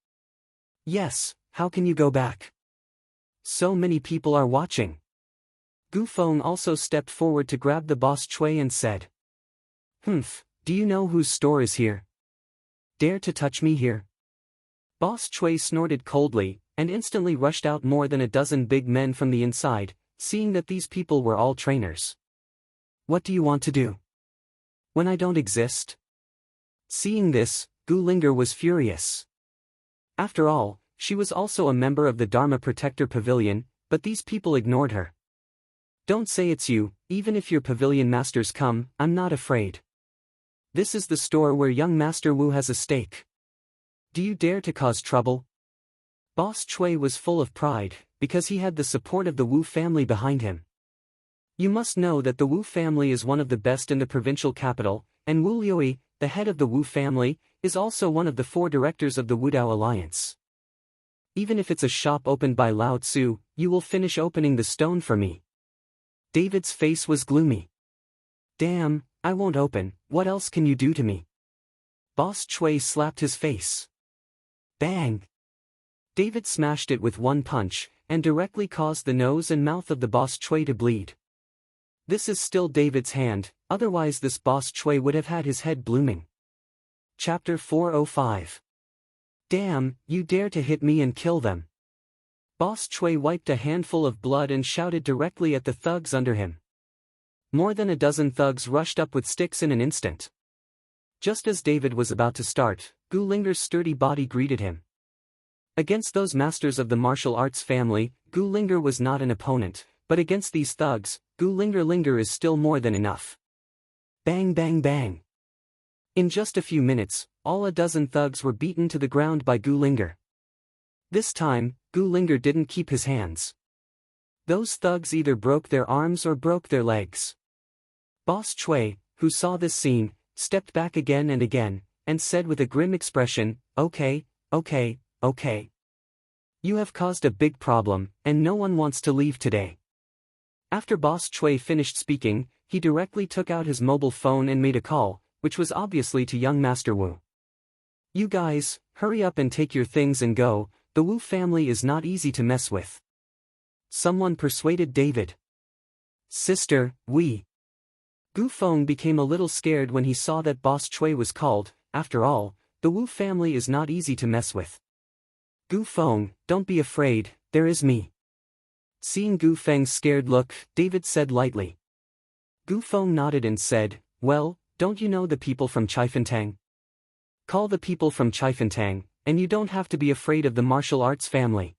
S1: Yes, how can you go back? So many people are watching. Gu Feng also stepped forward to grab the Boss Chui and said. Humph, do you know whose store is here? Dare to touch me here? Boss Chui snorted coldly, and instantly rushed out more than a dozen big men from the inside, seeing that these people were all trainers. What do you want to do? When I don't exist? Seeing this, Gu Linger was furious. After all, she was also a member of the Dharma Protector Pavilion, but these people ignored her. Don't say it's you, even if your pavilion masters come, I'm not afraid. This is the store where young Master Wu has a stake. Do you dare to cause trouble? Boss Chui was full of pride, because he had the support of the Wu family behind him. You must know that the Wu family is one of the best in the provincial capital, and Wu Liui, the head of the Wu family, is also one of the 4 directors of the Wudao Alliance. Even if it's a shop opened by Lao Tzu, you will finish opening the stone for me. David's face was gloomy. Damn, I won't open, what else can you do to me? Boss Chui slapped his face. Bang! David smashed it with one punch, and directly caused the nose and mouth of the Boss Chui to bleed. This is still David's hand, otherwise this Boss Chui would have had his head blooming. Chapter 405. Damn, you dare to hit me and kill them. Boss Chui wiped a handful of blood and shouted directly at the thugs under him. More than a dozen thugs rushed up with sticks in an instant. Just as David was about to start, Gu Linger's sturdy body greeted him. Against those masters of the martial arts family, Gu Linger was not an opponent, but against these thugs, Gu Linger is still more than enough. Bang bang bang. In just a few minutes, all a dozen thugs were beaten to the ground by Gu Linger. This time, Gu Linger didn't keep his hands. Those thugs either broke their arms or broke their legs. Boss Chui, who saw this scene, stepped back again, and said with a grim expression, okay. You have caused a big problem, and no one wants to leave today. After Boss Chui finished speaking, he directly took out his mobile phone and made a call, which was obviously to young Master Wu. You guys, hurry up and take your things and go, the Wu family is not easy to mess with. Someone persuaded David. Sister, we. Gu Feng became a little scared when he saw that Boss Chui was called. After all, the Wu family is not easy to mess with. Gu Feng, don't be afraid, there is me. Seeing Gu Feng's scared look, David said lightly. Gu Feng nodded and said, well, don't you know the people from Chiefentang? Call the people from Chiefentang, and you don't have to be afraid of the martial arts family.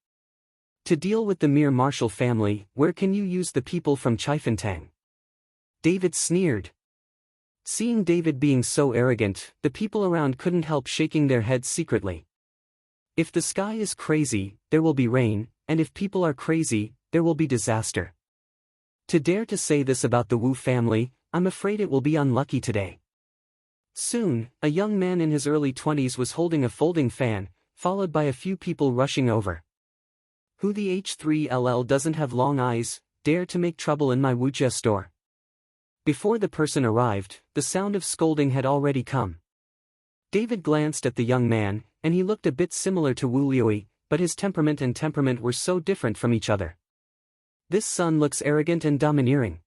S1: To deal with the mere martial family, where can you use the people from Chiefentang? David sneered. Seeing David being so arrogant, the people around couldn't help shaking their heads secretly. If the sky is crazy, there will be rain, and if people are crazy, there will be disaster. To dare to say this about the Wu family, I'm afraid it will be unlucky today. Soon, a young man in his early 20s was holding a folding fan, followed by a few people rushing over. Who the H3LL doesn't have long eyes, dare to make trouble in my Wujia store? Before the person arrived, the sound of scolding had already come. David glanced at the young man, and he looked a bit similar to Wu Liui, but his temperament were so different from each other. This son looks arrogant and domineering.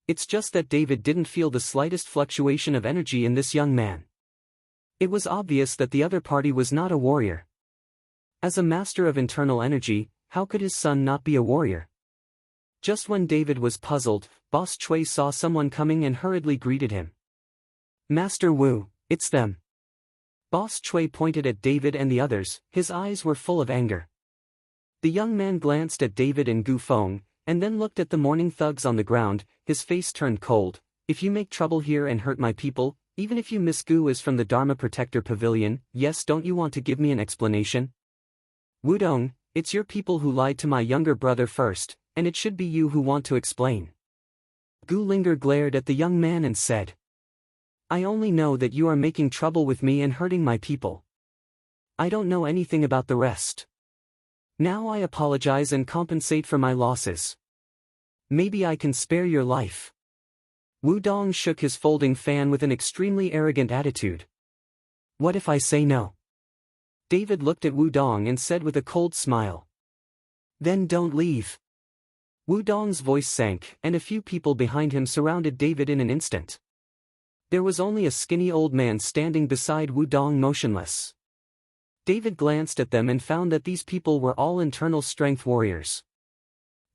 S1: It's just that David didn't feel the slightest fluctuation of energy in this young man. It was obvious that the other party was not a warrior. As a master of internal energy, how could his son not be a warrior? Just when David was puzzled, Boss Chui saw someone coming and hurriedly greeted him. Master Wu, it's them. Boss Chui pointed at David and the others, his eyes were full of anger. The young man glanced at David and Gu Feng, and then looked at the mourning thugs on the ground, his face turned cold. If you make trouble here and hurt my people, even if you Miss Gu is from the Dharma Protector Pavilion, yes, don't you want to give me an explanation? Wudong, it's your people who lied to my younger brother first, and it should be you who want to explain. Gu Linger glared at the young man and said. I only know that you are making trouble with me and hurting my people. I don't know anything about the rest. Now I apologize and compensate for my losses. Maybe I can spare your life. Wudong shook his folding fan with an extremely arrogant attitude. What if I say no? David looked at Wudong and said with a cold smile. Then don't leave. Wudong's voice sank, and a few people behind him surrounded David in an instant. There was only a skinny old man standing beside Wudong motionless. David glanced at them and found that these people were all internal strength warriors.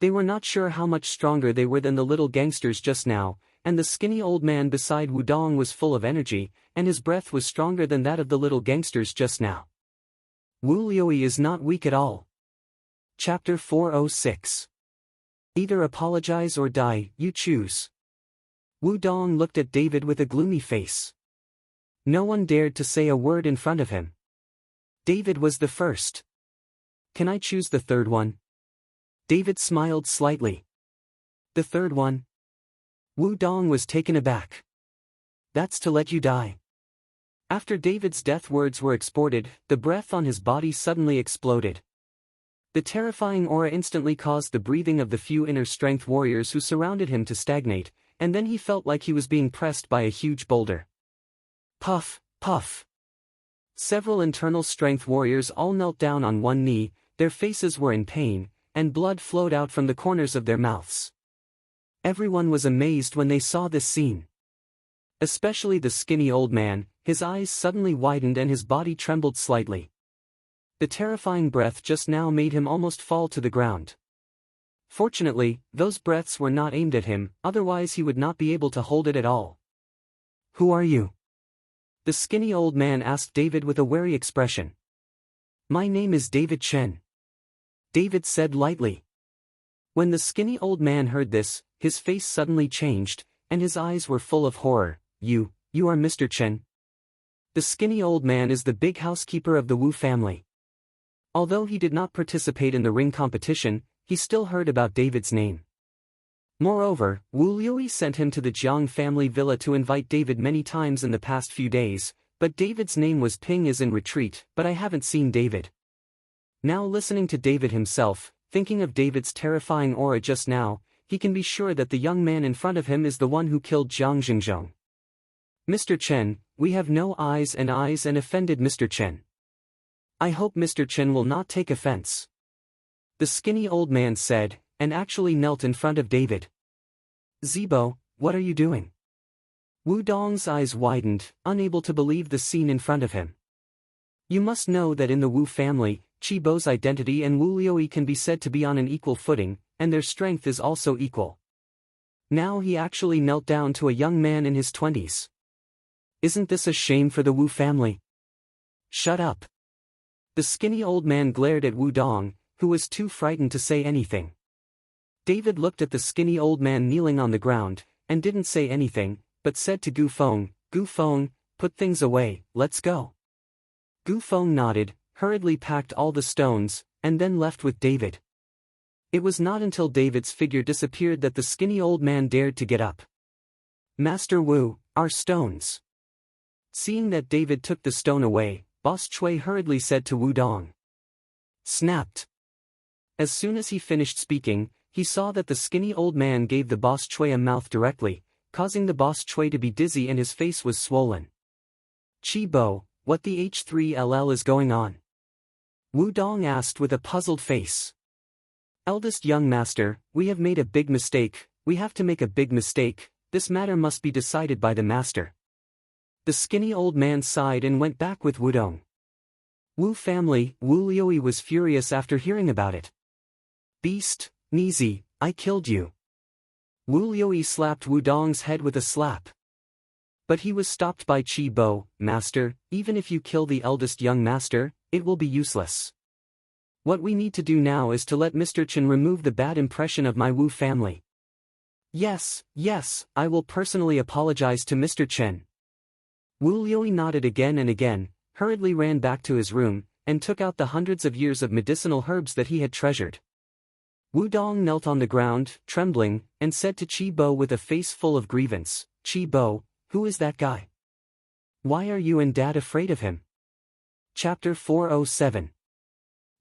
S1: They were not sure how much stronger they were than the little gangsters just now, and the skinny old man beside Wudong was full of energy, and his breath was stronger than that of the little gangsters just now. Wu Liuyi is not weak at all. Chapter 406. Either apologize or die, you choose. Wudong looked at David with a gloomy face. No one dared to say a word in front of him. David was the first. Can I choose the third one? David smiled slightly. The third one? Wudong was taken aback. That's to let you die. After David's death words were exported, the breath on his body suddenly exploded. The terrifying aura instantly caused the breathing of the few inner strength warriors who surrounded him to stagnate, and then he felt like he was being pressed by a huge boulder. Puff, puff. Several internal strength warriors all knelt down on one knee, their faces were in pain, and blood flowed out from the corners of their mouths. Everyone was amazed when they saw this scene. Especially the skinny old man, his eyes suddenly widened and his body trembled slightly. The terrifying breath just now made him almost fall to the ground. Fortunately, those breaths were not aimed at him, otherwise he would not be able to hold it at all. Who are you? The skinny old man asked David with a wary expression. My name is David Chen. David said lightly. When the skinny old man heard this, his face suddenly changed, and his eyes were full of horror. You are Mr. Chen. The skinny old man is the big housekeeper of the Wu family. Although he did not participate in the ring competition, he still heard about David's name. Moreover, Wu Liuyi sent him to the Jiang family villa to invite David many times in the past few days, but David's name was Ping is in retreat, but I haven't seen David. Now listening to David himself, thinking of David's terrifying aura just now, he can be sure that the young man in front of him is the one who killed Jiang Xingzhong. Mr. Chen, we have no eyes and offended Mr. Chen. I hope Mr. Chen will not take offense. The skinny old man said, and actually knelt in front of David. Zibo, what are you doing? Wudong's eyes widened, unable to believe the scene in front of him. You must know that in the Wu family, Chibo's identity and Wu Liuyi can be said to be on an equal footing, and their strength is also equal. Now he actually knelt down to a young man in his 20s. Isn't this a shame for the Wu family? Shut up. The skinny old man glared at Wudong, who was too frightened to say anything. David looked at the skinny old man kneeling on the ground, and didn't say anything, but said to Gu Feng, put things away, let's go. Gu Feng nodded, hurriedly packed all the stones, and then left with David. It was not until David's figure disappeared that the skinny old man dared to get up. Master Wu, our stones. Seeing that David took the stone away, Boss Chui hurriedly said to Wudong. Snapped. As soon as he finished speaking, he saw that the skinny old man gave the Boss Chui a mouth directly, causing the Boss Chui to be dizzy and his face was swollen. Chi Bo, what the H3LL is going on? Wudong asked with a puzzled face. Eldest young master, we have made a big mistake, we have to make a big mistake, this matter must be decided by the master. The skinny old man sighed and went back with Wudong. Wu family, Wu Liuyi was furious after hearing about it. Beast, Nizi, I killed you. Wu Liuyi slapped Wudong's head with a slap. But he was stopped by Chi Bo. Master, even if you kill the eldest young master, it will be useless. What we need to do now is to let Mr. Chen remove the bad impression of my Wu family. Yes, I will personally apologize to Mr. Chen. Wu Liuyi nodded again and again, hurriedly ran back to his room, and took out the hundreds of years of medicinal herbs that he had treasured. Wudong knelt on the ground, trembling, and said to Chi Bo with a face full of grievance, Chi Bo, who is that guy? Why are you and Dad afraid of him? Chapter 407.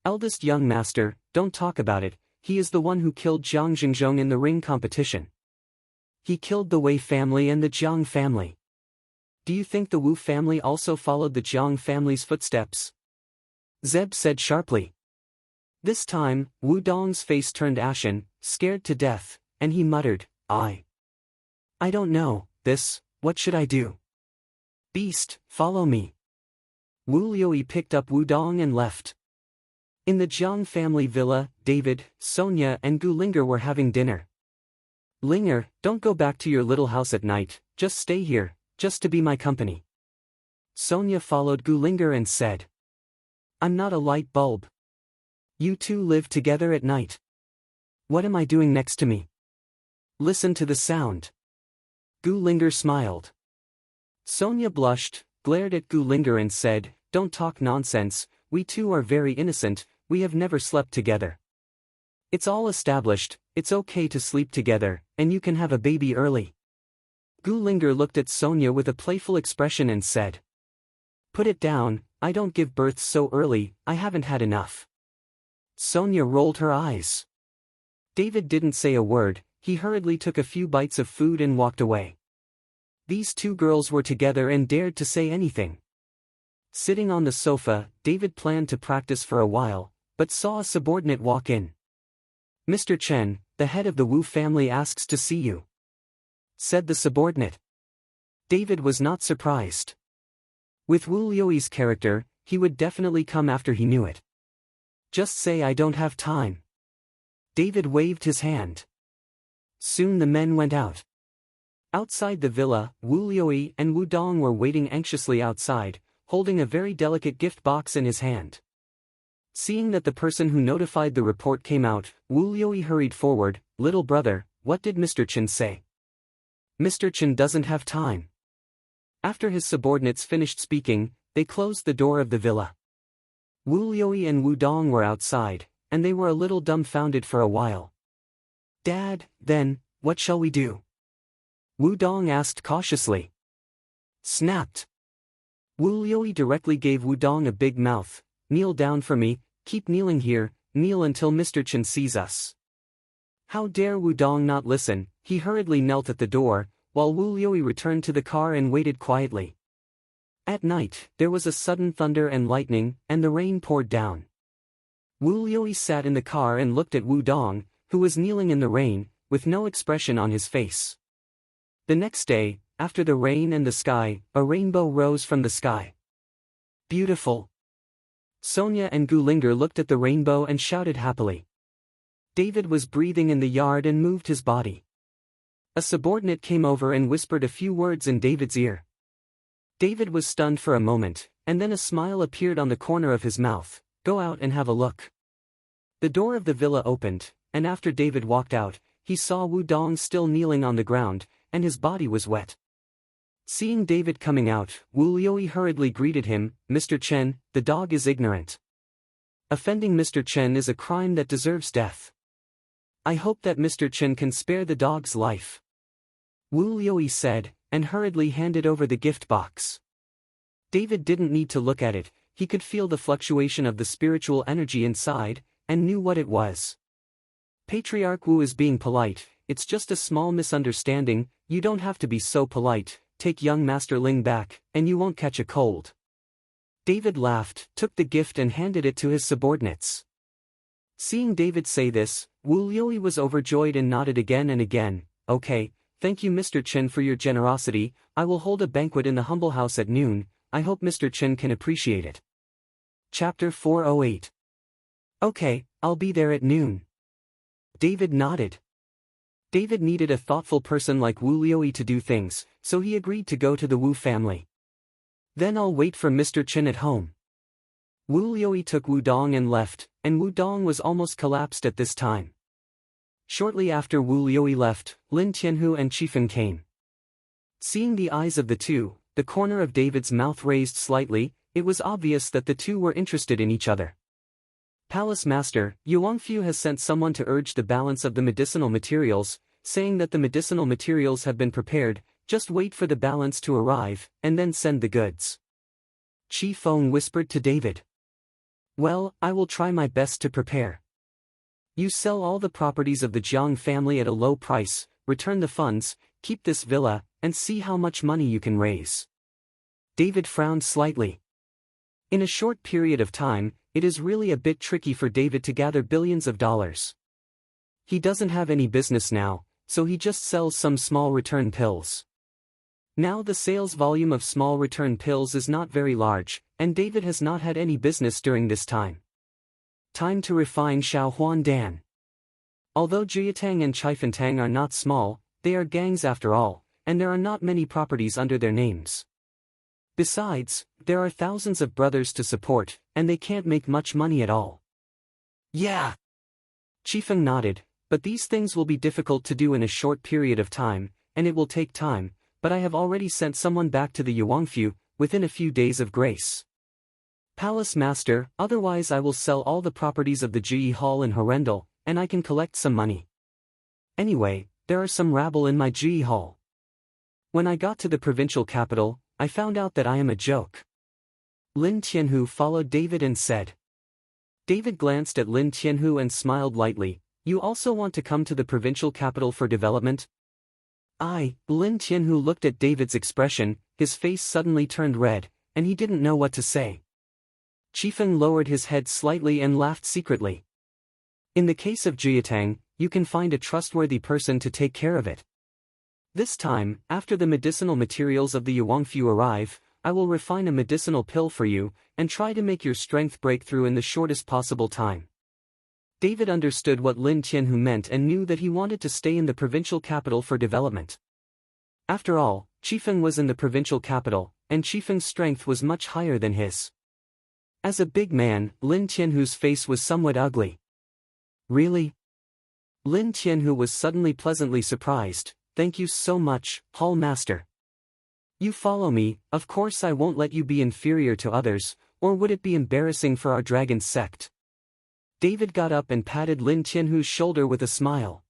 S1: Eldest young master, don't talk about it, he is the one who killed Jiang Xingzhong in the ring competition. He killed the Wei family and the Jiang family. Do you think the Wu family also followed the Jiang family's footsteps? Zeb said sharply. This time, Wu Dong's face turned ashen, scared to death, and he muttered, I don't know, what should I do? Beast, follow me. Wu Liuyi picked up Wu Dong and left. In the Jiang family villa, David, Sonia and Gu Linger were having dinner. Linger, don't go back to your little house at night, just stay here, just to be my company. Sonia followed Gu Linger and said. I'm not a light bulb. You two live together at night. What am I doing next to me? Listen to the sound. Gu Linger smiled. Sonia blushed, glared at Gu Linger and said, Don't talk nonsense, we two are very innocent, we have never slept together. It's all established, it's okay to sleep together, and you can have a baby early. Gu Linger looked at Sonia with a playful expression and said. Put it down, I don't give birth so early, I haven't had enough. Sonia rolled her eyes. David didn't say a word, he hurriedly took a few bites of food and walked away. These two girls were together and dared to say anything. Sitting on the sofa, David planned to practice for a while, but saw a subordinate walk in. Mr. Chen, the head of the Wu family asks to see you, said the subordinate. David was not surprised. With Wu Liuyi's character, he would definitely come after he knew it. Just say I don't have time. David waved his hand. Soon the men went out. Outside the villa, Wu Liuyi and Wu Dong were waiting anxiously outside, holding a very delicate gift box in his hand. Seeing that the person who notified the report came out, Wu Liuyi hurried forward. Little brother, what did Mr. Chen say? Mr. Chen doesn't have time. After his subordinates finished speaking, they closed the door of the villa. Wu Liuyi and Wu Dong were outside, and they were a little dumbfounded for a while. Dad, then, what shall we do? Wu Dong asked cautiously. Snapped. Wu Liuyi directly gave Wu Dong a big mouth. Kneel down for me, keep kneeling here, kneel until Mr. Chen sees us. How dare Wu Dong not listen, he hurriedly knelt at the door, while Wu Liuyi returned to the car and waited quietly. At night, there was a sudden thunder and lightning, and the rain poured down. Wu Liuyi sat in the car and looked at Wu Dong, who was kneeling in the rain, with no expression on his face. The next day, after the rain and the sky, a rainbow rose from the sky. Beautiful. Sonia and Gu Linger looked at the rainbow and shouted happily. David was breathing in the yard and moved his body. A subordinate came over and whispered a few words in David's ear. David was stunned for a moment, and then a smile appeared on the corner of his mouth. Go out and have a look. The door of the villa opened, and after David walked out, he saw Wu Dong still kneeling on the ground, and his body was wet. Seeing David coming out, Wu Liuyi hurriedly greeted him. Mr. Chen, the dog is ignorant. Offending Mr. Chen is a crime that deserves death. I hope that Mr. Chen can spare the dog's life. Wu Liuyi said, and hurriedly handed over the gift box. David didn't need to look at it, he could feel the fluctuation of the spiritual energy inside, and knew what it was. Patriarch Wu is being polite, it's just a small misunderstanding, you don't have to be so polite, take young Master Ling back, and you won't catch a cold. David laughed, took the gift and handed it to his subordinates. Seeing David say this, Wu Liuyi was overjoyed and nodded again and again. Okay, thank you Mr. Chen for your generosity, I will hold a banquet in the humble house at noon, I hope Mr. Chen can appreciate it. Chapter 408. Okay, I'll be there at noon. David nodded. David needed a thoughtful person like Wu Liuyi to do things, so he agreed to go to the Wu family. Then I'll wait for Mr. Chen at home. Wu Liuyi took Wu Dong and left, and Wu Dong was almost collapsed at this time. Shortly after Wu Liuyi left, Lin Tianhu and Qifeng came. Seeing the eyes of the two, the corner of David's mouth raised slightly, it was obvious that the two were interested in each other. Palace Master, Yuangfu has sent someone to urge the balance of the medicinal materials, saying that the medicinal materials have been prepared, just wait for the balance to arrive, and then send the goods. Qi Feng whispered to David. Well, I will try my best to prepare. You sell all the properties of the Jiang family at a low price, return the funds, keep this villa, and see how much money you can raise. David frowned slightly. In a short period of time, it is really a bit tricky for David to gather billions of dollars. He doesn't have any business now, so he just sells some small return pills. Now the sales volume of small return pills is not very large, and David has not had any business during this time. Time to refine Xiaohuan Dan. Although Jiatang and Chifantang are not small, they are gangs after all, and there are not many properties under their names. Besides, there are thousands of brothers to support, and they can't make much money at all. Yeah. Chifeng nodded, but these things will be difficult to do in a short period of time, and it will take time, but I have already sent someone back to the Yuangfu, within a few days of grace. Palace Master, otherwise I will sell all the properties of the Ji Hall in Horrendal, and I can collect some money. Anyway, there are some rabble in my Ji Hall. When I got to the provincial capital, I found out that I am a joke. Lin Tianhu followed David and said. David glanced at Lin Tianhu and smiled lightly. You also want to come to the provincial capital for development? Lin Tianhu looked at David's expression, his face suddenly turned red, and he didn't know what to say. Chifeng lowered his head slightly and laughed secretly. In the case of Jiatang, you can find a trustworthy person to take care of it. This time, after the medicinal materials of the Yuangfu arrive, I will refine a medicinal pill for you, and try to make your strength break through in the shortest possible time. David understood what Lin Tianhu meant and knew that he wanted to stay in the provincial capital for development. After all, Chifeng was in the provincial capital, and Chifeng's strength was much higher than his. As a big man, Lin Tianhu's face was somewhat ugly. Really? Lin Tianhu was suddenly pleasantly surprised. Thank you so much, Hall Master. You follow me, of course I won't let you be inferior to others, or would it be embarrassing for our dragon sect? David got up and patted Lin Tianhu's shoulder with a smile.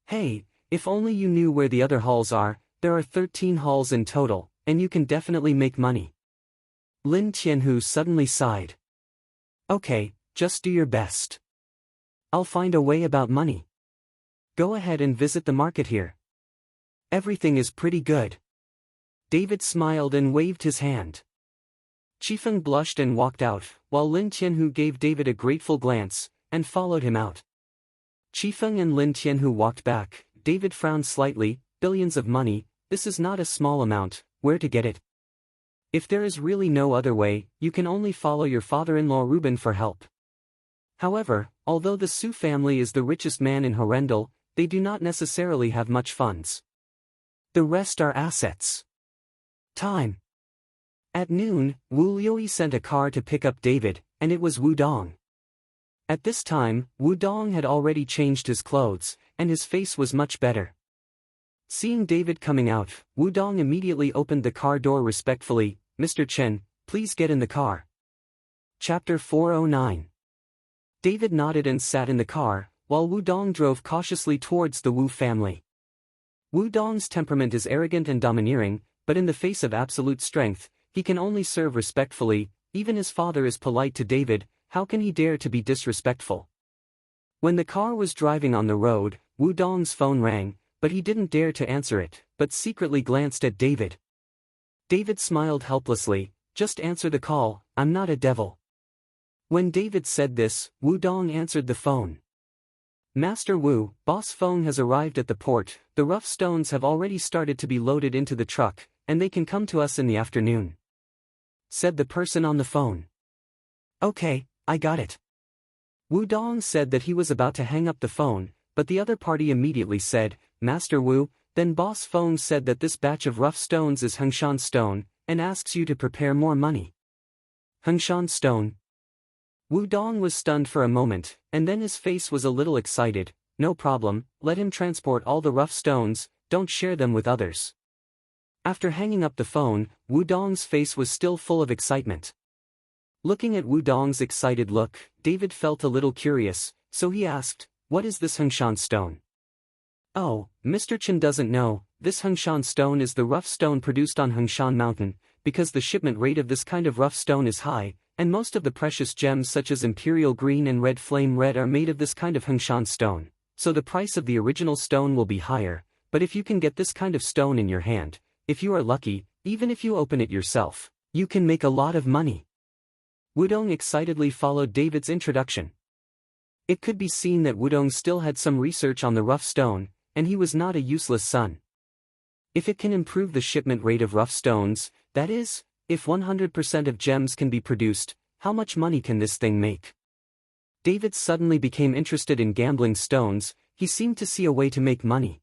S1: Hey, if only you knew where the other halls are, there are 13 halls in total, and you can definitely make money. Lin Tianhu suddenly sighed. Okay, just do your best. I'll find a way about money. Go ahead and visit the market here. Everything is pretty good. David smiled and waved his hand. Chifeng blushed and walked out, while Lin Tianhu gave David a grateful glance, and followed him out. Chifeng and Lin Tianhu walked back. David frowned slightly. Billions of money, this is not a small amount, where to get it? If there is really no other way, you can only follow your father-in-law Reuben for help. However, although the Su family is the richest man in Horrendal, they do not necessarily have much funds. The rest are assets. Time. At noon, Wu Liuyi sent a car to pick up David, and it was Wu Dong. At this time, Wu Dong had already changed his clothes, and his face was much better. Seeing David coming out, Wu Dong immediately opened the car door respectfully. Mr. Chen, please get in the car. Chapter 409. David nodded and sat in the car, while Wu Dong drove cautiously towards the Wu family. Wu Dong's temperament is arrogant and domineering, but in the face of absolute strength, he can only serve respectfully. Even his father is polite to David, how can he dare to be disrespectful? When the car was driving on the road, Wu Dong's phone rang, but he didn't dare to answer it, but secretly glanced at David. David smiled helplessly. Just answer the call, I'm not a devil. When David said this, Wu Dong answered the phone. Master Wu, Boss Feng has arrived at the port. The rough stones have already started to be loaded into the truck, and they can come to us in the afternoon, said the person on the phone. Okay, I got it. Wu Dong said that he was about to hang up the phone, but the other party immediately said, Master Wu. Then Boss Feng said that this batch of rough stones is Hengshan stone, and asks you to prepare more money. Hengshan stone? Wu Dong was stunned for a moment, and then his face was a little excited. No problem, let him transport all the rough stones, don't share them with others. After hanging up the phone, Wu Dong's face was still full of excitement. Looking at Wu Dong's excited look, David felt a little curious, so he asked, what is this Hengshan stone? Oh, Mr. Chen doesn't know, this Hengshan stone is the rough stone produced on Hengshan Mountain. Because the shipment rate of this kind of rough stone is high, and most of the precious gems such as Imperial Green and Red Flame Red are made of this kind of Hengshan stone, so the price of the original stone will be higher, but if you can get this kind of stone in your hand, if you are lucky, even if you open it yourself, you can make a lot of money. Wudong excitedly followed David's introduction. It could be seen that Wudong still had some research on the rough stone, and he was not a useless son. If it can improve the shipment rate of rough stones, that is, if 100% of gems can be produced, how much money can this thing make? David suddenly became interested in gambling stones. He seemed to see a way to make money.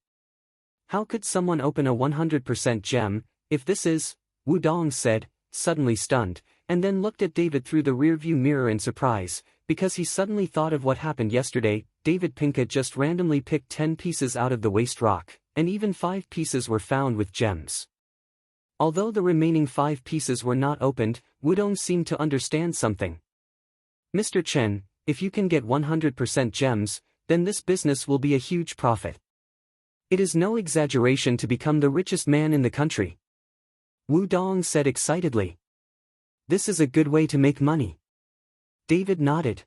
S1: How could someone open a 100% gem, if this is, Wudong said, suddenly stunned, and then looked at David through the rearview mirror in surprise, because he suddenly thought of what happened yesterday. David Pinka just randomly picked 10 pieces out of the waste rock, and even 5 pieces were found with gems. Although the remaining 5 pieces were not opened, Wudong seemed to understand something. Mr. Chen, if you can get 100% gems, then this business will be a huge profit. It is no exaggeration to become the richest man in the country. Wudong said excitedly. This is a good way to make money. David nodded.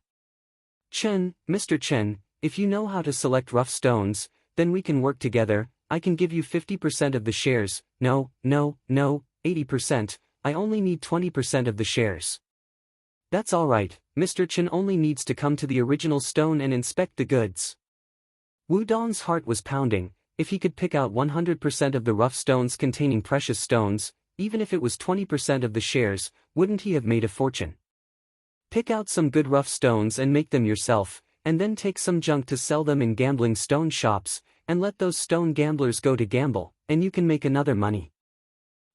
S1: Chen, Mr. Chen, if you know how to select rough stones, then we can work together. I can give you 50% of the shares. No, 80%, I only need 20% of the shares. That's alright, Mr. Chen only needs to come to the original stone and inspect the goods. Wudong's heart was pounding. If he could pick out 100% of the rough stones containing precious stones, even if it was 20% of the shares, wouldn't he have made a fortune? Pick out some good rough stones and make them yourself, and then take some junk to sell them in gambling stone shops, and let those stone gamblers go to gamble, and you can make another money.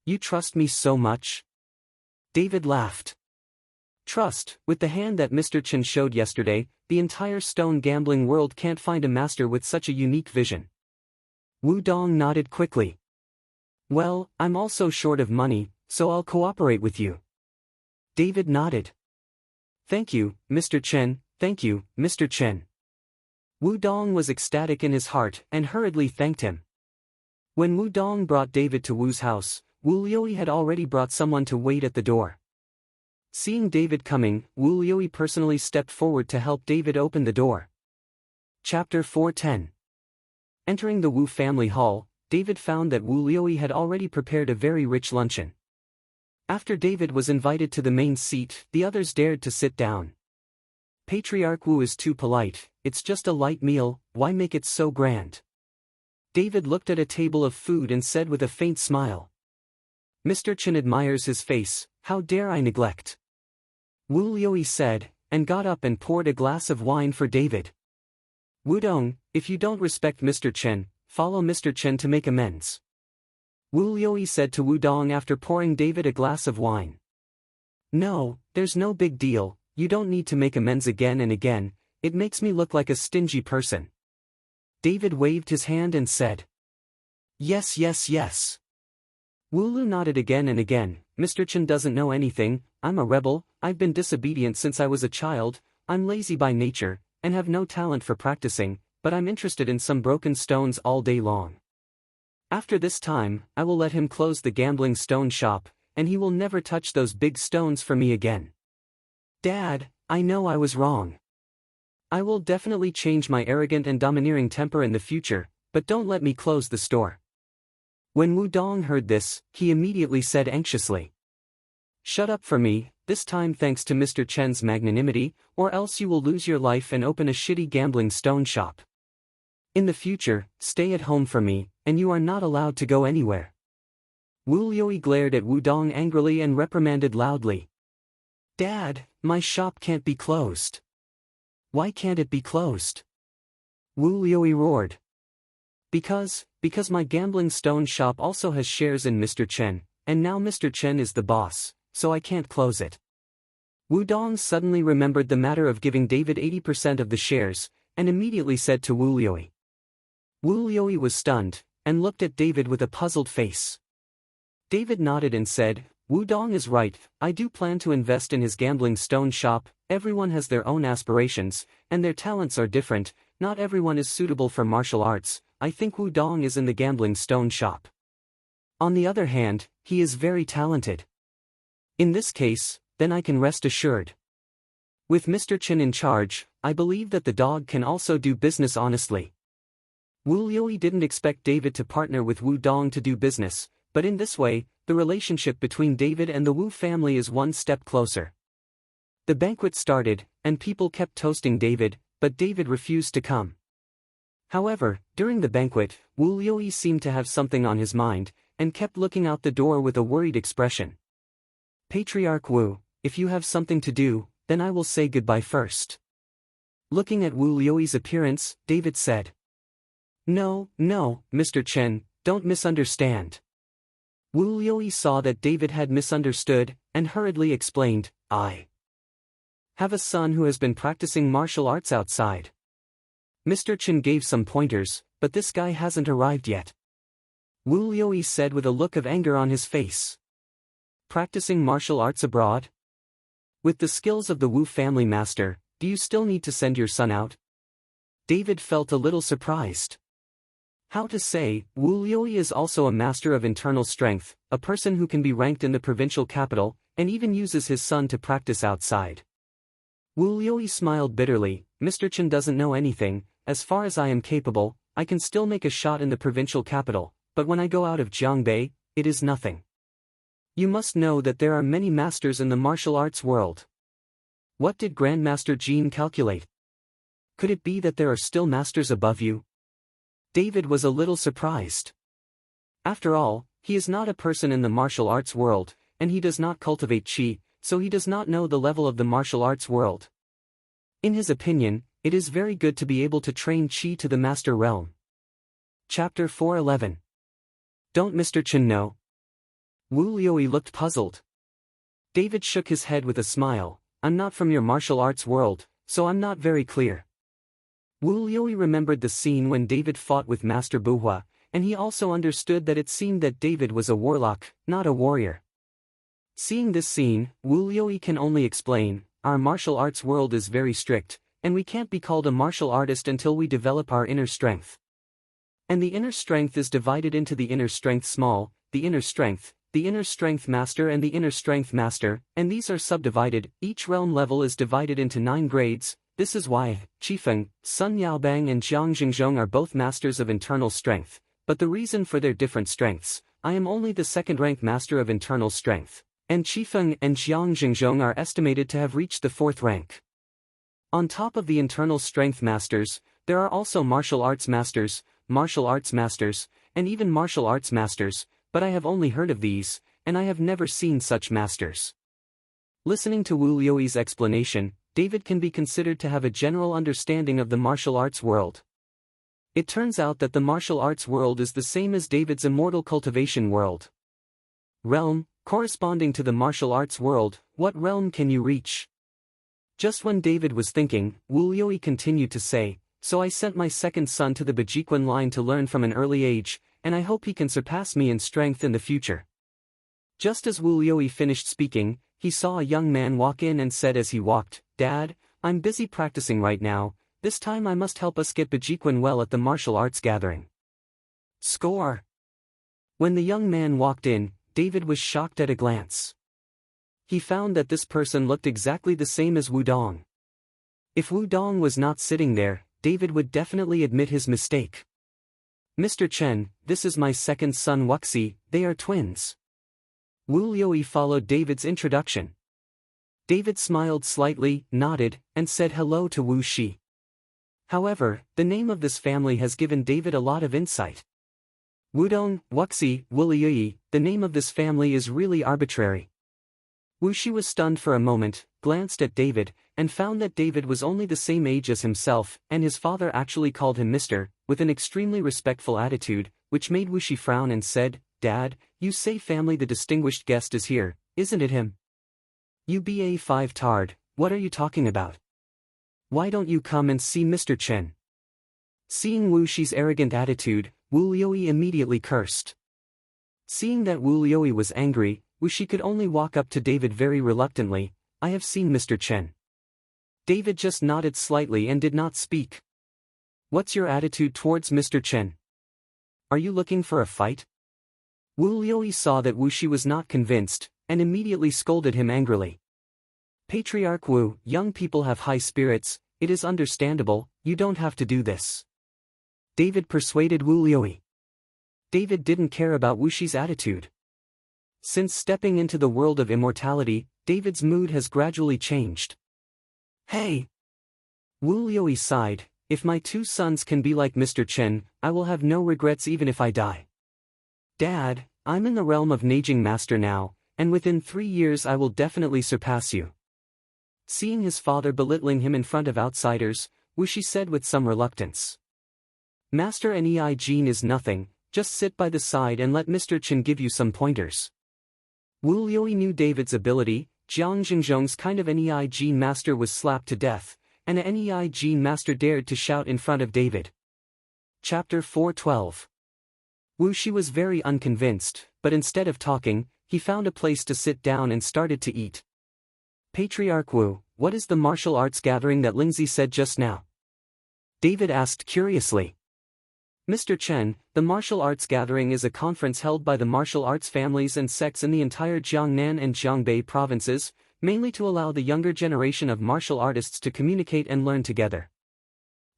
S1: You trust me so much? David laughed. Trust, with the hand that Mr. Chen showed yesterday, the entire stone gambling world can't find a master with such a unique vision. Wudong nodded quickly. Well, I'm also short of money, so I'll cooperate with you. David nodded. Thank you, Mr. Chen, thank you, Mr. Chen. Wudong was ecstatic in his heart and hurriedly thanked him. When Wudong brought David to Wu's house, Wu Liuyi had already brought someone to wait at the door. Seeing David coming, Wu Liuyi personally stepped forward to help David open the door. Chapter 410. Entering the Wu family hall, David found that Wu Liuyi had already prepared a very rich luncheon. After David was invited to the main seat, the others dared to sit down. Patriarch Wu is too polite, it's just a light meal, why make it so grand? David looked at a table of food and said with a faint smile. Mr. Chen admires his face, how dare I neglect? Wu Liuyi said, and got up and poured a glass of wine for David. Wudong, if you don't respect Mr. Chen, follow Mr. Chen to make amends. Wu Liuyi said to Wudong after pouring David a glass of wine. No, there's no big deal, you don't need to make amends again and again, it makes me look like a stingy person. David waved his hand and said. Yes. Wu Lu nodded again and again. Mr. Chen doesn't know anything, I'm a rebel, I've been disobedient since I was a child, I'm lazy by nature, and have no talent for practicing, but I'm interested in some broken stones all day long. After this time, I will let him close the gambling stone shop, and he will never touch those big stones for me again. Dad, I know I was wrong. I will definitely change my arrogant and domineering temper in the future, but don't let me close the store. When Wudong heard this, he immediately said anxiously. Shut up for me, this time thanks to Mr. Chen's magnanimity, or else you will lose your life and open a shitty gambling stone shop. In the future, stay at home for me, and you are not allowed to go anywhere. Wu Liuyi glared at Wudong angrily and reprimanded loudly. Dad, my shop can't be closed. Why can't it be closed? Wu Liuyi roared. Because my gambling stone shop also has shares in Mr. Chen, and now Mr. Chen is the boss, so I can't close it. Wudong suddenly remembered the matter of giving David 80% of the shares, and immediately said to Wu Liuyi. Wu Liuyi was stunned, and looked at David with a puzzled face. David nodded and said, Wudong is right, I do plan to invest in his gambling stone shop, everyone has their own aspirations, and their talents are different, not everyone is suitable for martial arts, I think Wudong is in the gambling stone shop. On the other hand, he is very talented. In this case, then I can rest assured. With Mr. Chen in charge, I believe that the dog can also do business honestly. Wu Liuyi didn't expect David to partner with Wu Dong to do business, but in this way, the relationship between David and the Wu family is one step closer. The banquet started, and people kept toasting David, but David refused to come. However, during the banquet, Wu Liuyi seemed to have something on his mind, and kept looking out the door with a worried expression. Patriarch Wu, if you have something to do, then I will say goodbye first. Looking at Wu Liuyi's appearance, David said. No, Mr. Chen, don't misunderstand. Wu Liuyi saw that David had misunderstood, and hurriedly explained, I have a son who has been practicing martial arts outside. Mr. Chen gave some pointers, but this guy hasn't arrived yet. Wu Liuyi said with a look of anger on his face. Practicing martial arts abroad? With the skills of the Wu family master, do you still need to send your son out? David felt a little surprised. How to say, Wu Liuyi is also a master of internal strength, a person who can be ranked in the provincial capital, and even uses his son to practice outside. Wu Liuyi smiled bitterly. Mr. Chen doesn't know anything. As far as I am capable, I can still make a shot in the provincial capital, but when I go out of Jiangbei, it is nothing. You must know that there are many masters in the martial arts world. What did Grandmaster Jean calculate? Could it be that there are still masters above you? David was a little surprised. After all, he is not a person in the martial arts world, and he does not cultivate qi, so he does not know the level of the martial arts world. In his opinion, it is very good to be able to train qi to the master realm. Chapter 4:11. Don't Mr. Chen know? Wu Liuyi looked puzzled. David shook his head with a smile. I'm not from your martial arts world, so I'm not very clear. Wu Liuyi remembered the scene when David fought with Master Buhua, and he also understood that it seemed that David was a warlock, not a warrior. Seeing this scene, Wu Liuyi can only explain, our martial arts world is very strict, and we can't be called a martial artist until we develop our inner strength. And the inner strength is divided into the inner strength small, the inner strength master and the inner strength master, and these are subdivided. Each realm level is divided into 9 grades. This is why Qifeng, Sun Yaobang and Jiang Xingzhong are both masters of internal strength, but the reason for their different strengths, I am only the second-rank master of internal strength, and Qifeng and Jiang Xingzhong are estimated to have reached the 4th rank. On top of the internal strength masters, there are also martial arts masters, and even martial arts masters, but I have only heard of these, and I have never seen such masters. Listening to Wu Liuyi's explanation, David can be considered to have a general understanding of the martial arts world. It turns out that the martial arts world is the same as David's immortal cultivation world. Realm, corresponding to the martial arts world, what realm can you reach? Just when David was thinking, Wu Liuyi continued to say, so I sent my second son to the Bejiquan line to learn from an early age, and I hope he can surpass me in strength in the future. Just as Wu Liuyi finished speaking, he saw a young man walk in and said as he walked, Dad, I'm busy practicing right now, this time I must help us get Bejiquan well at the martial arts gathering. Score! When the young man walked in, David was shocked at a glance. He found that this person looked exactly the same as Wu Dong. If Wu Dong was not sitting there, David would definitely admit his mistake. Mr. Chen, this is my second son Wuxi, they are twins. Wu Liuyi followed David's introduction. David smiled slightly, nodded, and said hello to Wu Shi. However, the name of this family has given David a lot of insight. Wudong, Wuxi, Wu Liuyi, the name of this family is really arbitrary. Wu Shi was stunned for a moment, glanced at David, and found that David was only the same age as himself, and his father actually called him Mr., with an extremely respectful attitude, which made Wu Shi frown and said, Dad, you say family the distinguished guest is here, isn't it him? You BA5 tard, what are you talking about? Why don't you come and see Mr. Chen? Seeing Wu Shi's arrogant attitude, Wu Liuyi immediately cursed. Seeing that Wu Liuyi was angry, Wu Shi could only walk up to David very reluctantly. I have seen Mr. Chen. David just nodded slightly and did not speak. What's your attitude towards Mr. Chen? Are you looking for a fight? Wu Liuyi saw that Wu Shi was not convinced, and immediately scolded him angrily. Patriarch Wu, young people have high spirits, it is understandable, you don't have to do this. David persuaded Wu Liuyi. David didn't care about Wuxi's attitude. Since stepping into the world of immortality, David's mood has gradually changed. Hey! Wu Liuyi sighed, if my two sons can be like Mr. Chen, I will have no regrets even if I die. Dad, I'm in the realm of Neijing Master now, and within 3 years I will definitely surpass you. Seeing his father belittling him in front of outsiders, Wuxi said with some reluctance. Master Nei Jin is nothing, just sit by the side and let Mr. Chen give you some pointers. Wu Liuyi knew David's ability. Jiang Xingzhong's kind of Nei Jin master was slapped to death, and a Nei Jin master dared to shout in front of David. Chapter 4:12. Wuxi was very unconvinced, but instead of talking, he found a place to sit down and started to eat. Patriarch Wu, what is the martial arts gathering that Lingzi said just now? David asked curiously. Mr. Chen, the martial arts gathering is a conference held by the martial arts families and sects in the entire Jiangnan and Jiangbei provinces, mainly to allow the younger generation of martial artists to communicate and learn together.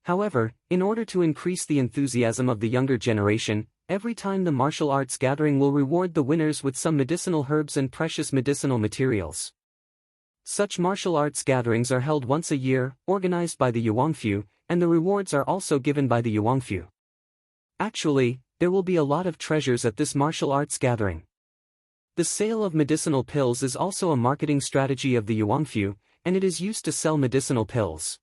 S1: However, in order to increase the enthusiasm of the younger generation, every time the martial arts gathering will reward the winners with some medicinal herbs and precious medicinal materials. Such martial arts gatherings are held once a year, organized by the Yuanfu, and the rewards are also given by the Yuanfu. Actually, there will be a lot of treasures at this martial arts gathering. The sale of medicinal pills is also a marketing strategy of the Yuanfu, and it is used to sell medicinal pills.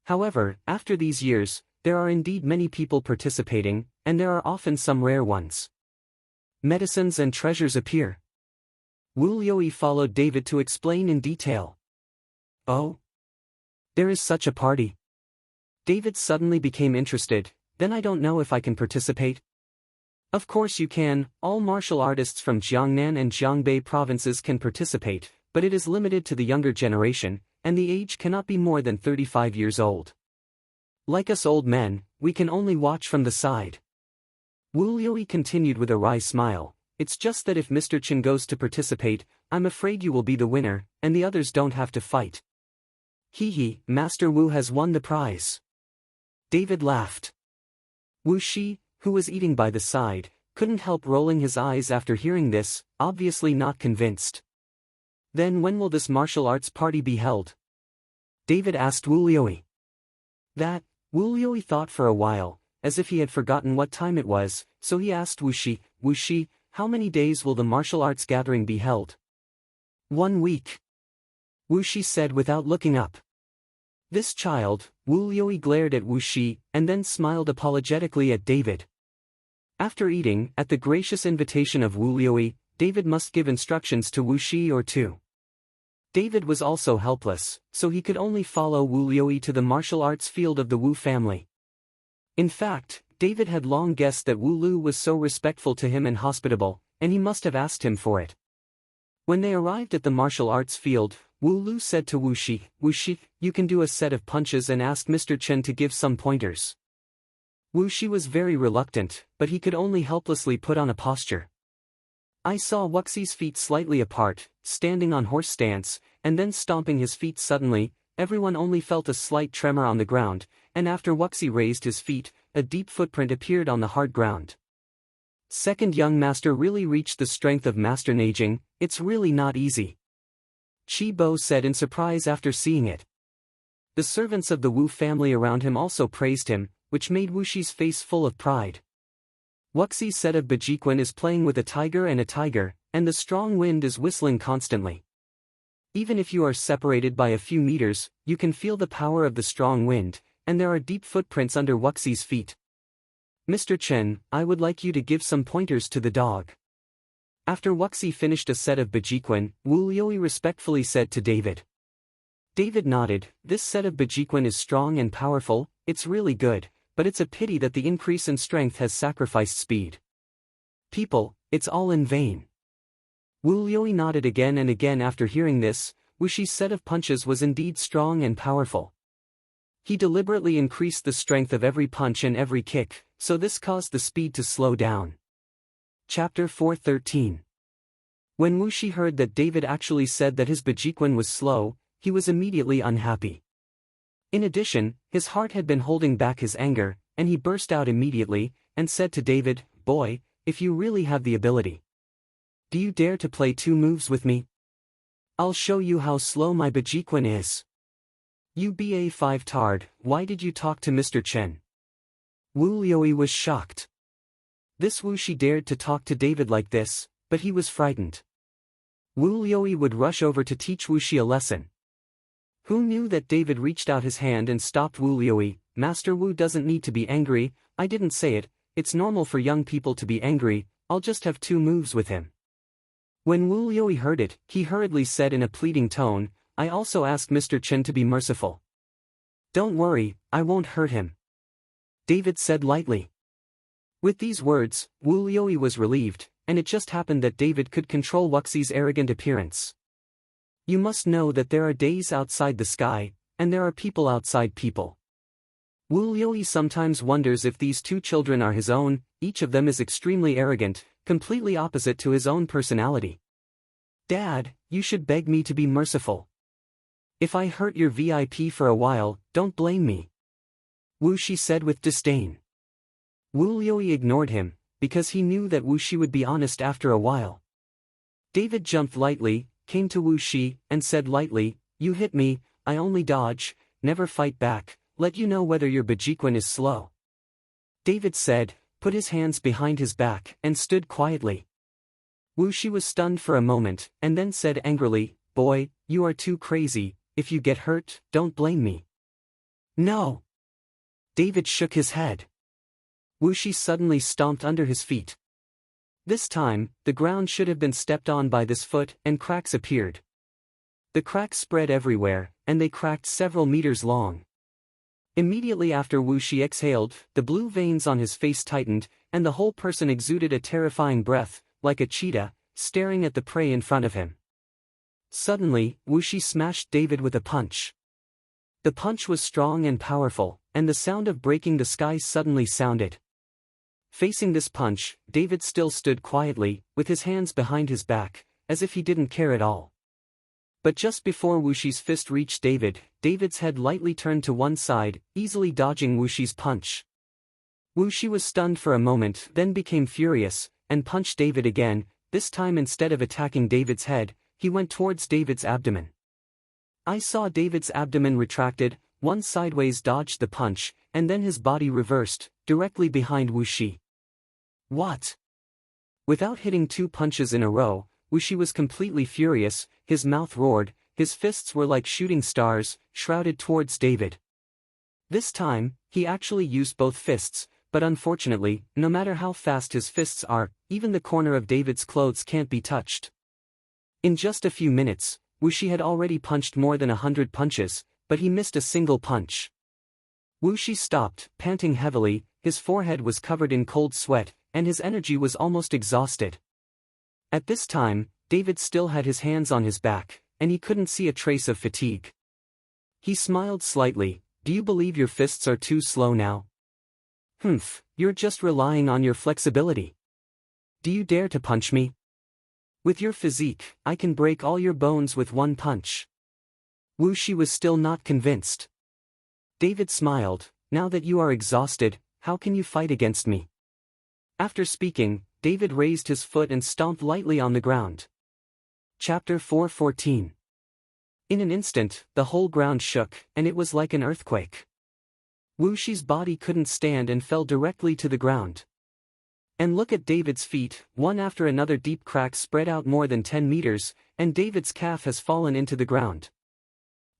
S1: However, after these years, there are indeed many people participating, and there are often some rare ones. Medicines and treasures appear. Wu Liuyi followed David to explain in detail. Oh? There is such a party. David suddenly became interested. Then I don't know if I can participate. Of course you can, all martial artists from Jiangnan and Jiangbei provinces can participate, but it is limited to the younger generation, and the age cannot be more than 35 years old. Like us old men, we can only watch from the side. Wu Liuyi continued with a wry smile, it's just that if Mr. Chen goes to participate, I'm afraid you will be the winner, and the others don't have to fight. Hee, Master Wu has won the prize. David laughed. Wuxi, who was eating by the side, couldn't help rolling his eyes after hearing this, obviously not convinced. Then when will this martial arts party be held? David asked Wu Liuyi. Wu Liuyi thought for a while, as if he had forgotten what time it was, so he asked Wuxi, how many days will the martial arts gathering be held? 1 week. Wuxi said without looking up. This child, Wu Liuyi glared at Wuxi, and then smiled apologetically at David. After eating, at the gracious invitation of Wu Liuyi, David must give instructions to Wuxi or to. David was also helpless, so he could only follow Wu Liuyi to the martial arts field of the Wu family. In fact, David had long guessed that Wu Lu was so respectful to him and hospitable, and he must have asked him for it. When they arrived at the martial arts field, Wu Lu said to Wuxi, you can do a set of punches and ask Mr. Chen to give some pointers. Wuxi was very reluctant, but he could only helplessly put on a posture. I saw Wuxi's feet slightly apart, standing on horse stance, and then stomping his feet suddenly. Everyone only felt a slight tremor on the ground, and after Wuxi raised his feet, a deep footprint appeared on the hard ground. Second young master really reached the strength of Master Neijing, it's really not easy. Qi Bo said in surprise after seeing it. The servants of the Wu family around him also praised him, which made Wuxi's face full of pride. Wuxi's set of Bejiquan is playing with a tiger, and the strong wind is whistling constantly. Even if you are separated by a few meters, you can feel the power of the strong wind, and there are deep footprints under Wuxi's feet. Mr. Chen, I would like you to give some pointers to the dog. After Wuxi finished a set of Bejiquan, Wu Liuyi respectfully said to David. David nodded, this set of Bejiquan is strong and powerful, it's really good, but it's a pity that the increase in strength has sacrificed speed. People, it's all in vain. Wu Liuyi nodded again and again after hearing this. Wuxi's set of punches was indeed strong and powerful. He deliberately increased the strength of every punch and every kick, so this caused the speed to slow down. Chapter 4:13. When Wu Shi heard that David actually said that his Bejiquan was slow, he was immediately unhappy. In addition, his heart had been holding back his anger, and he burst out immediately, and said to David, "Boy, if you really have the ability, do you dare to play 2 moves with me? I'll show you how slow my Bejiquan is." "You ba5 tard, why did you talk to Mr. Chen?" Wu Liuyi was shocked. This Wu Shi dared to talk to David like this, but he was frightened. Wu Liuyi would rush over to teach Wu Shi a lesson. Who knew that David reached out his hand and stopped Wu Liuyi? "Master Wu doesn't need to be angry, I didn't say it, it's normal for young people to be angry, I'll just have 2 moves with him." When Wu Liuyi heard it, he hurriedly said in a pleading tone, "I also asked Mr. Chen to be merciful." "Don't worry, I won't hurt him," David said lightly. With these words, Wu Liuyi was relieved, and it just happened that David could control Wuxi's arrogant appearance. You must know that there are days outside the sky, and there are people outside people. Wu Liuyi sometimes wonders if these 2 children are his own, each of them is extremely arrogant, completely opposite to his own personality. "Dad, you should beg me to be merciful. If I hurt your VIP for a while, don't blame me," Wu Shi said with disdain. Wu Liuyi ignored him, because he knew that Wu Shi would be honest after a while. David jumped lightly, came to Wu Shi, and said lightly, "You hit me, I only dodge, never fight back, let you know whether your Bejiquan is slow." David said, put his hands behind his back, and stood quietly. Wu Shi was stunned for a moment, and then said angrily, "Boy, you are too crazy, if you get hurt, don't blame me." "No." David shook his head. Wu Shi suddenly stomped under his feet. This time, the ground should have been stepped on by this foot, and cracks appeared. The cracks spread everywhere, and they cracked several meters long. Immediately after Wu Shi exhaled, the blue veins on his face tightened, and the whole person exuded a terrifying breath, like a cheetah, staring at the prey in front of him. Suddenly, Wu Shi smashed David with a punch. The punch was strong and powerful, and the sound of breaking the sky suddenly sounded. Facing this punch, David still stood quietly, with his hands behind his back, as if he didn't care at all. But just before Wu Shi's fist reached David, David's head lightly turned to one side, easily dodging Wu Shi's punch. Wu Shi was stunned for a moment, then became furious, and punched David again. This time instead of attacking David's head, he went towards David's abdomen. I saw David's abdomen retracted, one sideways dodged the punch, and then his body reversed, directly behind Wu Shi. What? Without hitting 2 punches in a row, Wu Shi was completely furious, his mouth roared, his fists were like shooting stars, shrouded towards David. This time, he actually used both fists, but unfortunately, no matter how fast his fists are, even the corner of David's clothes can't be touched. In just a few minutes, Wu Shi had already punched more than 100 punches, but he missed a single punch. Wu Shi stopped, panting heavily, his forehead was covered in cold sweat, and his energy was almost exhausted. At this time, David still had his hands on his back, and he couldn't see a trace of fatigue. He smiled slightly. "Do you believe your fists are too slow now?" "Humph, you're just relying on your flexibility. Do you dare to punch me? With your physique, I can break all your bones with one punch." Wu Shi was still not convinced. David smiled, "Now that you are exhausted, how can you fight against me?" After speaking, David raised his foot and stomped lightly on the ground. Chapter 4:14. In an instant, the whole ground shook, and it was like an earthquake. Wu Shi's body couldn't stand and fell directly to the ground. And look at David's feet, one after another deep cracks spread out more than 10 meters, and David's calf has fallen into the ground.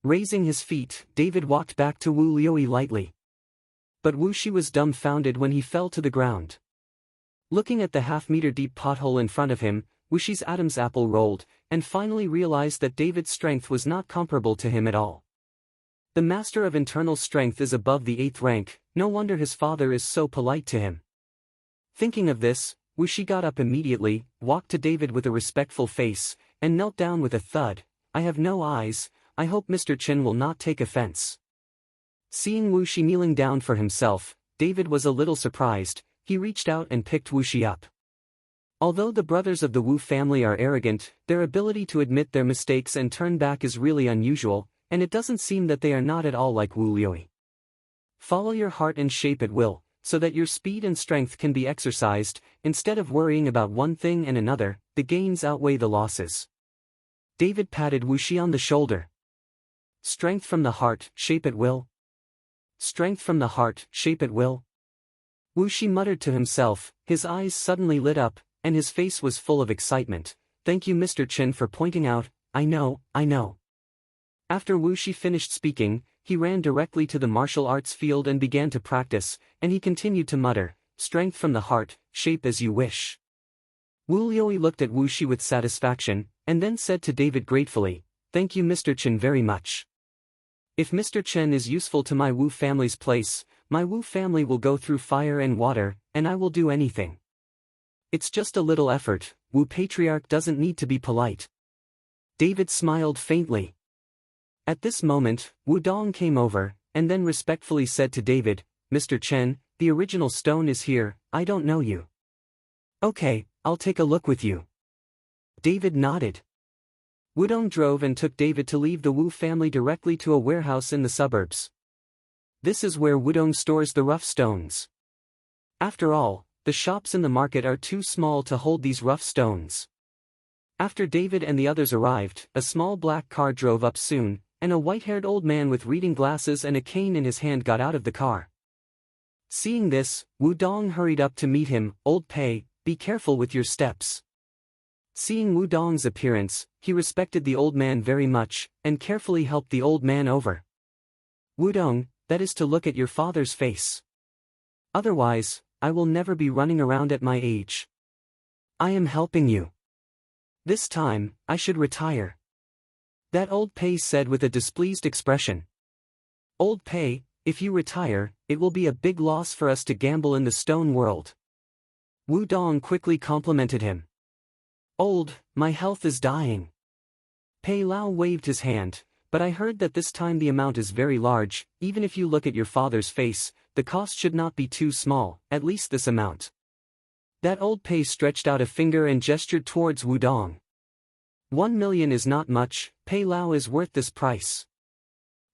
S1: Raising his feet, David walked back to Wu Liuyi lightly. But Wu Shi was dumbfounded when he fell to the ground. Looking at the half-meter deep pothole in front of him, Wu Shi's Adam's apple rolled, and finally realized that David's strength was not comparable to him at all. The master of internal strength is above the 8th rank, no wonder his father is so polite to him. Thinking of this, Wu Shi got up immediately, walked to David with a respectful face, and knelt down with a thud. "I have no eyes, I hope Mr. Chen will not take offense." Seeing Wu Shi kneeling down for himself, David was a little surprised. He reached out and picked Wu Shi up. Although the brothers of the Wu family are arrogant, their ability to admit their mistakes and turn back is really unusual, and it doesn't seem that they are not at all like Wu Liuyi. Follow your heart and shape at will, so that your speed and strength can be exercised. Instead of worrying about one thing and another, the gains outweigh the losses. David patted Wu Shi on the shoulder. Strength from the heart, shape at will. Strength from the heart, shape at will. Wu Shi muttered to himself, his eyes suddenly lit up, and his face was full of excitement. Thank you, Mr. Chen, for pointing out. I know. After Wu Shi finished speaking, he ran directly to the martial arts field and began to practice, and he continued to mutter, strength from the heart, shape as you wish. Wu Liuyi looked at Wu Shi with satisfaction, and then said to David gratefully, thank you, Mr. Chen, very much. If Mr. Chen is useful to my Wu family's place, my Wu family will go through fire and water, and I will do anything. It's just a little effort. Wu Patriarch doesn't need to be polite. David smiled faintly. At this moment, Wu Dong came over, and then respectfully said to David, Mr. Chen, the original stone is here. I don't know you. Okay, I'll take a look with you. David nodded. Wu Dong drove and took David to leave the Wu family directly to a warehouse in the suburbs. This is where Wu Dong stores the rough stones. After all, the shops in the market are too small to hold these rough stones. After David and the others arrived, a small black car drove up soon, and a white-haired old man with reading glasses and a cane in his hand got out of the car. Seeing this, Wu Dong hurried up to meet him. Old Pei, be careful with your steps. Seeing Wu Dong's appearance, he respected the old man very much, and carefully helped the old man over. Wu Dong, that is to look at your father's face. Otherwise, I will never be running around at my age. I am helping you. This time, I should retire. That old Pei said with a displeased expression. Old Pei, if you retire, it will be a big loss for us to gamble in the stone world. Wu Dong quickly complimented him. Old, my health is dying. Pei Lao waved his hand, but I heard that this time the amount is very large. Even if you look at your father's face, the cost should not be too small, at least this amount. That old Pei stretched out a finger and gestured towards Wu Dong. 1 million is not much. Pei Lao is worth this price.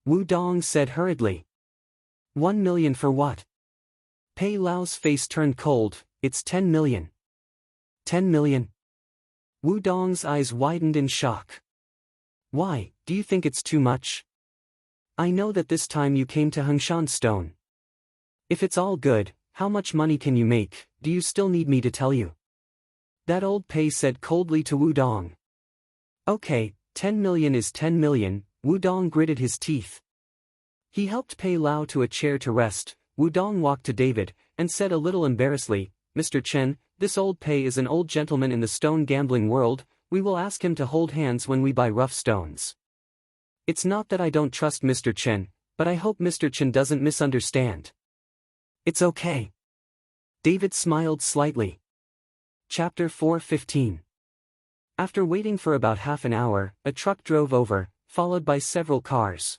S1: Wu Dong said hurriedly. 1 million for what? Pei Lao's face turned cold. It's 10 million. 10 million? Wu Dong's eyes widened in shock. Why, do you think it's too much? I know that this time you came to Hengshan Stone. If it's all good, how much money can you make? Do you still need me to tell you? That old Pei said coldly to Wu Dong. Okay, 10 million is 10 million, Wu Dong gritted his teeth. He helped Pei Lao to a chair to rest. Wu Dong walked to David, and said a little embarrassedly, Mr. Chen, this old Pei is an old gentleman in the stone gambling world. We will ask him to hold hands when we buy rough stones. It's not that I don't trust Mr. Chen, but I hope Mr. Chen doesn't misunderstand. It's okay. David smiled slightly. Chapter 4:15. After waiting for about half an hour, a truck drove over, followed by several cars.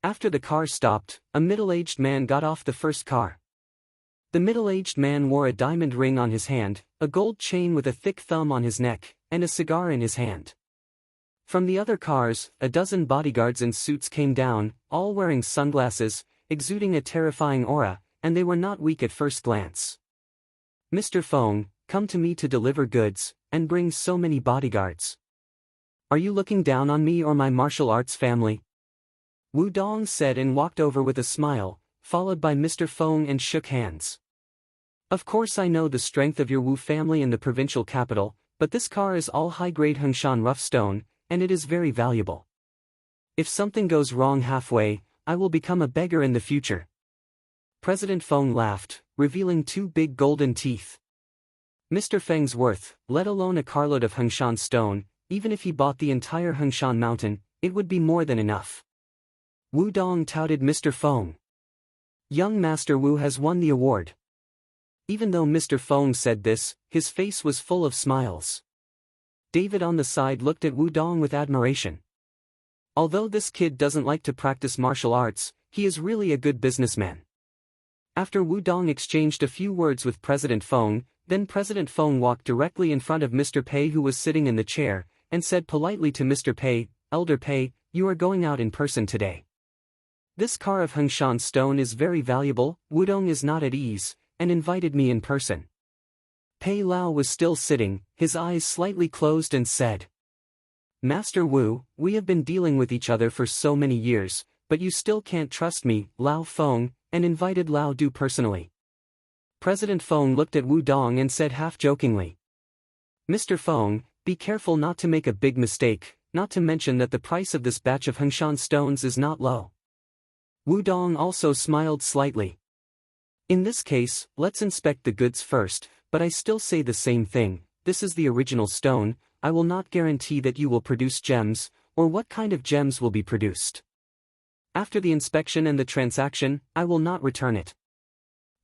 S1: After the car stopped, a middle-aged man got off the first car. The middle-aged man wore a diamond ring on his hand, a gold chain with a thick thumb on his neck, and a cigar in his hand. From the other cars, a dozen bodyguards in suits came down, all wearing sunglasses, exuding a terrifying aura, and they were not weak at first glance. Mr. Feng, come to me to deliver goods, and bring so many bodyguards. Are you looking down on me or my martial arts family? Wu Dong said and walked over with a smile, followed by Mr. Feng, and shook hands. Of course I know the strength of your Wu family in the provincial capital, but this car is all high-grade Hengshan rough stone, and it is very valuable. If something goes wrong halfway, I will become a beggar in the future. President Feng laughed, revealing 2 big golden teeth. Mr. Feng's worth, let alone a carload of Hengshan stone, even if he bought the entire Hengshan mountain, it would be more than enough. Wu Dong touted Mr. Feng. Young Master Wu has won the award. Even though Mr. Feng said this, his face was full of smiles. David on the side looked at Wu Dong with admiration. Although this kid doesn't like to practice martial arts, he is really a good businessman. After Wu Dong exchanged a few words with President Feng, then President Feng walked directly in front of Mr. Pei, who was sitting in the chair, and said politely to Mr. Pei, "Elder Pei, you are going out in person today. This car of Hengshan stone is very valuable." Wu Dong is not at ease, and invited me in person. Pei Lao was still sitting, his eyes slightly closed, and said, "Master Wu, we have been dealing with each other for so many years, but you still can't trust me." Lao Feng, and invited Lao Du personally. President Feng looked at Wu Dong and said half-jokingly, "Mr. Feng, be careful not to make a big mistake, not to mention that the price of this batch of Hengshan stones is not low." Wu Dong also smiled slightly. "In this case, let's inspect the goods first, but I still say the same thing, this is the original stone. I will not guarantee that you will produce gems, or what kind of gems will be produced. After the inspection and the transaction, I will not return it,"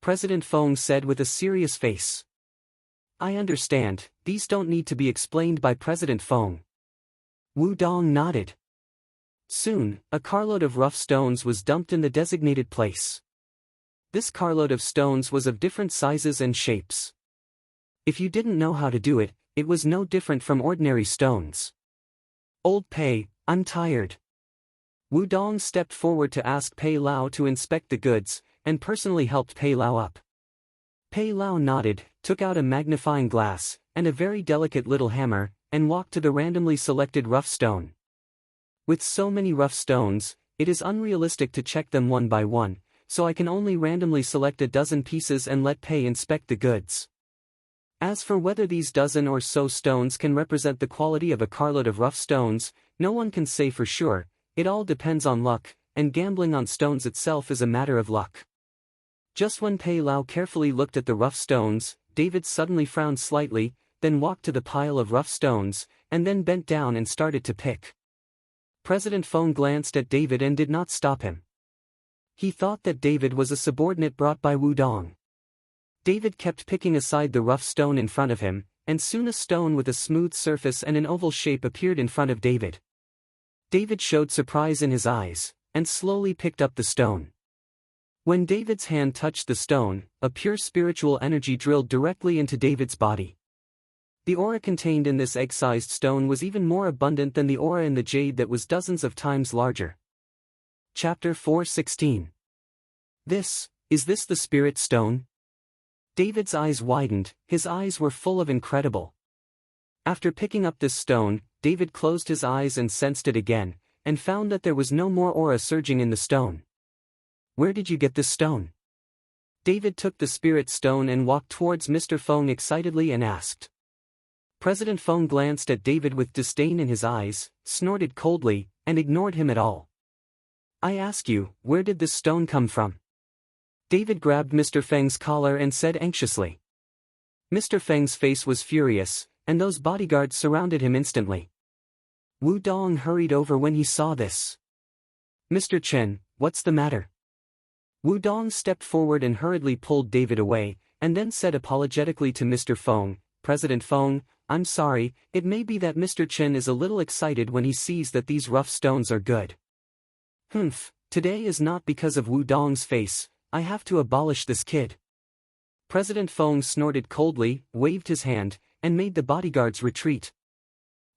S1: President Feng said with a serious face. "I understand, these don't need to be explained by President Feng." Wu Dong nodded. Soon, a carload of rough stones was dumped in the designated place. This carload of stones was of different sizes and shapes. If you didn't know how to do it, it was no different from ordinary stones. "Old Pei, I'm tired." Wu Dong stepped forward to ask Pei Lao to inspect the goods, and personally helped Pei Lao up. Pei Lao nodded, took out a magnifying glass, and a very delicate little hammer, and walked to the randomly selected rough stone. With so many rough stones, it is unrealistic to check them one by one, so I can only randomly select a dozen pieces and let Pei inspect the goods. As for whether these dozen or so stones can represent the quality of a carload of rough stones, no one can say for sure, it all depends on luck, and gambling on stones itself is a matter of luck. Just when Pei Lao carefully looked at the rough stones, David suddenly frowned slightly, then walked to the pile of rough stones, and then bent down and started to pick. President Feng glanced at David and did not stop him. He thought that David was a subordinate brought by Wu Dong. David kept picking aside the rough stone in front of him, and soon a stone with a smooth surface and an oval shape appeared in front of David. David showed surprise in his eyes, and slowly picked up the stone. When David's hand touched the stone, a pure spiritual energy drilled directly into David's body. The aura contained in this egg-sized stone was even more abundant than the aura in the jade that was dozens of times larger. Chapter 4:16. Is this the spirit stone? David's eyes widened, his eyes were full of incredible. After picking up this stone, David closed his eyes and sensed it again, and found that there was no more aura surging in the stone. "Where did you get this stone?" David took the spirit stone and walked towards Mr. Feng excitedly and asked. President Feng glanced at David with disdain in his eyes, snorted coldly, and ignored him at all. "I ask you, where did this stone come from?" David grabbed Mr. Feng's collar and said anxiously. Mr. Feng's face was furious, and those bodyguards surrounded him instantly. Wu Dong hurried over when he saw this. "Mr. Chen, what's the matter?" Wu Dong stepped forward and hurriedly pulled David away, and then said apologetically to Mr. Feng, "President Feng, I'm sorry, it may be that Mr. Chen is a little excited when he sees that these rough stones are good. Humph, today is not because of Wu Dong's face, I have to abolish this kid." President Feng snorted coldly, waved his hand, and made the bodyguards retreat.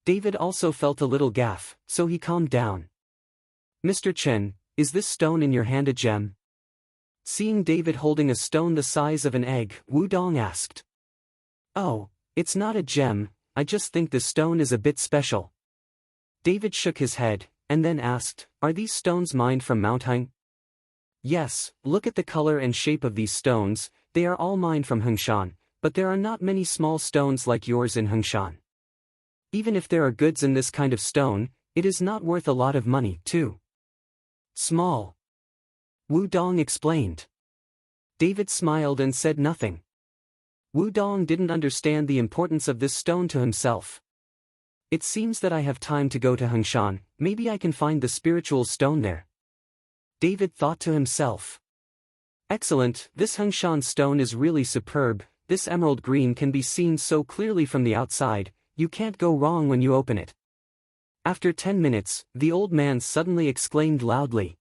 S1: David also felt a little gaffe, so he calmed down. "Mr. Chen, is this stone in your hand a gem?" Seeing David holding a stone the size of an egg, Wu Dong asked. "Oh, it's not a gem, I just think this stone is a bit special." David shook his head, and then asked, "Are these stones mined from Mount Heng?" "Yes, look at the color and shape of these stones, they are all mined from Hengshan, but there are not many small stones like yours in Hengshan. Even if there are goods in this kind of stone, it is not worth a lot of money, too small," Wu Dong explained. David smiled and said nothing. Wu Dong didn't understand the importance of this stone to himself. "It seems that I have time to go to Hengshan, maybe I can find the spiritual stone there," David thought to himself. "Excellent, this Hengshan stone is really superb, this emerald green can be seen so clearly from the outside, you can't go wrong when you open it." After 10 minutes, the old man suddenly exclaimed loudly.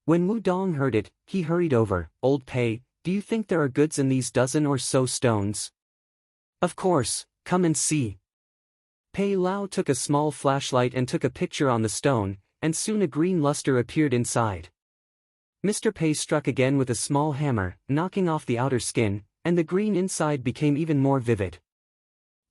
S1: When Wu Dong heard it, he hurried over. "Old Pei, do you think there are goods in these dozen or so stones? Of course, come and see. Pei Lao took a small flashlight and took a picture on the stone, and soon a green luster appeared inside. Mr. Pei struck again with a small hammer, knocking off the outer skin, and the green inside became even more vivid.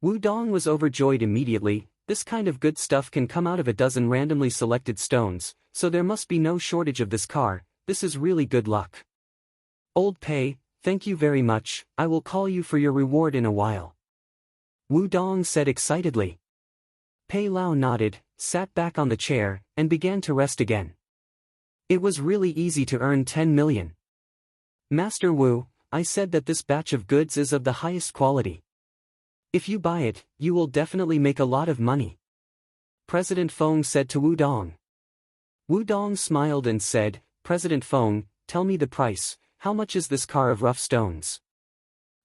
S1: Wu Dong was overjoyed immediately. This kind of good stuff can come out of a dozen randomly selected stones, so there must be no shortage of this car. This is really good luck. Old Pei, thank you very much, I will call you for your reward in a while. Wu Dong said excitedly. Pei Lao nodded, sat back on the chair, and began to rest again. It was really easy to earn 10 million. Master Wu, I said that this batch of goods is of the highest quality. If you buy it, you will definitely make a lot of money. President Feng said to Wu Dong. Wu Dong smiled and said, President Feng, tell me the price, how much is this car of rough stones?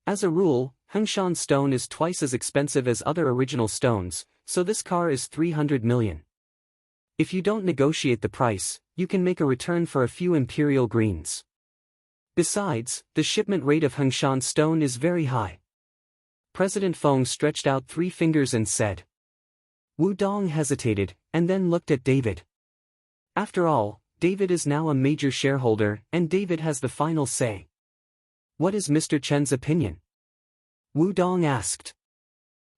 S1: As a rule, Hengshan stone is twice as expensive as other original stones, so this car is 300 million. If you don't negotiate the price, you can make a return for a few imperial greens. Besides, the shipment rate of Hengshan stone is very high. President Feng stretched out 3 fingers and said. Wu Dong hesitated, and then looked at David. After all, David is now a major shareholder, and David has the final say. What is Mr. Chen's opinion? Wu Dong asked.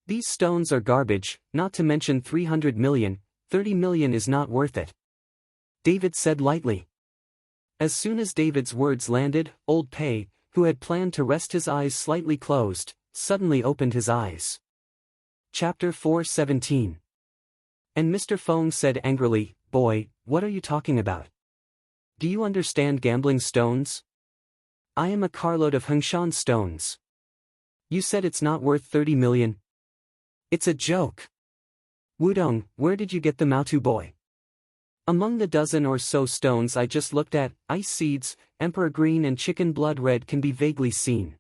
S1: These stones are garbage, not to mention 300 million, 30 million is not worth it. David said lightly. As soon as David's words landed, Old Pei, who had planned to rest his eyes slightly closed, suddenly opened his eyes. Chapter 4:17. And Mr. Feng said angrily, Boy, what are you talking about? Do you understand gambling stones? I am a carload of Hengshan stones. You said it's not worth 30 million? It's a joke. Wudong, where did you get them out to, boy? Among the dozen or so stones I just looked at, ice seeds, emperor green and chicken blood red can be vaguely seen.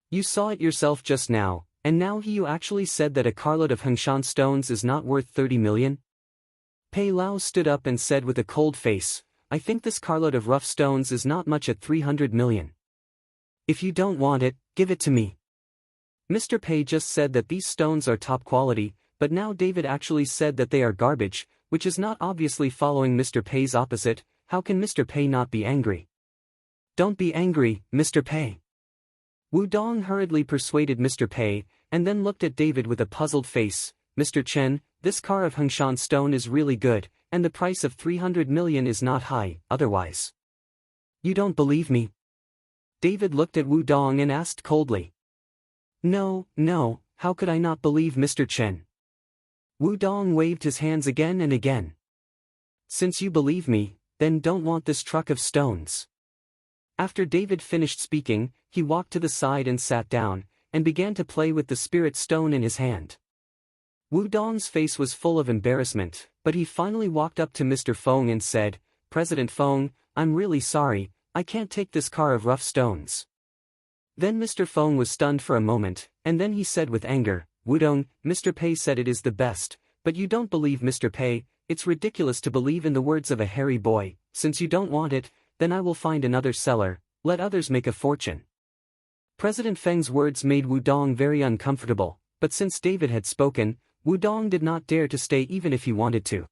S1: You saw it yourself just now, and now you actually said that a carload of Hengshan stones is not worth 30 million? Pei Lao stood up and said with a cold face, I think this carload of rough stones is not much at 300 million. If you don't want it, give it to me. Mr. Pei just said that these stones are top quality, but now David actually said that they are garbage, which is not obviously following Mr. Pei's opposite. How can Mr. Pei not be angry? Don't be angry, Mr. Pei. Wu Dong hurriedly persuaded Mr. Pei, and then looked at David with a puzzled face. Mr. Chen, this car of Hengshan stone is really good, and the price of 300 million is not high, otherwise. You don't believe me? David looked at Wu Dong and asked coldly. No, how could I not believe Mr. Chen? Wu Dong waved his hands again and again. Since you believe me, then don't want this truck of stones. After David finished speaking, he walked to the side and sat down, and began to play with the spirit stone in his hand. Wu Dong's face was full of embarrassment, but he finally walked up to Mr. Feng and said, President Feng, I'm really sorry, I can't take this car of rough stones. Then Mr. Feng was stunned for a moment, and then he said with anger, Wudong, Mr. Pei said it is the best, but you don't believe Mr. Pei. It's ridiculous to believe in the words of a hairy boy. Since you don't want it, then I will find another seller, let others make a fortune. President Feng's words made Wu Dong very uncomfortable, but since David had spoken, Wu Dong did not dare to stay even if he wanted to.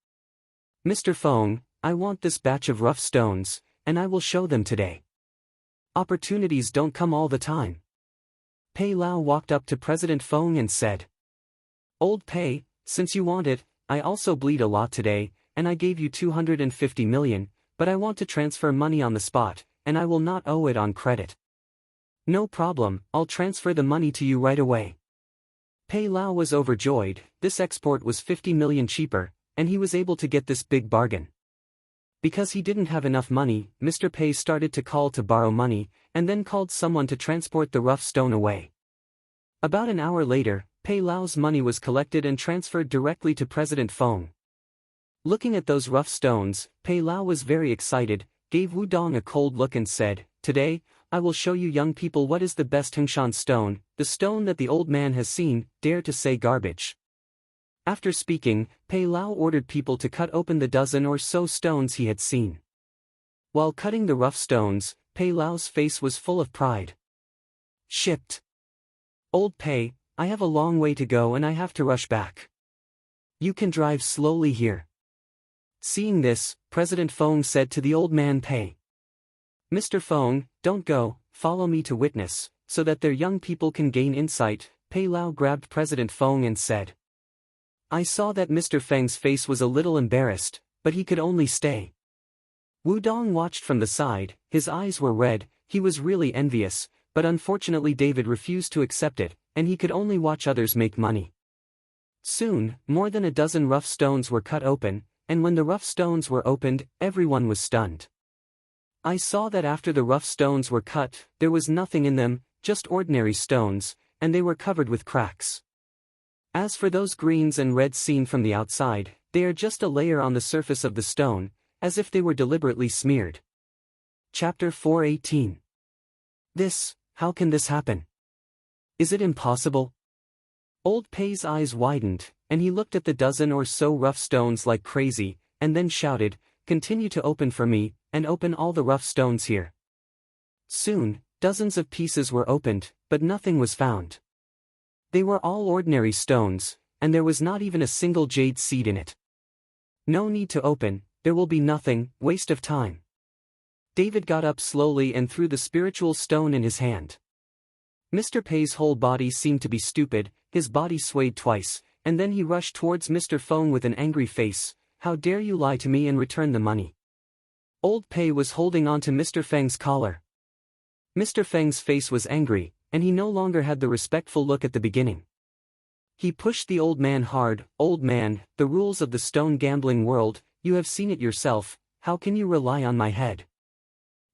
S1: Mr. Feng, I want this batch of rough stones, and I will show them today. Opportunities don't come all the time. Pei Lao walked up to President Feng and said, Old Pei, since you want it, I also bleed a lot today, and I gave you 250 million, but I want to transfer money on the spot, and I will not owe it on credit. No problem, I'll transfer the money to you right away. Pei Lao was overjoyed. This export was 50 million cheaper, and he was able to get this big bargain. Because he didn't have enough money, Mr. Pei started to call to borrow money, and then called someone to transport the rough stone away. About an hour later, Pei Lao's money was collected and transferred directly to President Feng. Looking at those rough stones, Pei Lao was very excited, gave Wu Dong a cold look and said, Today, I will show you young people what is the best Hengshan stone, the stone that the old man has seen, dare to say garbage. After speaking, Pei Lao ordered people to cut open the dozen or so stones he had seen. While cutting the rough stones, Pei Lao's face was full of pride. Shipped. Old Pei, I have a long way to go and I have to rush back. You can drive slowly here. Seeing this, President Feng said to the old man Pei. Mr. Feng, don't go, follow me to witness, so that their young people can gain insight. Pei Lao grabbed President Feng and said. I saw that Mr. Feng's face was a little embarrassed, but he could only stay. Wu Dong watched from the side, his eyes were red, he was really envious, but unfortunately David refused to accept it, and he could only watch others make money. Soon, more than a dozen rough stones were cut open, and when the rough stones were opened, everyone was stunned. I saw that after the rough stones were cut, there was nothing in them, just ordinary stones, and they were covered with cracks. As for those greens and reds seen from the outside, they are just a layer on the surface of the stone, as if they were deliberately smeared. Chapter 4:18. How can this happen? Is it impossible? Old Pei's eyes widened, and he looked at the dozen or so rough stones like crazy, and then shouted, Continue to open for me, and open all the rough stones here. Soon, dozens of pieces were opened, but nothing was found. They were all ordinary stones, and there was not even a single jade seed in it. No need to open, there will be nothing, waste of time. David got up slowly and threw the spiritual stone in his hand. Mr. Pei's whole body seemed to be stupid, his body swayed twice, and then he rushed towards Mr. Feng with an angry face. How dare you lie to me and return the money? Old Pei was holding on to Mr. Feng's collar. Mr. Feng's face was angry, and he no longer had the respectful look at the beginning. He pushed the old man hard. Old man, the rules of the stone gambling world, you have seen it yourself, how can you rely on my head?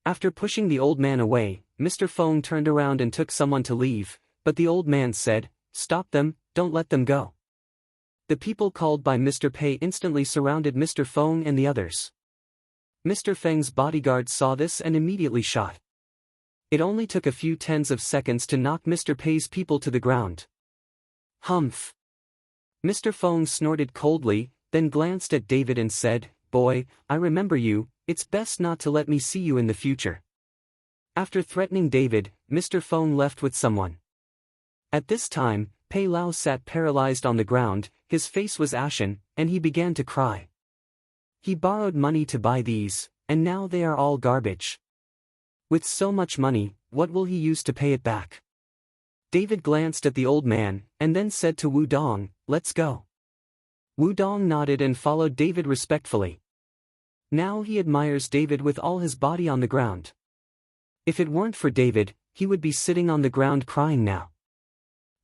S1: After pushing the old man away, Mr. Feng turned around and took someone to leave, but the old man said, Stop them, don't let them go. The people called by Mr. Pei instantly surrounded Mr. Feng and the others. Mr. Feng's bodyguards saw this and immediately shot. It only took a few tens of seconds to knock Mr. Pei's people to the ground. Humph! Mr. Feng snorted coldly, then glanced at David and said, Boy, I remember you, it's best not to let me see you in the future. After threatening David, Mr. Feng left with someone. At this time, Pei Lao sat paralyzed on the ground, his face was ashen, and he began to cry. He borrowed money to buy these, and now they are all garbage. With so much money, what will he use to pay it back? David glanced at the old man, and then said to Wu Dong, Let's go. Wu Dong nodded and followed David respectfully. Now he admires David with all his body on the ground. If it weren't for David, he would be sitting on the ground crying now.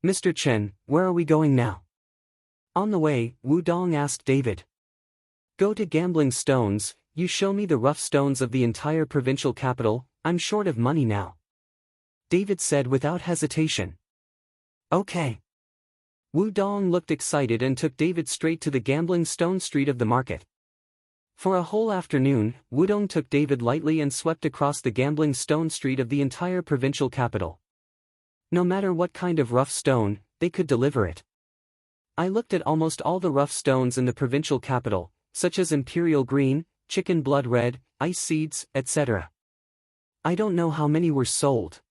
S1: Mr. Chen, where are we going now? On the way, Wu Dong asked David. Go to Gambling Stones, you show me the rough stones of the entire provincial capital, I'm short of money now. David said without hesitation. Okay. Wu Dong looked excited and took David straight to the Gambling Stone Street of the market. For a whole afternoon, Wu Dong took David lightly and swept across the Gambling Stone Street of the entire provincial capital. No matter what kind of rough stone, they could deliver it. I looked at almost all the rough stones in the provincial capital, such as Imperial Green, Chicken Blood Red, Ice Seeds, etc. I don't know how many were sold.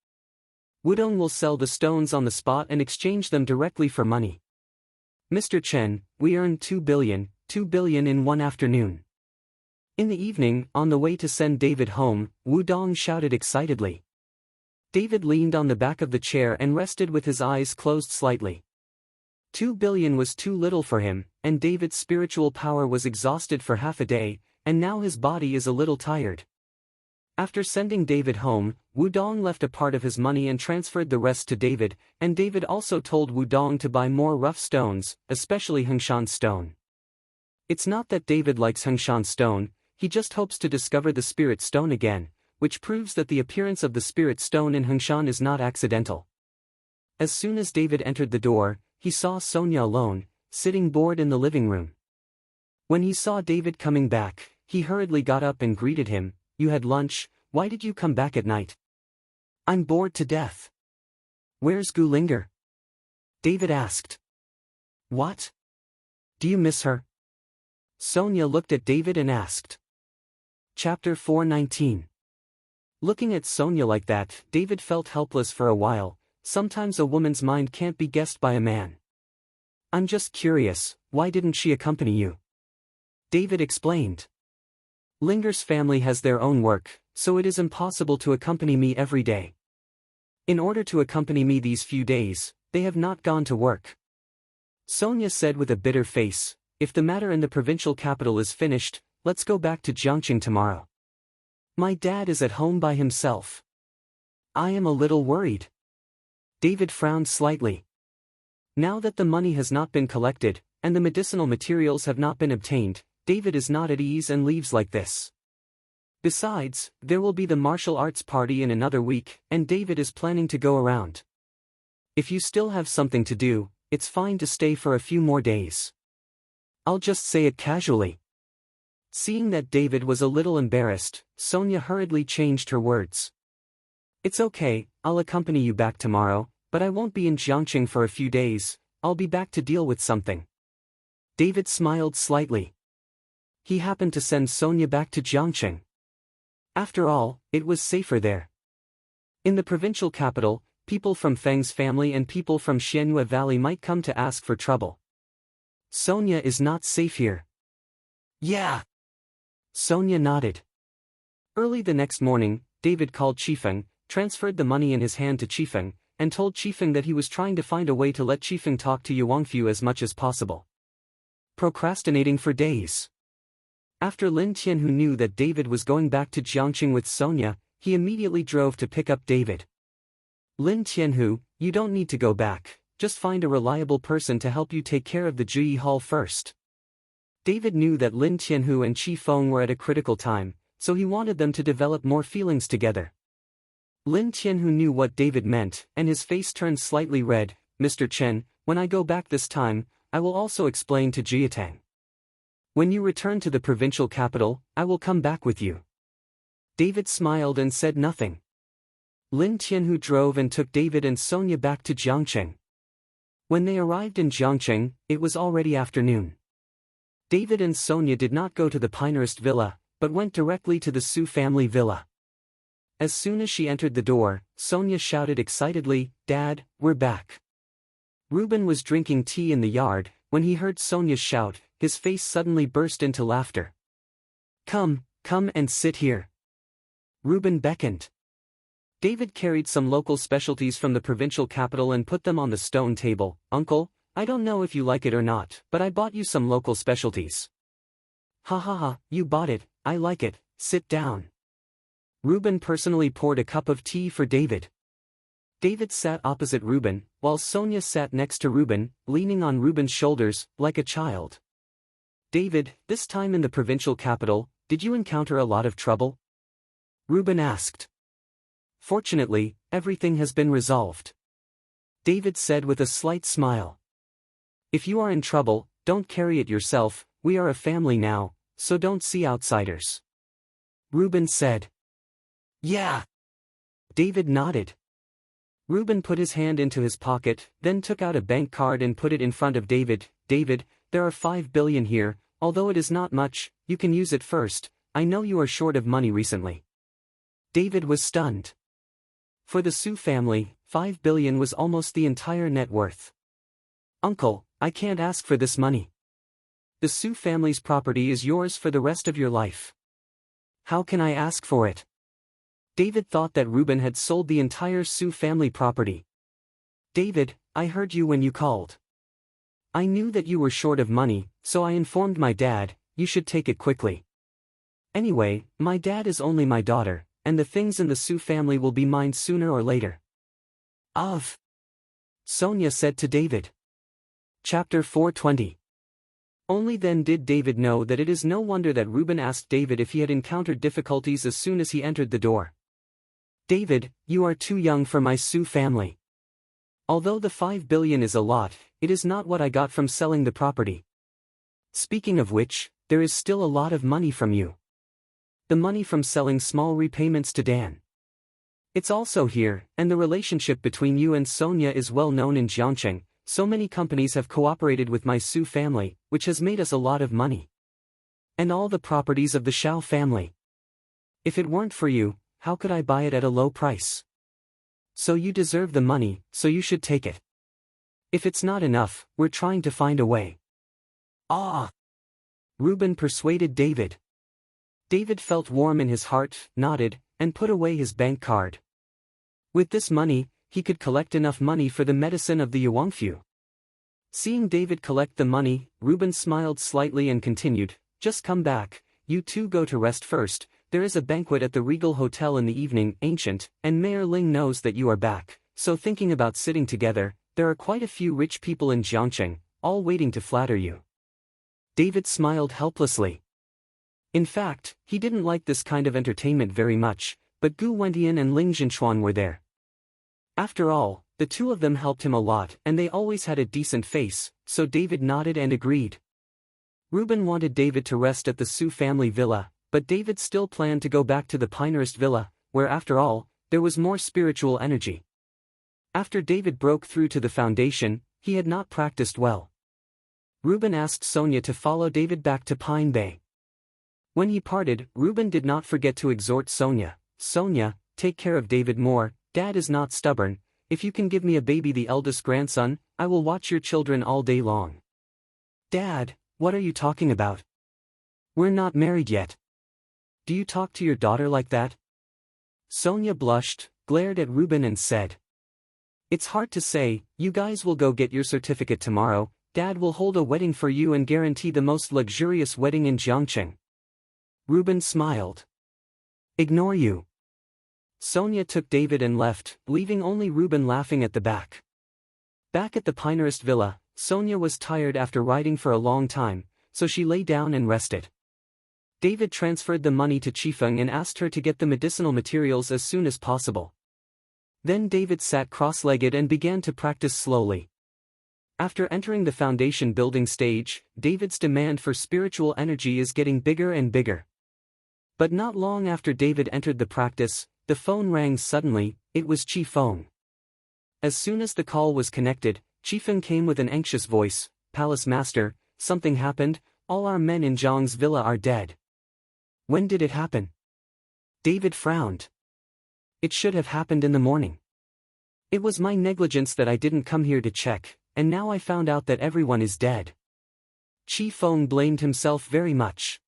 S1: Wudong will sell the stones on the spot and exchange them directly for money. Mr. Chen, we earned 2 billion in one afternoon. In the evening, on the way to send David home, Wudong shouted excitedly. David leaned on the back of the chair and rested with his eyes closed slightly. 2 billion was too little for him, and David's spiritual power was exhausted for half a day, and now his body is a little tired. After sending David home, Wudong left a part of his money and transferred the rest to David, and David also told Wudong to buy more rough stones, especially Hengshan stone. It's not that David likes Hengshan stone, he just hopes to discover the spirit stone again, which proves that the appearance of the spirit stone in Hengshan is not accidental. As soon as David entered the door, he saw Sonia alone, sitting bored in the living room. When he saw David coming back, he hurriedly got up and greeted him. You had lunch, why did you come back at night? I'm bored to death. Where's Gulinger? David asked. What? Do you miss her? Sonia looked at David and asked. Chapter 4:19. Looking at Sonia like that, David felt helpless for a while. Sometimes a woman's mind can't be guessed by a man. I'm just curious, why didn't she accompany you? David explained. Linger's family has their own work, so it is impossible to accompany me every day. In order to accompany me these few days, they have not gone to work. Sonia said with a bitter face, if the matter in the provincial capital is finished, let's go back to Jiangqing tomorrow. My dad is at home by himself. I am a little worried. David frowned slightly. Now that the money has not been collected, and the medicinal materials have not been obtained, David is not at ease and leaves like this. Besides, there will be the martial arts party in another week, and David is planning to go around. If you still have something to do, it's fine to stay for a few more days. I'll just say it casually. Seeing that David was a little embarrassed, Sonia hurriedly changed her words. It's okay, I'll accompany you back tomorrow, but I won't be in Jiangqing for a few days, I'll be back to deal with something. David smiled slightly. He happened to send Sonia back to Jiangqing. After all, it was safer there. In the provincial capital, people from Feng's family and people from Xianyue Valley might come to ask for trouble. Sonia is not safe here. Yeah. Sonia nodded. Early the next morning, David called Qifeng, transferred the money in his hand to Qifeng, and told Qifeng that he was trying to find a way to let Qifeng talk to Yuangfu as much as possible. Procrastinating for days. After Lin Tianhu knew that David was going back to Jiangqing with Sonia, he immediately drove to pick up David. Lin Tianhu, you don't need to go back, just find a reliable person to help you take care of the Zhiyi Hall first. David knew that Lin Tianhu and Qi Feng were at a critical time, so he wanted them to develop more feelings together. Lin Tianhu knew what David meant, and his face turned slightly red. Mr. Chen, when I go back this time, I will also explain to Jiatang. When you return to the provincial capital, I will come back with you. David smiled and said nothing. Lin Tianhu drove and took David and Sonia back to Jiangqing. When they arrived in Jiangqing, it was already afternoon. David and Sonia did not go to the Pinehurst villa, but went directly to the Su family villa. As soon as she entered the door, Sonia shouted excitedly, Dad, we're back. Reuben was drinking tea in the yard. When he heard Sonia's shout, his face suddenly burst into laughter. Come and sit here. Reuben beckoned. David carried some local specialties from the provincial capital and put them on the stone table. Uncle, I don't know if you like it or not, but I bought you some local specialties. Ha ha ha, you bought it, I like it, sit down. Reuben personally poured a cup of tea for David. David sat opposite Reuben, while Sonia sat next to Reuben, leaning on Reuben's shoulders, like a child. David, this time in the provincial capital, did you encounter a lot of trouble? Reuben asked. Fortunately, everything has been resolved. David said with a slight smile. If you are in trouble, don't carry it yourself, we are a family now, so don't see outsiders. Reuben said. Yeah. David nodded. Reuben put his hand into his pocket, then took out a bank card and put it in front of David. David, there are 5 billion here, although it is not much, you can use it first, I know you are short of money recently. David was stunned. For the Su family, 5 billion was almost the entire net worth. Uncle, I can't ask for this money. The Su family's property is yours for the rest of your life. How can I ask for it? David thought that Reuben had sold the entire Su family property. David, I heard you when you called. I knew that you were short of money, so I informed my dad, you should take it quickly. Anyway, my dad is only my daughter, and the things in the Su family will be mine sooner or later. Sonia said to David. Chapter 420. Only then did David know that it is no wonder that Reuben asked David if he had encountered difficulties as soon as he entered the door. David, you are too young for my Su family. Although the 5 billion is a lot, it is not what I got from selling the property. Speaking of which, there is still a lot of money from you. The money from selling small repayments to Dan. It's also here, and the relationship between you and Sonia is well known in Jiangqing. So many companies have cooperated with my Su family, which has made us a lot of money. And all the properties of the Shao family. If it weren't for you, how could I buy it at a low price? So you deserve the money, so you should take it. If it's not enough, we're trying to find a way. Ah! Reuben persuaded David. David felt warm in his heart, nodded, and put away his bank card. With this money, he could collect enough money for the medicine of the Yuangfu. Seeing David collect the money, Reuben smiled slightly and continued, "Just come back, you two go to rest first, there is a banquet at the Regal Hotel in the evening, Ancient, and Mayor Ling knows that you are back, so thinking about sitting together, there are quite a few rich people in Jiangqing, all waiting to flatter you." David smiled helplessly. In fact, he didn't like this kind of entertainment very much, but Gu Wentian and Ling Zhenchuan were there. After all, the two of them helped him a lot and they always had a decent face, so David nodded and agreed. Reuben wanted David to rest at the Su family villa, but David still planned to go back to the Pinehurst villa, where after all, there was more spiritual energy. After David broke through to the foundation, he had not practiced well. Reuben asked Sonia to follow David back to Pine Bay. When he parted, Reuben did not forget to exhort Sonia, "Sonia, take care of David more, Dad is not stubborn, if you can give me a baby, the eldest grandson, I will watch your children all day long." "Dad, what are you talking about? We're not married yet. Do you talk to your daughter like that?" Sonia blushed, glared at Reuben and said, "It's hard to say, you guys will go get your certificate tomorrow, Dad will hold a wedding for you and guarantee the most luxurious wedding in Jiangqing." Reuben smiled. "Ignore you." Sonia took David and left, leaving only Reuben laughing at the back. Back at the Pinehurst villa, Sonia was tired after riding for a long time, so she lay down and rested. David transferred the money to Chifeng and asked her to get the medicinal materials as soon as possible. Then David sat cross-legged and began to practice slowly. After entering the foundation building stage, David's demand for spiritual energy is getting bigger and bigger. But not long after David entered the practice, the phone rang suddenly. It was Chi Feng. As soon as the call was connected, Chi Feng came with an anxious voice, "Palace Master, something happened, all our men in Zhang's villa are dead." "When did it happen?" David frowned. "It should have happened in the morning. It was my negligence that I didn't come here to check, and now I found out that everyone is dead." Chi Feng blamed himself very much.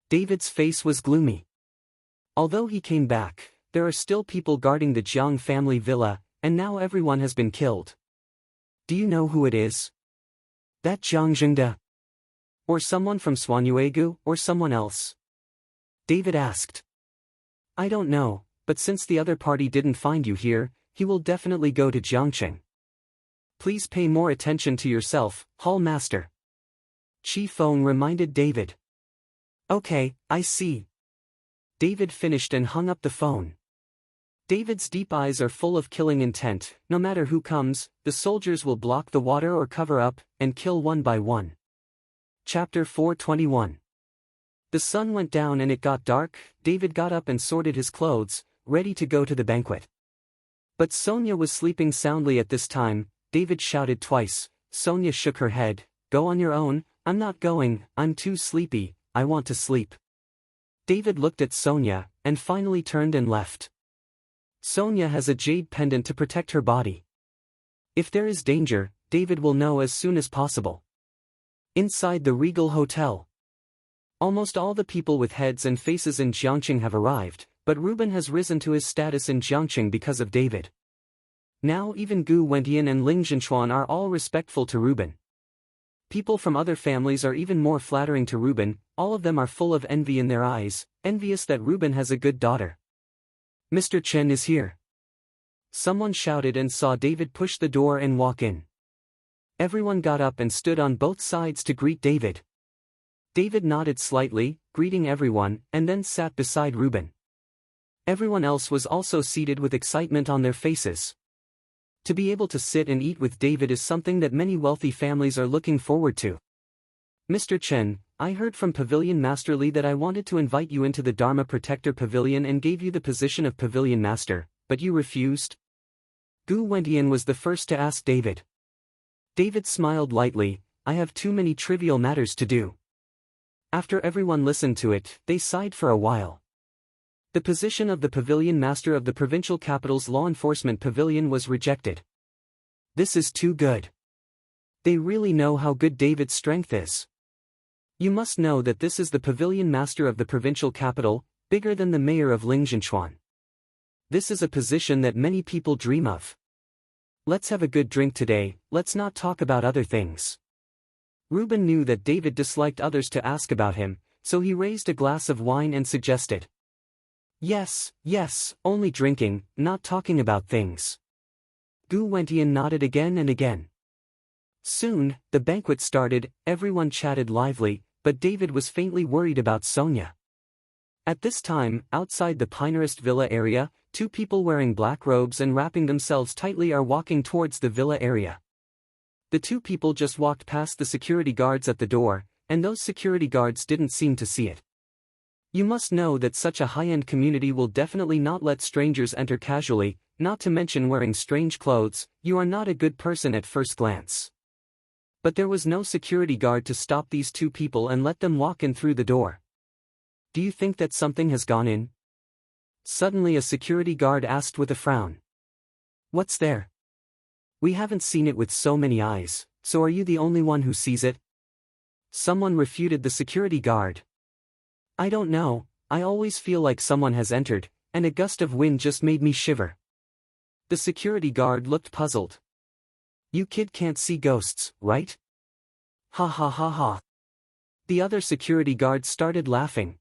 S1: David's face was gloomy. Although he came back, there are still people guarding the Jiang family villa, and now everyone has been killed. "Do you know who it is? That Jiang Zhengde? Or someone from Suanyuegu, or someone else?" David asked. "I don't know, but since the other party didn't find you here, he will definitely go to Jiangqing. Please pay more attention to yourself, Hall Master." Chi Feng reminded David. "Okay, I see." David finished and hung up the phone. David's deep eyes are full of killing intent. No matter who comes, the soldiers will block the water or cover up, and kill one by one. Chapter 421. The sun went down and it got dark. David got up and sorted his clothes, ready to go to the banquet. But Sonia was sleeping soundly at this time. David shouted twice. Sonia shook her head. "Go on your own, I'm not going, I'm too sleepy, I want to sleep." David looked at Sonia, and finally turned and left. Sonia has a jade pendant to protect her body. If there is danger, David will know as soon as possible. Inside the Regal Hotel. Almost all the people with heads and faces in Jiangqing have arrived, but Reuben has risen to his status in Jiangqing because of David. Now even Gu Wentian and Ling Zhenchuan are all respectful to Reuben. People from other families are even more flattering to Reuben. All of them are full of envy in their eyes, envious that Reuben has a good daughter. "Mr. Chen is here." Someone shouted and saw David push the door and walk in. Everyone got up and stood on both sides to greet David. David nodded slightly, greeting everyone, and then sat beside Reuben. Everyone else was also seated with excitement on their faces. To be able to sit and eat with David is something that many wealthy families are looking forward to. "Mr. Chen, I heard from Pavilion Master Li that I wanted to invite you into the Dharma Protector Pavilion and gave you the position of Pavilion Master, but you refused?" Gu Wentian was the first to ask David. David smiled lightly. "I have too many trivial matters to do." After everyone listened to it, they sighed for a while. The position of the pavilion master of the provincial capital's law enforcement pavilion was rejected. This is too good. They really know how good David's strength is. You must know that this is the pavilion master of the provincial capital, bigger than the mayor of Lingzhenchuan. This is a position that many people dream of. Let's have a good drink today, let's not talk about other things. Reuben knew that David disliked others to ask about him, so he raised a glass of wine and suggested. Yes, only drinking, not talking about things. Gu Wentian nodded again and again. Soon, the banquet started, everyone chatted lively, but David was faintly worried about Sonia. At this time, outside the Pinehurst Villa area, two people wearing black robes and wrapping themselves tightly are walking towards the villa area. The two people just walked past the security guards at the door, and those security guards didn't seem to see it. You must know that such a high-end community will definitely not let strangers enter casually, not to mention wearing strange clothes. You are not a good person at first glance. But there was no security guard to stop these two people and let them walk in through the door. Do you think that something has gone in? Suddenly a security guard asked with a frown. What's there? We haven't seen it with so many eyes, so are you the only one who sees it? Someone refuted the security guard. I don't know, I always feel like someone has entered, and a gust of wind just made me shiver. The security guard looked puzzled. You kid can't see ghosts, right? Ha ha ha ha. The other security guard started laughing.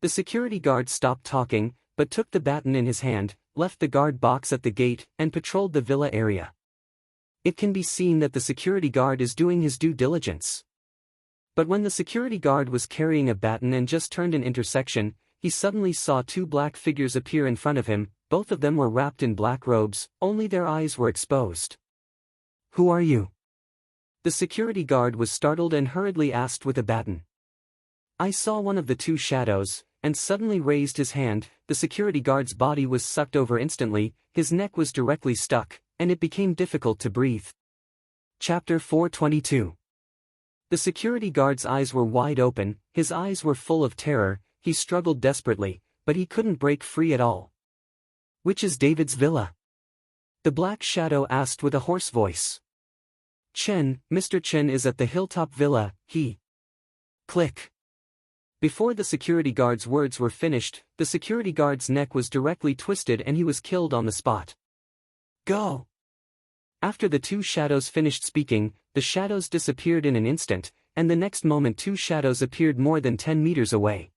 S1: The security guard stopped talking, but took the baton in his hand, left the guard box at the gate, and patrolled the villa area. It can be seen that the security guard is doing his due diligence. But when the security guard was carrying a baton and just turned an intersection, he suddenly saw two black figures appear in front of him. Both of them were wrapped in black robes, only their eyes were exposed. Who are you? The security guard was startled and hurriedly asked with a baton. I saw one of the two shadows, and suddenly raised his hand. The security guard's body was sucked over instantly, his neck was directly stuck, and it became difficult to breathe. Chapter 422. The security guard's eyes were wide open, his eyes were full of terror, he struggled desperately, but he couldn't break free at all. Which is David's villa? The black shadow asked with a hoarse voice. Mr. Chen is at the Hilltop Villa, he. Click. Before the security guard's words were finished, the security guard's neck was directly twisted and he was killed on the spot. Go! After the two shadows finished speaking, the shadows disappeared in an instant, and the next moment two shadows appeared more than 10 meters away.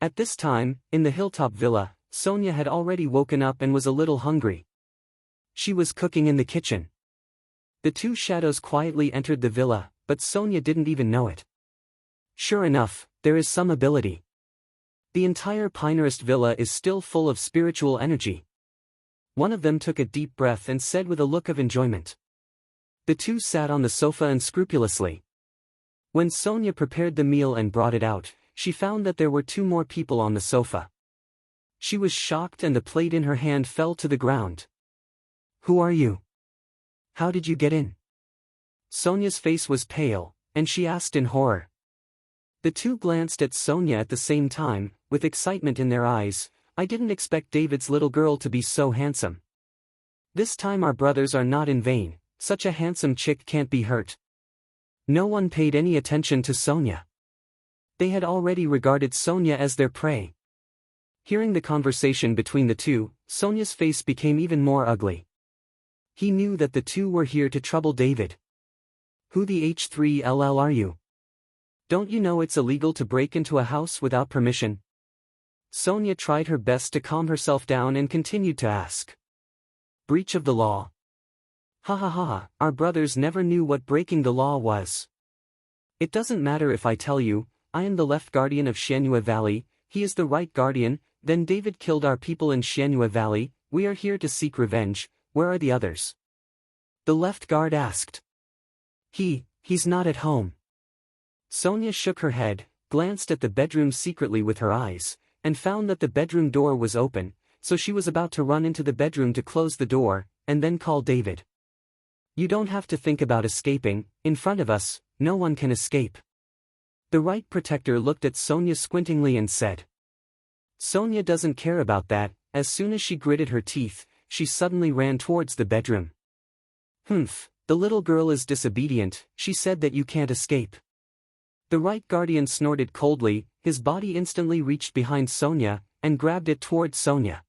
S1: At this time, in the Hilltop Villa, Sonia had already woken up and was a little hungry. She was cooking in the kitchen. The two shadows quietly entered the villa, but Sonia didn't even know it. Sure enough, there is some ability. The entire Pinehurst Villa is still full of spiritual energy. One of them took a deep breath and said with a look of enjoyment. The two sat on the sofa unscrupulously. When Sonia prepared the meal and brought it out, she found that there were two more people on the sofa. She was shocked and the plate in her hand fell to the ground. Who are you? How did you get in? Sonia's face was pale, and she asked in horror. The two glanced at Sonia at the same time, with excitement in their eyes. I didn't expect David's little girl to be so handsome. This time our brothers are not in vain, such a handsome chick can't be hurt. No one paid any attention to Sonia. They had already regarded Sonia as their prey. Hearing the conversation between the two, Sonia's face became even more ugly. He knew that the two were here to trouble David. Who the H3LL are you? Don't you know it's illegal to break into a house without permission? Sonia tried her best to calm herself down and continued to ask. Breach of the law. Ha ha ha, our brothers never knew what breaking the law was. It doesn't matter if I tell you, I am the left guardian of Xianyue Valley, he is the right guardian. Then David killed our people in Xianyue Valley, we are here to seek revenge. Where are the others? The left guard asked. He's not at home. Sonia shook her head, glanced at the bedroom secretly with her eyes, and found that the bedroom door was open, so she was about to run into the bedroom to close the door, and then call David. You don't have to think about escaping, in front of us, no one can escape. The right protector looked at Sonia squintingly and said. Sonia doesn't care about that. As soon as she gritted her teeth, she suddenly ran towards the bedroom. Humph, the little girl is disobedient. She said that you can't escape. The right guardian snorted coldly. His body instantly reached behind Sonia, and grabbed it towards Sonia.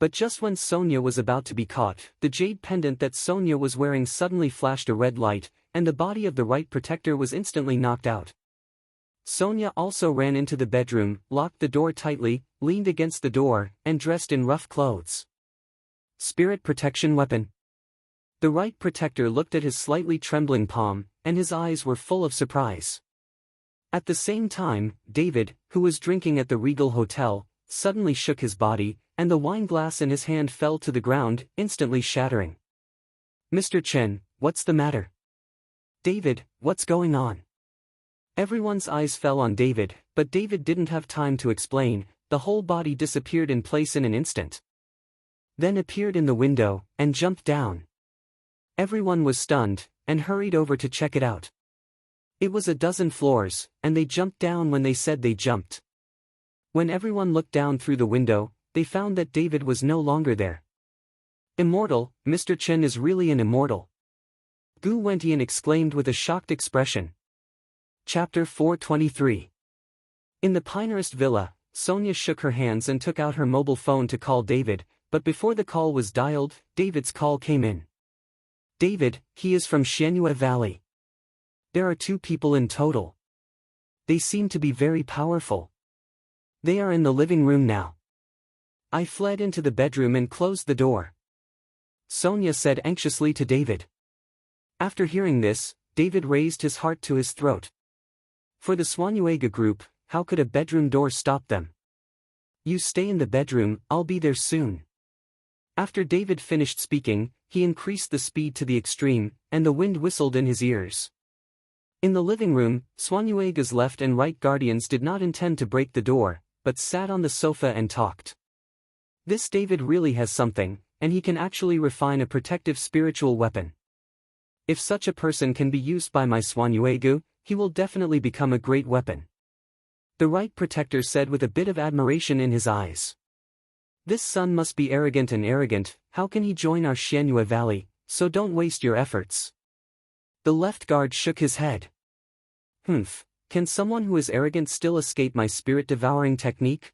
S1: But just when Sonia was about to be caught, the jade pendant that Sonia was wearing suddenly flashed a red light, and the body of the right protector was instantly knocked out. Sonia also ran into the bedroom, locked the door tightly, leaned against the door, and dressed in rough clothes. Spirit protection weapon. The right protector looked at his slightly trembling palm, and his eyes were full of surprise. At the same time, David, who was drinking at the Regal Hotel, suddenly shook his body, and the wine glass in his hand fell to the ground, instantly shattering. Mr. Chen, what's the matter? David, what's going on? Everyone's eyes fell on David, but David didn't have time to explain. The whole body disappeared in place in an instant. Then appeared in the window, and jumped down. Everyone was stunned, and hurried over to check it out. It was a dozen floors, and they jumped down when they said they jumped. When everyone looked down through the window, they found that David was no longer there. Immortal, Mr. Chen is really an immortal. Gu Wentian exclaimed with a shocked expression. Chapter 423. In the Pinehurst villa, Sonia shook her hands and took out her mobile phone to call David, but before the call was dialed, David's call came in. David, he is from Xianyue Valley. There are 2 people in total. They seem to be very powerful. They are in the living room now. I fled into the bedroom and closed the door. Sonia said anxiously to David. After hearing this, David raised his heart to his throat. For the Swanuega group, how could a bedroom door stop them? You stay in the bedroom, I'll be there soon. After David finished speaking, he increased the speed to the extreme, and the wind whistled in his ears. In the living room, Swanuega's left and right guardians did not intend to break the door, but sat on the sofa and talked. This David really has something, and he can actually refine a protective spiritual weapon. If such a person can be used by my Swanuegu, he will definitely become a great weapon. The right protector said with a bit of admiration in his eyes. This son must be arrogant and arrogant. How can he join our Xianyue Valley? So don't waste your efforts. The left guard shook his head. Humph, can someone who is arrogant still escape my spirit-devouring technique?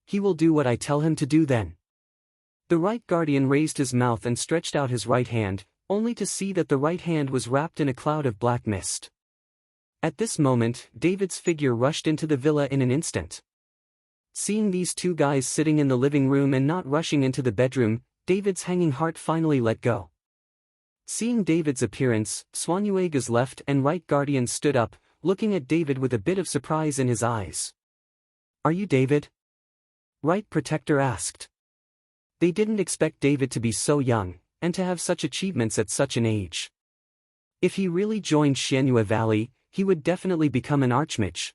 S1: He will do what I tell him to do then. The right guardian raised his mouth and stretched out his right hand, only to see that the right hand was wrapped in a cloud of black mist. At this moment, David's figure rushed into the villa in an instant. Seeing these 2 guys sitting in the living room and not rushing into the bedroom, David's hanging heart finally let go. Seeing David's appearance, Swanuega's left and right guardians stood up, looking at David with a bit of surprise in his eyes. Are you David? Right protector asked. They didn't expect David to be so young, and to have such achievements at such an age. If he really joined Xianyue Valley, he would definitely become an archmage.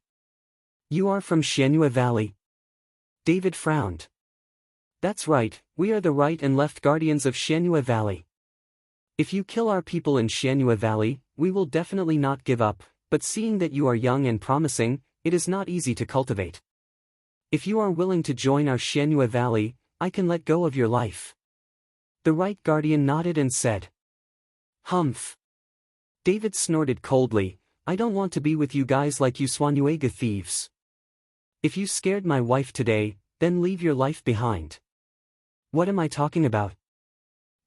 S1: You are from Xianyue Valley? David frowned. That's right, we are the right and left guardians of Xianyue Valley. If you kill our people in Xianyue Valley, we will definitely not give up, but seeing that you are young and promising, it is not easy to cultivate. If you are willing to join our Xianyue Valley, I can let go of your life. The right guardian nodded and said. Humph. David snorted coldly. I don't want to be with you guys like you Swanuega thieves. If you scared my wife today, then leave your life behind. What am I talking about?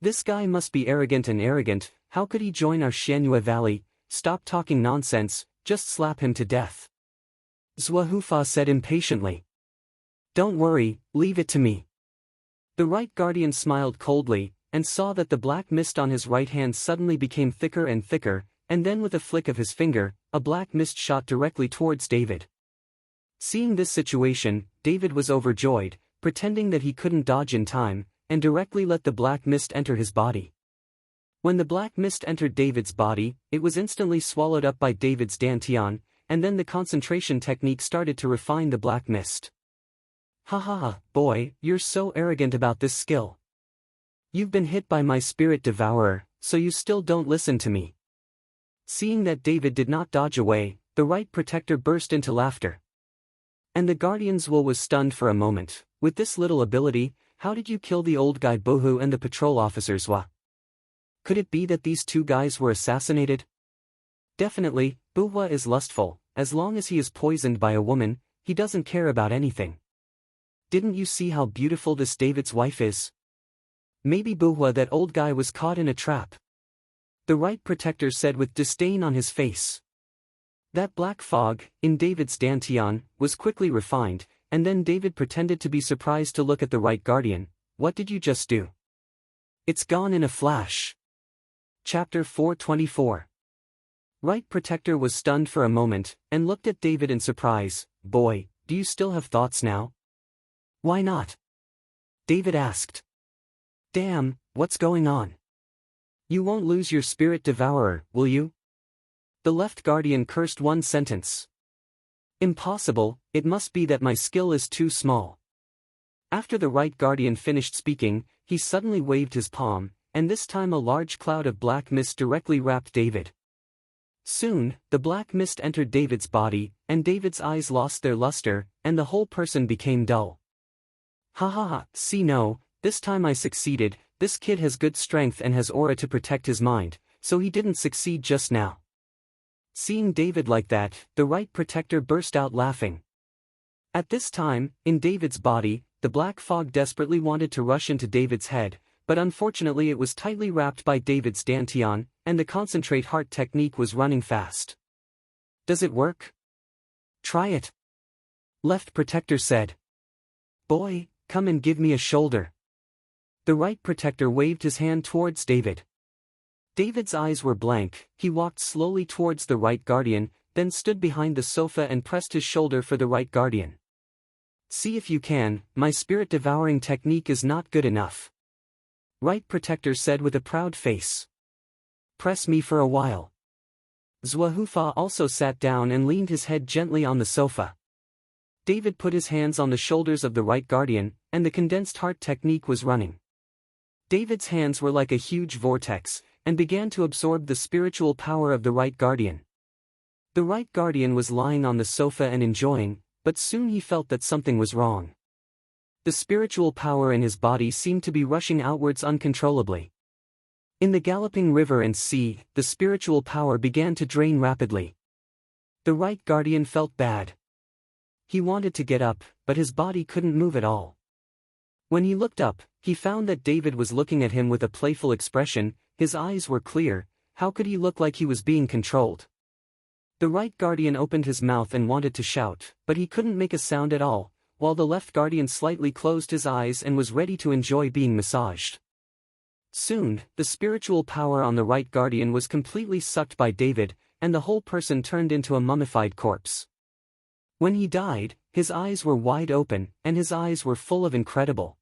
S1: This guy must be arrogant and arrogant. How could he join our Xianyue Valley? Stop talking nonsense, just slap him to death. Zhuhufa said impatiently. Don't worry, leave it to me. The right guardian smiled coldly, and saw that the black mist on his right hand suddenly became thicker and thicker, and then with a flick of his finger, a black mist shot directly towards David. Seeing this situation, David was overjoyed, pretending that he couldn't dodge in time, and directly let the black mist enter his body. When the black mist entered David's body, it was instantly swallowed up by David's dantian, and then the concentration technique started to refine the black mist. Ha ha ha, boy, you're so arrogant about this skill. You've been hit by my spirit devourer, so you still don't listen to me. Seeing that David did not dodge away, the right protector burst into laughter. And the Guardian's Zwa was stunned for a moment. With this little ability, how did you kill the old guy Bohu and the patrol officer Zwa? Could it be that these two guys were assassinated? Definitely, Buhua is lustful. As long as he is poisoned by a woman, he doesn't care about anything. Didn't you see how beautiful this David's wife is? Maybe Buhua, that old guy, was caught in a trap. The Right Protector said with disdain on his face. That black fog, in David's dantian, was quickly refined, and then David pretended to be surprised to look at the Right Guardian. What did you just do? It's gone in a flash. Chapter 424. Right Protector was stunned for a moment, and looked at David in surprise. Boy, do you still have thoughts now? Why not? David asked. Damn, what's going on? You won't lose your spirit devourer, will you? The Left Guardian cursed one sentence. Impossible, it must be that my skill is too small. After the Right Guardian finished speaking, he suddenly waved his palm, and this time a large cloud of black mist directly wrapped David. Soon, the black mist entered David's body, and David's eyes lost their luster, and the whole person became dull. Ha ha ha, see no, this time I succeeded. This kid has good strength and has aura to protect his mind, so he didn't succeed just now. Seeing David like that, the Right Protector burst out laughing. At this time, in David's body, the black fog desperately wanted to rush into David's head, but unfortunately it was tightly wrapped by David's dantian, and the concentrate heart technique was running fast. Does it work? Try it. Left Protector said. Boy, come and give me a shoulder. The Right Protector waved his hand towards David. David's eyes were blank. He walked slowly towards the Right Guardian, then stood behind the sofa and pressed his shoulder for the Right Guardian. See if you can, my spirit-devouring technique is not good enough. Right Protector said with a proud face. Press me for a while. Zwahufa also sat down and leaned his head gently on the sofa. David put his hands on the shoulders of the Right Guardian, and the condensed heart technique was running. David's hands were like a huge vortex, and began to absorb the spiritual power of the Right Guardian. The Right Guardian was lying on the sofa and enjoying, but soon he felt that something was wrong. The spiritual power in his body seemed to be rushing outwards uncontrollably. In the galloping river and sea, the spiritual power began to drain rapidly. The Right Guardian felt bad. He wanted to get up, but his body couldn't move at all. When he looked up, he found that David was looking at him with a playful expression. His eyes were clear. How could he look like he was being controlled? The Right Guardian opened his mouth and wanted to shout, but he couldn't make a sound at all, while the Left Guardian slightly closed his eyes and was ready to enjoy being massaged. Soon, the spiritual power on the Right Guardian was completely sucked by David, and the whole person turned into a mummified corpse. When he died, his eyes were wide open, and his eyes were full of incredible.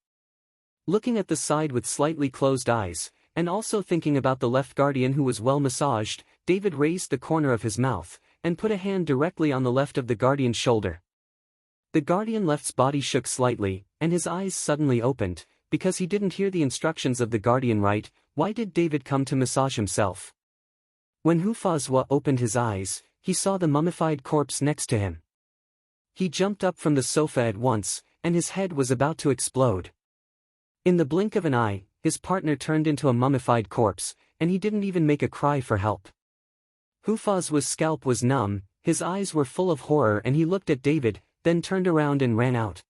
S1: Looking at the side with slightly closed eyes, and also thinking about the Left Guardian who was well massaged, David raised the corner of his mouth, and put a hand directly on the left of the Guardian's shoulder. The Guardian Left's body shook slightly, and his eyes suddenly opened, because he didn't hear the instructions of the Guardian Right. Why did David come to massage himself? When Hufazwa opened his eyes, he saw the mummified corpse next to him. He jumped up from the sofa at once, and his head was about to explode. In the blink of an eye, his partner turned into a mummified corpse, and he didn't even make a cry for help. Hufazwa's scalp was numb, his eyes were full of horror, and he looked at David, then turned around and ran out.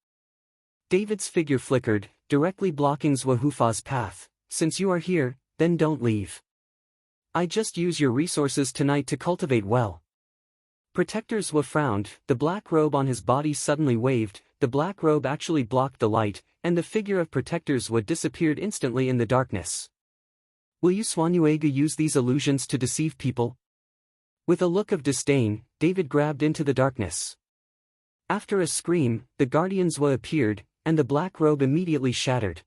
S1: David's figure flickered, directly blocking Zwahufa's path. Since you are here, then don't leave. I just use your resources tonight to cultivate well. Protector Zwa frowned. The black robe on his body suddenly waved. The black robe actually blocked the light, and the figure of Protector Zwa disappeared instantly in the darkness. Will you Swanuega use these illusions to deceive people? With a look of disdain, David grabbed into the darkness. After a scream, the Guardian Zwa appeared, and the black robe immediately shattered.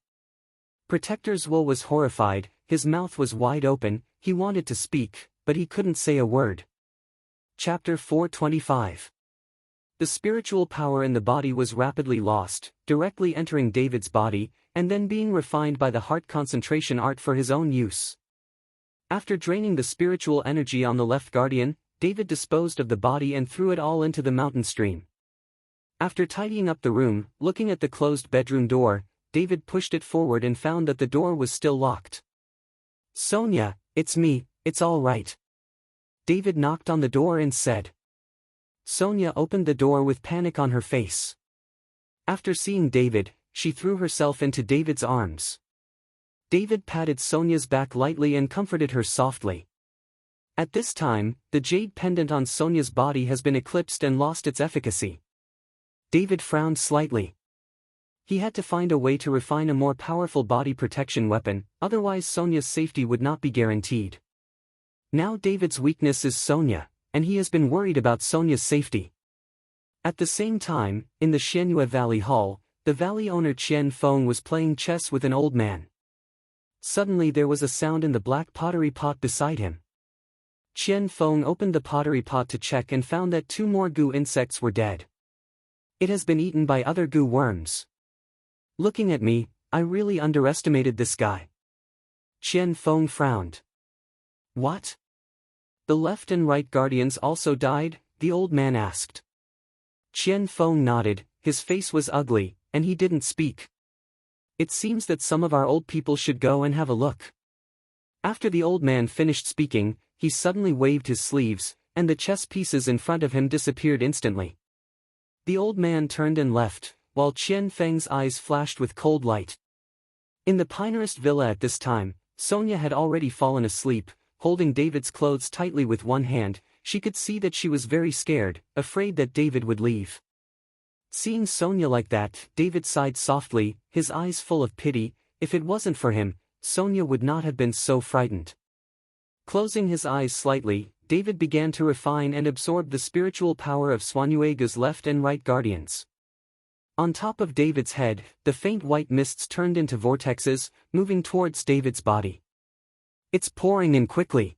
S1: Protector Zwa was horrified, his mouth was wide open, he wanted to speak, but he couldn't say a word. Chapter 425. The spiritual power in the body was rapidly lost, directly entering David's body, and then being refined by the heart concentration art for his own use. After draining the spiritual energy on the Left Guardian, David disposed of the body and threw it all into the mountain stream. After tidying up the room, looking at the closed bedroom door, David pushed it forward and found that the door was still locked. "Sonia, it's me, it's all right." David knocked on the door and said. Sonia opened the door with panic on her face. After seeing David, she threw herself into David's arms. David patted Sonia's back lightly and comforted her softly. At this time, the jade pendant on Sonia's body has been eclipsed and lost its efficacy. David frowned slightly. He had to find a way to refine a more powerful body protection weapon, otherwise Sonia's safety would not be guaranteed. Now David's weakness is Sonia, and he has been worried about Sonia's safety. At the same time, in the Xianyue Valley Hall, the valley owner Qian Feng was playing chess with an old man. Suddenly there was a sound in the black pottery pot beside him. Qian Feng opened the pottery pot to check and found that 2 more goo insects were dead. It has been eaten by other goo worms. Looking at me, I really underestimated this guy. Qian Feng frowned. What? The left and right guardians also died? The old man asked. Qian Feng nodded, his face was ugly, and he didn't speak. It seems that some of our old people should go and have a look. After the old man finished speaking, he suddenly waved his sleeves, and the chess pieces in front of him disappeared instantly. The old man turned and left, while Qian Feng's eyes flashed with cold light. In the Pinehurst villa at this time, Sonia had already fallen asleep, holding David's clothes tightly with one hand. She could see that she was very scared, afraid that David would leave. Seeing Sonia like that, David sighed softly, his eyes full of pity. If it wasn't for him, Sonia would not have been so frightened. Closing his eyes slightly, David began to refine and absorb the spiritual power of Xuanyuegu's left and right guardians. On top of David's head, the faint white mists turned into vortexes, moving towards David's body. It's pouring in quickly.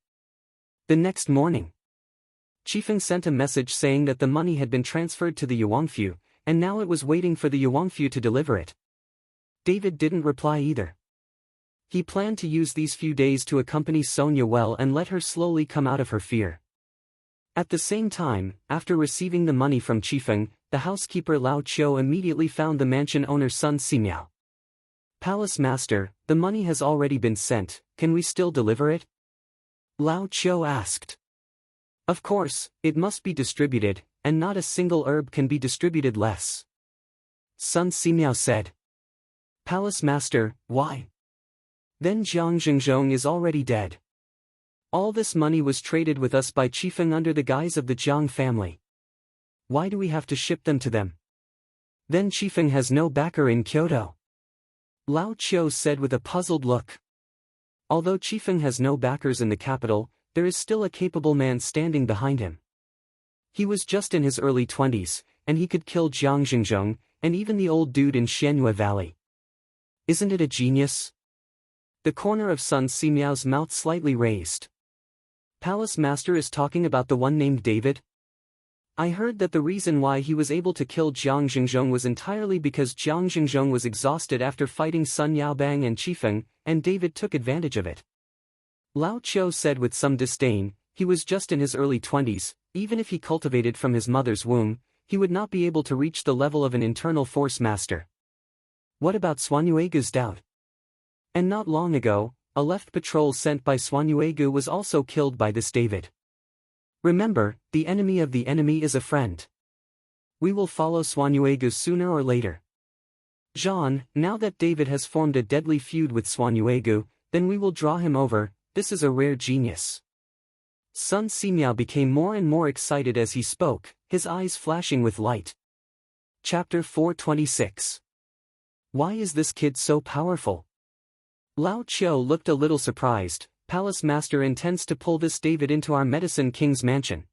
S1: The next morning, Chifeng sent a message saying that the money had been transferred to the Yuanfu, and now it was waiting for the Yuanfu to deliver it. David didn't reply either. He planned to use these few days to accompany Sonia well and let her slowly come out of her fear. At the same time, after receiving the money from Chifeng, the housekeeper Lao Qiu immediately found the mansion owner's son Simiao. "Palace master, the money has already been sent, can we still deliver it?" Lao Qiu asked. "Of course, it must be distributed, and not a single herb can be distributed less." Son Simiao said. "Palace master, why?" "Then Jiang Xingzhong is already dead. All this money was traded with us by Chifeng under the guise of the Jiang family. Why do we have to ship them to them? Then Chifeng has no backer in Kyoto." Lao Qiu said with a puzzled look. Although Chifeng has no backers in the capital, there is still a capable man standing behind him. He was just in his early 20s, and he could kill Jiang Xingzhong, and even the old dude in Xianyue Valley. Isn't it a genius? The corner of Sun Simiao's mouth slightly raised. Palace master is talking about the one named David? I heard that the reason why he was able to kill Jiang Xingzhong was entirely because Jiang Xingzhong was exhausted after fighting Sun Yaobang and Chifeng, and David took advantage of it. Lao Qiu said with some disdain. He was just in his early 20s, even if he cultivated from his mother's womb, he would not be able to reach the level of an internal force master. What about Xuanyuegu's doubt? And not long ago, a left patrol sent by Xuanyuegu was also killed by this David. Remember, the enemy of the enemy is a friend. We will follow Xuanyuegu sooner or later. Jean, now that David has formed a deadly feud with Xuanyuegu, then we will draw him over. This is a rare genius. Sun Simiao became more and more excited as he spoke, his eyes flashing with light. Chapter 426. Why is this kid so powerful? Lao Qiu looked a little surprised. Palace master intends to pull this David into our medicine king's mansion.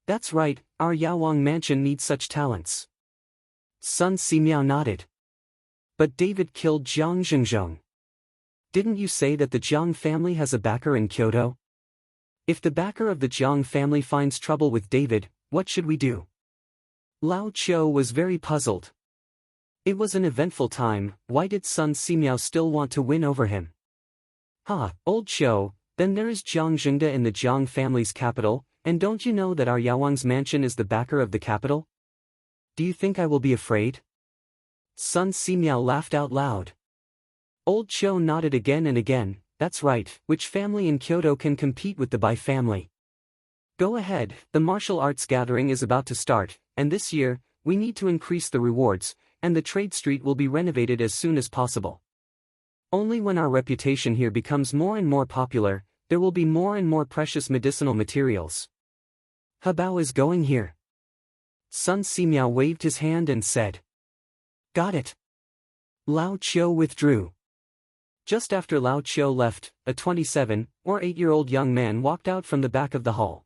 S1: That's right, our Yaowang mansion needs such talents. Sun Simiao nodded. But David killed Jiang Xingzhong. Didn't you say that the Jiang family has a backer in Kyoto? If the backer of the Jiang family finds trouble with David, what should we do? Lao Qiu was very puzzled. It was an eventful time. Why did Sun Simiao still want to win over him? Old Qiu, then there is Jiang Zhengde in the Jiang family's capital, and don't you know that our Yaowang's mansion is the backer of the capital? Do you think I will be afraid? Sun Simiao laughed out loud. Old Cho nodded again and again. That's right, which family in Kyoto can compete with the Bai family? Go ahead, the martial arts gathering is about to start, and this year, we need to increase the rewards, and the trade street will be renovated as soon as possible. Only when our reputation here becomes more and more popular, there will be more and more precious medicinal materials. Habao is going here. Sun Simiao waved his hand and said. Got it. Lao Chiu withdrew. Just after Lao Chiu left, a 27 or 8-year-old young man walked out from the back of the hall.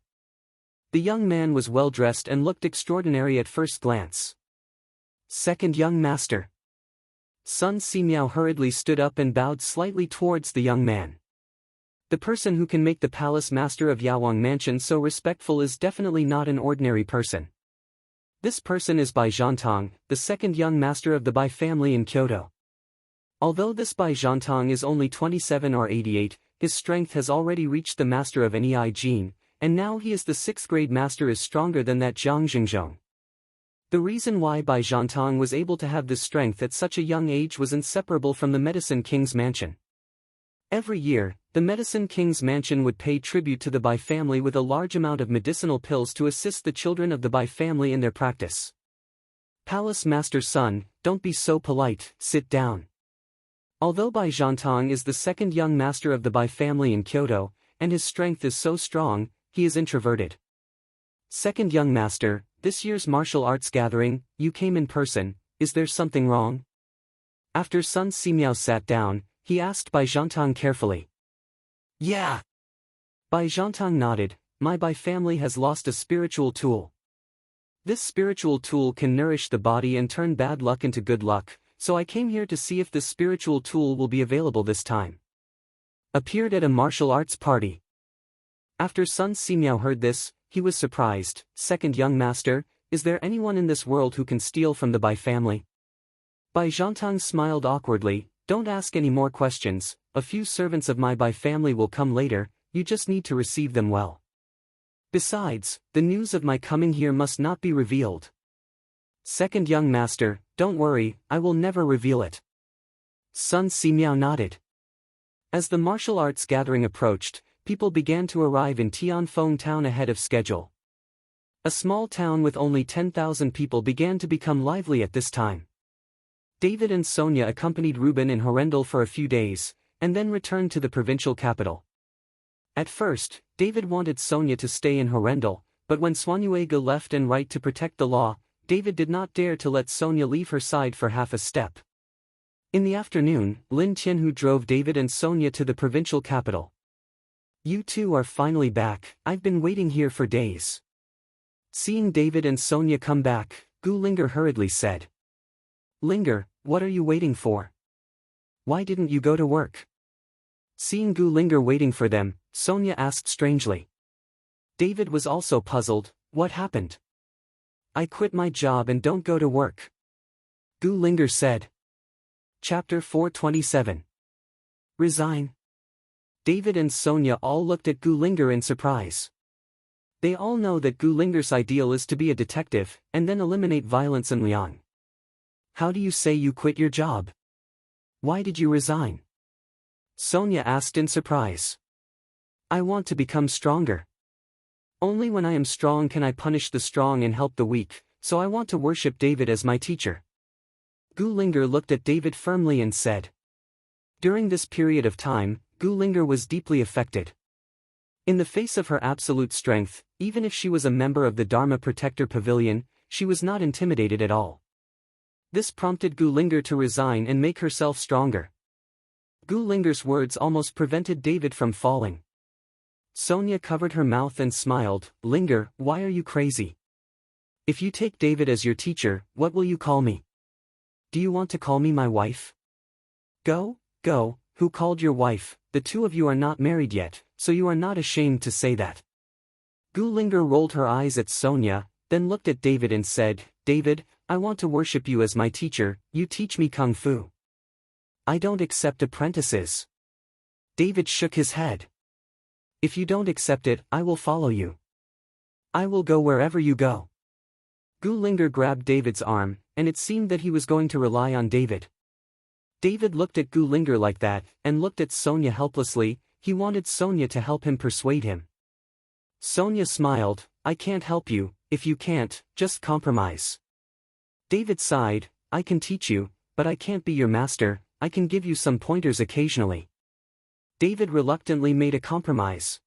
S1: The young man was well dressed and looked extraordinary at first glance. Second young master. Sun Simiao hurriedly stood up and bowed slightly towards the young man. The person who can make the palace master of Yawang Mansion so respectful is definitely not an ordinary person. This person is Bai Zhantong, the second young master of the Bai family in Kyoto. Although this Bai Zhantong is only 27 or 88, his strength has already reached the master of Nei Jin, and now he is the 6th grade master is stronger than that Jiang Xingzhong. The reason why Bai Zhantong was able to have this strength at such a young age was inseparable from the Medicine King's mansion. Every year, the Medicine King's mansion would pay tribute to the Bai family with a large amount of medicinal pills to assist the children of the Bai family in their practice. Palace Master's son, don't be so polite, sit down. Although Bai Zhantong is the second young master of the Bai family in Kyoto, and his strength is so strong, he is introverted. Second young master, this year's martial arts gathering, you came in person, is there something wrong? After Sun Simiao sat down, he asked Bai Zhantong carefully. Yeah. Bai Zhantong nodded. My Bai family has lost a spiritual tool. This spiritual tool can nourish the body and turn bad luck into good luck, so I came here to see if this spiritual tool will be available this time. Appeared at a martial arts party. After Sun Simiao heard this, he was surprised. Second young master, is there anyone in this world who can steal from the Bai family? Bai Zhantong smiled awkwardly. Don't ask any more questions, a few servants of my Bai family will come later, you just need to receive them well. Besides, the news of my coming here must not be revealed. Second young master, don't worry, I will never reveal it. Sun Simiao nodded. As the martial arts gathering approached, people began to arrive in Tianfeng town ahead of schedule. A small town with only 10,000 people began to become lively at this time. David and Sonia accompanied Ruben in Horrendal for a few days, and then returned to the provincial capital. At first, David wanted Sonia to stay in Horrendal, but when Swanuega left en route to protect the law, David did not dare to let Sonia leave her side for half a step. In the afternoon, Lin Tianhu drove David and Sonia to the provincial capital. You two are finally back, I've been waiting here for days. Seeing David and Sonia come back, Gu Linger hurriedly said. Linger, what are you waiting for? Why didn't you go to work? Seeing Gu Linger waiting for them, Sonia asked strangely. David was also puzzled. What happened? I quit my job and don't go to work. Gu Linger said. Chapter 427. Resign. David and Sonia all looked at Gu Linger in surprise. They all know that Gu Linger's ideal is to be a detective, and then eliminate violence in Liang. How do you say you quit your job? Why did you resign? Sonia asked in surprise. I want to become stronger. Only when I am strong can I punish the strong and help the weak, so I want to worship David as my teacher. Gu Linger looked at David firmly and said. During this period of time, Gu Linger was deeply affected. In the face of her absolute strength, even if she was a member of the Dharma Protector Pavilion, she was not intimidated at all. This prompted Gu Linger to resign and make herself stronger. Gu Linger's words almost prevented David from falling. Sonia covered her mouth and smiled. Linger, why are you crazy? If you take David as your teacher, what will you call me? Do you want to call me my wife? Go, who called your wife? The two of you are not married yet, so you are not ashamed to say that. Gu Linger rolled her eyes at Sonia, then looked at David and said, David, I want to worship you as my teacher, you teach me Kung Fu. I don't accept apprentices. David shook his head. If you don't accept it, I will follow you. I will go wherever you go. Gu Linger grabbed David's arm, and it seemed that he was going to rely on David. David looked at Gu Linger like that, and looked at Sonia helplessly. He wanted Sonia to help him persuade him. Sonia smiled, I can't help you, if you can't, just compromise. David sighed, I can teach you, but I can't be your master, I can give you some pointers occasionally. David reluctantly made a compromise.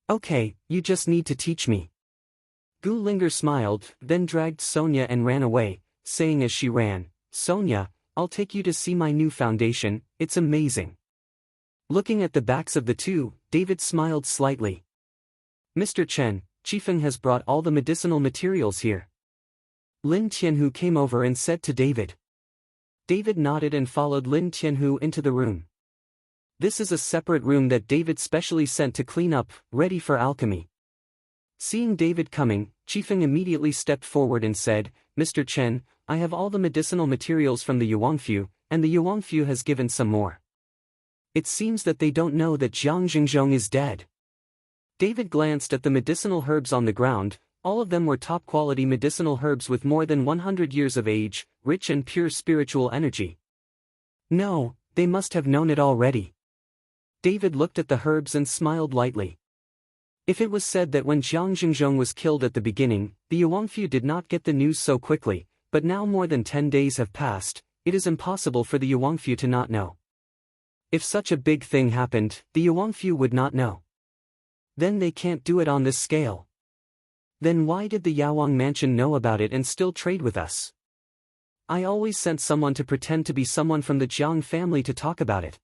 S1: Okay, you just need to teach me. Gu Linger smiled, then dragged Sonia and ran away, saying as she ran, Sonia, I'll take you to see my new foundation, it's amazing. Looking at the backs of the two, David smiled slightly. Mr. Chen, Qifeng has brought all the medicinal materials here. Lin Tianhu came over and said to David. David nodded and followed Lin Tianhu into the room. This is a separate room that David specially sent to clean up, ready for alchemy. Seeing David coming, Qifeng immediately stepped forward and said, Mr. Chen, I have all the medicinal materials from the Yuanfu, and the Yuanfu has given some more. It seems that they don't know that Jiang Xingzhong is dead. David glanced at the medicinal herbs on the ground. All of them were top-quality medicinal herbs with more than 100 years of age, rich and pure spiritual energy. No, they must have known it already. David looked at the herbs and smiled lightly. If it was said that when Jiang Xingzhong was killed at the beginning, the Yuanfu did not get the news so quickly, but now more than 10 days have passed, it is impossible for the Yuanfu to not know. If such a big thing happened, the Yuanfu would not know. Then they can't do it on this scale. Then why did the Yawang mansion know about it and still trade with us? I always sent someone to pretend to be someone from the Jiang family to talk about it.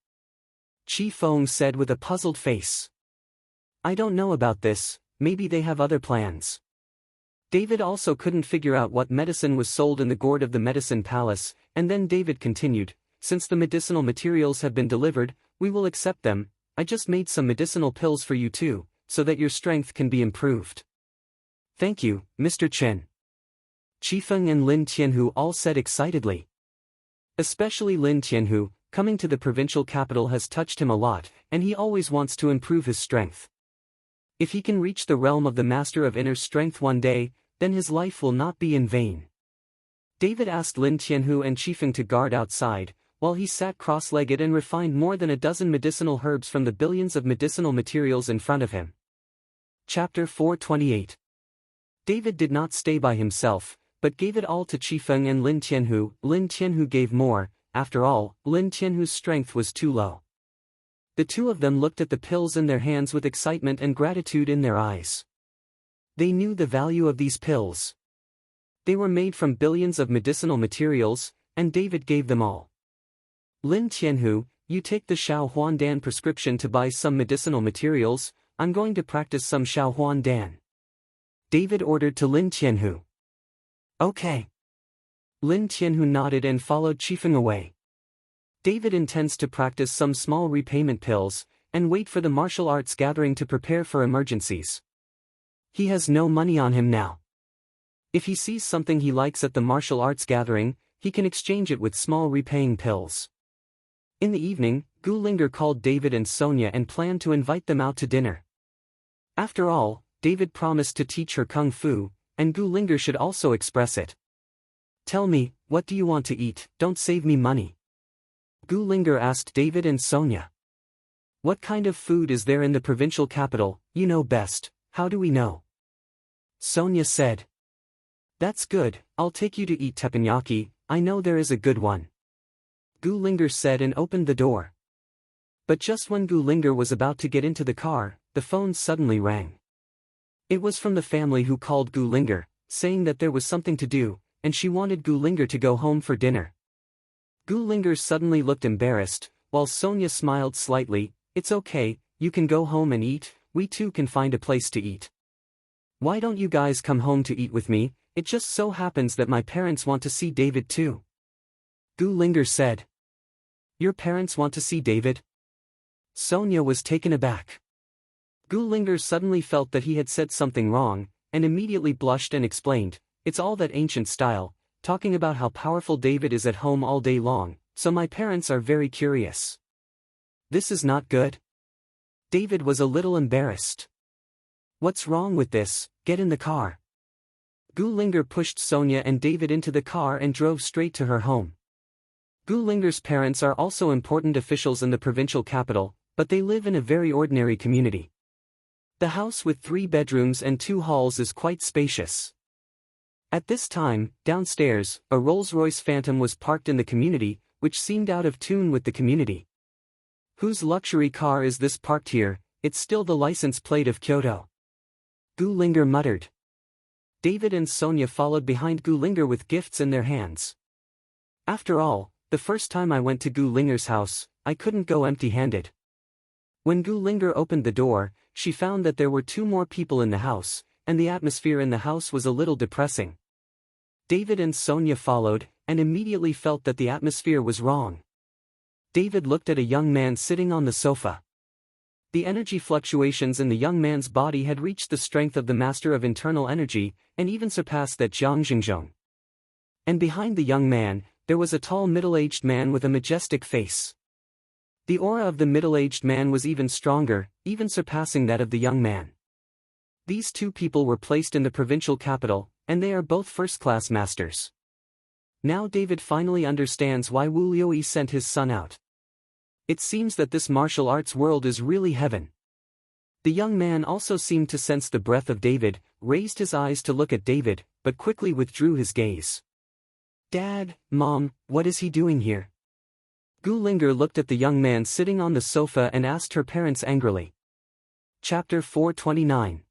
S1: Qi Feng said with a puzzled face. I don't know about this, maybe they have other plans. David also couldn't figure out what medicine was sold in the gourd of the medicine palace, and then David continued, since the medicinal materials have been delivered, we will accept them. I just made some medicinal pills for you too, so that your strength can be improved. Thank you, Mr. Chen. Qifeng and Lin Tianhu all said excitedly. Especially Lin Tianhu, coming to the provincial capital has touched him a lot, and he always wants to improve his strength. If he can reach the realm of the Master of Inner Strength one day, then his life will not be in vain. David asked Lin Tianhu and Qifeng to guard outside, while he sat cross-legged and refined more than a dozen medicinal herbs from the billions of medicinal materials in front of him. Chapter 428. David did not stay by himself, but gave it all to Qifeng and Lin Tianhu. Lin Tianhu gave more, after all, Lin Tianhu's strength was too low. The two of them looked at the pills in their hands with excitement and gratitude in their eyes. They knew the value of these pills. They were made from billions of medicinal materials, and David gave them all. Lin Tianhu, you take the Xiao Huan Dan prescription to buy some medicinal materials, I'm going to practice some Xiao Huan Dan. David ordered to Lin Tianhu. Okay. Lin Tianhu nodded and followed Qifeng away. David intends to practice some small repayment pills, and wait for the martial arts gathering to prepare for emergencies. He has no money on him now. If he sees something he likes at the martial arts gathering, he can exchange it with small repaying pills. In the evening, Gu Linger called David and Sonia and planned to invite them out to dinner. After all, David promised to teach her kung fu, and Gu Linger should also express it. Tell me, what do you want to eat? Don't save me money. Gu Linger asked David and Sonia. What kind of food is there in the provincial capital? You know best, how do we know? Sonia said. That's good, I'll take you to eat teppanyaki, I know there is a good one. Gu Linger said and opened the door. But just when Gu Linger was about to get into the car, the phone suddenly rang. It was from the family who called Gu Linger, saying that there was something to do, and she wanted Gu Linger to go home for dinner. Gu Linger suddenly looked embarrassed, while Sonia smiled slightly. It's okay, you can go home and eat, we too can find a place to eat. Why don't you guys come home to eat with me? It just so happens that my parents want to see David too. Gu Linger said. Your parents want to see David? Sonia was taken aback. Gu Linger suddenly felt that he had said something wrong, and immediately blushed and explained, it's all that ancient style, talking about how powerful David is at home all day long, so my parents are very curious. This is not good. David was a little embarrassed. What's wrong with this? Get in the car. Gu Linger pushed Sonia and David into the car and drove straight to her home. Gu Linger's parents are also important officials in the provincial capital, but they live in a very ordinary community. The house with 3 bedrooms and 2 halls is quite spacious. At this time, downstairs, a Rolls-Royce Phantom was parked in the community, which seemed out of tune with the community. Whose luxury car is this parked here? It's still the license plate of Kyoto. Gu Linger muttered. David and Sonia followed behind Gu Linger with gifts in their hands. After all, the first time I went to Gu Linger's house, I couldn't go empty-handed. When Gu Linger opened the door, she found that there were 2 more people in the house, and the atmosphere in the house was a little depressing. David and Sonia followed, and immediately felt that the atmosphere was wrong. David looked at a young man sitting on the sofa. The energy fluctuations in the young man's body had reached the strength of the master of internal energy, and even surpassed that Jiang Xingzhong. And behind the young man, there was a tall middle-aged man with a majestic face. The aura of the middle-aged man was even stronger, even surpassing that of the young man. These 2 people were placed in the provincial capital, and they are both first-class masters. Now David finally understands why Wu Liuyi sent his son out. It seems that this martial arts world is really heaven. The young man also seemed to sense the breath of David, raised his eyes to look at David, but quickly withdrew his gaze. Dad, Mom, what is he doing here? Gu Linger looked at the young man sitting on the sofa and asked her parents angrily. Chapter 429.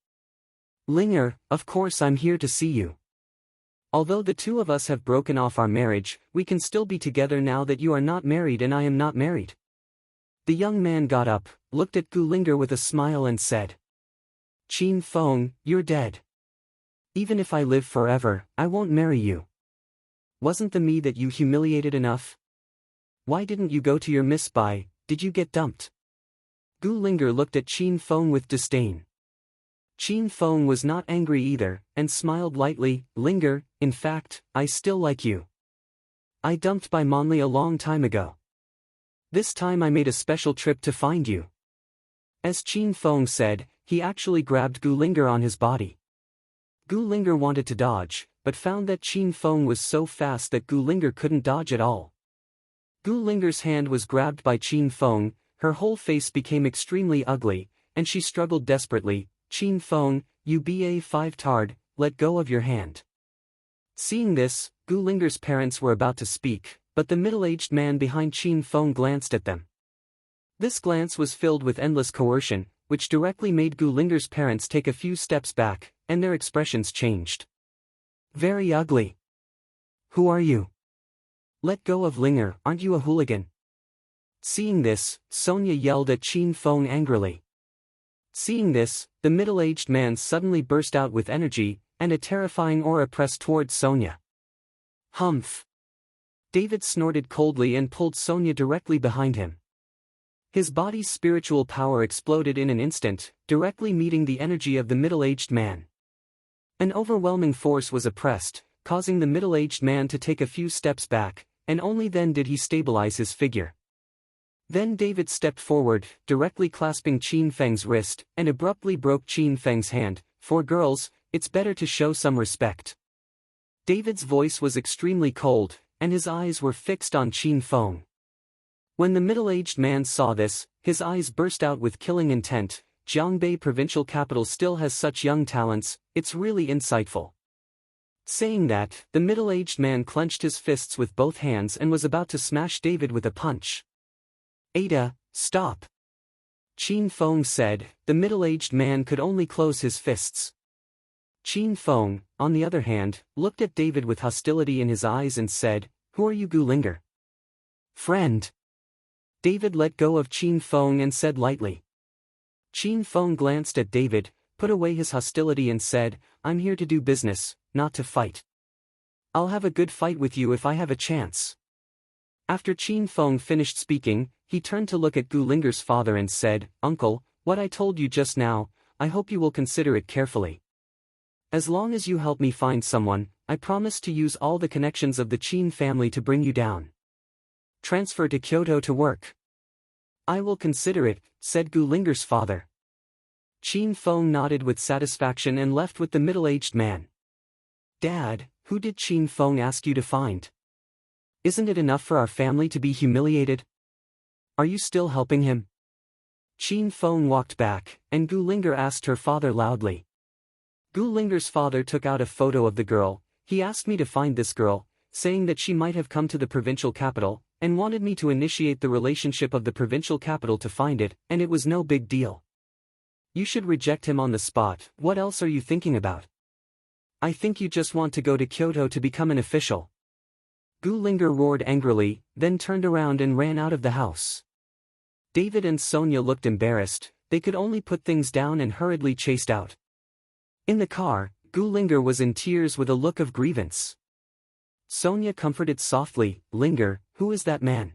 S1: Linger, of course I'm here to see you. Although the 2 of us have broken off our marriage, we can still be together now that you are not married and I am not married. The young man got up, looked at Gu Linger with a smile and said. Qin Feng, you're dead. Even if I live forever, I won't marry you. Wasn't the me that you humiliated enough? Why didn't you go to your miss by, did you get dumped? Gu Linger looked at Qin Feng with disdain. Qin Feng was not angry either, and smiled lightly. Linger, in fact, I still like you. I dumped by Monli a long time ago. This time I made a special trip to find you. As Qin Feng said, he actually grabbed Gu Linger on his body. Gu Linger wanted to dodge, but found that Qin Feng was so fast that Gu Linger couldn't dodge at all. Gu Linger's hand was grabbed by Qin Feng, her whole face became extremely ugly, and she struggled desperately. Qin Feng, you ba5 tard, let go of your hand. Seeing this, Gu Linger's parents were about to speak, but the middle-aged man behind Qin Feng glanced at them. This glance was filled with endless coercion, which directly made Gu Linger's parents take a few steps back, and their expressions changed. Very ugly. Who are you? Let go of Linger, aren't you a hooligan? Seeing this, Sonia yelled at Qin Feng angrily. Seeing this, the middle-aged man suddenly burst out with energy, and a terrifying aura pressed towards Sonia. Humph! David snorted coldly and pulled Sonia directly behind him. His body's spiritual power exploded in an instant, directly meeting the energy of the middle-aged man. An overwhelming force was oppressed, causing the middle-aged man to take a few steps back, and only then did he stabilize his figure. Then David stepped forward, directly clasping Qin Feng's wrist, and abruptly broke Qin Feng's hand. For girls, it's better to show some respect. David's voice was extremely cold, and his eyes were fixed on Qin Feng. When the middle-aged man saw this, his eyes burst out with killing intent. Jiangbei provincial capital still has such young talents, it's really insightful. Saying that, the middle-aged man clenched his fists with both hands and was about to smash David with a punch. Ada, stop! Qin Feng said. The middle-aged man could only close his fists. Qin Feng, on the other hand, looked at David with hostility in his eyes and said, Who are you, Gu Linger? Friend. David let go of Qin Feng and said lightly. Qin Feng glanced at David, put away his hostility and said, I'm here to do business, not to fight. I'll have a good fight with you if I have a chance. After Qin Feng finished speaking, he turned to look at Gu Linger's father and said, Uncle, what I told you just now, I hope you will consider it carefully. As long as you help me find someone, I promise to use all the connections of the Qin family to bring you down. Transfer to Kyoto to work. I will consider it, said Gu Linger's father. Qin Feng nodded with satisfaction and left with the middle-aged man. Dad, who did Qin Feng ask you to find? Isn't it enough for our family to be humiliated? Are you still helping him? Qin Feng walked back, and Gu Linger asked her father loudly. Gu Linger's father took out a photo of the girl. He asked me to find this girl, saying that she might have come to the provincial capital, and wanted me to initiate the relationship of the provincial capital to find it, and it was no big deal. You should reject him on the spot. What else are you thinking about? I think you just want to go to Kyoto to become an official. Gu Linger roared angrily, then turned around and ran out of the house. David and Sonia looked embarrassed. They could only put things down and hurriedly chased out. In the car, Gu Linger was in tears with a look of grievance. Sonia comforted softly, Linger, who is that man?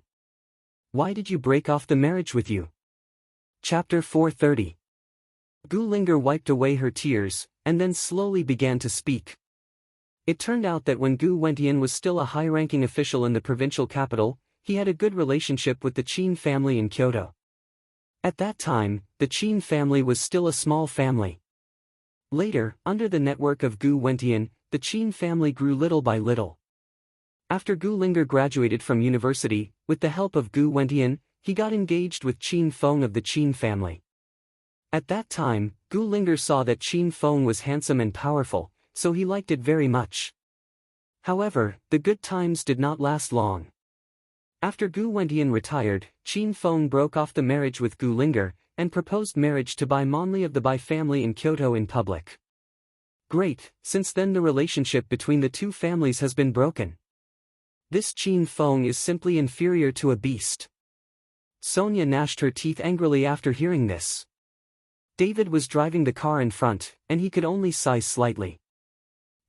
S1: Why did you break off the marriage with you? Chapter 430. Gu Linger wiped away her tears, and then slowly began to speak. It turned out that when Gu Wentian was still a high-ranking official in the provincial capital, he had a good relationship with the Qin family in Kyoto. At that time, the Qin family was still a small family. Later, under the network of Gu Wentian, the Qin family grew little by little. After Gu Linger graduated from university, with the help of Gu Wentian, he got engaged with Qin Feng of the Qin family. At that time, Gu Linger saw that Qin Feng was handsome and powerful, so he liked it very much. However, the good times did not last long. After Gu Wentian retired, Qin Feng broke off the marriage with Gu Linger, and proposed marriage to Bai Monli of the Bai family in Kyoto in public. Great, since then the relationship between the two families has been broken. This Qin Feng is simply inferior to a beast. Sonia gnashed her teeth angrily after hearing this. David was driving the car in front, and he could only sigh slightly.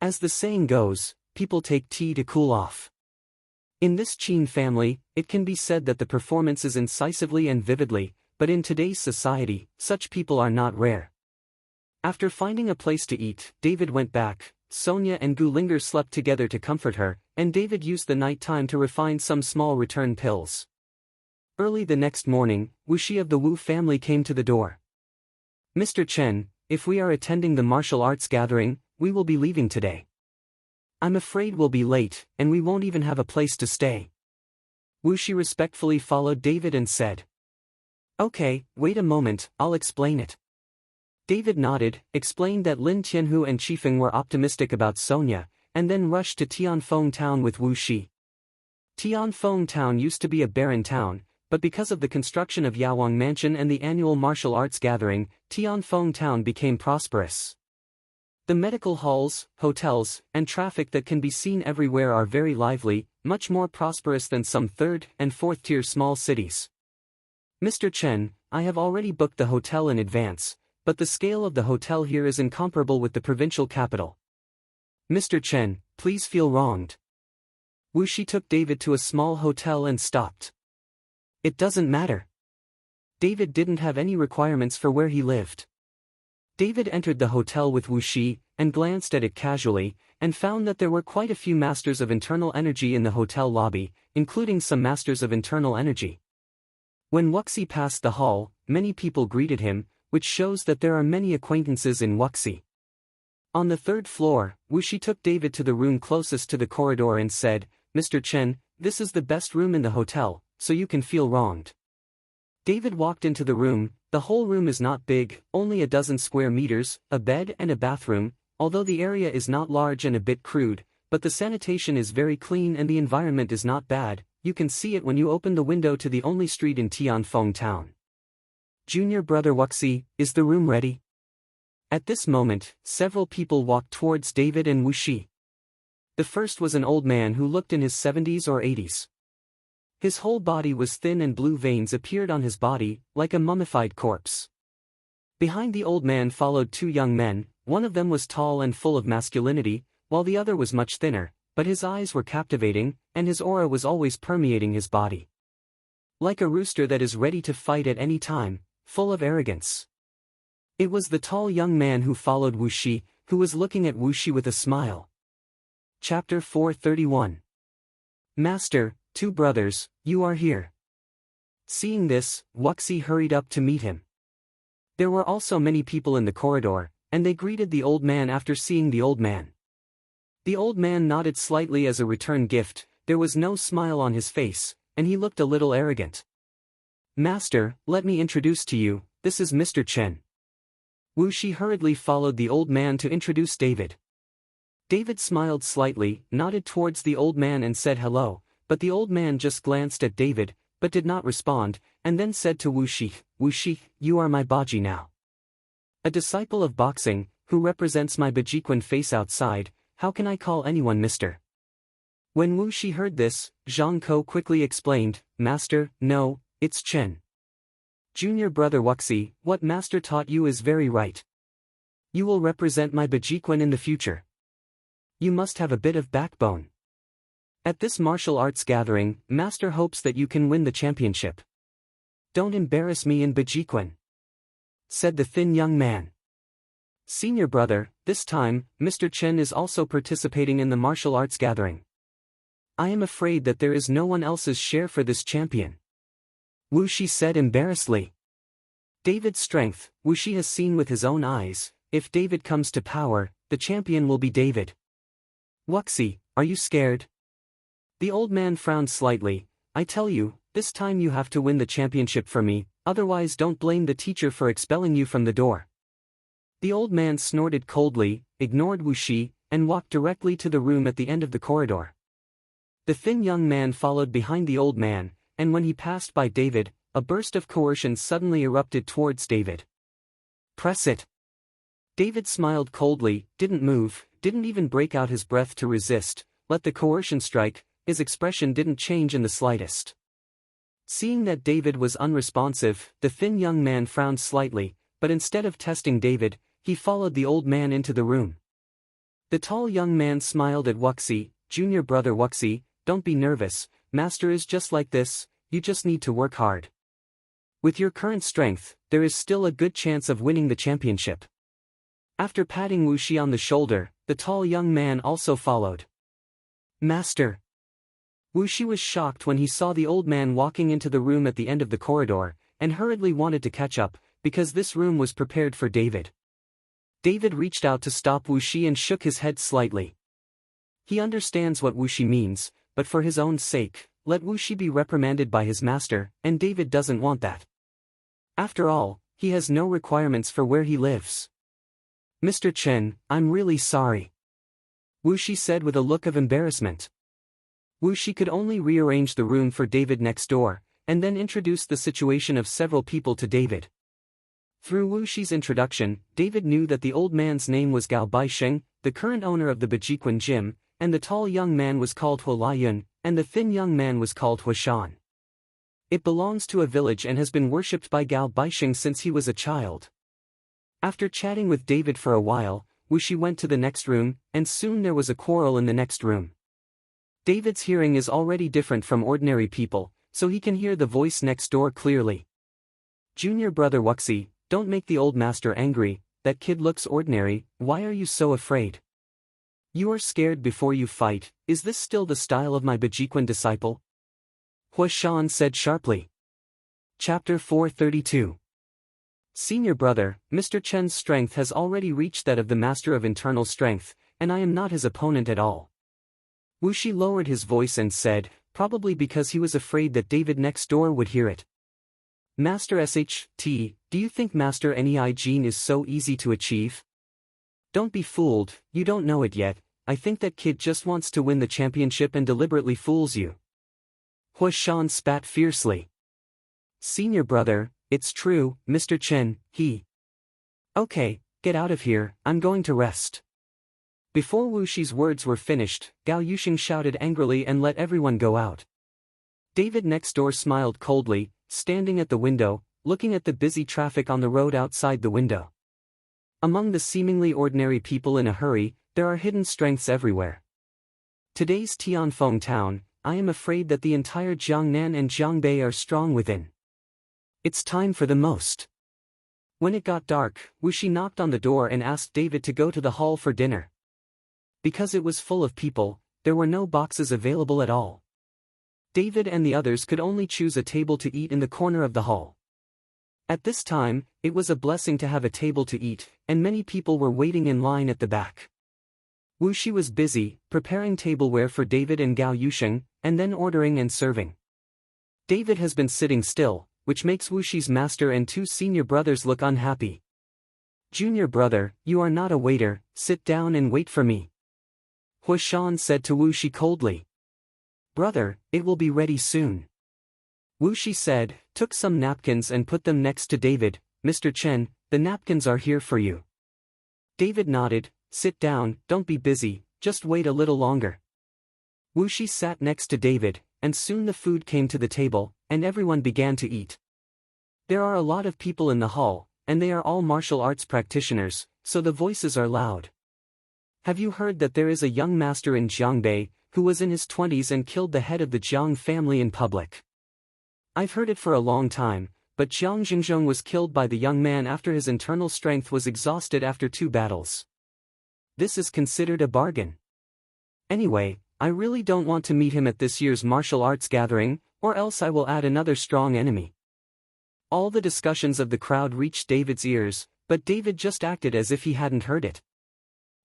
S1: As the saying goes, people take tea to cool off. In this Qin family, it can be said that the performance is incisively and vividly, but in today's society, such people are not rare. After finding a place to eat, David went back. Sonia and Gu Linger slept together to comfort her, and David used the night time to refine some small return pills. Early the next morning, Wu Shi of the Wu family came to the door. Mr. Chen, if we are attending the martial arts gathering, we will be leaving today. I'm afraid we'll be late, and we won't even have a place to stay. Wu Shi respectfully followed David and said, Okay, wait a moment, I'll explain it. David nodded, explained that Lin Tianhu and Qifeng were optimistic about Sonia, and then rushed to Tianfeng town with Wu Shi. Tianfeng town used to be a barren town, but because of the construction of Yawang Mansion and the annual martial arts gathering, Tianfeng town became prosperous. The medical halls, hotels, and traffic that can be seen everywhere are very lively, much more prosperous than some third- and fourth-tier small cities. Mr. Chen, I have already booked the hotel in advance, but the scale of the hotel here is incomparable with the provincial capital. Mr. Chen, please feel wronged. Wu Shi took David to a small hotel and stopped. It doesn't matter. David didn't have any requirements for where he lived. David entered the hotel with Wu Shi, and glanced at it casually, and found that there were quite a few masters of internal energy in the hotel lobby, including some masters of internal energy. When Wuxi passed the hall, many people greeted him, which shows that there are many acquaintances in Wuxi. On the third floor, Wu Shi took David to the room closest to the corridor and said, Mr. Chen, this is the best room in the hotel, so you can feel wronged. David walked into the room. The whole room is not big, only a dozen square meters, a bed and a bathroom, although the area is not large and a bit crude, but the sanitation is very clean and the environment is not bad. You can see it when you open the window to the only street in Tianfeng town. Junior brother Wuxi, is the room ready? At this moment, several people walked towards David and Wu Shi. The first was an old man who looked in his 70s or 80s. His whole body was thin and blue veins appeared on his body, like a mummified corpse. Behind the old man followed two young men. One of them was tall and full of masculinity, while the other was much thinner, but his eyes were captivating, and his aura was always permeating his body. Like a rooster that is ready to fight at any time, full of arrogance. It was the tall young man who followed Wu Shi, who was looking at Wu Shi with a smile. Chapter 431. Master, two brothers, you are here. Seeing this, Wuxi hurried up to meet him. There were also many people in the corridor, and they greeted the old man after seeing the old man. The old man nodded slightly as a return gift. There was no smile on his face, and he looked a little arrogant. "Master, let me introduce to you, this is Mr. Chen." Wu Shi hurriedly followed the old man to introduce David. David smiled slightly, nodded towards the old man and said hello, but the old man just glanced at David, but did not respond, and then said to Wu Shi, "Wu Shi, you are my Baji now. A disciple of boxing, who represents my Bajiquan face outside, how can I call anyone Mr.?" When Wu Shi heard this, Zhang Ko quickly explained, "Master, no, it's Chen. Junior brother Wuxi, what master taught you is very right. You will represent my Bajiquan in the future. You must have a bit of backbone. At this martial arts gathering, master hopes that you can win the championship. Don't embarrass me in Bajiquan," said the thin young man. "Senior brother, this time, Mr. Chen is also participating in the martial arts gathering. I am afraid that there is no one else's share for this champion," Wu Shi said embarrassedly. David's strength, Wu Shi has seen with his own eyes. If David comes to power, the champion will be David. "Wuxi, are you scared?" The old man frowned slightly. "I tell you, this time you have to win the championship for me, otherwise don't blame the teacher for expelling you from the door." The old man snorted coldly, ignored Wu Shi, and walked directly to the room at the end of the corridor. The thin young man followed behind the old man, and when he passed by David, a burst of coercion suddenly erupted towards David. "Press it." David smiled coldly, didn't move, didn't even break out his breath to resist. Let the coercion strike. His expression didn't change in the slightest. Seeing that David was unresponsive, the thin young man frowned slightly, but instead of testing David, he followed the old man into the room. The tall young man smiled at Wuxi. "Junior brother Wuxi, don't be nervous, master is just like this, you just need to work hard. With your current strength, there is still a good chance of winning the championship." After patting Wu Shi on the shoulder, the tall young man also followed. "Master." Wu Shi was shocked when he saw the old man walking into the room at the end of the corridor, and hurriedly wanted to catch up, because this room was prepared for David. David reached out to stop Wu Shi and shook his head slightly. He understands what Wu Shi means, but for his own sake, let Wu Shi be reprimanded by his master, and David doesn't want that. After all, he has no requirements for where he lives. "Mr. Chen, I'm really sorry," Wu Shi said with a look of embarrassment. Wu Shi could only rearrange the room for David next door, and then introduce the situation of several people to David. Through Wu Shi's introduction, David knew that the old man's name was Gao Baisheng, the current owner of the Bajiquan Gym, and the tall young man was called Hua Laiyun, and the thin young man was called Hua Shan. It belongs to a village and has been worshipped by Gao Baisheng since he was a child. After chatting with David for a while, Wu Shi went to the next room, and soon there was a quarrel in the next room. David's hearing is already different from ordinary people, so he can hear the voice next door clearly. "Junior brother Wuxi, don't make the old master angry, that kid looks ordinary, why are you so afraid? You are scared before you fight, is this still the style of my Bajiquan disciple?" Hua Shan said sharply. Chapter 432. "Senior brother, Mr. Chen's strength has already reached that of the master of internal strength, and I am not his opponent at all." Wu Shi lowered his voice and said, probably because he was afraid that David next door would hear it. "Master SHT, do you think Master Nei Jin is so easy to achieve? Don't be fooled, you don't know it yet, I think that kid just wants to win the championship and deliberately fools you." Hua Shan spat fiercely. "Senior brother, it's true, Mr. Chen, he..." "Okay, get out of here, I'm going to rest." Before Wu Shi's words were finished, Gao Yuxing shouted angrily and let everyone go out. David next door smiled coldly, standing at the window, looking at the busy traffic on the road outside the window. Among the seemingly ordinary people in a hurry, there are hidden strengths everywhere. Today's Tianfeng town, I am afraid that the entire Jiangnan and Jiangbei are strong within. It's time for the most. When it got dark, Wu Shi knocked on the door and asked David to go to the hall for dinner. Because it was full of people, there were no boxes available at all. David and the others could only choose a table to eat in the corner of the hall. At this time, it was a blessing to have a table to eat, and many people were waiting in line at the back. Wu Shi was busy, preparing tableware for David and Gao Yusheng, and then ordering and serving. David has been sitting still, which makes Wu Shi's master and two senior brothers look unhappy. "Junior brother, you are not a waiter, sit down and wait for me," Huashan said to Wu Shi coldly. "Brother, it will be ready soon," Wu Shi said, took some napkins and put them next to David. "Mr. Chen, the napkins are here for you." David nodded. "Sit down, don't be busy, just wait a little longer." Wu Shi sat next to David, and soon the food came to the table, and everyone began to eat. There are a lot of people in the hall, and they are all martial arts practitioners, so the voices are loud. "Have you heard that there is a young master in Jiangbei, who was in his 20s and killed the head of the Jiang family in public?" "I've heard it for a long time, but Jiang Xingzhong was killed by the young man after his internal strength was exhausted after 2 battles. This is considered a bargain. Anyway, I really don't want to meet him at this year's martial arts gathering, or else I will add another strong enemy." All the discussions of the crowd reached David's ears, but David just acted as if he hadn't heard it.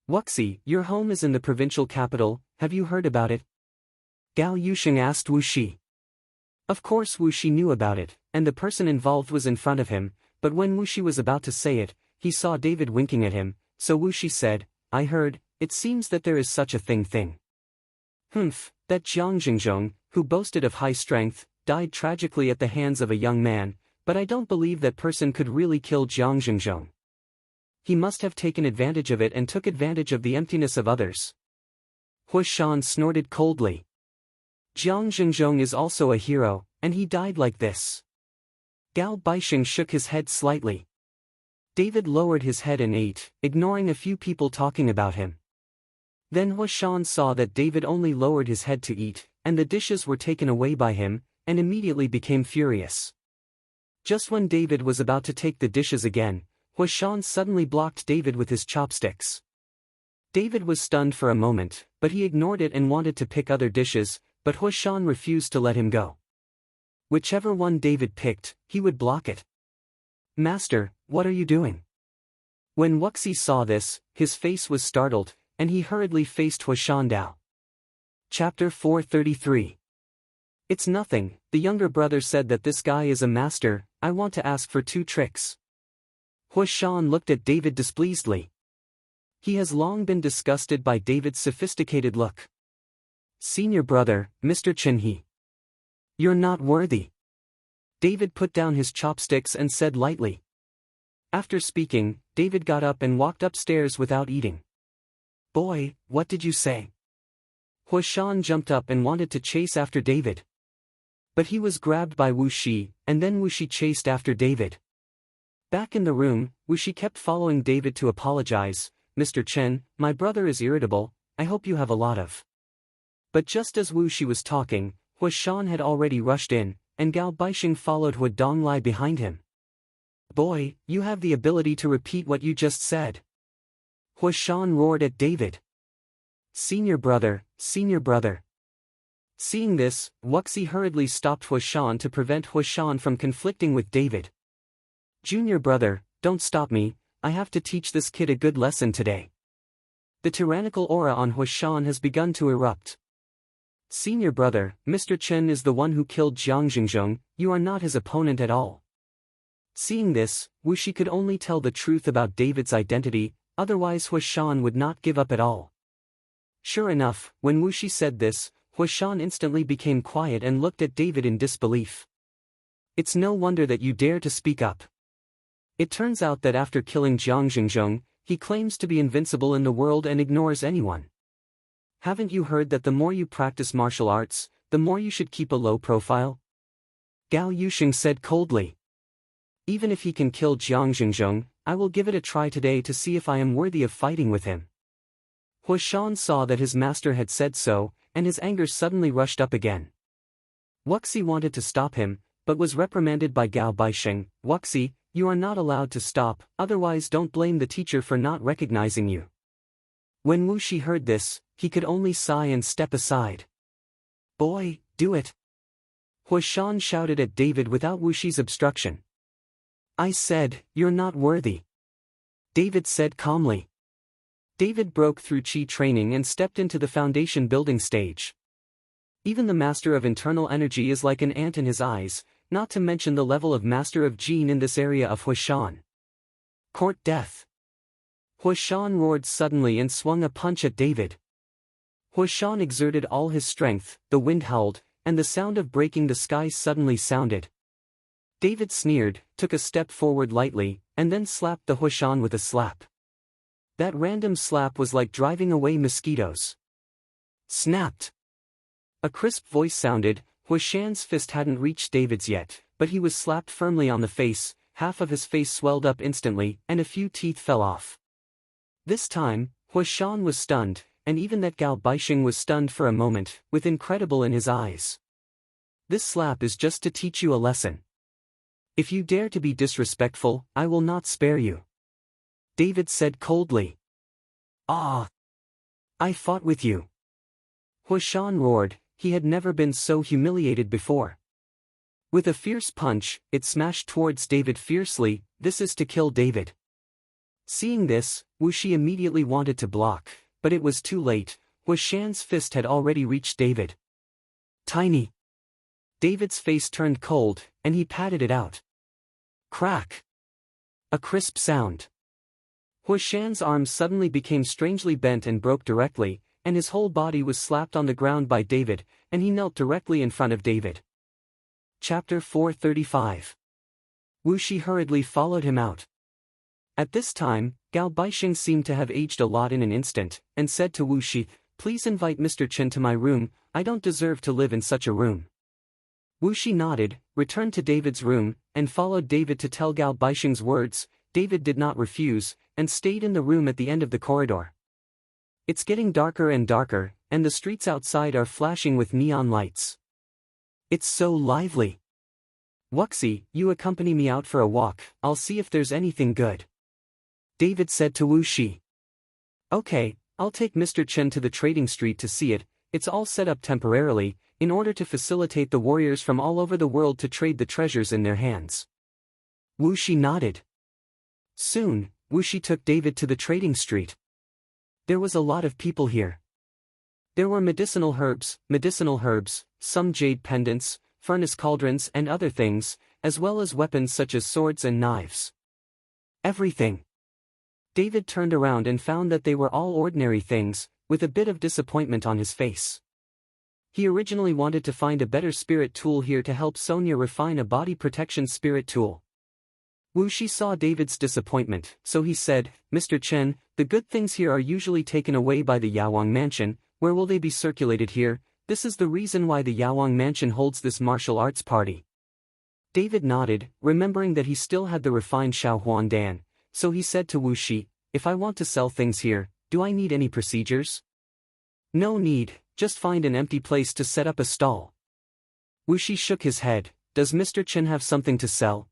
S1: "Wuxi, your home is in the provincial capital, have you heard about it?" Gao Yusheng asked Wu Shi. Of course Wu Shi knew about it, and the person involved was in front of him, but when Wu Shi was about to say it, he saw David winking at him, so Wu Shi said, "I heard, it seems that there is such a thing. Humph, that Jiang Xingzhong, who boasted of high strength, died tragically at the hands of a young man, but I don't believe that person could really kill Jiang Xingzhong. He must have taken advantage of it and took advantage of the emptiness of others." Huashan snorted coldly. "Jiang Xingzhong is also a hero, and he died like this." Gao Baixing shook his head slightly. David lowered his head and ate, ignoring a few people talking about him. Then Huashan saw that David only lowered his head to eat, and the dishes were taken away by him, and immediately became furious. Just when David was about to take the dishes again, Huashan suddenly blocked David with his chopsticks. David was stunned for a moment, but he ignored it and wanted to pick other dishes, but Huashan refused to let him go. Whichever one David picked, he would block it. "Master, what are you doing?" When Wuxi saw this, his face was startled, and he hurriedly faced Huashan Dao. Chapter 433. "It's nothing, the younger brother said that this guy is a master, I want to ask for 2 tricks. Huashan looked at David displeasedly. He has long been disgusted by David's sophisticated look. "Senior brother, Mr. Chen He. You're not worthy." David put down his chopsticks and said lightly. After speaking, David got up and walked upstairs without eating. "Boy, what did you say?" Huashan jumped up and wanted to chase after David. But he was grabbed by Wu Shi, and then Wu Shi chased after David. Back in the room, Wu Shi kept following David to apologize. "Mr. Chen, my brother is irritable, I hope you have a lot of." But just as Wu Shi was talking, Huashan had already rushed in, and Gao Baixing followed Hu Donglai behind him. "Boy, you have the ability to repeat what you just said." Huashan roared at David. Senior brother, senior brother." Seeing this, Wuxi hurriedly stopped Huashan to prevent Huashan from conflicting with David. "Junior brother, don't stop me, I have to teach this kid a good lesson today." The tyrannical aura on Huashan has begun to erupt. "Senior brother, Mr. Chen is the one who killed Jiang Xingzhong, you are not his opponent at all." Seeing this, Wu Shi could only tell the truth about David's identity, otherwise Huashan would not give up at all. Sure enough, when Wu Shi said this, Huashan instantly became quiet and looked at David in disbelief. "It's no wonder that you dare to speak up. It turns out that after killing Jiang Xingzhong, he claims to be invincible in the world and ignores anyone. Haven't you heard that the more you practice martial arts, the more you should keep a low profile?" Gao Yusheng said coldly. "Even if he can kill Jiang Xingzhong, I will give it a try today to see if I am worthy of fighting with him." Huashan saw that his master had said so, and his anger suddenly rushed up again. Wuxi wanted to stop him, but was reprimanded by Gao Baixing. "Wuxi, you are not allowed to stop, otherwise don't blame the teacher for not recognizing you." When Wu Shi heard this, he could only sigh and step aside. "Boy, do it!" Huashan shouted at David without Wu Shi's obstruction. "I said, you're not worthy," David said calmly. David broke through Qi training and stepped into the foundation building stage. Even the Master of Internal Energy is like an ant in his eyes, not to mention the level of Master of Jin in this area of Huishan. Court death. Huishan roared suddenly and swung a punch at David. Huishan exerted all his strength, the wind howled, and the sound of breaking the sky suddenly sounded. David sneered, took a step forward lightly, and then slapped the Huishan with a slap. That random slap was like driving away mosquitoes. Snapped. A crisp voice sounded. Huishan's fist hadn't reached David's yet, but he was slapped firmly on the face, half of his face swelled up instantly, and a few teeth fell off. This time, Huishan was stunned, and even that Gao Baixing was stunned for a moment, with incredible in his eyes. This slap is just to teach you a lesson. If you dare to be disrespectful, I will not spare you. David said coldly. Ah! I fought with you. Huishan roared, he had never been so humiliated before. With a fierce punch, it smashed towards David fiercely. This is to kill David. Seeing this, Wuxi immediately wanted to block, but it was too late. Huishan's fist had already reached David. Tiny. David's face turned cold, and he patted it out. Crack. A crisp sound. Huishan's arm suddenly became strangely bent and broke directly, and his whole body was slapped on the ground by David, and he knelt directly in front of David. Chapter 435. Wuxi hurriedly followed him out. At this time, Gao Baixing seemed to have aged a lot in an instant, and said to Wuxi, "Please invite Mr. Chen to my room, I don't deserve to live in such a room." Wuxi nodded, returned to David's room, and followed David to tell Gao Baixing's words. David did not refuse, and stayed in the room at the end of the corridor. It's getting darker and darker, and the streets outside are flashing with neon lights. It's so lively. Wuxi, you accompany me out for a walk, I'll see if there's anything good. David said to Wuxi. Okay, I'll take Mr. Chen to the trading street to see it. It's all set up temporarily, in order to facilitate the warriors from all over the world to trade the treasures in their hands. Wuxi nodded. Soon, Wuxi took David to the trading street. There was a lot of people here. There were medicinal herbs, some jade pendants, furnace cauldrons and other things, as well as weapons such as swords and knives. Everything. David turned around and found that they were all ordinary things, with a bit of disappointment on his face. He originally wanted to find a better spirit tool here to help Sonia refine a body protection spirit tool. Wuxi saw David's disappointment, so he said, Mr. Chen, the good things here are usually taken away by the Yawang Mansion. Where will they be circulated here? This is the reason why the Yawang Mansion holds this martial arts party. David nodded, remembering that he still had the refined Xiaohuan Dan, so he said to Wuxi, if I want to sell things here, do I need any procedures? No need, just find an empty place to set up a stall. Wuxi shook his head. Does Mr. Chen have something to sell?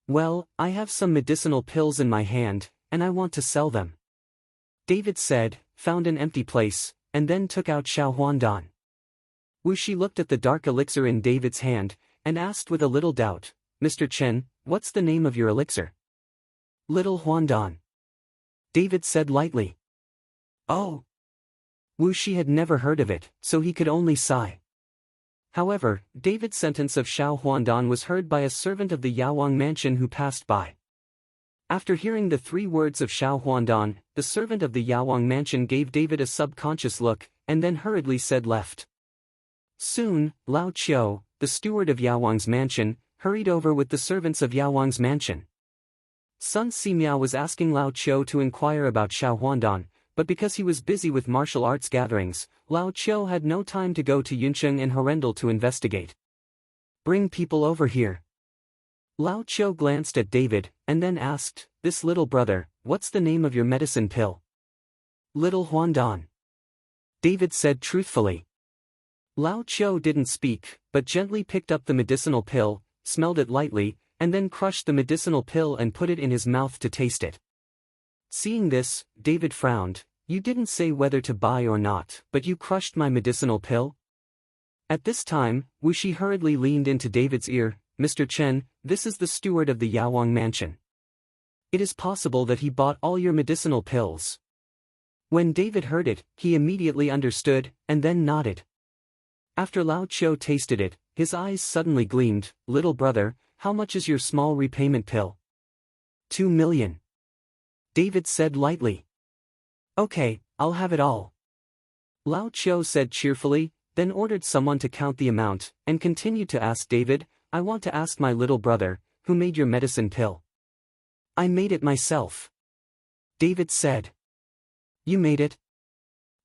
S1: Well, I have some medicinal pills in my hand, and I want to sell them. David said, found an empty place, and then took out Xiaohuandan. Wuxi looked at the dark elixir in David's hand, and asked with a little doubt, Mr. Chen, what's the name of your elixir? Little Huandan. David said lightly. Oh. Wuxi had never heard of it, so he could only sigh. However, David's sentence of Xiaohuandan was heard by a servant of the Yawang Mansion who passed by. After hearing the 3 words of Xiaohuandan, the servant of the Yawang Mansion gave David a subconscious look, and then hurriedly said left. Soon, Lao Qiu, the steward of Yawang's mansion, hurried over with the servants of Yawang's mansion. Sun Simiao was asking Lao Qiu to inquire about Xiaohuandan, but because he was busy with martial arts gatherings, Lao Qiu had no time to go to Yuncheng and Horendal to investigate. Bring people over here. Lao Qiu glanced at David, and then asked, this little brother, what's the name of your medicine pill? Little Huandan. David said truthfully. Lao Qiu didn't speak, but gently picked up the medicinal pill, smelled it lightly, and then crushed the medicinal pill and put it in his mouth to taste it. Seeing this, David frowned. You didn't say whether to buy or not, but you crushed my medicinal pill? At this time, Wuxi hurriedly leaned into David's ear, Mr. Chen, this is the steward of the Yawang Mansion. It is possible that he bought all your medicinal pills. When David heard it, he immediately understood, and then nodded. After Lao Cho tasted it, his eyes suddenly gleamed. "Little brother, how much is your small repayment pill?" 2 million. David said lightly. "Okay, I'll have it all." Lao Cho said cheerfully, then ordered someone to count the amount, and continued to ask David, "I want to ask my little brother, who made your medicine pill?" "I made it myself," David said. "You made it?"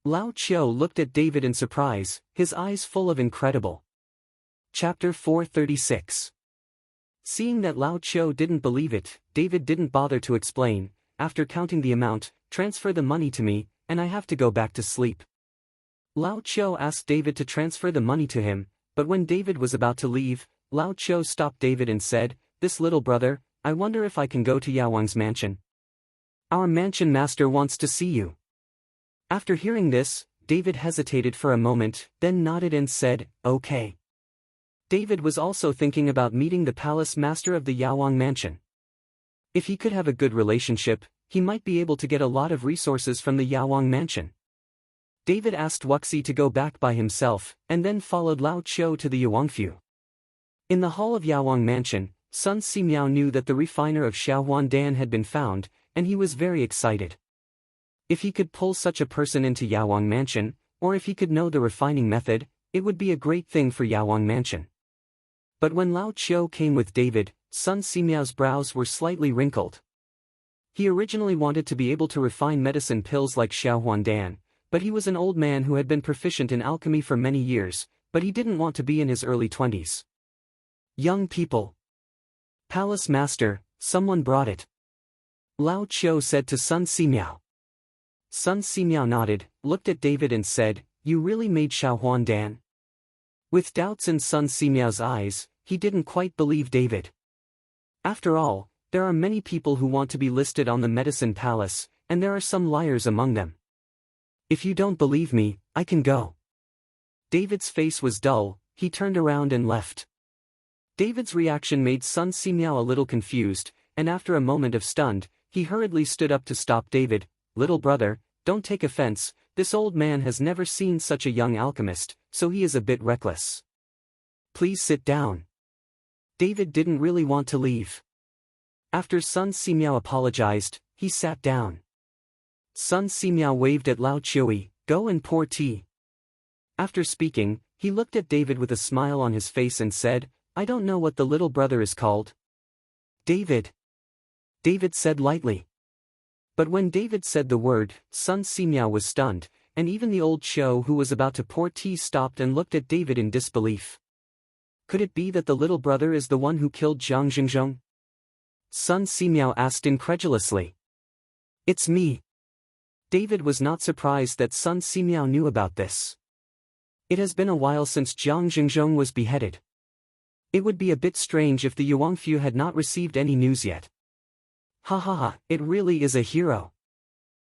S1: Lao Cho looked at David in surprise, his eyes full of incredible. Chapter 436. Seeing that Lao Cho didn't believe it, David didn't bother to explain. "After counting the amount, transfer the money to me, and I have to go back to sleep." Lao Cho asked David to transfer the money to him, but when David was about to leave, Lao Cho stopped David and said, "This little brother, I wonder if I can go to Yawang's mansion. Our mansion master wants to see you." After hearing this, David hesitated for a moment, then nodded and said, "Okay." David was also thinking about meeting the palace master of the Yawang mansion. If he could have a good relationship, he might be able to get a lot of resources from the Yawang mansion. David asked Wuxi to go back by himself, and then followed Lao Cho to the Yawangfu. In the hall of Yawang mansion, Sun Simiao knew that the refiner of Xiaohuan had been found, and he was very excited. If he could pull such a person into Yawang mansion, or if he could know the refining method, it would be a great thing for Yawang mansion. But when Lao Cho came with David, Sun Simiao's brows were slightly wrinkled. He originally wanted to be able to refine medicine pills like Xiaohuan, but he was an old man who had been proficient in alchemy for many years, but he didn't want to be in his early 20s. "Young people. Palace master, someone brought it," Lao Cho said to Sun Simiao. Sun Simiao nodded, looked at David and said, "You really made Xiaohuan?" With doubts in Sun Simiao's eyes, he didn't quite believe David. After all, there are many people who want to be listed on the medicine palace, and there are some liars among them. "If you don't believe me, I can go." David's face was dull, he turned around and left. David's reaction made Sun Simiao a little confused, and after a moment of stunned, he hurriedly stood up to stop David. "Little brother, don't take offense, this old man has never seen such a young alchemist, so he is a bit reckless. Please sit down." David didn't really want to leave. After Sun Simiao apologized, he sat down. Sun Simiao waved at Lao Chui, "Go and pour tea." After speaking, he looked at David with a smile on his face and said, "I don't know what the little brother is called." "David," David said lightly. But when David said the word, Sun Simiao was stunned, and even the old Cho who was about to pour tea stopped and looked at David in disbelief. Could it be that the little brother is the one who killed Zhang Xingzhong? Sun Simiao asked incredulously. "It's me." David was not surprised that Sun Simiao knew about this. It has been a while since Zhang Xingzhong was beheaded. It would be a bit strange if the Yawangfu had not received any news yet. "Ha ha ha, it really is a hero."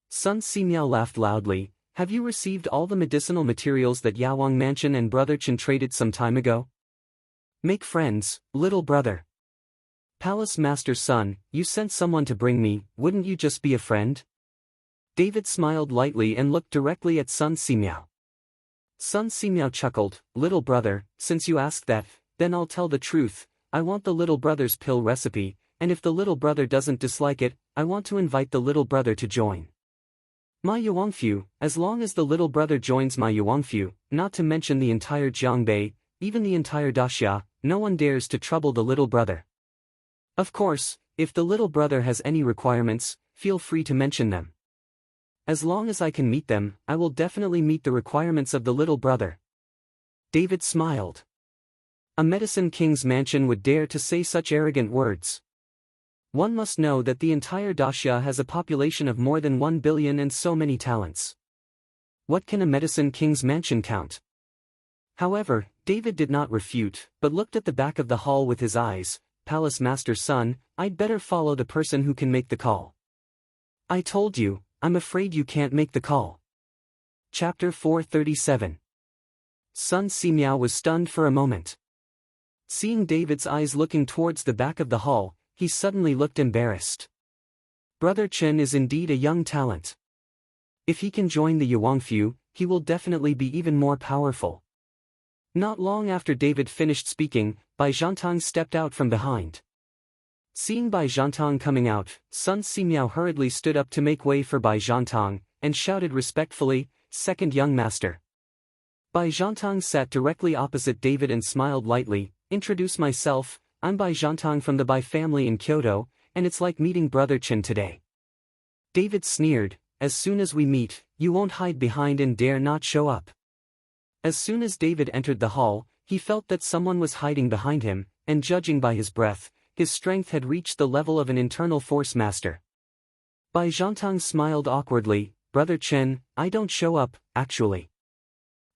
S1: Sun Simiao laughed loudly. "Have you received all the medicinal materials that Yawang Mansion and Brother Chen traded some time ago? Make friends, little brother." "Palace Master's son, you sent someone to bring me, wouldn't you just be a friend?" David smiled lightly and looked directly at Sun Simiao. Sun Simiao chuckled, "Little brother, since you asked that, then I'll tell the truth. I want the little brother's pill recipe, and if the little brother doesn't dislike it, I want to invite the little brother to join my Yawangfu. As long as the little brother joins my Yawangfu, not to mention the entire Jiangbei, even the entire Daxia, no one dares to trouble the little brother. Of course, if the little brother has any requirements, feel free to mention them. As long as I can meet them, I will definitely meet the requirements of the little brother." David smiled. A medicine king's mansion would dare to say such arrogant words. One must know that the entire Daxia has a population of more than 1 billion and so many talents. What can a medicine king's mansion count? However, David did not refute, but looked at the back of the hall with his eyes. "Palace Master's son, I'd better follow the person who can make the call." "I told you, I'm afraid you can't make the call." Chapter 437. Sun Simiao was stunned for a moment. Seeing David's eyes looking towards the back of the hall, he suddenly looked embarrassed. Brother Chen is indeed a young talent. If he can join the Yuanfu, he will definitely be even more powerful. Not long after David finished speaking, Bai Zhantang stepped out from behind. Seeing Bai Zhantang coming out, Sun Simiao hurriedly stood up to make way for Bai Zhantang, and shouted respectfully, "Second young master." Bai Zhantang sat directly opposite David and smiled lightly. "Introduce myself, I'm Bai Zhantang from the Bai family in Kyoto, and it's like meeting Brother Chen today." David sneered, "As soon as we meet, you won't hide behind and dare not show up." As soon as David entered the hall, he felt that someone was hiding behind him, and judging by his breath, his strength had reached the level of an internal force master. Bai Zhantang smiled awkwardly, "Brother Chen, I don't show up, actually."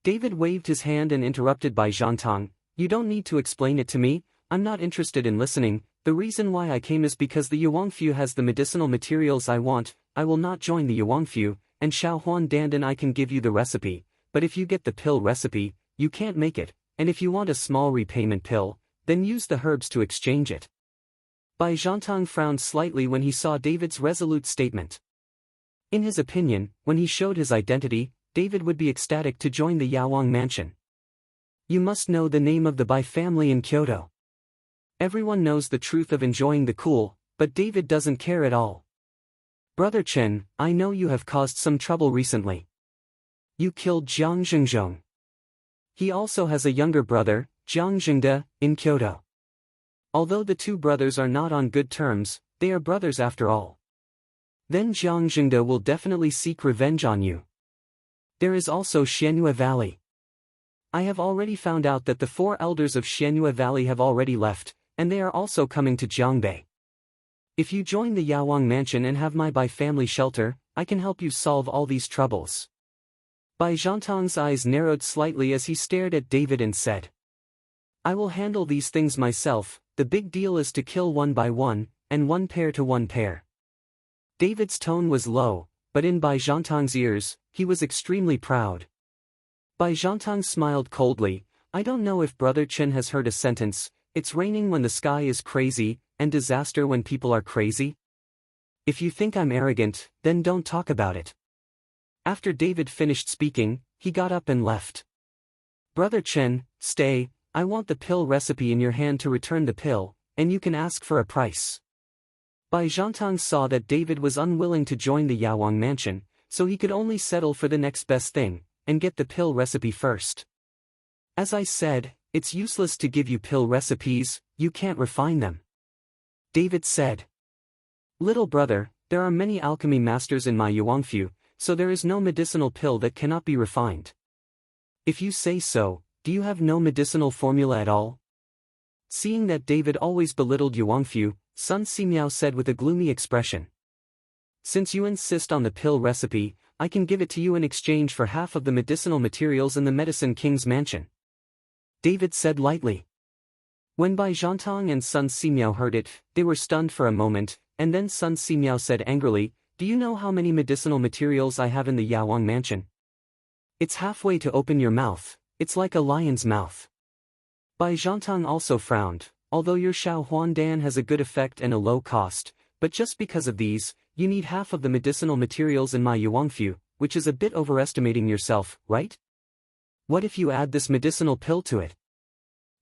S1: David waved his hand and interrupted Bai Zhantang, "You don't need to explain it to me, I'm not interested in listening. The reason why I came is because the Yuanfu has the medicinal materials I want. I will not join the Yuanfu, and Xiaohuan Dandan I can give you the recipe, but if you get the pill recipe, you can't make it, and if you want a small repayment pill, then use the herbs to exchange it." Bai Zhantang frowned slightly when he saw David's resolute statement. In his opinion, when he showed his identity, David would be ecstatic to join the Yaowang mansion. You must know the name of the Bai family in Kyoto. Everyone knows the truth of enjoying the cool, but David doesn't care at all. "Brother Chen, I know you have caused some trouble recently. You killed Jiang Zhengzhong. He also has a younger brother, Jiang Zhengde, in Kyoto. Although the two brothers are not on good terms, they are brothers after all. Then Jiang Zhengde will definitely seek revenge on you. There is also Xianyue Valley. I have already found out that the 4 elders of Xianyue Valley have already left, and they are also coming to Jiangbei. If you join the Yaowang mansion and have my Bai family shelter, I can help you solve all these troubles." Bai Zhantang's eyes narrowed slightly as he stared at David and said, "I will handle these things myself, the big deal is to kill one by one, and one pair to one pair." David's tone was low, but in Bai Zhantang's ears, he was extremely proud. Bai Zhantang smiled coldly, "I don't know if Brother Chen has heard a sentence, it's raining when the sky is crazy, and disaster when people are crazy. If you think I'm arrogant, then don't talk about it." After David finished speaking, he got up and left. "Brother Chen, stay, I want the pill recipe in your hand to return the pill, and you can ask for a price." Bai Zhantang saw that David was unwilling to join the Yaowang mansion, so he could only settle for the next best thing, and get the pill recipe first. "As I said, it's useless to give you pill recipes, you can't refine them," David said. "Little brother, there are many alchemy masters in my Yuanfu, so there is no medicinal pill that cannot be refined." "If you say so, do you have no medicinal formula at all?" Seeing that David always belittled Yuanfu, Sun Simiao said with a gloomy expression. "Since you insist on the pill recipe, I can give it to you in exchange for half of the medicinal materials in the Medicine King's mansion," David said lightly. When Bai Zhantang and Sun Simiao heard it, they were stunned for a moment, and then Sun Simiao said angrily, "Do you know how many medicinal materials I have in the Yaowang mansion? It's halfway to open your mouth, it's like a lion's mouth." Bai Zhantang also frowned, "Although your Xiaohuan has a good effect and a low cost, but just because of these, you need half of the medicinal materials in my Yuanfu, which is a bit overestimating yourself, right? What if you add this medicinal pill to it?"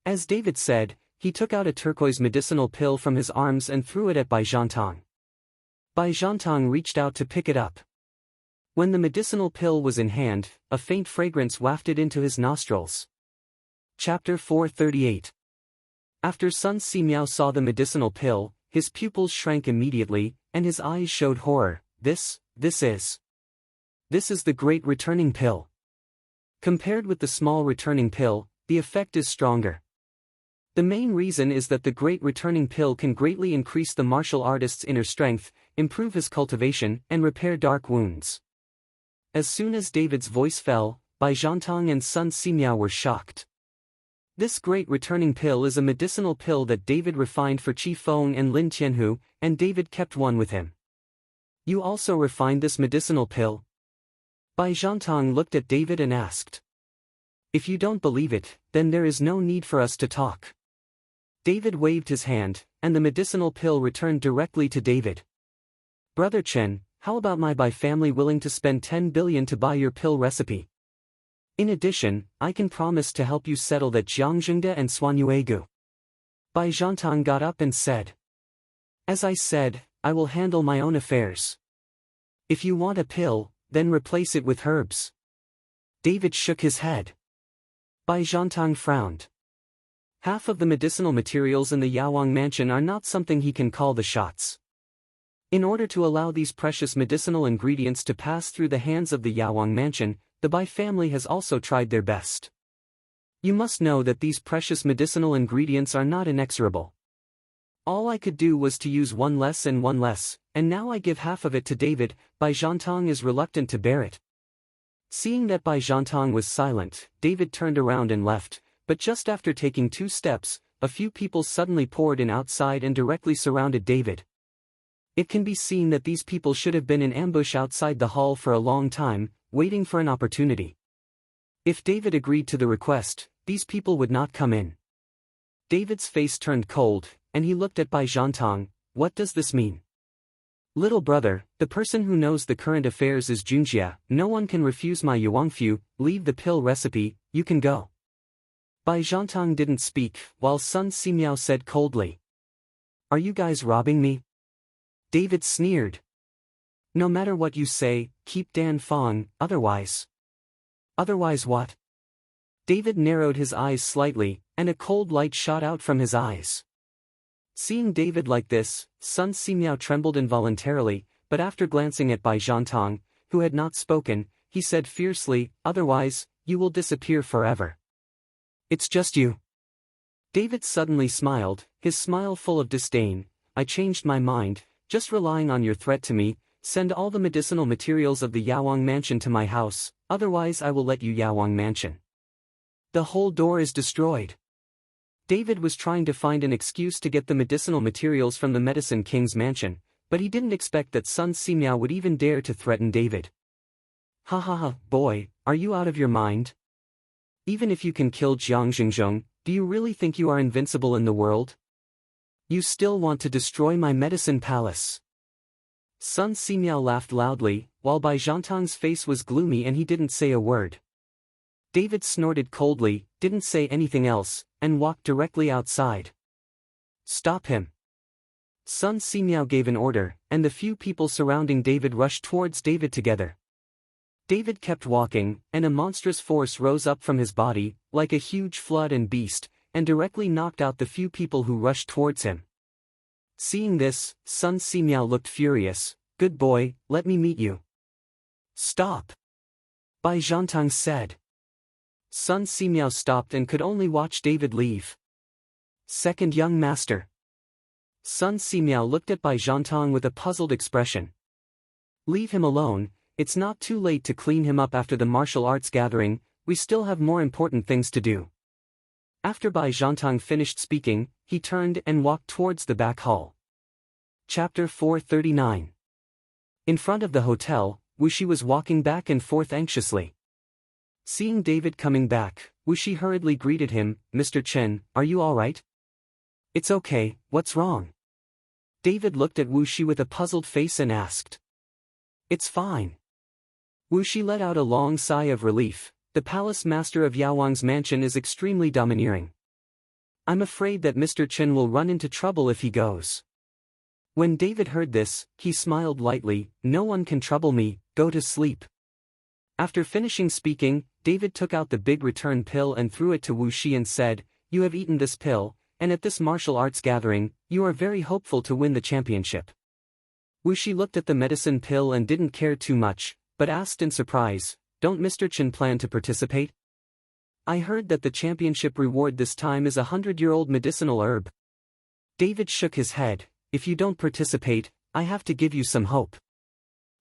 S1: As David said, he took out a turquoise medicinal pill from his arms and threw it at Bai Zhantang. Bai Zhantang reached out to pick it up. When the medicinal pill was in hand, a faint fragrance wafted into his nostrils. Chapter 438. After Sun Simiao saw the medicinal pill, his pupils shrank immediately, and his eyes showed horror. This is the great returning pill. Compared with the small returning pill, the effect is stronger. The main reason is that the great returning pill can greatly increase the martial artist's inner strength, improve his cultivation, and repair dark wounds. As soon as David's voice fell, Bai Zhantang and Sun Simiao were shocked. This great returning pill is a medicinal pill that David refined for Qi Feng and Lin Tianhu, and David kept one with him. "You also refined this medicinal pill?" Bai Zhantang looked at David and asked. "If you don't believe it, then there is no need for us to talk." David waved his hand, and the medicinal pill returned directly to David. "Brother Chen, How about my Bai family willing to spend 10 billion to buy your pill recipe? In addition, I can promise to help you settle that Jiangzhengde and Suanyuegu. Bai Zhantang got up and said. As I said, I will handle my own affairs. If you want a pill, then replace it with herbs. David shook his head. Bai Zhantang frowned. Half of the medicinal materials in the Yawang mansion are not something he can call the shots. In order to allow these precious medicinal ingredients to pass through the hands of the Yawang mansion, the Bai family has also tried their best. You must know that these precious medicinal ingredients are not inexorable. All I could do was to use one less, and now I give half of it to David. Bai Zhantang is reluctant to bear it. Seeing that Bai Zhantang was silent, David turned around and left, but just after taking 2 steps, a few people suddenly poured in outside and directly surrounded David. It can be seen that these people should have been in ambush outside the hall for a long time, waiting for an opportunity. If David agreed to the request, these people would not come in. David's face turned cold, and he looked at Bai Zhantang. What does this mean? Little brother, the person who knows the current affairs is Junjia. No one can refuse my Yuangfu. Leave the pill recipe, you can go. Bai Zhantang didn't speak, while Sun Simiao said coldly. Are you guys robbing me? David sneered. No matter what you say, keep Dan Fong, otherwise. Otherwise what? David narrowed his eyes slightly, and a cold light shot out from his eyes. Seeing David like this, Sun Simiao trembled involuntarily, but after glancing at Bai Zhantang, who had not spoken, he said fiercely, otherwise, you will disappear forever. It's just you. David suddenly smiled, his smile full of disdain. I changed my mind, just relying on your threat to me. Send all the medicinal materials of the Yawang mansion to my house, otherwise I will let you Yawang mansion. The whole door is destroyed. David was trying to find an excuse to get the medicinal materials from the Medicine King's mansion, but he didn't expect that Sun Simiao would even dare to threaten David. Ha ha ha, boy, are you out of your mind? Even if you can kill Jiang Xingzhong, do you really think you are invincible in the world? You still want to destroy my medicine palace. Sun Simiao laughed loudly, while Bai Zhantang's face was gloomy and he didn't say a word. David snorted coldly, didn't say anything else, and walked directly outside. Stop him. Sun Simiao gave an order, and the few people surrounding David rushed towards David together. David kept walking, and a monstrous force rose up from his body, like a huge flood and beast, and directly knocked out the few people who rushed towards him. Seeing this, Sun Simiao looked furious. Good boy, let me meet you. Stop. Bai Zhantang said. Sun Simiao stopped and could only watch David leave. Second young master. Sun Simiao looked at Bai Zhantang with a puzzled expression. Leave him alone, it's not too late to clean him up after the martial arts gathering, we still have more important things to do. After Bai Zhantang finished speaking, he turned and walked towards the back hall. Chapter 439. In front of the hotel, Wuxi was walking back and forth anxiously. Seeing David coming back, Wuxi hurriedly greeted him. Mr. Chen, are you all right? It's okay, what's wrong? David looked at Wuxi with a puzzled face and asked. It's fine. Wuxi let out a long sigh of relief. The palace master of Yawang's mansion is extremely domineering. I'm afraid that Mr. Chen will run into trouble if he goes. When David heard this, he smiled lightly. No one can trouble me, go to sleep. After finishing speaking, David took out the big return pill and threw it to Wuxi and said, You have eaten this pill, and at this martial arts gathering, you are very hopeful to win the championship. Wuxi looked at the medicine pill and didn't care too much, but asked in surprise, Don't Mr. Chen plan to participate? I heard that the championship reward this time is a 100-year-old medicinal herb. David shook his head. If you don't participate, I have to give you some hope.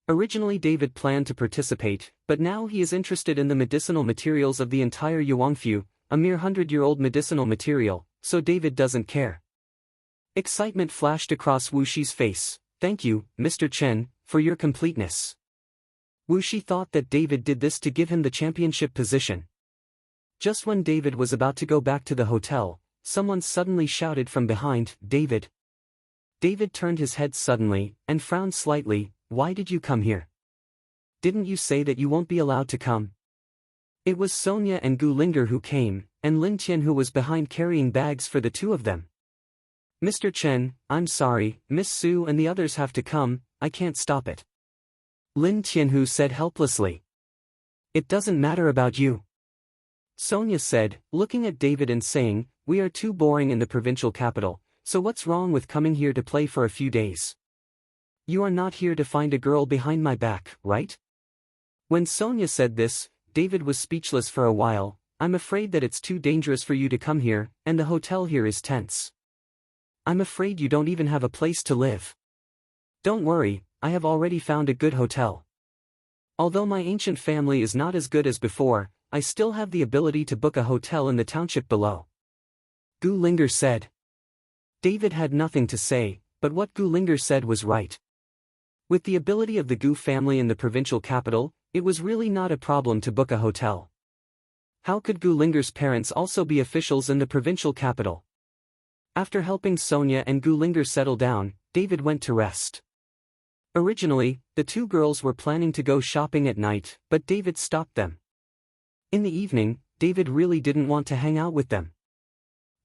S1: Originally David planned to participate, but now he is interested in the medicinal materials of the entire Yuangfu, a mere 100-year-old medicinal material, so David doesn't care. Excitement flashed across Wuxi's face. Thank you, Mr. Chen, for your completeness. Wuxi thought that David did this to give him the championship position. Just when David was about to go back to the hotel, someone suddenly shouted from behind, David. David turned his head suddenly, and frowned slightly. why did you come here? Didn't you say that you won't be allowed to come? It was Sonia and Gu Linger who came, and Lin Tian who was behind carrying bags for the two of them. Mr. Chen, I'm sorry, Miss Su and the others have to come, I can't stop it. Lin Tianhu said helplessly. It doesn't matter about you. Sonia said, looking at David and saying, we are too boring in the provincial capital, so what's wrong with coming here to play for a few days? You are not here to find a girl behind my back, right? When Sonia said this, David was speechless for a while. I'm afraid that it's too dangerous for you to come here, and the hotel here is tense. I'm afraid you don't even have a place to live. Don't worry, I have already found a good hotel. Although my ancient family is not as good as before, I still have the ability to book a hotel in the township below. Gu Linger said. David had nothing to say, but what Gu Linger said was right. With the ability of the Gu family in the provincial capital, it was really not a problem to book a hotel. How could Gu Linger's parents also be officials in the provincial capital? After helping Sonia and Gu Linger settle down, David went to rest. Originally, the two girls were planning to go shopping at night, but David stopped them. In the evening, David really didn't want to hang out with them.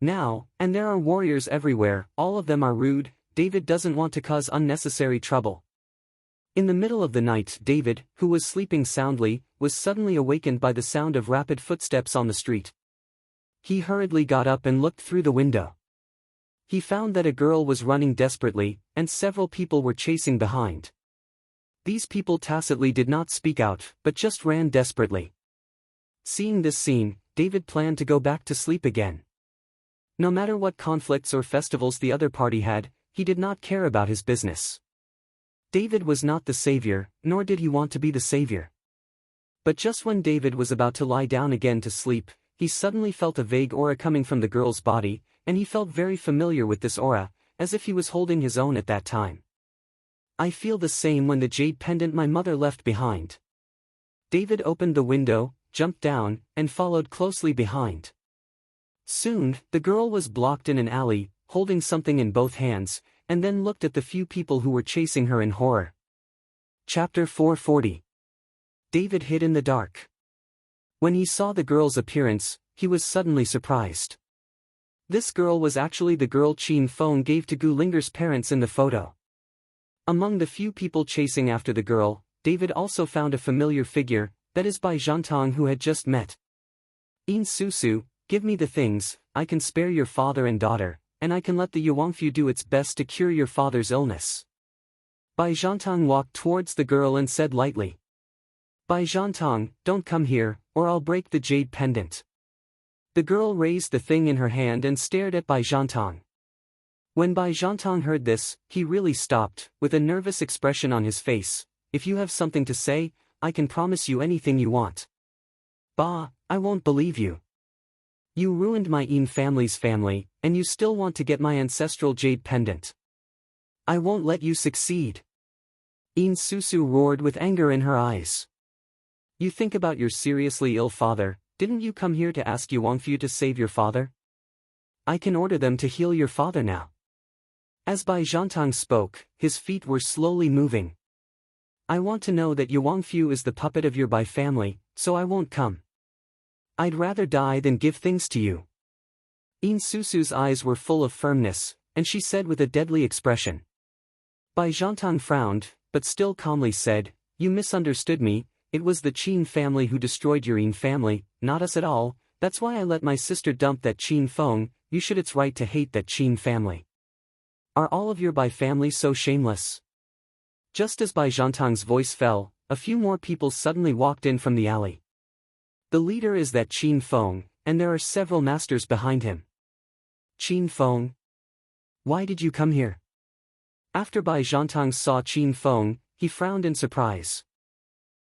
S1: Now, and there are warriors everywhere, all of them are rude, David doesn't want to cause unnecessary trouble. In the middle of the night, David, who was sleeping soundly, was suddenly awakened by the sound of rapid footsteps on the street. He hurriedly got up and looked through the window. He found that a girl was running desperately, and several people were chasing behind. These people tacitly did not speak out, but just ran desperately. Seeing this scene, David planned to go back to sleep again. No matter what conflicts or festivals the other party had, he did not care about his business. David was not the savior, nor did he want to be the savior. But just when David was about to lie down again to sleep, he suddenly felt a vague aura coming from the girl's body, and he felt very familiar with this aura, as if he was holding his own at that time. I feel the same when the jade pendant my mother left behind. David opened the window, jumped down, and followed closely behind. Soon, the girl was blocked in an alley, holding something in both hands, and then looked at the few people who were chasing her in horror. Chapter 440. David hid in the dark. When he saw the girl's appearance, he was suddenly surprised. This girl was actually the girl Qin Feng gave to Gu Linger's parents in the photo. Among the few people chasing after the girl, David also found a familiar figure, that is Bai Zhantang who had just met. In Susu, give me the things, I can spare your father and daughter, and I can let the Yuanfu do its best to cure your father's illness. Bai Zhantang walked towards the girl and said lightly. Bai Zhantang, don't come here, or I'll break the jade pendant. The girl raised the thing in her hand and stared at Bai Zhantang. When Bai Zhantang heard this, he really stopped, with a nervous expression on his face. If you have something to say, I can promise you anything you want. Bah, I won't believe you. You ruined my Yin family's family, and you still want to get my ancestral jade pendant. I won't let you succeed. Yin Susu roared with anger in her eyes. You think about your seriously ill father, didn't you come here to ask Yuanfu to save your father? I can order them to heal your father now. As Bai Zhantang spoke, his feet were slowly moving. I want to know that Yuanfu is the puppet of your Bai family, so I won't come. I'd rather die than give things to you. Yin Susu's eyes were full of firmness, and she said with a deadly expression. Bai Zhantang frowned, but still calmly said, You misunderstood me, it was the Qin family who destroyed your Yin family, not us at all, that's why I let my sister dump that Qin Feng, you should it's right to hate that Qin family. Are all of your Bai family so shameless? Just as Bai Zhantang's voice fell, a few more people suddenly walked in from the alley. The leader is that Qin Feng, and there are several masters behind him. Qin Feng? Why did you come here? After Bai Zhantang saw Qin Feng, he frowned in surprise.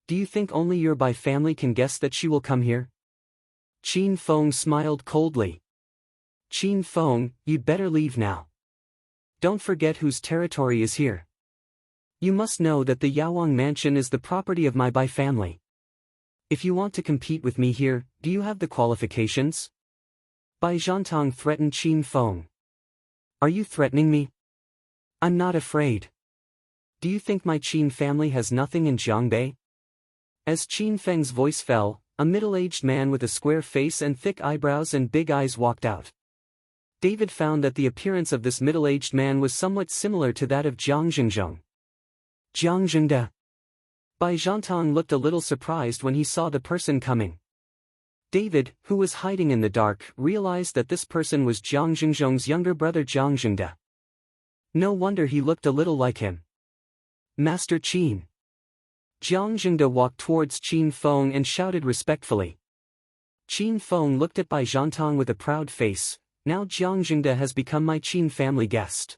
S1: Do you think only your Bai family can guess that she will come here? Qin Feng smiled coldly. Qin Feng, you'd better leave now. Don't forget whose territory is here. You must know that the Yawang mansion is the property of my Bai family. If you want to compete with me here, do you have the qualifications? Bai Zhantang threatened Qin Feng. Are you threatening me? I'm not afraid. Do you think my Qin family has nothing in Jiangbei? As Qin Feng's voice fell, a middle-aged man with a square face and thick eyebrows and big eyes walked out. David found that the appearance of this middle-aged man was somewhat similar to that of Jiang Zhengzheng. Jiang Zhengde. Bai Zhantang looked a little surprised when he saw the person coming. David, who was hiding in the dark, realized that this person was Jiang Zhengzheng's younger brother Jiang Zhengde. No wonder he looked a little like him. Master Qin. Jiang Zhengde walked towards Qin Feng and shouted respectfully. Qin Feng looked at Bai Zhantang with a proud face. Now Jiang Zhengde has become my Qin family guest.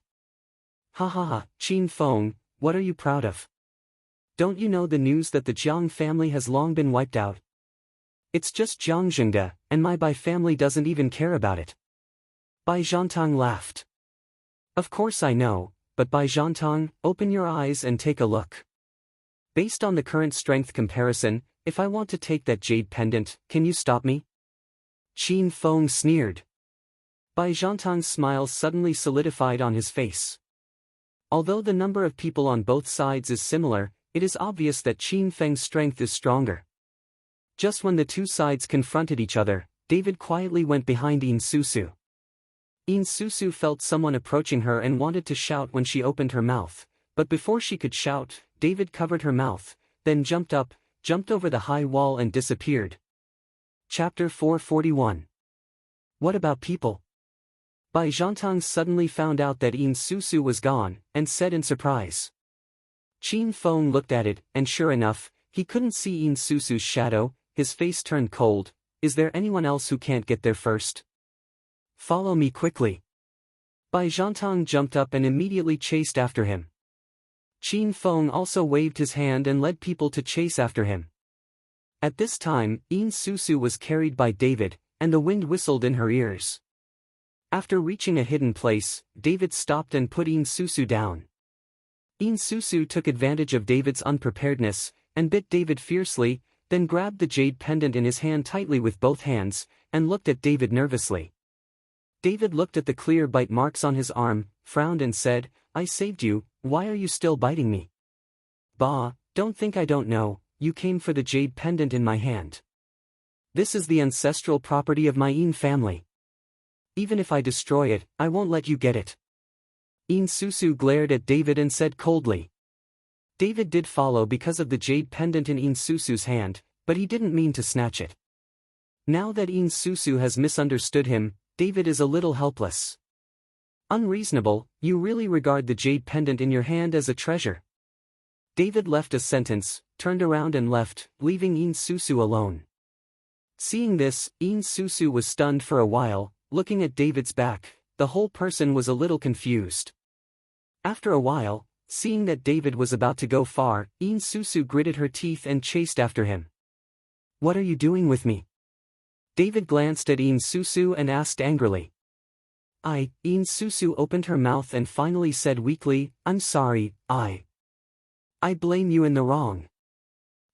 S1: Ha ha ha, Qin Feng, what are you proud of? Don't you know the news that the Jiang family has long been wiped out? It's just Jiang Zhengde, and my Bai family doesn't even care about it. Bai Zhantang laughed. Of course I know, but Bai Zhantang, open your eyes and take a look. Based on the current strength comparison, if I want to take that jade pendant, can you stop me? Qin Feng sneered. Bai Zhantang's smile suddenly solidified on his face. Although the number of people on both sides is similar, it is obvious that Qin Feng's strength is stronger. Just when the two sides confronted each other, David quietly went behind Yin Susu. Yin Susu felt someone approaching her and wanted to shout when she opened her mouth, but before she could shout, David covered her mouth, then jumped over the high wall and disappeared. Chapter 441. What about people? Bai Zhantang suddenly found out that Yin Susu was gone, and said in surprise. Qin Feng looked at it, and sure enough, he couldn't see Yin Susu's shadow. His face turned cold. Is there anyone else who can't get there first? Follow me quickly. Bai Zhantang jumped up and immediately chased after him. Qin Feng also waved his hand and led people to chase after him. At this time, Yin Susu was carried by David, and the wind whistled in her ears. After reaching a hidden place, David stopped and put Yin Susu down. Yin Susu took advantage of David's unpreparedness, and bit David fiercely, then grabbed the jade pendant in his hand tightly with both hands, and looked at David nervously. David looked at the clear bite marks on his arm, frowned and said, I saved you, why are you still biting me? Bah, don't think I don't know, you came for the jade pendant in my hand. This is the ancestral property of my Yin family. Even if I destroy it, I won't let you get it. Yin Susu glared at David and said coldly. David did follow because of the jade pendant in Yin Susu's hand, but he didn't mean to snatch it. Now that Yin Susu has misunderstood him, David is a little helpless. Unreasonable, you really regard the jade pendant in your hand as a treasure. David left a sentence, turned around and left, leaving Yin Susu alone. Seeing this, Yin Susu was stunned for a while. Looking at David's back, the whole person was a little confused. After a while, seeing that David was about to go far, Yin Susu gritted her teeth and chased after him. What are you doing with me? David glanced at Yin Susu and asked angrily. Yin Susu opened her mouth and finally said weakly, I'm sorry, I blame you in the wrong.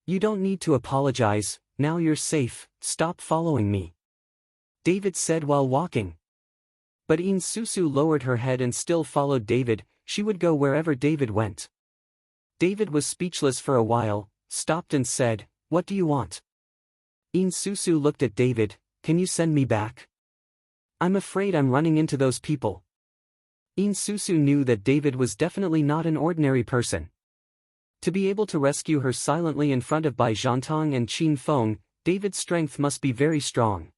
S1: You don't need to apologize, now you're safe, stop following me. David said while walking. But Yin Susu lowered her head and still followed David. She would go wherever David went. David was speechless for a while, stopped and said, What do you want? Yin Susu looked at David, Can you send me back? I'm afraid I'm running into those people. Yin Susu knew that David was definitely not an ordinary person. To be able to rescue her silently in front of Bai Zhantang and Qin Feng, David's strength must be very strong.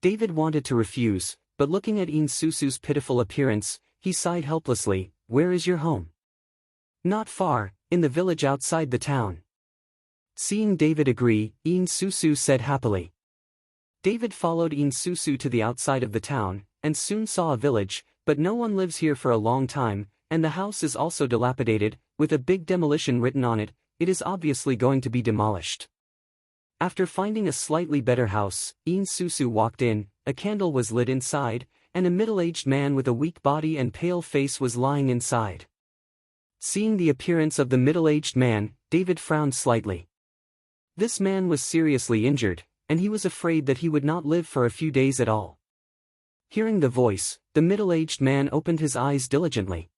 S1: David wanted to refuse, but looking at Yin Susu's pitiful appearance, he sighed helplessly. Where is your home? Not far, in the village outside the town. Seeing David agree, Yin Susu said happily. David followed Yin Susu to the outside of the town, and soon saw a village, but no one lives here for a long time, and the house is also dilapidated, with a big demolition written on it. It is obviously going to be demolished. After finding a slightly better house, Yin Susu walked in. A candle was lit inside, and a middle-aged man with a weak body and pale face was lying inside. Seeing the appearance of the middle-aged man, David frowned slightly. This man was seriously injured, and he was afraid that he would not live for a few days at all. Hearing the voice, the middle-aged man opened his eyes diligently.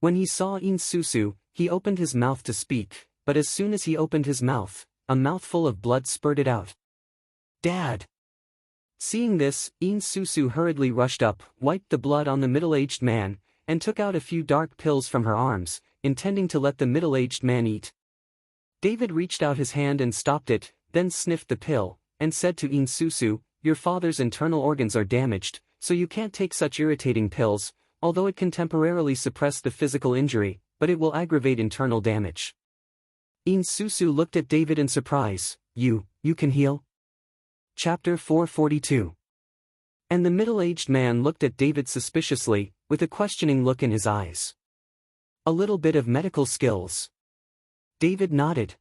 S1: When he saw Yin Susu, he opened his mouth to speak, but as soon as he opened his mouth, a mouthful of blood spurted out. Dad! Seeing this, Susu hurriedly rushed up, wiped the blood on the middle-aged man, and took out a few dark pills from her arms, intending to let the middle-aged man eat. David reached out his hand and stopped it, then sniffed the pill, and said to Susu, "Your father's internal organs are damaged, so you can't take such irritating pills, although it can temporarily suppress the physical injury, but it will aggravate internal damage." Susu looked at David in surprise. You can heal?" Chapter 442. And the middle-aged man looked at David suspiciously, with a questioning look in his eyes. "A little bit of medical skills." David nodded.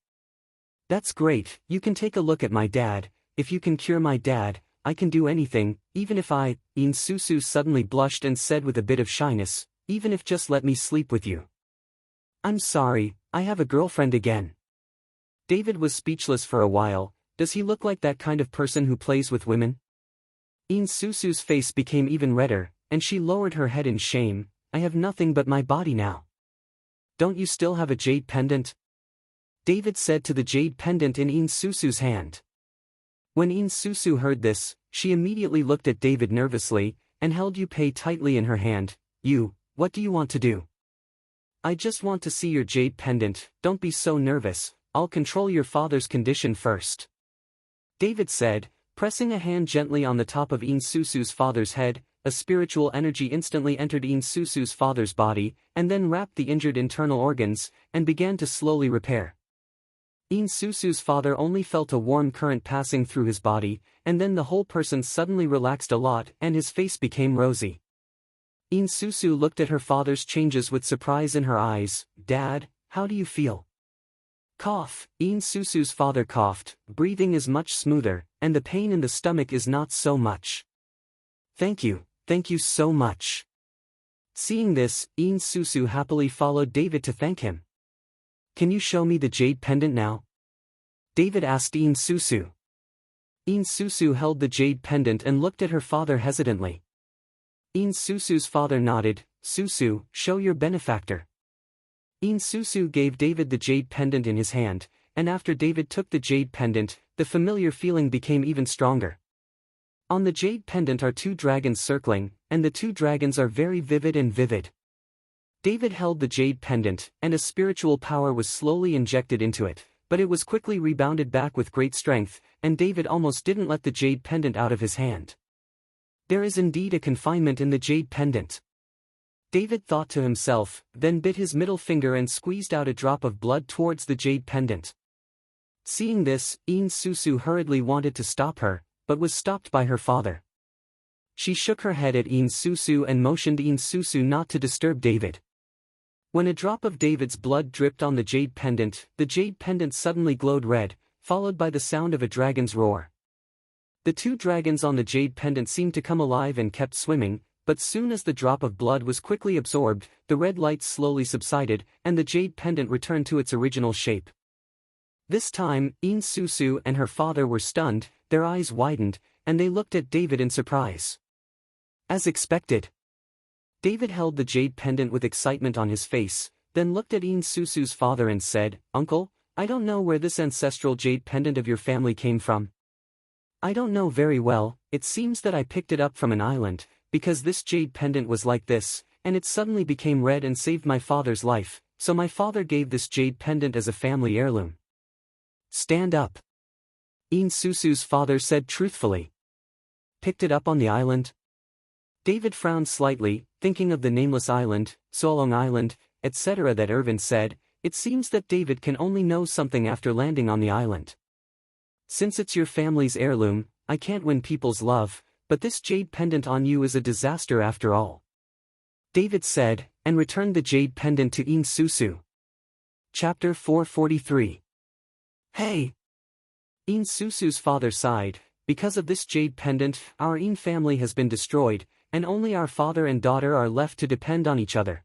S1: "That's great, you can take a look at my dad. If you can cure my dad, I can do anything, even if Susu suddenly blushed and said with a bit of shyness, "Even if just let me sleep with you." "I'm sorry, I have a girlfriend again." David was speechless for a while. Does he look like that kind of person who plays with women? Susu's face became even redder, and she lowered her head in shame. "I have nothing but my body now." "Don't you still have a jade pendant?" David said to the jade pendant in Susu's hand. When Susu heard this, she immediately looked at David nervously, and held Pei tightly in her hand. What do you want to do?" "I just want to see your jade pendant. Don't be so nervous, I'll control your father's condition first," David said, pressing a hand gently on the top of Susu's father's head. A spiritual energy instantly entered Susu's father's body, and then wrapped the injured internal organs, and began to slowly repair. Susu's father only felt a warm current passing through his body, and then the whole person suddenly relaxed a lot and his face became rosy. Susu looked at her father's changes with surprise in her eyes. "Dad, how do you feel?" Cough. Susu's father coughed. "Breathing is much smoother, and the pain in the stomach is not so much." Thank you so much." Seeing this, Susu happily followed David to thank him. "Can you show me the jade pendant now?" David asked Susu. Susu held the jade pendant and looked at her father hesitantly. Susu's father nodded. "Susu, show your benefactor." Susu gave David the jade pendant in his hand, and after David took the jade pendant, the familiar feeling became even stronger. On the jade pendant are two dragons circling, and the two dragons are very vivid. David held the jade pendant, and a spiritual power was slowly injected into it, but it was quickly rebounded back with great strength, and David almost didn't let the jade pendant out of his hand. There is indeed a confinement in the jade pendant, David thought to himself, then bit his middle finger and squeezed out a drop of blood towards the jade pendant. Seeing this, Susu hurriedly wanted to stop her, but was stopped by her father. She shook her head at Susu and motioned Susu not to disturb David. When a drop of David's blood dripped on the jade pendant suddenly glowed red, followed by the sound of a dragon's roar. The two dragons on the jade pendant seemed to come alive and kept swimming, but soon as the drop of blood was quickly absorbed, the red lights slowly subsided, and the jade pendant returned to its original shape. This time, Susu and her father were stunned, their eyes widened, and they looked at David in surprise. As expected, David held the jade pendant with excitement on his face, then looked at Susu's father and said, "Uncle, I don't know where this ancestral jade pendant of your family came from." "I don't know very well, it seems that I picked it up from an island, because this jade pendant was like this, and it suddenly became red and saved my father's life, so my father gave this jade pendant as a family heirloom." "Stand up," Susu's father said truthfully. "Picked it up on the island?" David frowned slightly, thinking of the nameless island, Solong Island, etc. that Irvin said. It seems that David can only know something after landing on the island. "Since it's your family's heirloom, I can't win people's love, but this jade pendant on you is a disaster after all," David said, and returned the jade pendant to Susu. Chapter 443. "Hey!" Susu's father sighed. "Because of this jade pendant, our family has been destroyed, and only our father and daughter are left to depend on each other."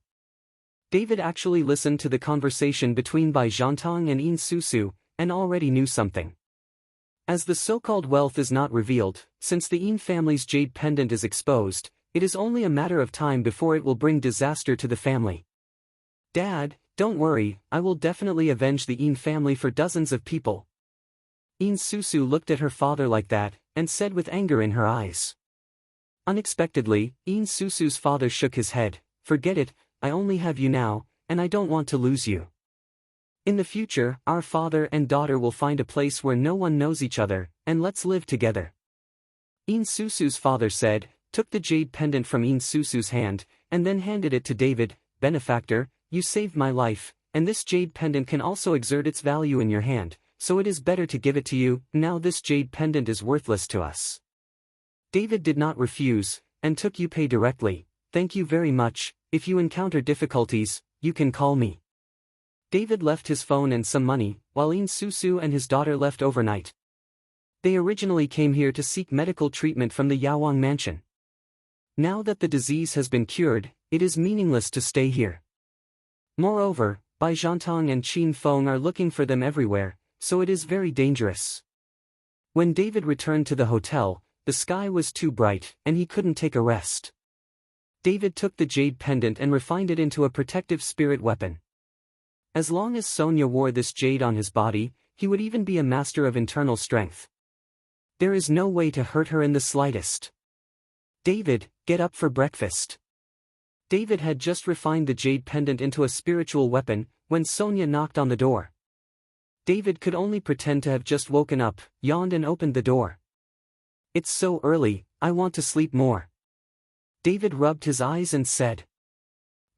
S1: David actually listened to the conversation between Bai Zhantang and Susu, and already knew something. As the so-called wealth is not revealed, since the family's jade pendant is exposed, it is only a matter of time before it will bring disaster to the family. "Dad, Don't worry, I will definitely avenge the Yin family for dozens of people. Yin Susu looked at her father like that, and said with anger in her eyes. Unexpectedly, Yin Susu's father shook his head. Forget it, I only have you now, and I don't want to lose you. In the future, our father and daughter will find a place where no one knows each other, and let's live together. Yin Susu's father said, took the jade pendant from Yin Susu's hand, and then handed it to David. Benefactor, you saved my life, and this jade pendant can also exert its value in your hand, so it is better to give it to you. Now this jade pendant is worthless to us. David did not refuse, and took Yupei directly. Thank you very much, if you encounter difficulties, you can call me. David left his phone and some money, while Yin Susu and his daughter left overnight. They originally came here to seek medical treatment from the Yawang mansion. Now that the disease has been cured, it is meaningless to stay here. Moreover, Bai Zhantong and Qin Feng are looking for them everywhere, so it is very dangerous. When David returned to the hotel, the sky was too bright, and he couldn't take a rest. David took the jade pendant and refined it into a protective spirit weapon. As long as Sonia wore this jade on his body, he would even be a master of internal strength. There is no way to hurt her in the slightest. David, get up for breakfast. David had just refined the jade pendant into a spiritual weapon, when Sonia knocked on the door. David could only pretend to have just woken up, yawned and opened the door. It's so early, I want to sleep more. David rubbed his eyes and said.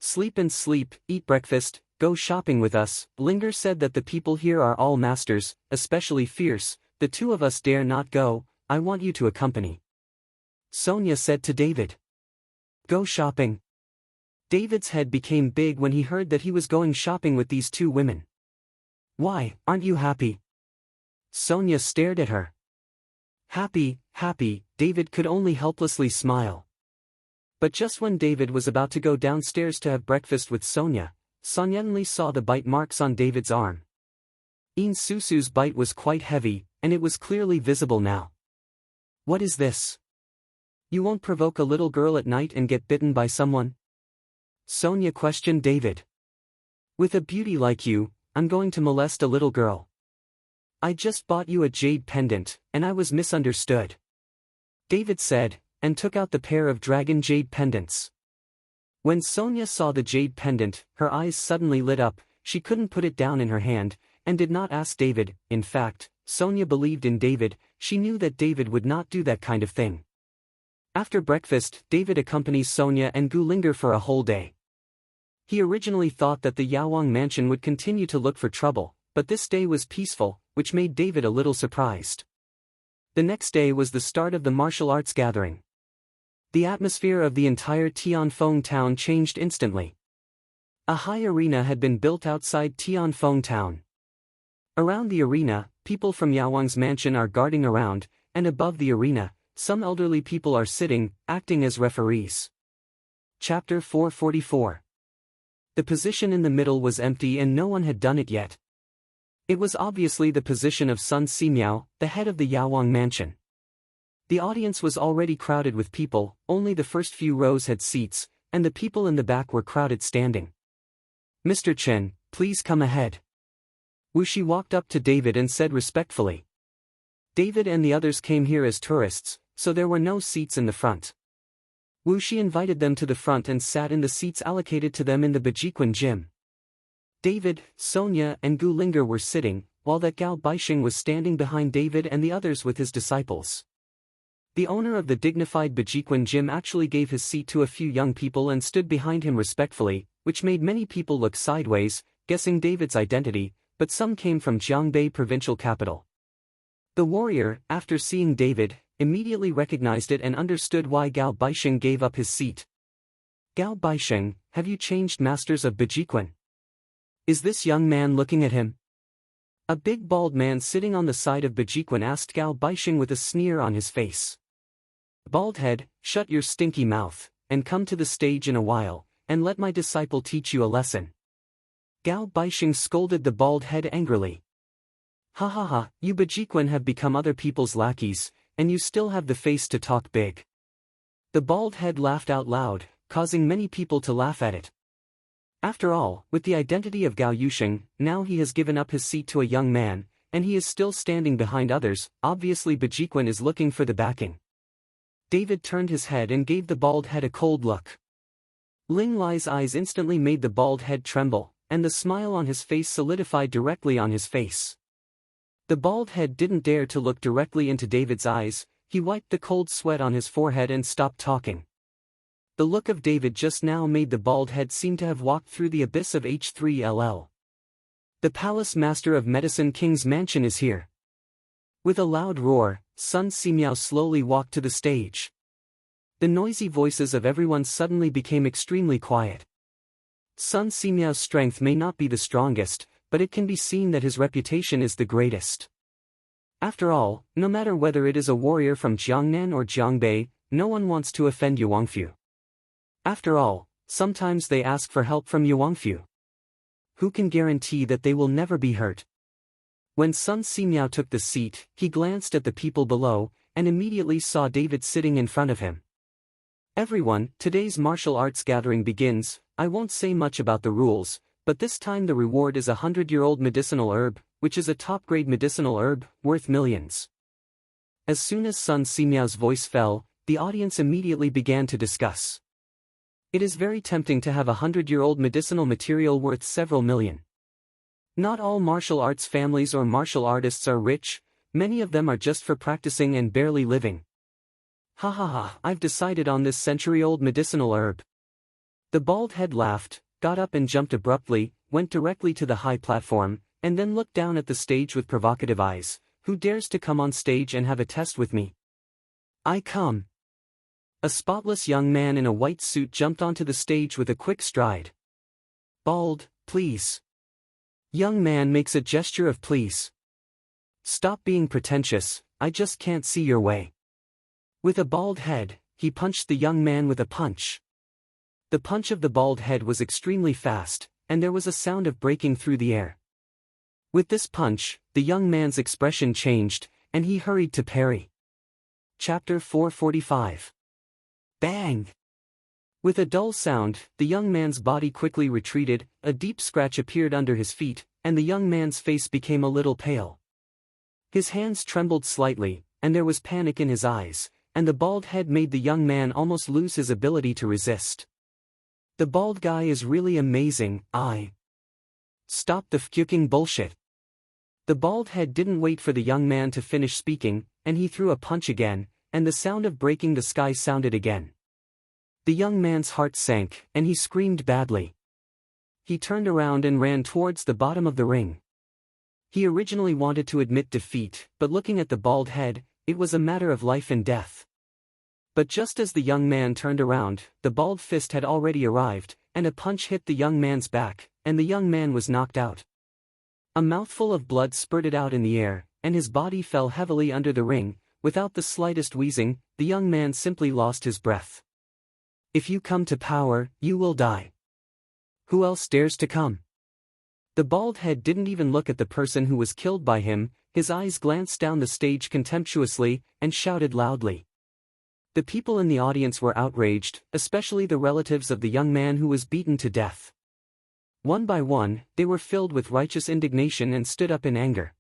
S1: Sleep and sleep, eat breakfast, go shopping with us. Linger said that the people here are all masters, especially fierce. The two of us dare not go, I want you to accompany. Sonia said to David. Go shopping. David's head became big when he heard that he was going shopping with these two women. Why, aren't you happy? Sonia stared at her. Happy, happy, David could only helplessly smile. But just when David was about to go downstairs to have breakfast with Sonia, suddenly saw the bite marks on David's arm. Yin Susu's bite was quite heavy, and it was clearly visible now. What is this? You won't provoke a little girl at night and get bitten by someone? Sonia questioned David. With a beauty like you, I'm going to molest a little girl. I just bought you a jade pendant, and I was misunderstood. David said, and took out the pair of dragon jade pendants. When Sonia saw the jade pendant, her eyes suddenly lit up. She couldn't put it down in her hand, and did not ask David. In fact, Sonia believed in David. She knew that David would not do that kind of thing. After breakfast, David accompanies Sonia and Gu linger for a whole day. He originally thought that the Yawang mansion would continue to look for trouble, but this day was peaceful, which made David a little surprised. The next day was the start of the martial arts gathering. The atmosphere of the entire Tianfeng town changed instantly. A high arena had been built outside Tianfeng town. Around the arena, people from Yawang's mansion are guarding around, and above the arena, some elderly people are sitting, acting as referees. Chapter 444. The position in the middle was empty and no one had done it yet. It was obviously the position of Sun Simiao, the head of the Yawang mansion. The audience was already crowded with people, only the first few rows had seats, and the people in the back were crowded standing. Mr. Chen, please come ahead. Wu Shi walked up to David and said respectfully. David and the others came here as tourists, so there were no seats in the front. Wu Shi invited them to the front and sat in the seats allocated to them in the Bajiquan gym. David, Sonia and Gu Linger were sitting, while that Gao Baixing was standing behind David and the others with his disciples. The owner of the dignified Bajiquan gym actually gave his seat to a few young people and stood behind him respectfully, which made many people look sideways, guessing David's identity, but some came from Jiangbei provincial capital. The warrior, after seeing David, immediately recognized it and understood why Gao Baixing gave up his seat. Gao Baixing, have you changed masters of Bajiquan? Is this young man looking at him? A big bald man sitting on the side of Bajiquan asked Gao Baixing with a sneer on his face. Baldhead, shut your stinky mouth, and come to the stage in a while, and let my disciple teach you a lesson. Gao Baixing scolded the bald head angrily. Ha ha ha, you Bajiquan have become other people's lackeys, and you still have the face to talk big. The bald head laughed out loud, causing many people to laugh at it. After all, with the identity of Gao Yusheng, now he has given up his seat to a young man, and he is still standing behind others. Obviously Bajiquan is looking for the backing. David turned his head and gave the bald head a cold look. Ling Lai's eyes instantly made the bald head tremble, and the smile on his face solidified directly on his face. The bald head didn't dare to look directly into David's eyes. He wiped the cold sweat on his forehead and stopped talking. The look of David just now made the bald head seem to have walked through the abyss of H3LL. The Palace Master of Medicine King's mansion is here. With a loud roar, Sun Simiao slowly walked to the stage. The noisy voices of everyone suddenly became extremely quiet. Sun Simiao's strength may not be the strongest, but it can be seen that his reputation is the greatest. After all, no matter whether it is a warrior from Jiangnan or Jiangbei, no one wants to offend Yuangfu. After all, sometimes they ask for help from Yuangfu. Who can guarantee that they will never be hurt? When Sun Simiao took the seat, he glanced at the people below, and immediately saw David sitting in front of him. Everyone, today's martial arts gathering begins. I won't say much about the rules, but this time the reward is a 100-year-old medicinal herb, which is a top-grade medicinal herb, worth millions. As soon as Sun Simiao's voice fell, the audience immediately began to discuss. It is very tempting to have a 100-year-old medicinal material worth several million. Not all martial arts families or martial artists are rich, many of them are just for practicing and barely living. Ha ha ha, I've decided on this century-old medicinal herb. The bald head laughed, got up and jumped abruptly, went directly to the high platform, and then looked down at the stage with provocative eyes. Who dares to come on stage and have a test with me? I come. A spotless young man in a white suit jumped onto the stage with a quick stride. Bald, please. Young man makes a gesture of please. Stop being pretentious, I just can't see your way. With a bald head, he punched the young man with a punch. The punch of the bald head was extremely fast, and there was a sound of breaking through the air. With this punch, the young man's expression changed, and he hurried to parry. Chapter 445. Bang! With a dull sound, the young man's body quickly retreated, a deep scratch appeared under his feet, and the young man's face became a little pale. His hands trembled slightly, and there was panic in his eyes, and the bald head made the young man almost lose his ability to resist. The bald guy is really amazing. Stop the fucking bullshit. The bald head didn't wait for the young man to finish speaking, and he threw a punch again, and the sound of breaking the sky sounded again. The young man's heart sank, and he screamed badly. He turned around and ran towards the bottom of the ring. He originally wanted to admit defeat, but looking at the bald head, it was a matter of life and death. But just as the young man turned around, the bald fist had already arrived, and a punch hit the young man's back, and the young man was knocked out. A mouthful of blood spurted out in the air, and his body fell heavily under the ring. Without the slightest wheezing, the young man simply lost his breath. If you come to power, you will die. Who else dares to come? The bald head didn't even look at the person who was killed by him, his eyes glanced down the stage contemptuously, and shouted loudly. The people in the audience were outraged, especially the relatives of the young man who was beaten to death. One by one, they were filled with righteous indignation and stood up in anger.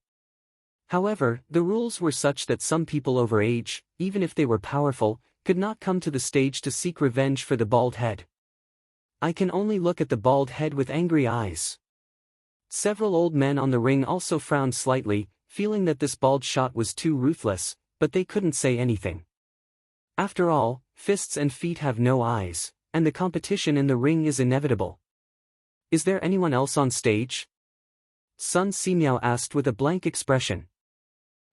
S1: However, the rules were such that some people over age, even if they were powerful, could not come to the stage to seek revenge for the bald head. I can only look at the bald head with angry eyes. Several old men on the ring also frowned slightly, feeling that this bald shot was too ruthless, but they couldn't say anything. After all, fists and feet have no eyes, and the competition in the ring is inevitable. Is there anyone else on stage? Sun Simiao asked with a blank expression.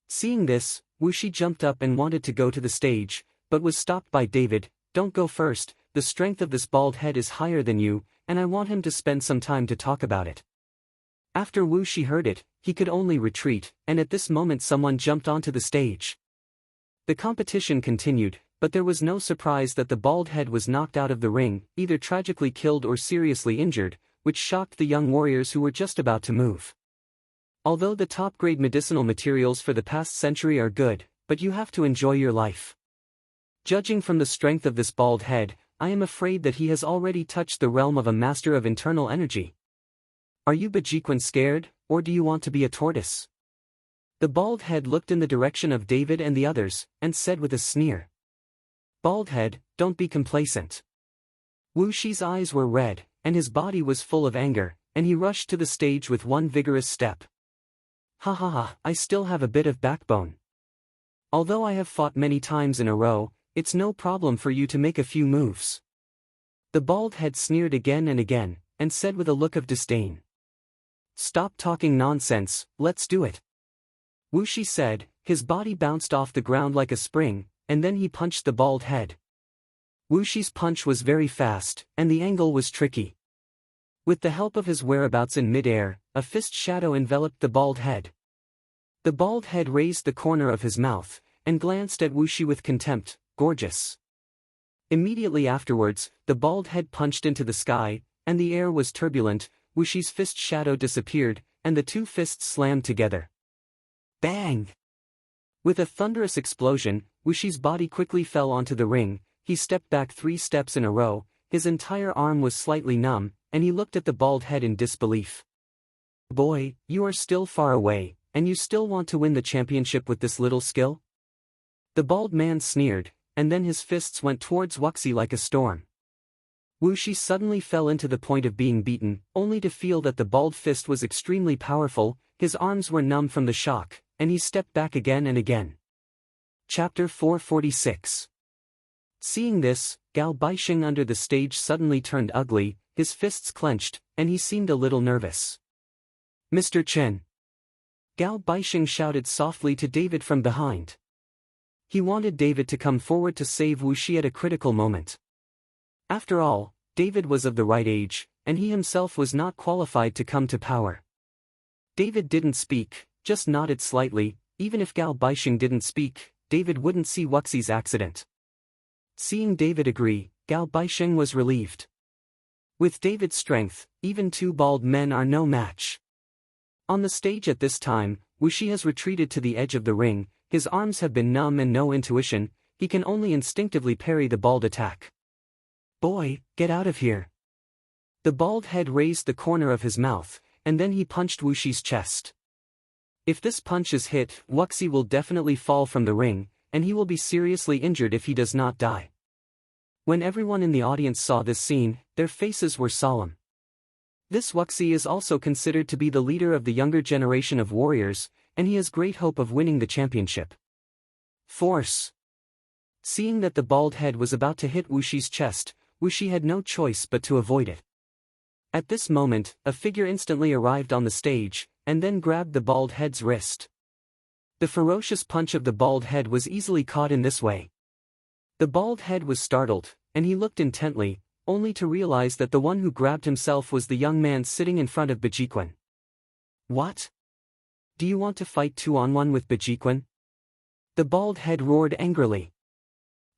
S1: Seeing this, Wuxi jumped up and wanted to go to the stage, but was stopped by David. Don't go first, the strength of this bald head is higher than you, and I want him to spend some time to talk about it. After Wuxi heard it, he could only retreat, and at this moment someone jumped onto the stage. The competition continued, but there was no surprise that the bald head was knocked out of the ring, either tragically killed or seriously injured, which shocked the young warriors who were just about to move. Although the top-grade medicinal materials for the past century are good, but you have to enjoy your life. Judging from the strength of this bald head, I am afraid that he has already touched the realm of a master of internal energy. Are you Bejequin scared, or do you want to be a tortoise? The bald head looked in the direction of David and the others, and said with a sneer. Bald head, don't be complacent. Wu Shi's eyes were red, and his body was full of anger, and he rushed to the stage with one vigorous step. Ha ha ha, I still have a bit of backbone. Although I have fought many times in a row, it's no problem for you to make a few moves. The bald head sneered again and again, and said with a look of disdain. Stop talking nonsense, let's do it. Wu Shi said, his body bounced off the ground like a spring, and then he punched the bald head. Wu Shi's punch was very fast, and the angle was tricky. With the help of his whereabouts in mid-air, a fist shadow enveloped the bald head. The bald head raised the corner of his mouth, and glanced at Wu Shi with contempt. Gorgeous. Immediately afterwards, the bald head punched into the sky, and the air was turbulent. Wu Shi's fist shadow disappeared, and the two fists slammed together. Bang! With a thunderous explosion, Wu Shi's body quickly fell onto the ring. He stepped back 3 steps in a row, his entire arm was slightly numb, and he looked at the bald head in disbelief. Boy, you are still far away, and you still want to win the championship with this little skill? The bald man sneered, and then his fists went towards Wuxi like a storm. Wu Shi suddenly fell into the point of being beaten, only to feel that the bald fist was extremely powerful. His arms were numb from the shock, and he stepped back again and again. Chapter 446. Seeing this, Gao Baixing under the stage suddenly turned ugly, his fists clenched, and he seemed a little nervous. Mr. Chen. Gao Baixing shouted softly to David from behind. He wanted David to come forward to save Wu Shi at a critical moment. After all, David was of the right age, and he himself was not qualified to come to power. David didn't speak, just nodded slightly. Even if Gao Baixing didn't speak, David wouldn't see Wuxi's accident. Seeing David agree, Gao Baixing was relieved. With David's strength, even 2 bald men are no match. On the stage at this time, Wu Shi has retreated to the edge of the ring, his arms have been numb and no intuition, he can only instinctively parry the bald attack. Boy, get out of here. The bald head raised the corner of his mouth, and then he punched Wu Shi's chest. If this punch is hit, Wuxi will definitely fall from the ring, and he will be seriously injured if he does not die. When everyone in the audience saw this scene, their faces were solemn. This Wuxi is also considered to be the leader of the younger generation of warriors, and he has great hope of winning the championship. Force. Seeing that the bald head was about to hit Wu Shi's chest, Wu Shi had no choice but to avoid it. At this moment, a figure instantly arrived on the stage, and then grabbed the bald head's wrist. The ferocious punch of the bald head was easily caught in this way. The bald head was startled, and he looked intently, only to realize that the one who grabbed himself was the young man sitting in front of Bejequin. What? Do you want to fight 2-on-1 with Bejequin? The bald head roared angrily.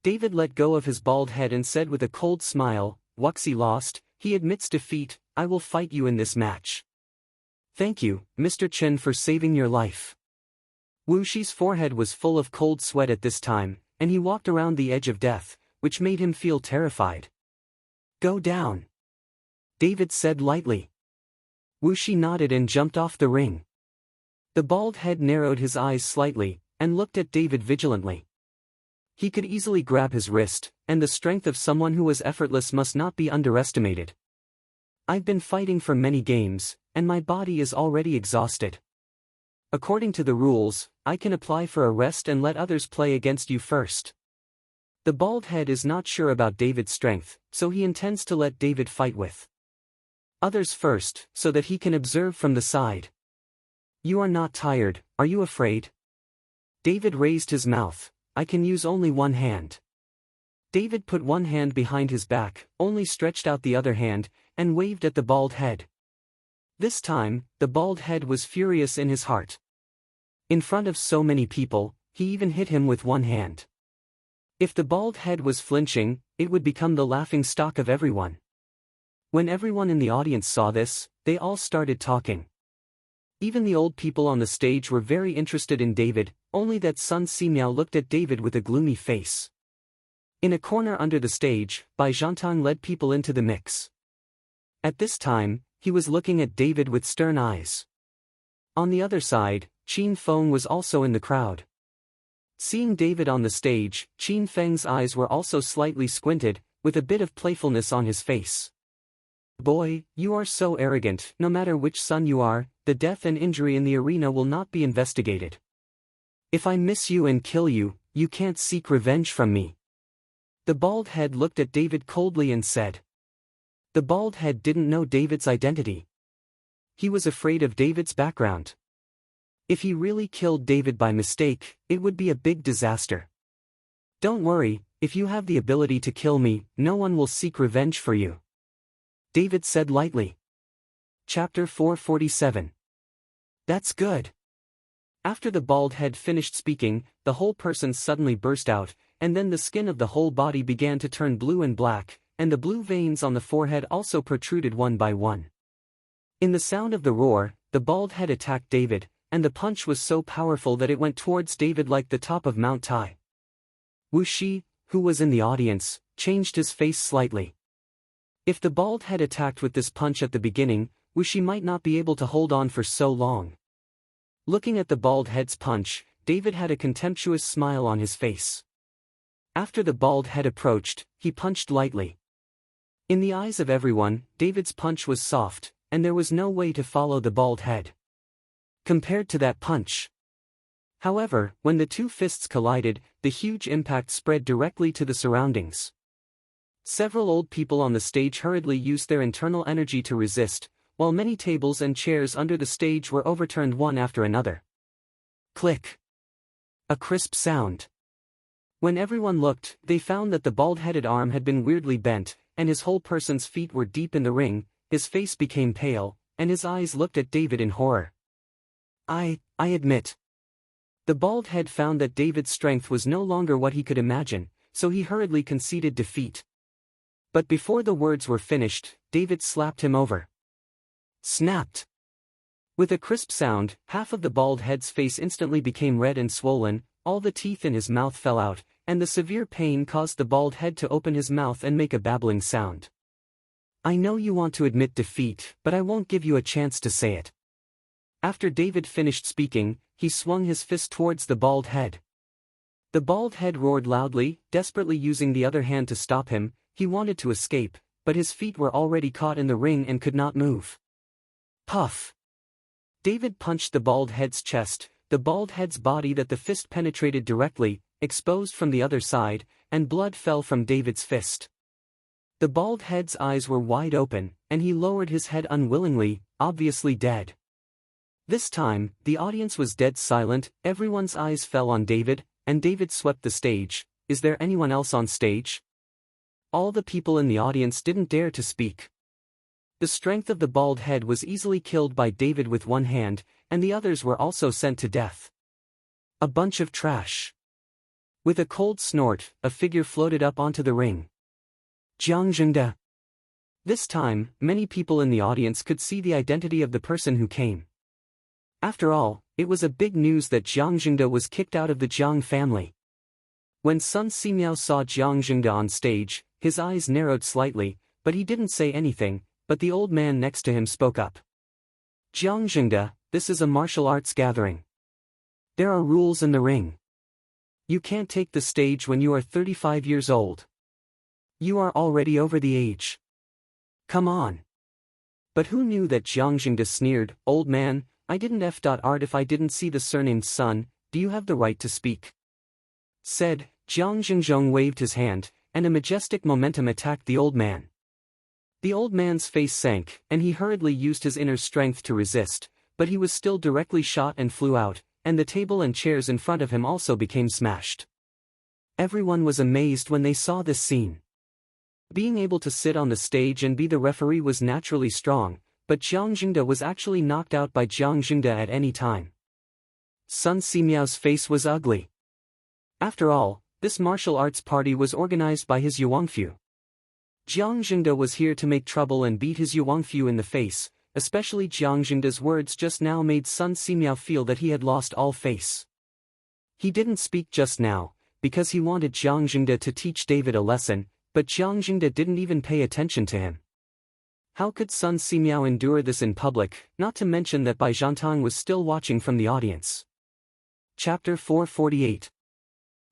S1: David let go of his bald head and said with a cold smile, Wuxi lost, he admits defeat, I will fight you in this match. Thank you, Mr. Chen, for saving your life. Wu Shi's forehead was full of cold sweat at this time, and he walked around the edge of death, which made him feel terrified. Go down. David said lightly. Wu Shi nodded and jumped off the ring. The bald head narrowed his eyes slightly, and looked at David vigilantly. He could easily grab his wrist, and the strength of someone who was effortless must not be underestimated. I've been fighting for many games, and my body is already exhausted. According to the rules, I can apply for a rest and let others play against you first. The bald head is not sure about David's strength, so he intends to let David fight with others first, so that he can observe from the side. You are not tired, are you afraid? David raised his mouth. I can use only one hand. David put one hand behind his back, only stretched out the other hand, and waved at the bald head. This time, the bald head was furious in his heart. In front of so many people, he even hit him with one hand. If the bald head was flinching, it would become the laughing stock of everyone. When everyone in the audience saw this, they all started talking. Even the old people on the stage were very interested in David, only that Sun Simiao looked at David with a gloomy face. In a corner under the stage, Bai Zhantang led people into the mix. At this time, he was looking at David with stern eyes. On the other side, Qin Feng was also in the crowd. Seeing David on the stage, Qin Feng's eyes were also slightly squinted, with a bit of playfulness on his face. Boy, you are so arrogant. No matter which son you are, the death and injury in the arena will not be investigated. If I miss you and kill you, you can't seek revenge from me. The bald head looked at David coldly and said. The bald head didn't know David's identity. He was afraid of David's background. If he really killed David by mistake, it would be a big disaster. Don't worry, if you have the ability to kill me, no one will seek revenge for you. David said lightly. Chapter 447. That's good. After the bald head finished speaking, the whole person suddenly burst out, and then the skin of the whole body began to turn blue and black, and the blue veins on the forehead also protruded one by one. In the sound of the roar, the bald head attacked David, and the punch was so powerful that it went towards David like the top of Mount Tai. Wu Shi, who was in the audience, changed his face slightly. If the bald head attacked with this punch at the beginning, Wu Shi might not be able to hold on for so long. Looking at the bald head's punch, David had a contemptuous smile on his face. After the bald head approached, he punched lightly. In the eyes of everyone, David's punch was soft, and there was no way to follow the bald head. Compared to that punch. However, when the two fists collided, the huge impact spread directly to the surroundings. Several old people on the stage hurriedly used their internal energy to resist, while many tables and chairs under the stage were overturned one after another. Click. A crisp sound. When everyone looked, they found that the bald-headed arm had been weirdly bent, and his whole person's feet were deep in the ring. His face became pale, and his eyes looked at David in horror. I admit. The bald head found that David's strength was no longer what he could imagine, so he hurriedly conceded defeat. But before the words were finished, David slapped him over. Snapped. With a crisp sound, half of the bald head's face instantly became red and swollen, all the teeth in his mouth fell out, and the severe pain caused the bald head to open his mouth and make a babbling sound. I know you want to admit defeat, but I won't give you a chance to say it. After David finished speaking, he swung his fist towards the bald head. The bald head roared loudly, desperately using the other hand to stop him. He wanted to escape, but his feet were already caught in the ring and could not move. Puff. David punched the bald head's chest, the bald head's body that the fist penetrated directly, exposed from the other side, and blood fell from David's fist. The bald head's eyes were wide open, and he lowered his head unwillingly, obviously dead. This time, the audience was dead silent, everyone's eyes fell on David, and David swept the stage. Is there anyone else on stage? All the people in the audience didn't dare to speak. The strength of the bald head was easily killed by David with one hand, and the others were also sent to death. A bunch of trash. With a cold snort, a figure floated up onto the ring. Jiang Zhengde. This time, many people in the audience could see the identity of the person who came. After all, it was a big news that Jiang Zhengde was kicked out of the Jiang family. When Sun Simiao saw Jiang Zhengde on stage, his eyes narrowed slightly, but he didn't say anything, but the old man next to him spoke up. Jiang Zhengde, this is a martial arts gathering. There are rules in the ring. You can't take the stage when you are 35 years old. You are already over the age. Come on. But who knew that Jiang Zhengde sneered, old man, I didn't f.art if I didn't see the surnamed Sun, do you have the right to speak? Said, Jiang Zhengzhong waved his hand, and a majestic momentum attacked the old man. The old man's face sank, and he hurriedly used his inner strength to resist, but he was still directly shot and flew out, and the table and chairs in front of him also became smashed. Everyone was amazed when they saw this scene. Being able to sit on the stage and be the referee was naturally strong, but Jiang Zhengde was actually knocked out by Jiang Zhengde at any time. Sun Simiao's face was ugly. After all, this martial arts party was organized by his Yuanfu. Jiang Zhengde was here to make trouble and beat his Yuanfu in the face, especially Jiang Zhengde's words just now made Sun Simiao feel that he had lost all face. He didn't speak just now, because he wanted Jiang Jingde to teach David a lesson, but Jiang Jingde didn't even pay attention to him. How could Sun Simiao endure this in public, not to mention that Bai Zhantang was still watching from the audience? Chapter 448.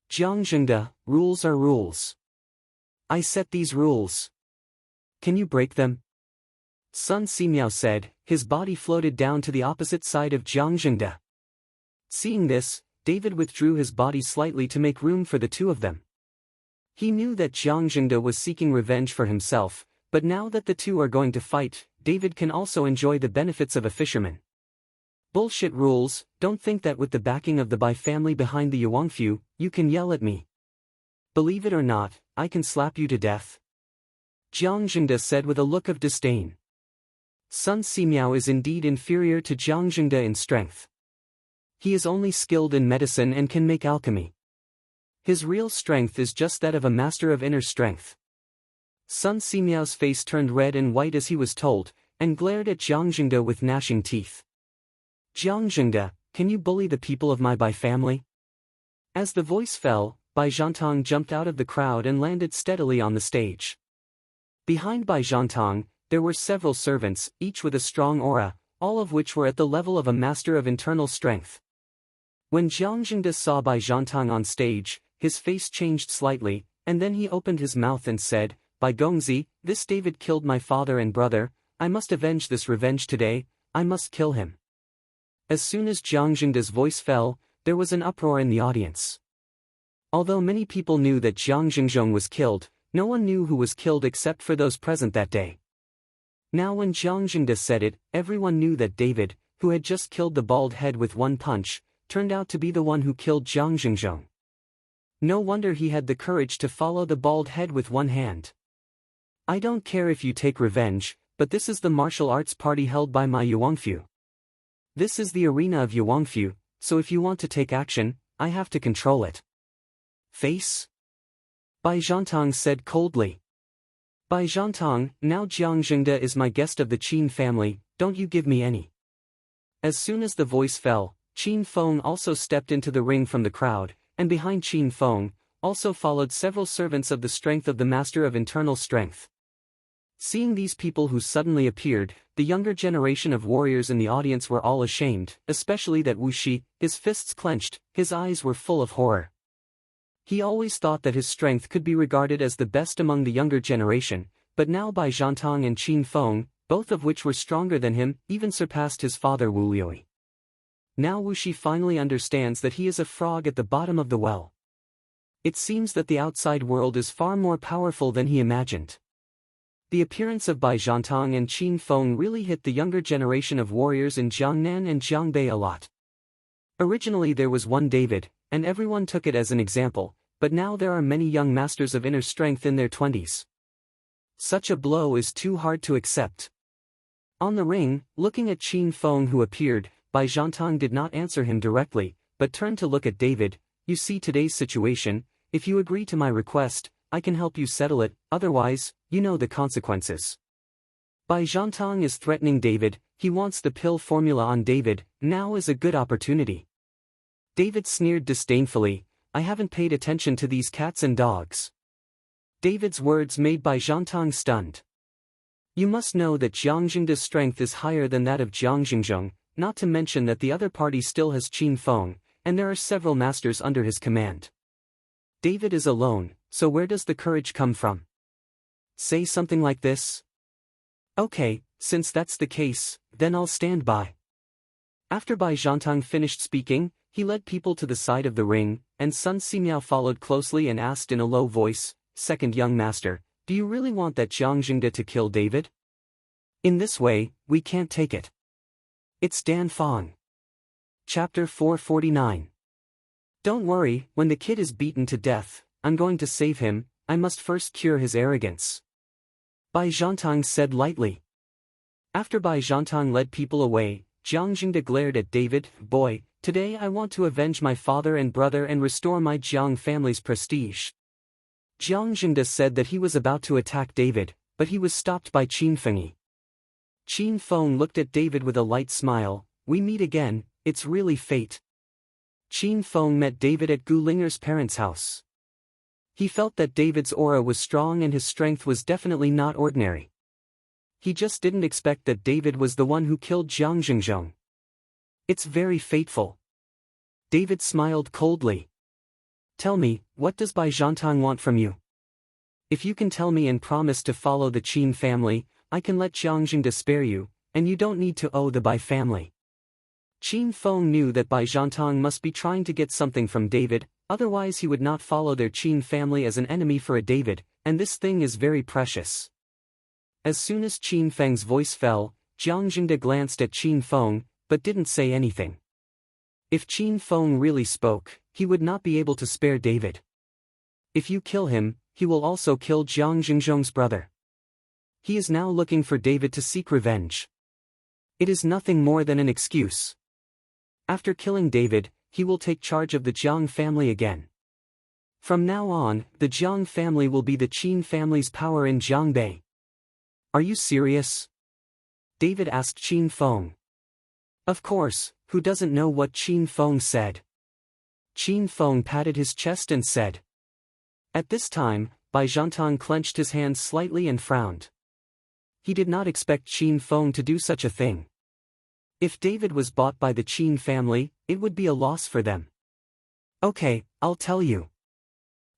S1: Jiang Jingde, rules are rules. I set these rules. Can you break them? Sun Simiao said, his body floated down to the opposite side of Jiang Jingde. Seeing this, David withdrew his body slightly to make room for the two of them. He knew that Jiang Jingde was seeking revenge for himself, but now that the two are going to fight, David can also enjoy the benefits of a fisherman. Bullshit rules. Don't think that with the backing of the Bai family behind the Yuanfu, you can yell at me. Believe it or not, I can slap you to death. Jiang Jingde said with a look of disdain. Sun Simiao is indeed inferior to Jiang Jingde in strength. He is only skilled in medicine and can make alchemy. His real strength is just that of a master of inner strength. Sun Simiao's face turned red and white as he was told, and glared at Jiang Jingde with gnashing teeth. Jiang Jingde, can you bully the people of my Bai family? As the voice fell, Bai Zhantang jumped out of the crowd and landed steadily on the stage. Behind Bai Zhantang, there were several servants, each with a strong aura, all of which were at the level of a master of internal strength. When Jiang Jingde saw Bai Zhantang on stage, his face changed slightly, and then he opened his mouth and said, Bai Gongzi, this David killed my father and brother, I must avenge this revenge today, I must kill him. As soon as Jiang Jingde's voice fell, there was an uproar in the audience. Although many people knew that Jiang Jingzhong was killed, no one knew who was killed except for those present that day. Now when Jiang Jingde said it, everyone knew that David, who had just killed the bald head with one punch, turned out to be the one who killed Jiang Jingzhong. No wonder he had the courage to follow the bald head with one hand. I don't care if you take revenge, but this is the martial arts party held by my Yuanfu. This is the arena of Yuanfu, so if you want to take action, I have to control it. Face? Bai Zhantang said coldly. Bai Zhantang, now Jiang Jingde is my guest of the Qin family, don't you give me any. As soon as the voice fell, Qin Feng also stepped into the ring from the crowd, and behind Qin Feng, also followed several servants of the strength of the master of internal strength. Seeing these people who suddenly appeared, the younger generation of warriors in the audience were all ashamed, especially that Wu Shi, his fists clenched, his eyes were full of horror. He always thought that his strength could be regarded as the best among the younger generation, but now Bai Zhantang and Qin Feng, both of which were stronger than him, even surpassed his father Wu Liui. Now Wu Shi finally understands that he is a frog at the bottom of the well. It seems that the outside world is far more powerful than he imagined. The appearance of Bai Zhantang and Qin Feng really hit the younger generation of warriors in Jiangnan and Jiangbei a lot. Originally there was one David, and everyone took it as an example, but now there are many young masters of inner strength in their 20s. Such a blow is too hard to accept. On the ring, looking at Qin Feng who appeared, Bai Zhantang did not answer him directly, but turned to look at David. You see today's situation, if you agree to my request, I can help you settle it, otherwise, you know the consequences. Bai Zhantang is threatening David, he wants the pill formula on David, now is a good opportunity. David sneered disdainfully, I haven't paid attention to these cats and dogs. David's words made Bai Zhantang stunned. You must know that Jiang Jingde's strength is higher than that of Jiang Jingzhong, not to mention that the other party still has Qin Feng, and there are several masters under his command. David is alone, so where does the courage come from? Say something like this? Okay, since that's the case, then I'll stand by. After Bai Zhantang finished speaking, he led people to the side of the ring, and Sun Simiao followed closely and asked in a low voice, Second young master, do you really want that Jiang Jingde to kill David? In this way, we can't take it. It's Dan Fong. Chapter 449. Don't worry, when the kid is beaten to death, I'm going to save him, I must first cure his arrogance. Bai Zhantang said lightly. After Bai Zhantang led people away, Jiang Jingde glared at David, Boy, today I want to avenge my father and brother and restore my Jiang family's prestige. Jiang Jingde said that he was about to attack David, but he was stopped by Qin Fengyi. Qin Feng looked at David with a light smile, we meet again, it's really fate. Qin Feng met David at Gu Linger's parents' house. He felt that David's aura was strong and his strength was definitely not ordinary. He just didn't expect that David was the one who killed Jiang Jingzhong. It's very fateful. David smiled coldly. Tell me, what does Bai Zhantang want from you? If you can tell me and promise to follow the Qin family, I can let Jiang Jingde spare you, and you don't need to owe the Bai family. Qin Feng knew that Bai Zhantang must be trying to get something from David, otherwise he would not follow their Qin family as an enemy for a David, and this thing is very precious. As soon as Qin Feng's voice fell, Jiang Jingde glanced at Qin Feng, but didn't say anything. If Qin Feng really spoke, he would not be able to spare David. If you kill him, he will also kill Jiang Jingzhong's brother. He is now looking for David to seek revenge. It is nothing more than an excuse. After killing David, he will take charge of the Jiang family again. From now on, the Jiang family will be the Qin family's power in Jiangbei. Are you serious? David asked Qin Feng. Of course, who doesn't know what Qin Feng said? Qin Feng patted his chest and said. At this time, Bai Zhantang clenched his hands slightly and frowned. He did not expect Qin Feng to do such a thing. If David was bought by the Qin family, it would be a loss for them. Okay, I'll tell you.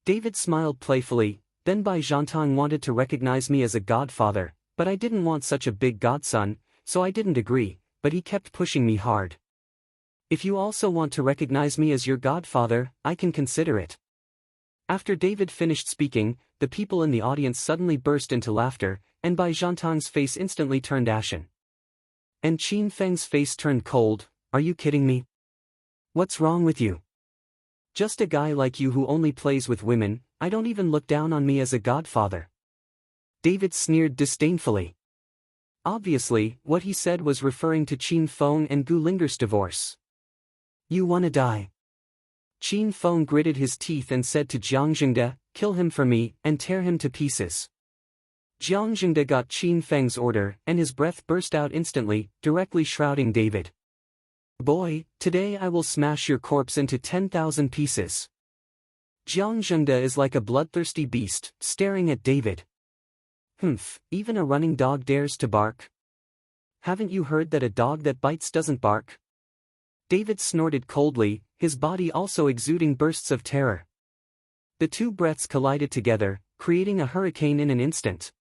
S1: David smiled playfully. Then Bai Zhantang wanted to recognize me as a godfather, but I didn't want such a big godson, so I didn't agree, but he kept pushing me hard. If you also want to recognize me as your godfather, I can consider it. After David finished speaking, the people in the audience suddenly burst into laughter, and Bai Zhantang's face instantly turned ashen. And Qin Feng's face turned cold. Are you kidding me? What's wrong with you? Just a guy like you who only plays with women, I don't even look down on me as a godfather. David sneered disdainfully. Obviously, what he said was referring to Qin Feng and Gu Linger's divorce. You wanna die? Qin Feng gritted his teeth and said to Jiang Jingde, kill him for me, and tear him to pieces. Jiang Jingde got Qin Feng's order, and his breath burst out instantly, directly shrouding David. Boy, today I will smash your corpse into 10,000 pieces. Jiang Jingde is like a bloodthirsty beast, staring at David. Humph, even a running dog dares to bark. Haven't you heard that a dog that bites doesn't bark? David snorted coldly, his body also exuding bursts of terror. The two breaths collided together, creating a hurricane in an instant.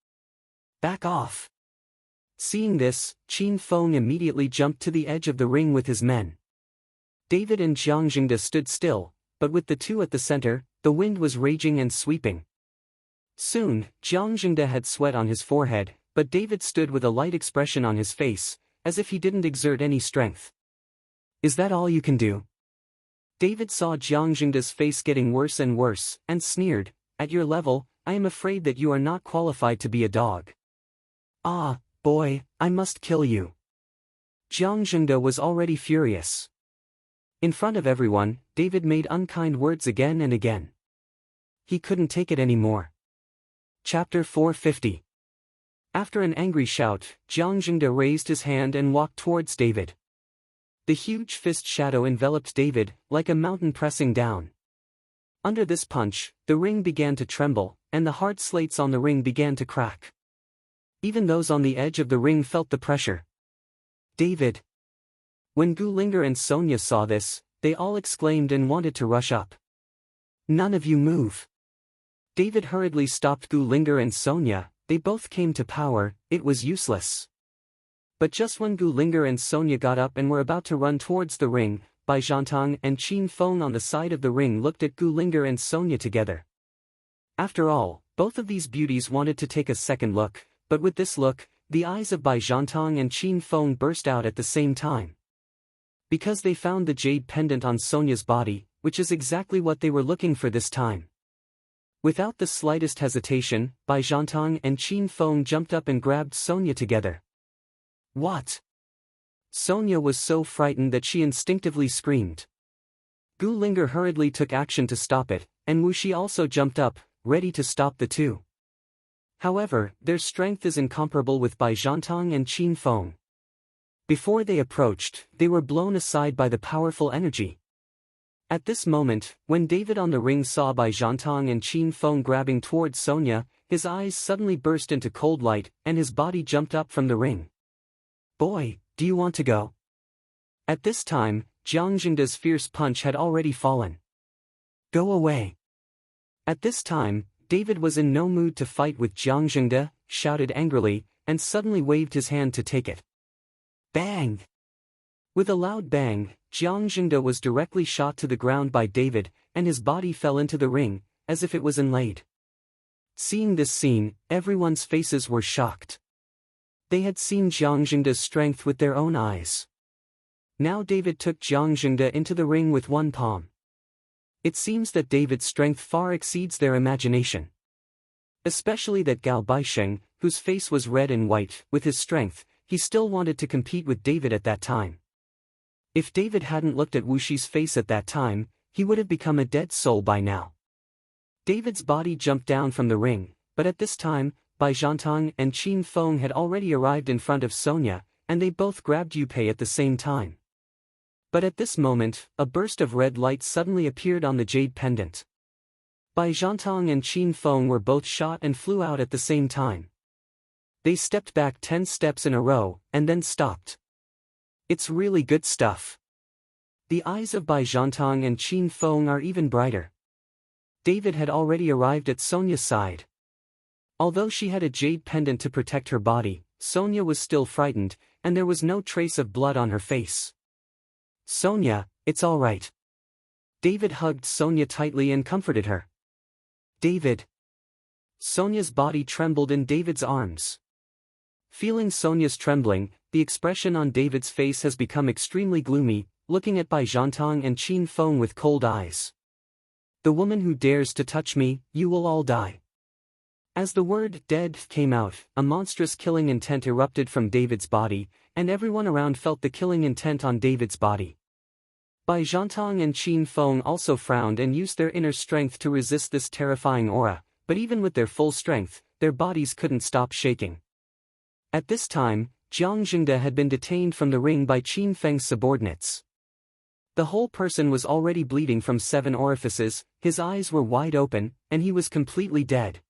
S1: Back off. Seeing this, Qin Feng immediately jumped to the edge of the ring with his men. David and Jiang Jingde stood still, but with the two at the center, the wind was raging and sweeping. Soon, Jiang Jingde had sweat on his forehead, but David stood with a light expression on his face, as if he didn't exert any strength. Is that all you can do? David saw Jiang Jingde's face getting worse and worse, and sneered, at your level, I am afraid that you are not qualified to be a dog. Ah, boy, I must kill you. Jiang Jingde was already furious. In front of everyone, David made unkind words again and again. He couldn't take it anymore. Chapter 450. After an angry shout, Jiang Jingde raised his hand and walked towards David. The huge fist shadow enveloped David, like a mountain pressing down. Under this punch, the ring began to tremble, and the hard slates on the ring began to crack. Even those on the edge of the ring felt the pressure. David. When Gu Linger and Sonia saw this, they all exclaimed and wanted to rush up. None of you move. David hurriedly stopped Gu Linger and Sonia. They both came to power, it was useless. But just when Gu Linger and Sonia got up and were about to run towards the ring, Bai Zhantang and Qin Feng on the side of the ring looked at Gu Linger and Sonia together. After all, both of these beauties wanted to take a second look, but with this look, the eyes of Bai Zhantang and Qin Feng burst out at the same time. Because they found the jade pendant on Sonia's body, which is exactly what they were looking for this time. Without the slightest hesitation, Bai Zhantang and Qin Feng jumped up and grabbed Sonia together. What? Sonia was so frightened that she instinctively screamed. Gu Linger hurriedly took action to stop it, and Wuxi also jumped up, ready to stop the two. However, their strength is incomparable with Bai Zhantang and Qin Feng. Before they approached, they were blown aside by the powerful energy. At this moment, when David on the ring saw Bai Zhantang and Qin Feng grabbing towards Sonia, his eyes suddenly burst into cold light, and his body jumped up from the ring. "Boy, do you want to go?" At this time, Jiang Zhengde's fierce punch had already fallen. "Go away." At this time, David was in no mood to fight with Jiang Zhengde, shouted angrily, and suddenly waved his hand to take it. Bang! With a loud bang, Jiang Zhengde was directly shot to the ground by David, and his body fell into the ring, as if it was inlaid. Seeing this scene, everyone's faces were shocked. They had seen Jiang Zhengde's strength with their own eyes. Now David took Jiang Zhengde into the ring with one palm. It seems that David's strength far exceeds their imagination. Especially that Gao Baisheng, whose face was red and white, with his strength, he still wanted to compete with David at that time. If David hadn't looked at Wu Shi's face at that time, he would have become a dead soul by now. David's body jumped down from the ring, but at this time, Bai Zhantang and Qin Feng had already arrived in front of Sonia, and they both grabbed Yu Pei at the same time. But at this moment, a burst of red light suddenly appeared on the jade pendant. Bai Zhantang and Qin Feng were both shot and flew out at the same time. They stepped back 10 steps in a row, and then stopped. It's really good stuff. The eyes of Bai Zhantang and Qin Feng are even brighter. David had already arrived at Sonia's side. Although she had a jade pendant to protect her body, Sonia was still frightened, and there was no trace of blood on her face. "Sonia, it's all right." David hugged Sonia tightly and comforted her. "David." Sonia's body trembled in David's arms. Feeling Sonia's trembling, the expression on David's face has become extremely gloomy, looking at Bai Zhantang and Qin Feng with cold eyes. "The woman who dares to touch me, you will all die." As the word "dead" came out, a monstrous killing intent erupted from David's body, and everyone around felt the killing intent on David's body. Bai Zhantang and Qin Feng also frowned and used their inner strength to resist this terrifying aura, but even with their full strength, their bodies couldn't stop shaking. At this time, Jiang Zhengde had been detained from the ring by Qin Feng's subordinates. The whole person was already bleeding from 7 orifices, his eyes were wide open, and he was completely dead.